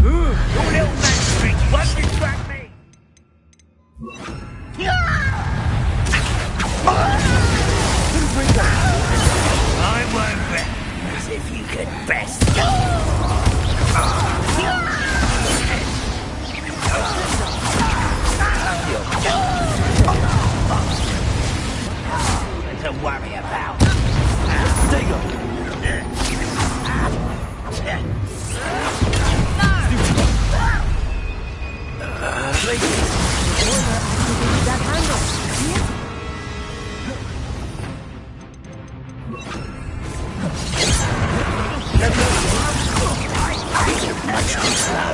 You little magistrate, won't distract me! I won't bet, as if you could best. worry about. Stego! That handle. See it? Much too slow.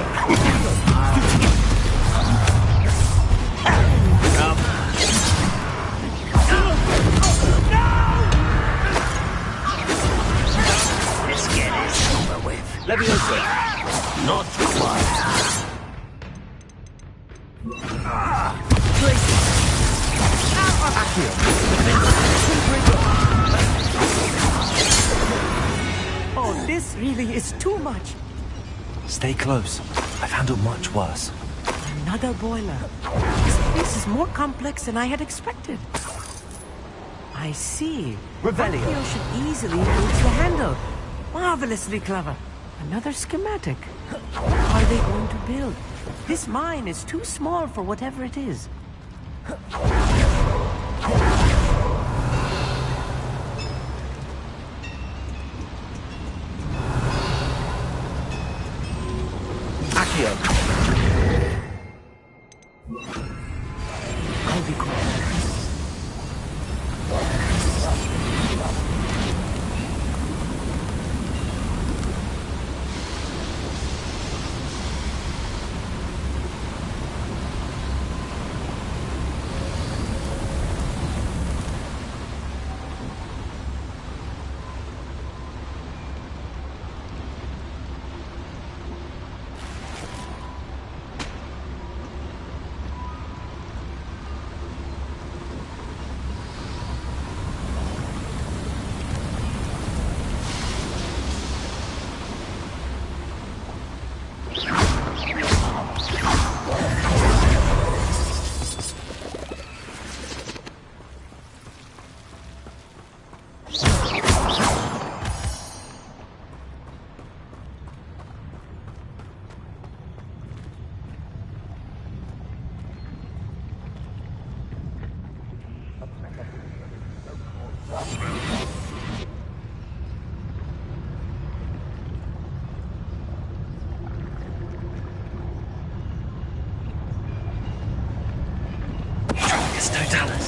Let's get this over with. Leviosa! Not quite. Oh, this really is too much. Stay close. I've handled much worse. Another boiler. This place is more complex than I had expected. I see. Revelio. Accio should easily reach the handle. Marvelously clever. Another schematic. What are they going to build? This mine is too small for whatever it is. Accio! I'll be quiet. Totalis.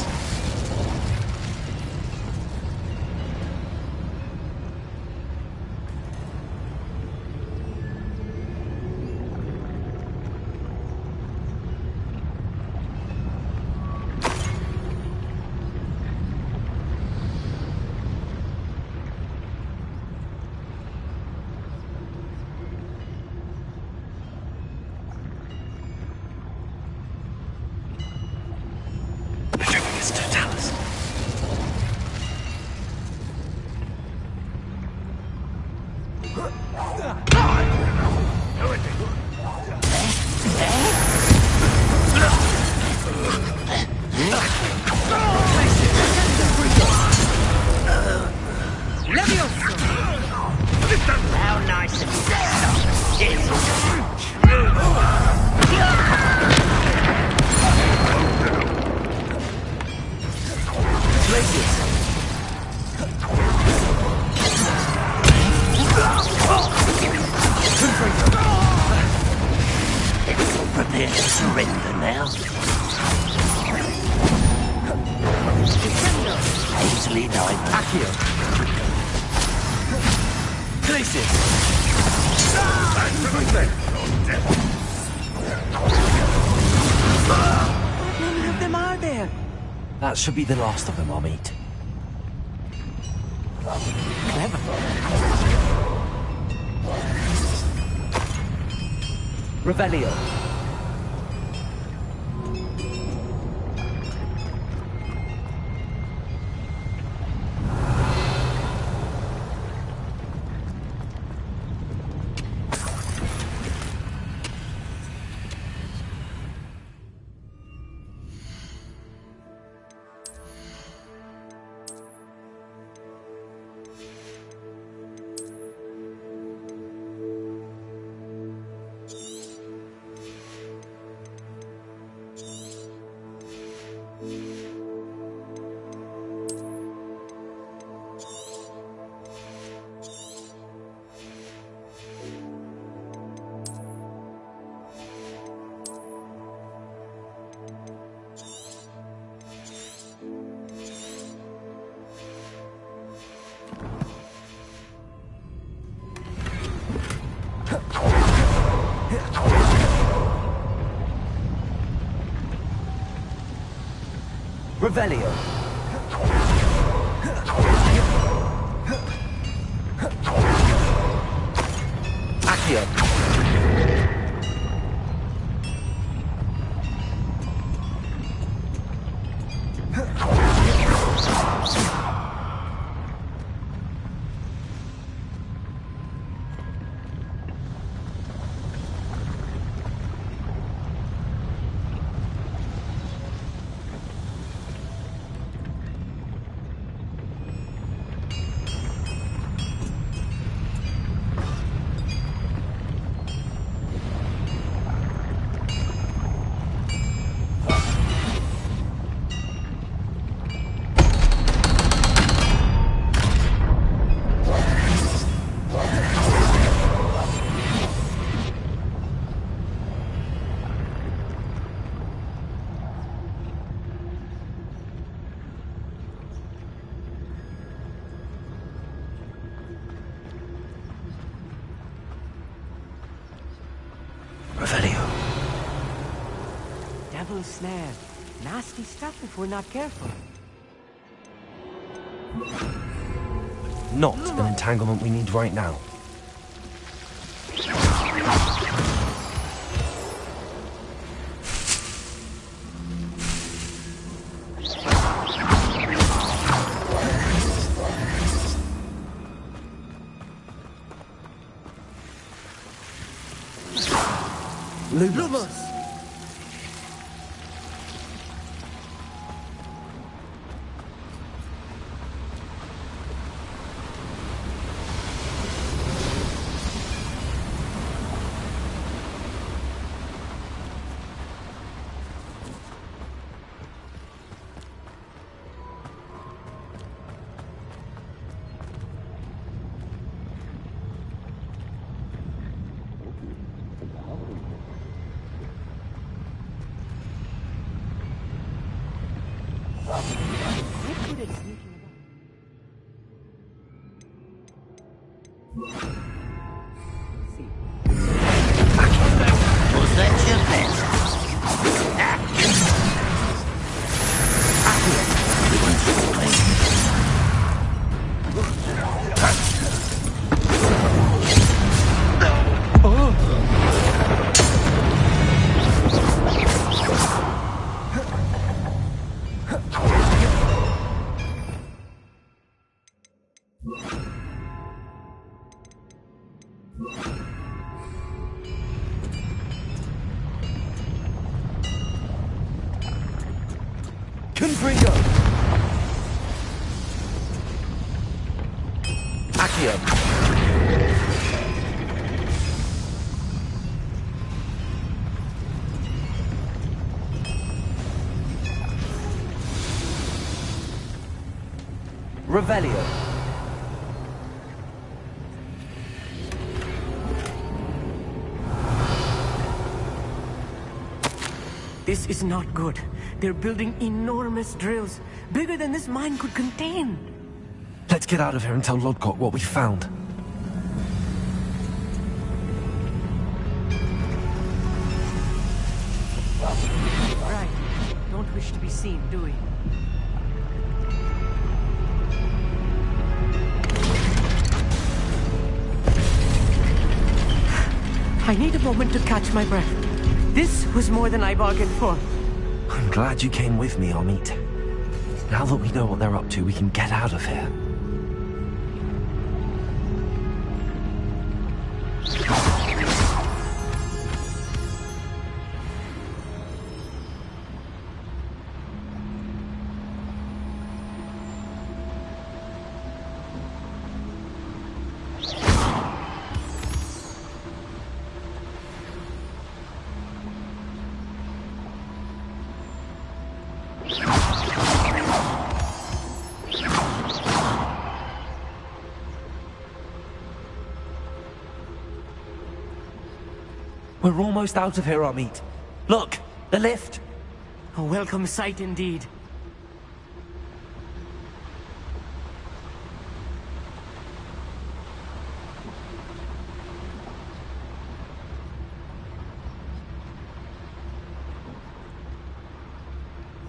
Totalis. How nice and prepare to surrender now. Easily done. Accio! Glacius! How many of them are there? That should be the last of them I'll meet. Clever. Revelio. Revelio. Accio. Devil's snare. Nasty stuff if we're not careful. Not an entanglement we need right now. Lumos! Confringo! Accio! Revelio! This is not good. They're building enormous drills, bigger than this mine could contain. Let's get out of here and tell Lodcock what we found. Right. Don't wish to be seen, do we? I need a moment to catch my breath. This was more than I bargained for. I'm glad you came with me, Amit. Now that we know what they're up to, we can get out of here. We're almost out of here, Amit. Look, the lift. A welcome sight indeed.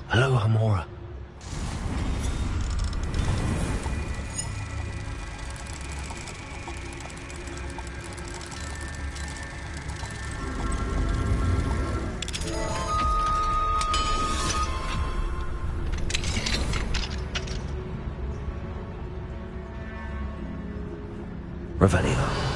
Hello, Hamora. Revelio.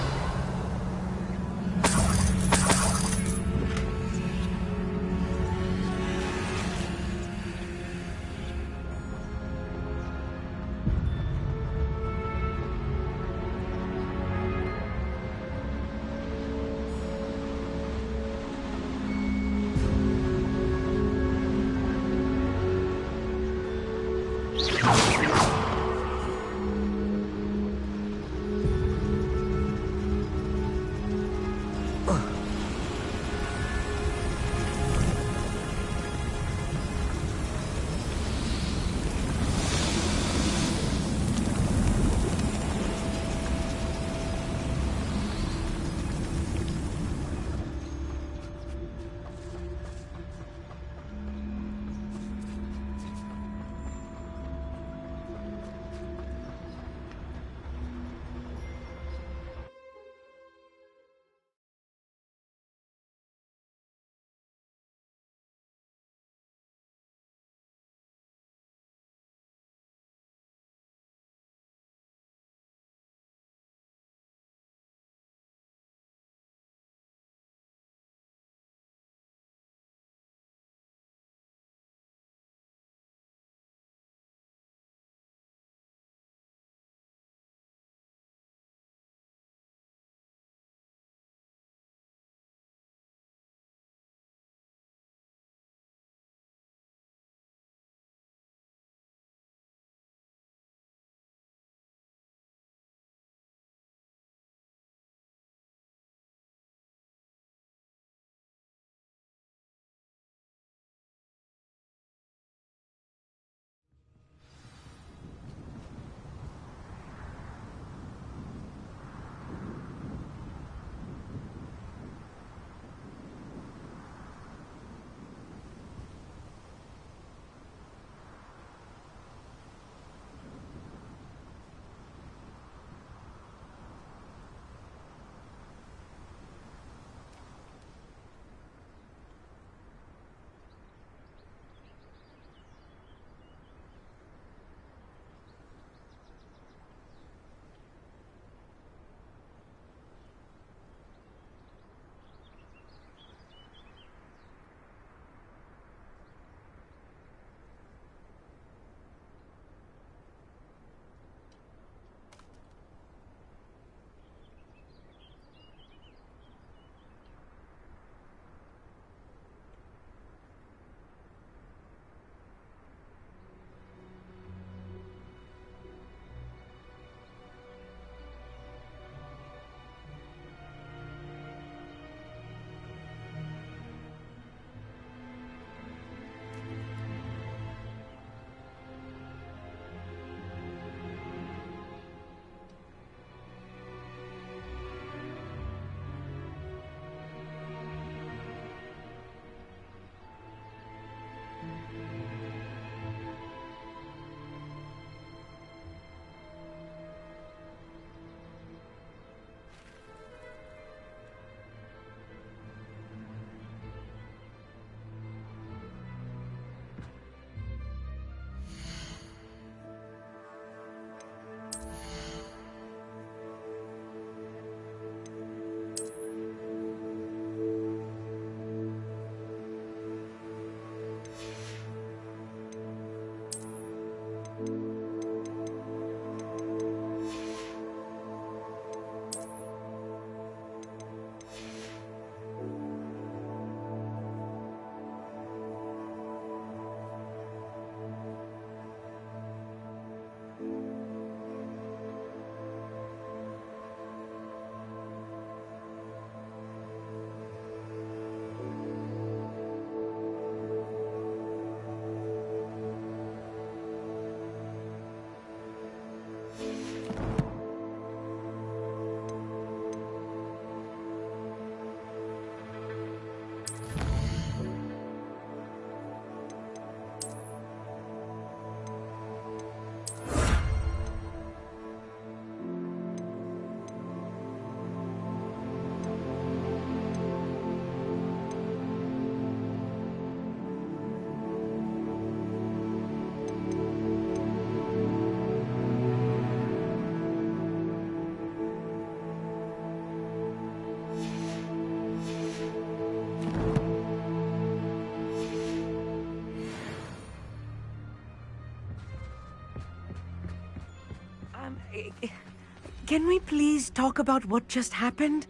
Can we please talk about what just happened?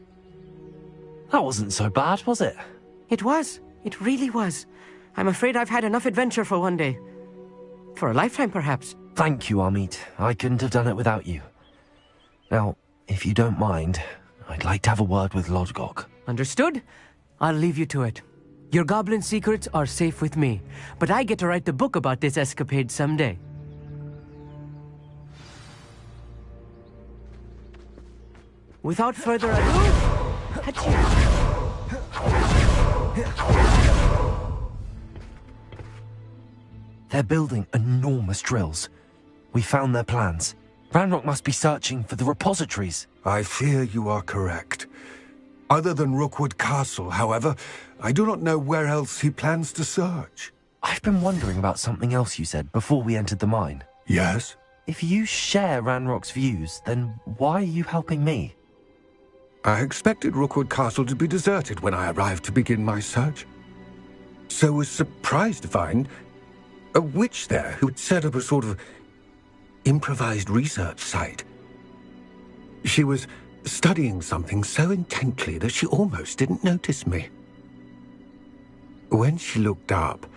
That wasn't so bad, was it? It was. It really was. I'm afraid I've had enough adventure for one day. For a lifetime, perhaps. Thank you, Amit. I couldn't have done it without you. Now, if you don't mind, I'd like to have a word with Lodgok. Understood? I'll leave you to it. Your goblin secrets are safe with me, but I get to write the book about this escapade someday. Without further ado, They're building enormous drills. We found their plans. Ranrock must be searching for the repositories. I fear you are correct. Other than Rookwood Castle, however, I do not know where else he plans to search. I've been wondering about something else you said before we entered the mine. Yes? If you share Ranrock's views, then why are you helping me? I expected Rookwood Castle to be deserted when I arrived to begin my search. So was surprised to find a witch there who had set up a sort of improvised research site. She was studying something so intently that she almost didn't notice me. When she looked up,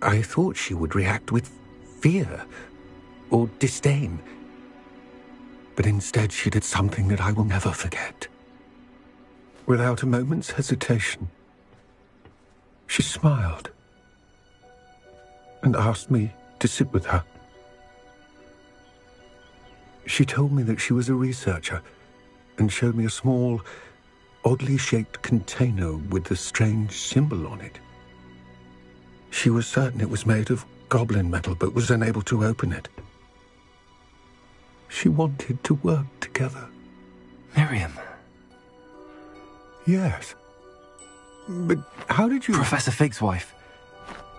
I thought she would react with fear or disdain. But instead she did something that I will never forget. Without a moment's hesitation, she smiled and asked me to sit with her. She told me that she was a researcher and showed me a small, oddly shaped container with a strange symbol on it. She was certain it was made of goblin metal, but was unable to open it. She wanted to work together. Miriam. Yes. But how did you... Professor Fig's wife.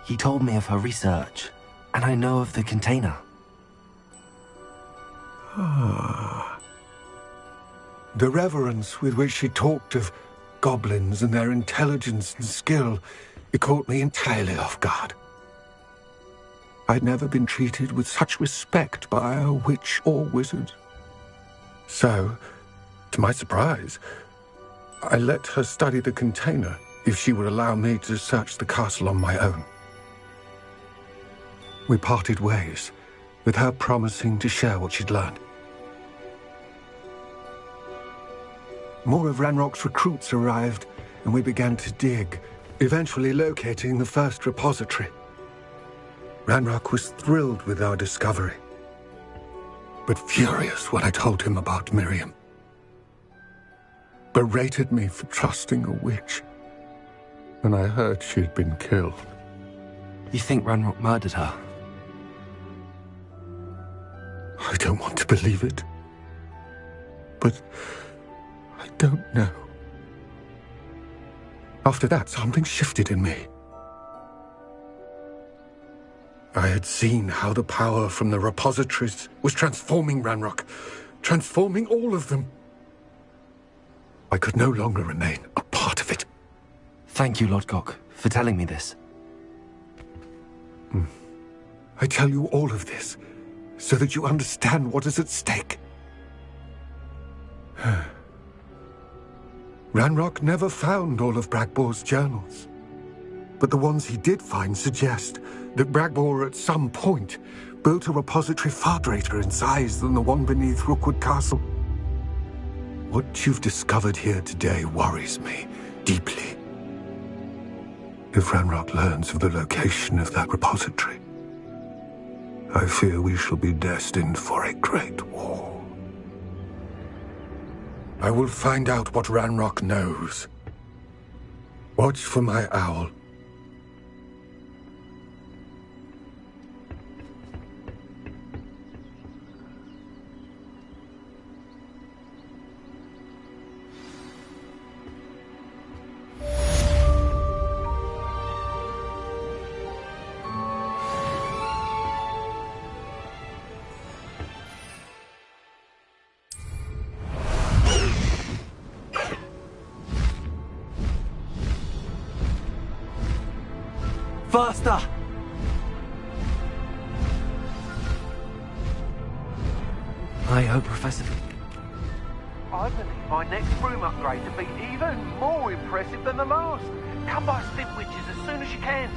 He told me of her research, and I know of the container. Ah. The reverence with which she talked of goblins and their intelligence and skill, it caught me entirely off guard. I'd never been treated with such respect by a witch or wizard. So, to my surprise, I let her study the container if she would allow me to search the castle on my own. We parted ways, with her promising to share what she'd learned. More of Ranrock's recruits arrived, and we began to dig, eventually locating the first repository. Ranrock was thrilled with our discovery, but furious when I told him about Miriam. Berated me for trusting a witch when I heard she had been killed. You think Ranrock murdered her? I don't want to believe it, but I don't know. After that, something shifted in me. I had seen how the power from the repositories was transforming Ranrock, transforming all of them. I could no longer remain a part of it. Thank you, Lodgok, for telling me this. I tell you all of this so that you understand what is at stake. Ranrock never found all of Bragbor's journals, but the ones he did find suggest that Bragbor at some point built a repository far greater in size than the one beneath Rookwood Castle. What you've discovered here today worries me deeply. If Ranrock learns of the location of that repository, I fear we shall be destined for a great war. I will find out what Ranrock knows. Watch for my owl. Faster! I hope Professor... I believe my next room upgrade to be even more impressive than the last. Come by Spitwitches as soon as you can.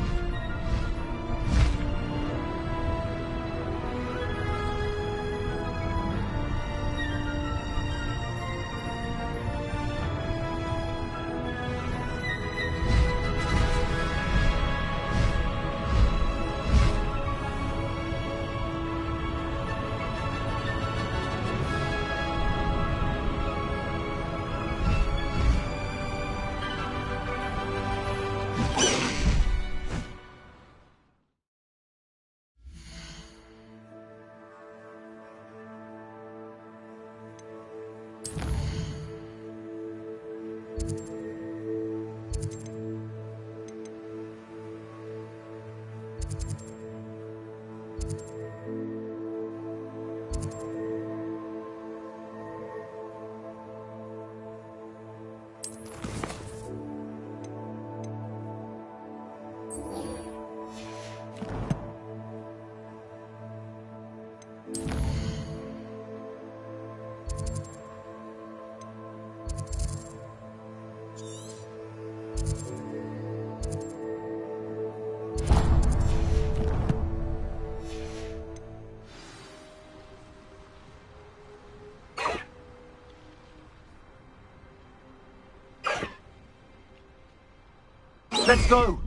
Let's go!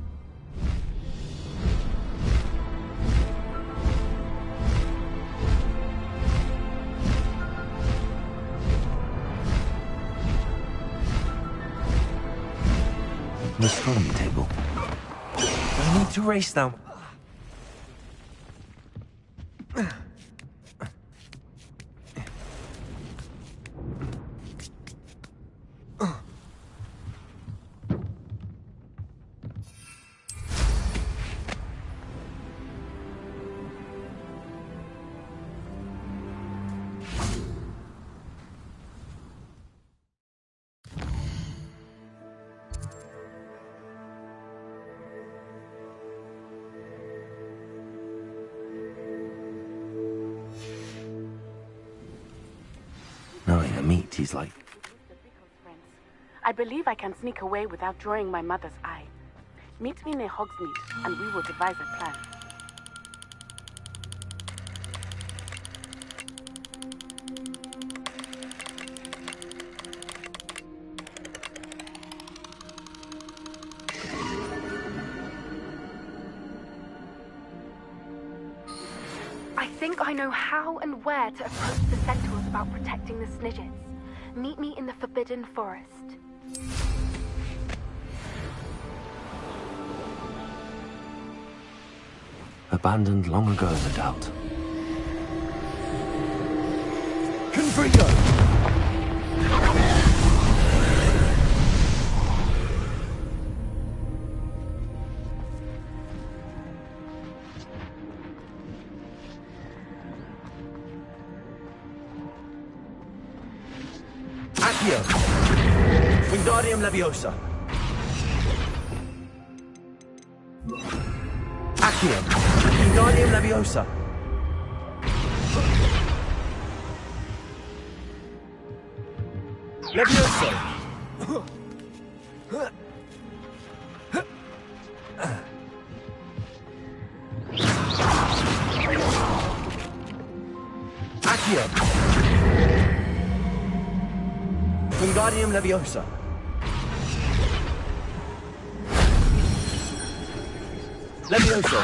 The astronomy table. I need to race now. Knowing a meat, he's like... I believe I can sneak away without drawing my mother's eye. Meet me near Hogsmeade, and we will devise a plan. I think I know how and where to approach the Centaurs about protecting the Snidgets. Meet me in the Forbidden Forest. Abandoned long ago, no doubt. Confringo! Accio! Wingardium Leviosa! Accio! Wingardium Leviosa! Leviosa! Accio! Wingardium Leviosa! Leviosa!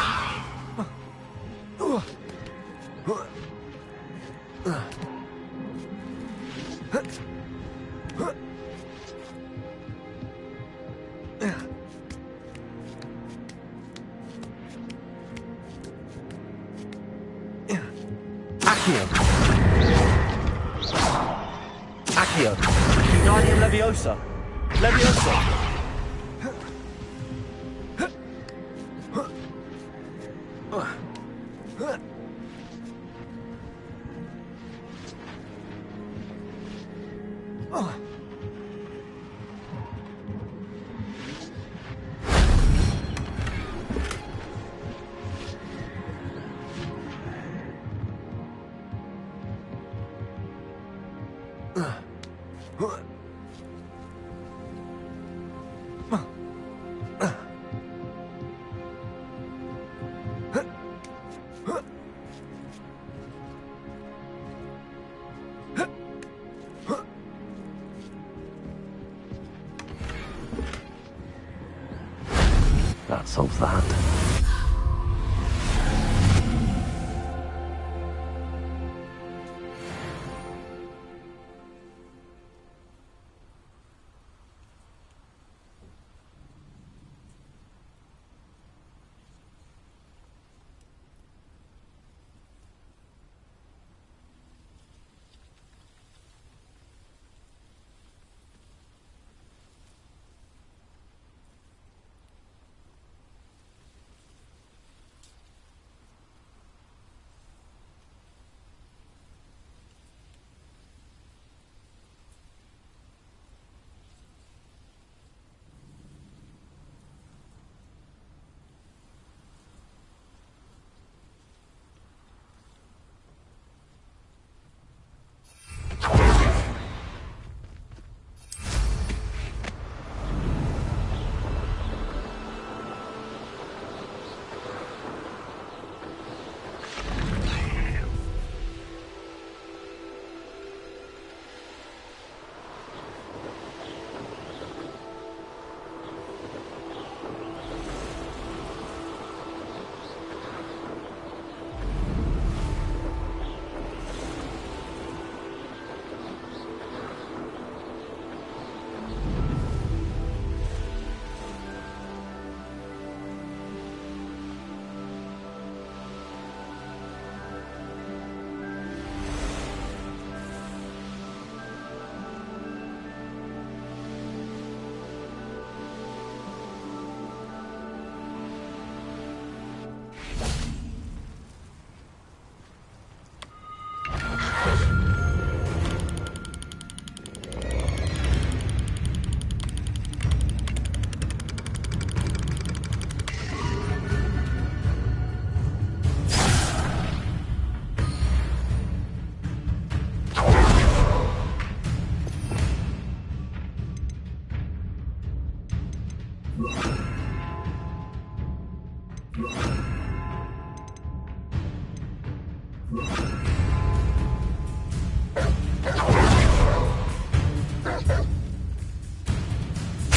Accio! Accio! Wingardium Leviosa! Leviosa! That solves that.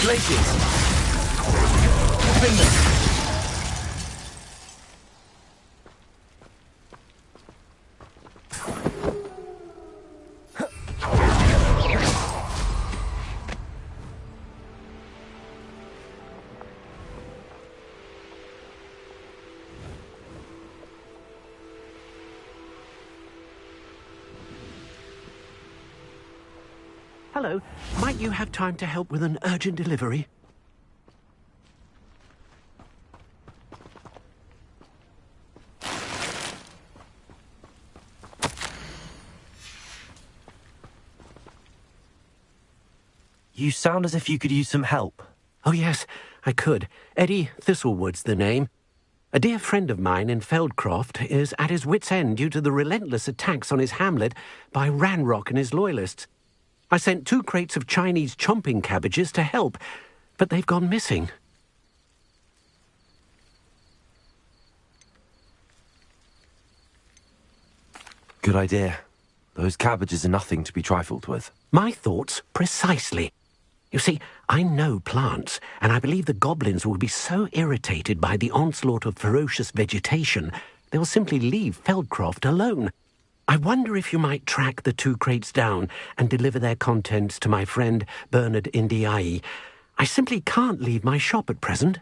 Glaciers! Open them! Hello, might you have time to help with an urgent delivery? You sound as if you could use some help. Oh yes, I could. Eddie Thistlewood's the name. A dear friend of mine in Feldcroft is at his wit's end due to the relentless attacks on his hamlet by Ranrock and his loyalists. I sent 2 crates of Chinese chomping cabbages to help, but they've gone missing. Good idea. Those cabbages are nothing to be trifled with. My thoughts precisely. You see, I know plants, and I believe the goblins will be so irritated by the onslaught of ferocious vegetation, they'll simply leave Feldcroft alone. I wonder if you might track the 2 crates down and deliver their contents to my friend Bernard Indiai. I simply can't leave my shop at present.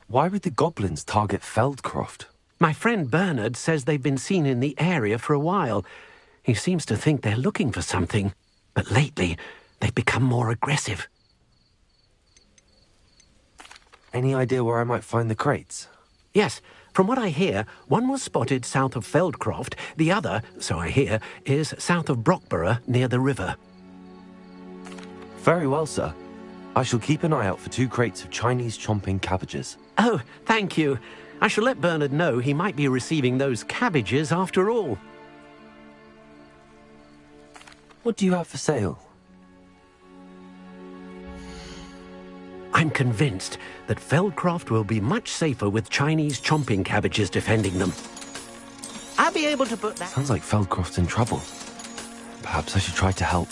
Why would the goblins target Feldcroft? My friend Bernard says they've been seen in the area for a while. He seems to think they're looking for something, but lately they've become more aggressive. Any idea where I might find the crates? Yes, from what I hear, one was spotted south of Feldcroft, the other, so I hear, is south of Brockborough near the river. Very well, sir. I shall keep an eye out for 2 crates of Chinese chomping cabbages. Oh, thank you. I shall let Bernard know he might be receiving those cabbages after all. What do you have for sale? I'm convinced that Feldcroft will be much safer with Chinese chomping cabbages defending them. I'll be able to put that... Sounds like Feldcroft's in trouble. Perhaps I should try to help.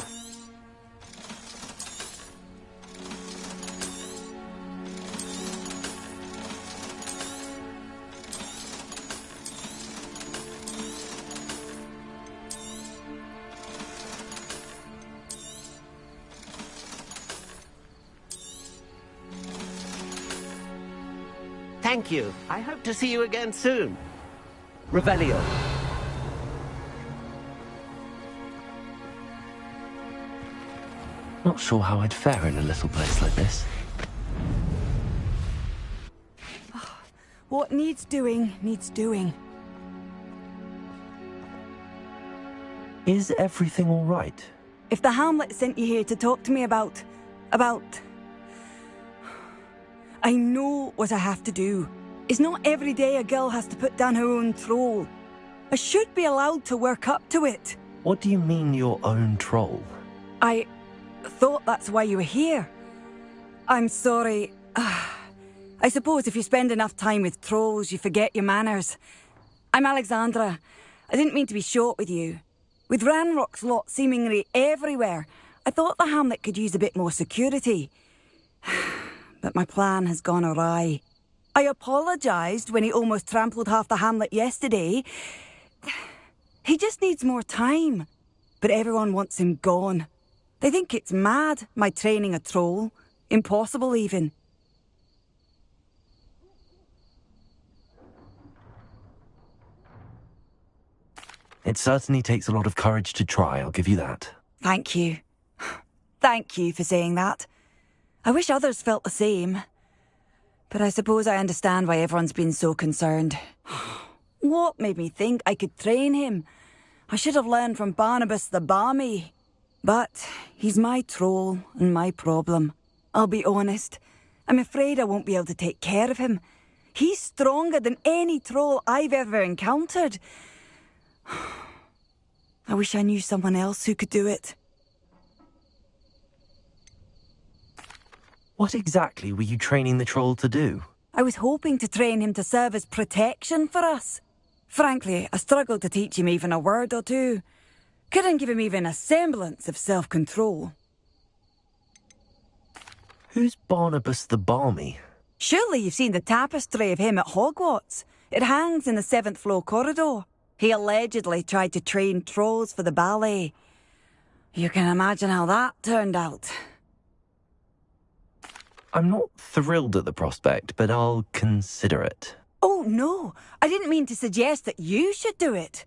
Thank you. I hope to see you again soon. Revelio. Not sure how I'd fare in a little place like this. What needs doing, needs doing. Is everything all right? If the Hamlet sent you here to talk to me about... I know what I have to do. It's not every day a girl has to put down her own troll. I should be allowed to work up to it. What do you mean, your own troll? I thought that's why you were here. I'm sorry. I suppose if you spend enough time with trolls, you forget your manners. I'm Alexandra. I didn't mean to be short with you. With Ranrock's lot seemingly everywhere, I thought the Hamlet could use a bit more security. But my plan has gone awry. I apologised when he almost trampled half the Hamlet yesterday. He just needs more time. But everyone wants him gone. They think it's mad, my training a troll. Impossible, even. It certainly takes a lot of courage to try, I'll give you that. Thank you. Thank you for saying that. I wish others felt the same. But I suppose I understand why everyone's been so concerned. What made me think I could train him? I should have learned from Barnabas the Balmy. But he's my troll and my problem. I'll be honest. I'm afraid I won't be able to take care of him. He's stronger than any troll I've ever encountered. I wish I knew someone else who could do it. What exactly were you training the troll to do? I was hoping to train him to serve as protection for us. Frankly, I struggled to teach him even a word or two. Couldn't give him even a semblance of self-control. Who's Barnabas the Balmy? Surely you've seen the tapestry of him at Hogwarts. It hangs in the 7th floor corridor. He allegedly tried to train trolls for the ballet. You can imagine how that turned out. I'm not thrilled at the prospect, but I'll consider it. Oh, no. I didn't mean to suggest that you should do it.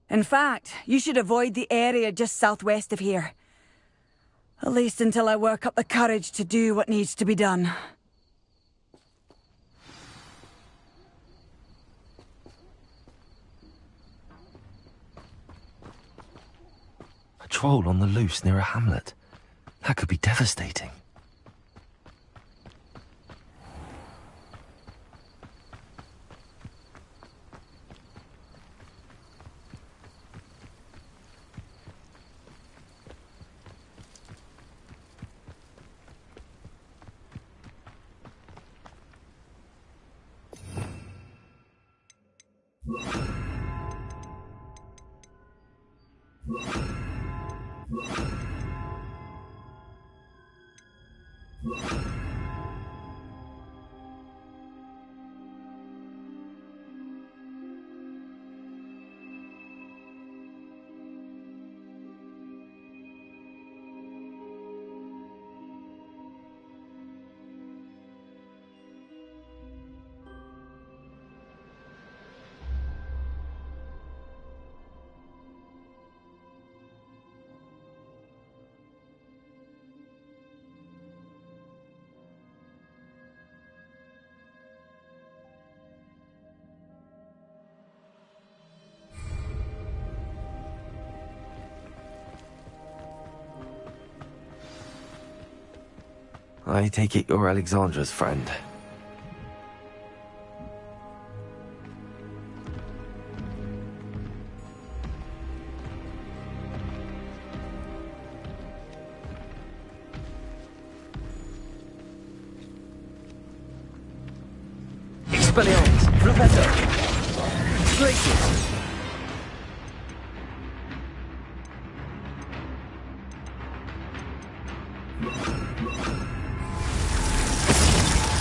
In fact, you should avoid the area just southwest of here. At least until I work up the courage to do what needs to be done. A troll on the loose near a hamlet. That could be devastating. I take it you're Alexandra's friend. Expelliarmus! Flipendo! Glacius!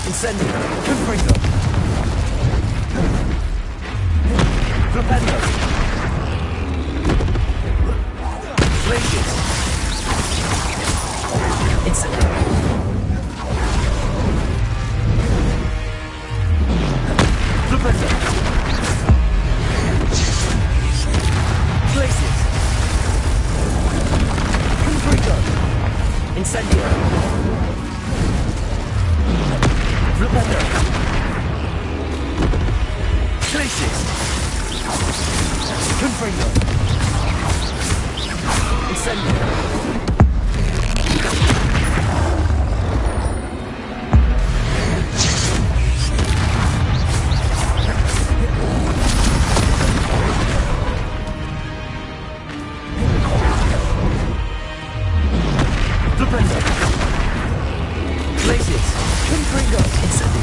Incendio! Confringo! Flipendo! Glacius! Incendio! Flipendo! Glacius! Confringo! Incendio! Flipendo! Glacius! Confringo! Incendio! Flipendo! Glacius! Confringo! Incendio!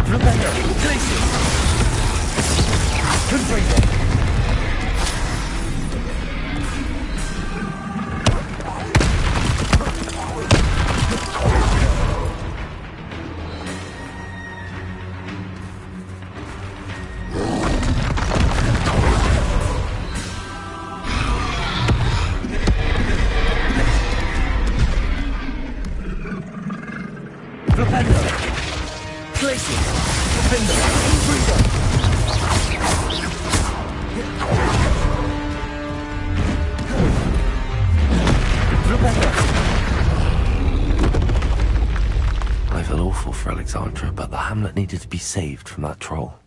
Flipendo! Glacius! Confringo! Flipendo! Glacius! Flipendo! Confringo! Flipendo! I feel awful for Alexandra, but the hamlet needed to be saved from that troll.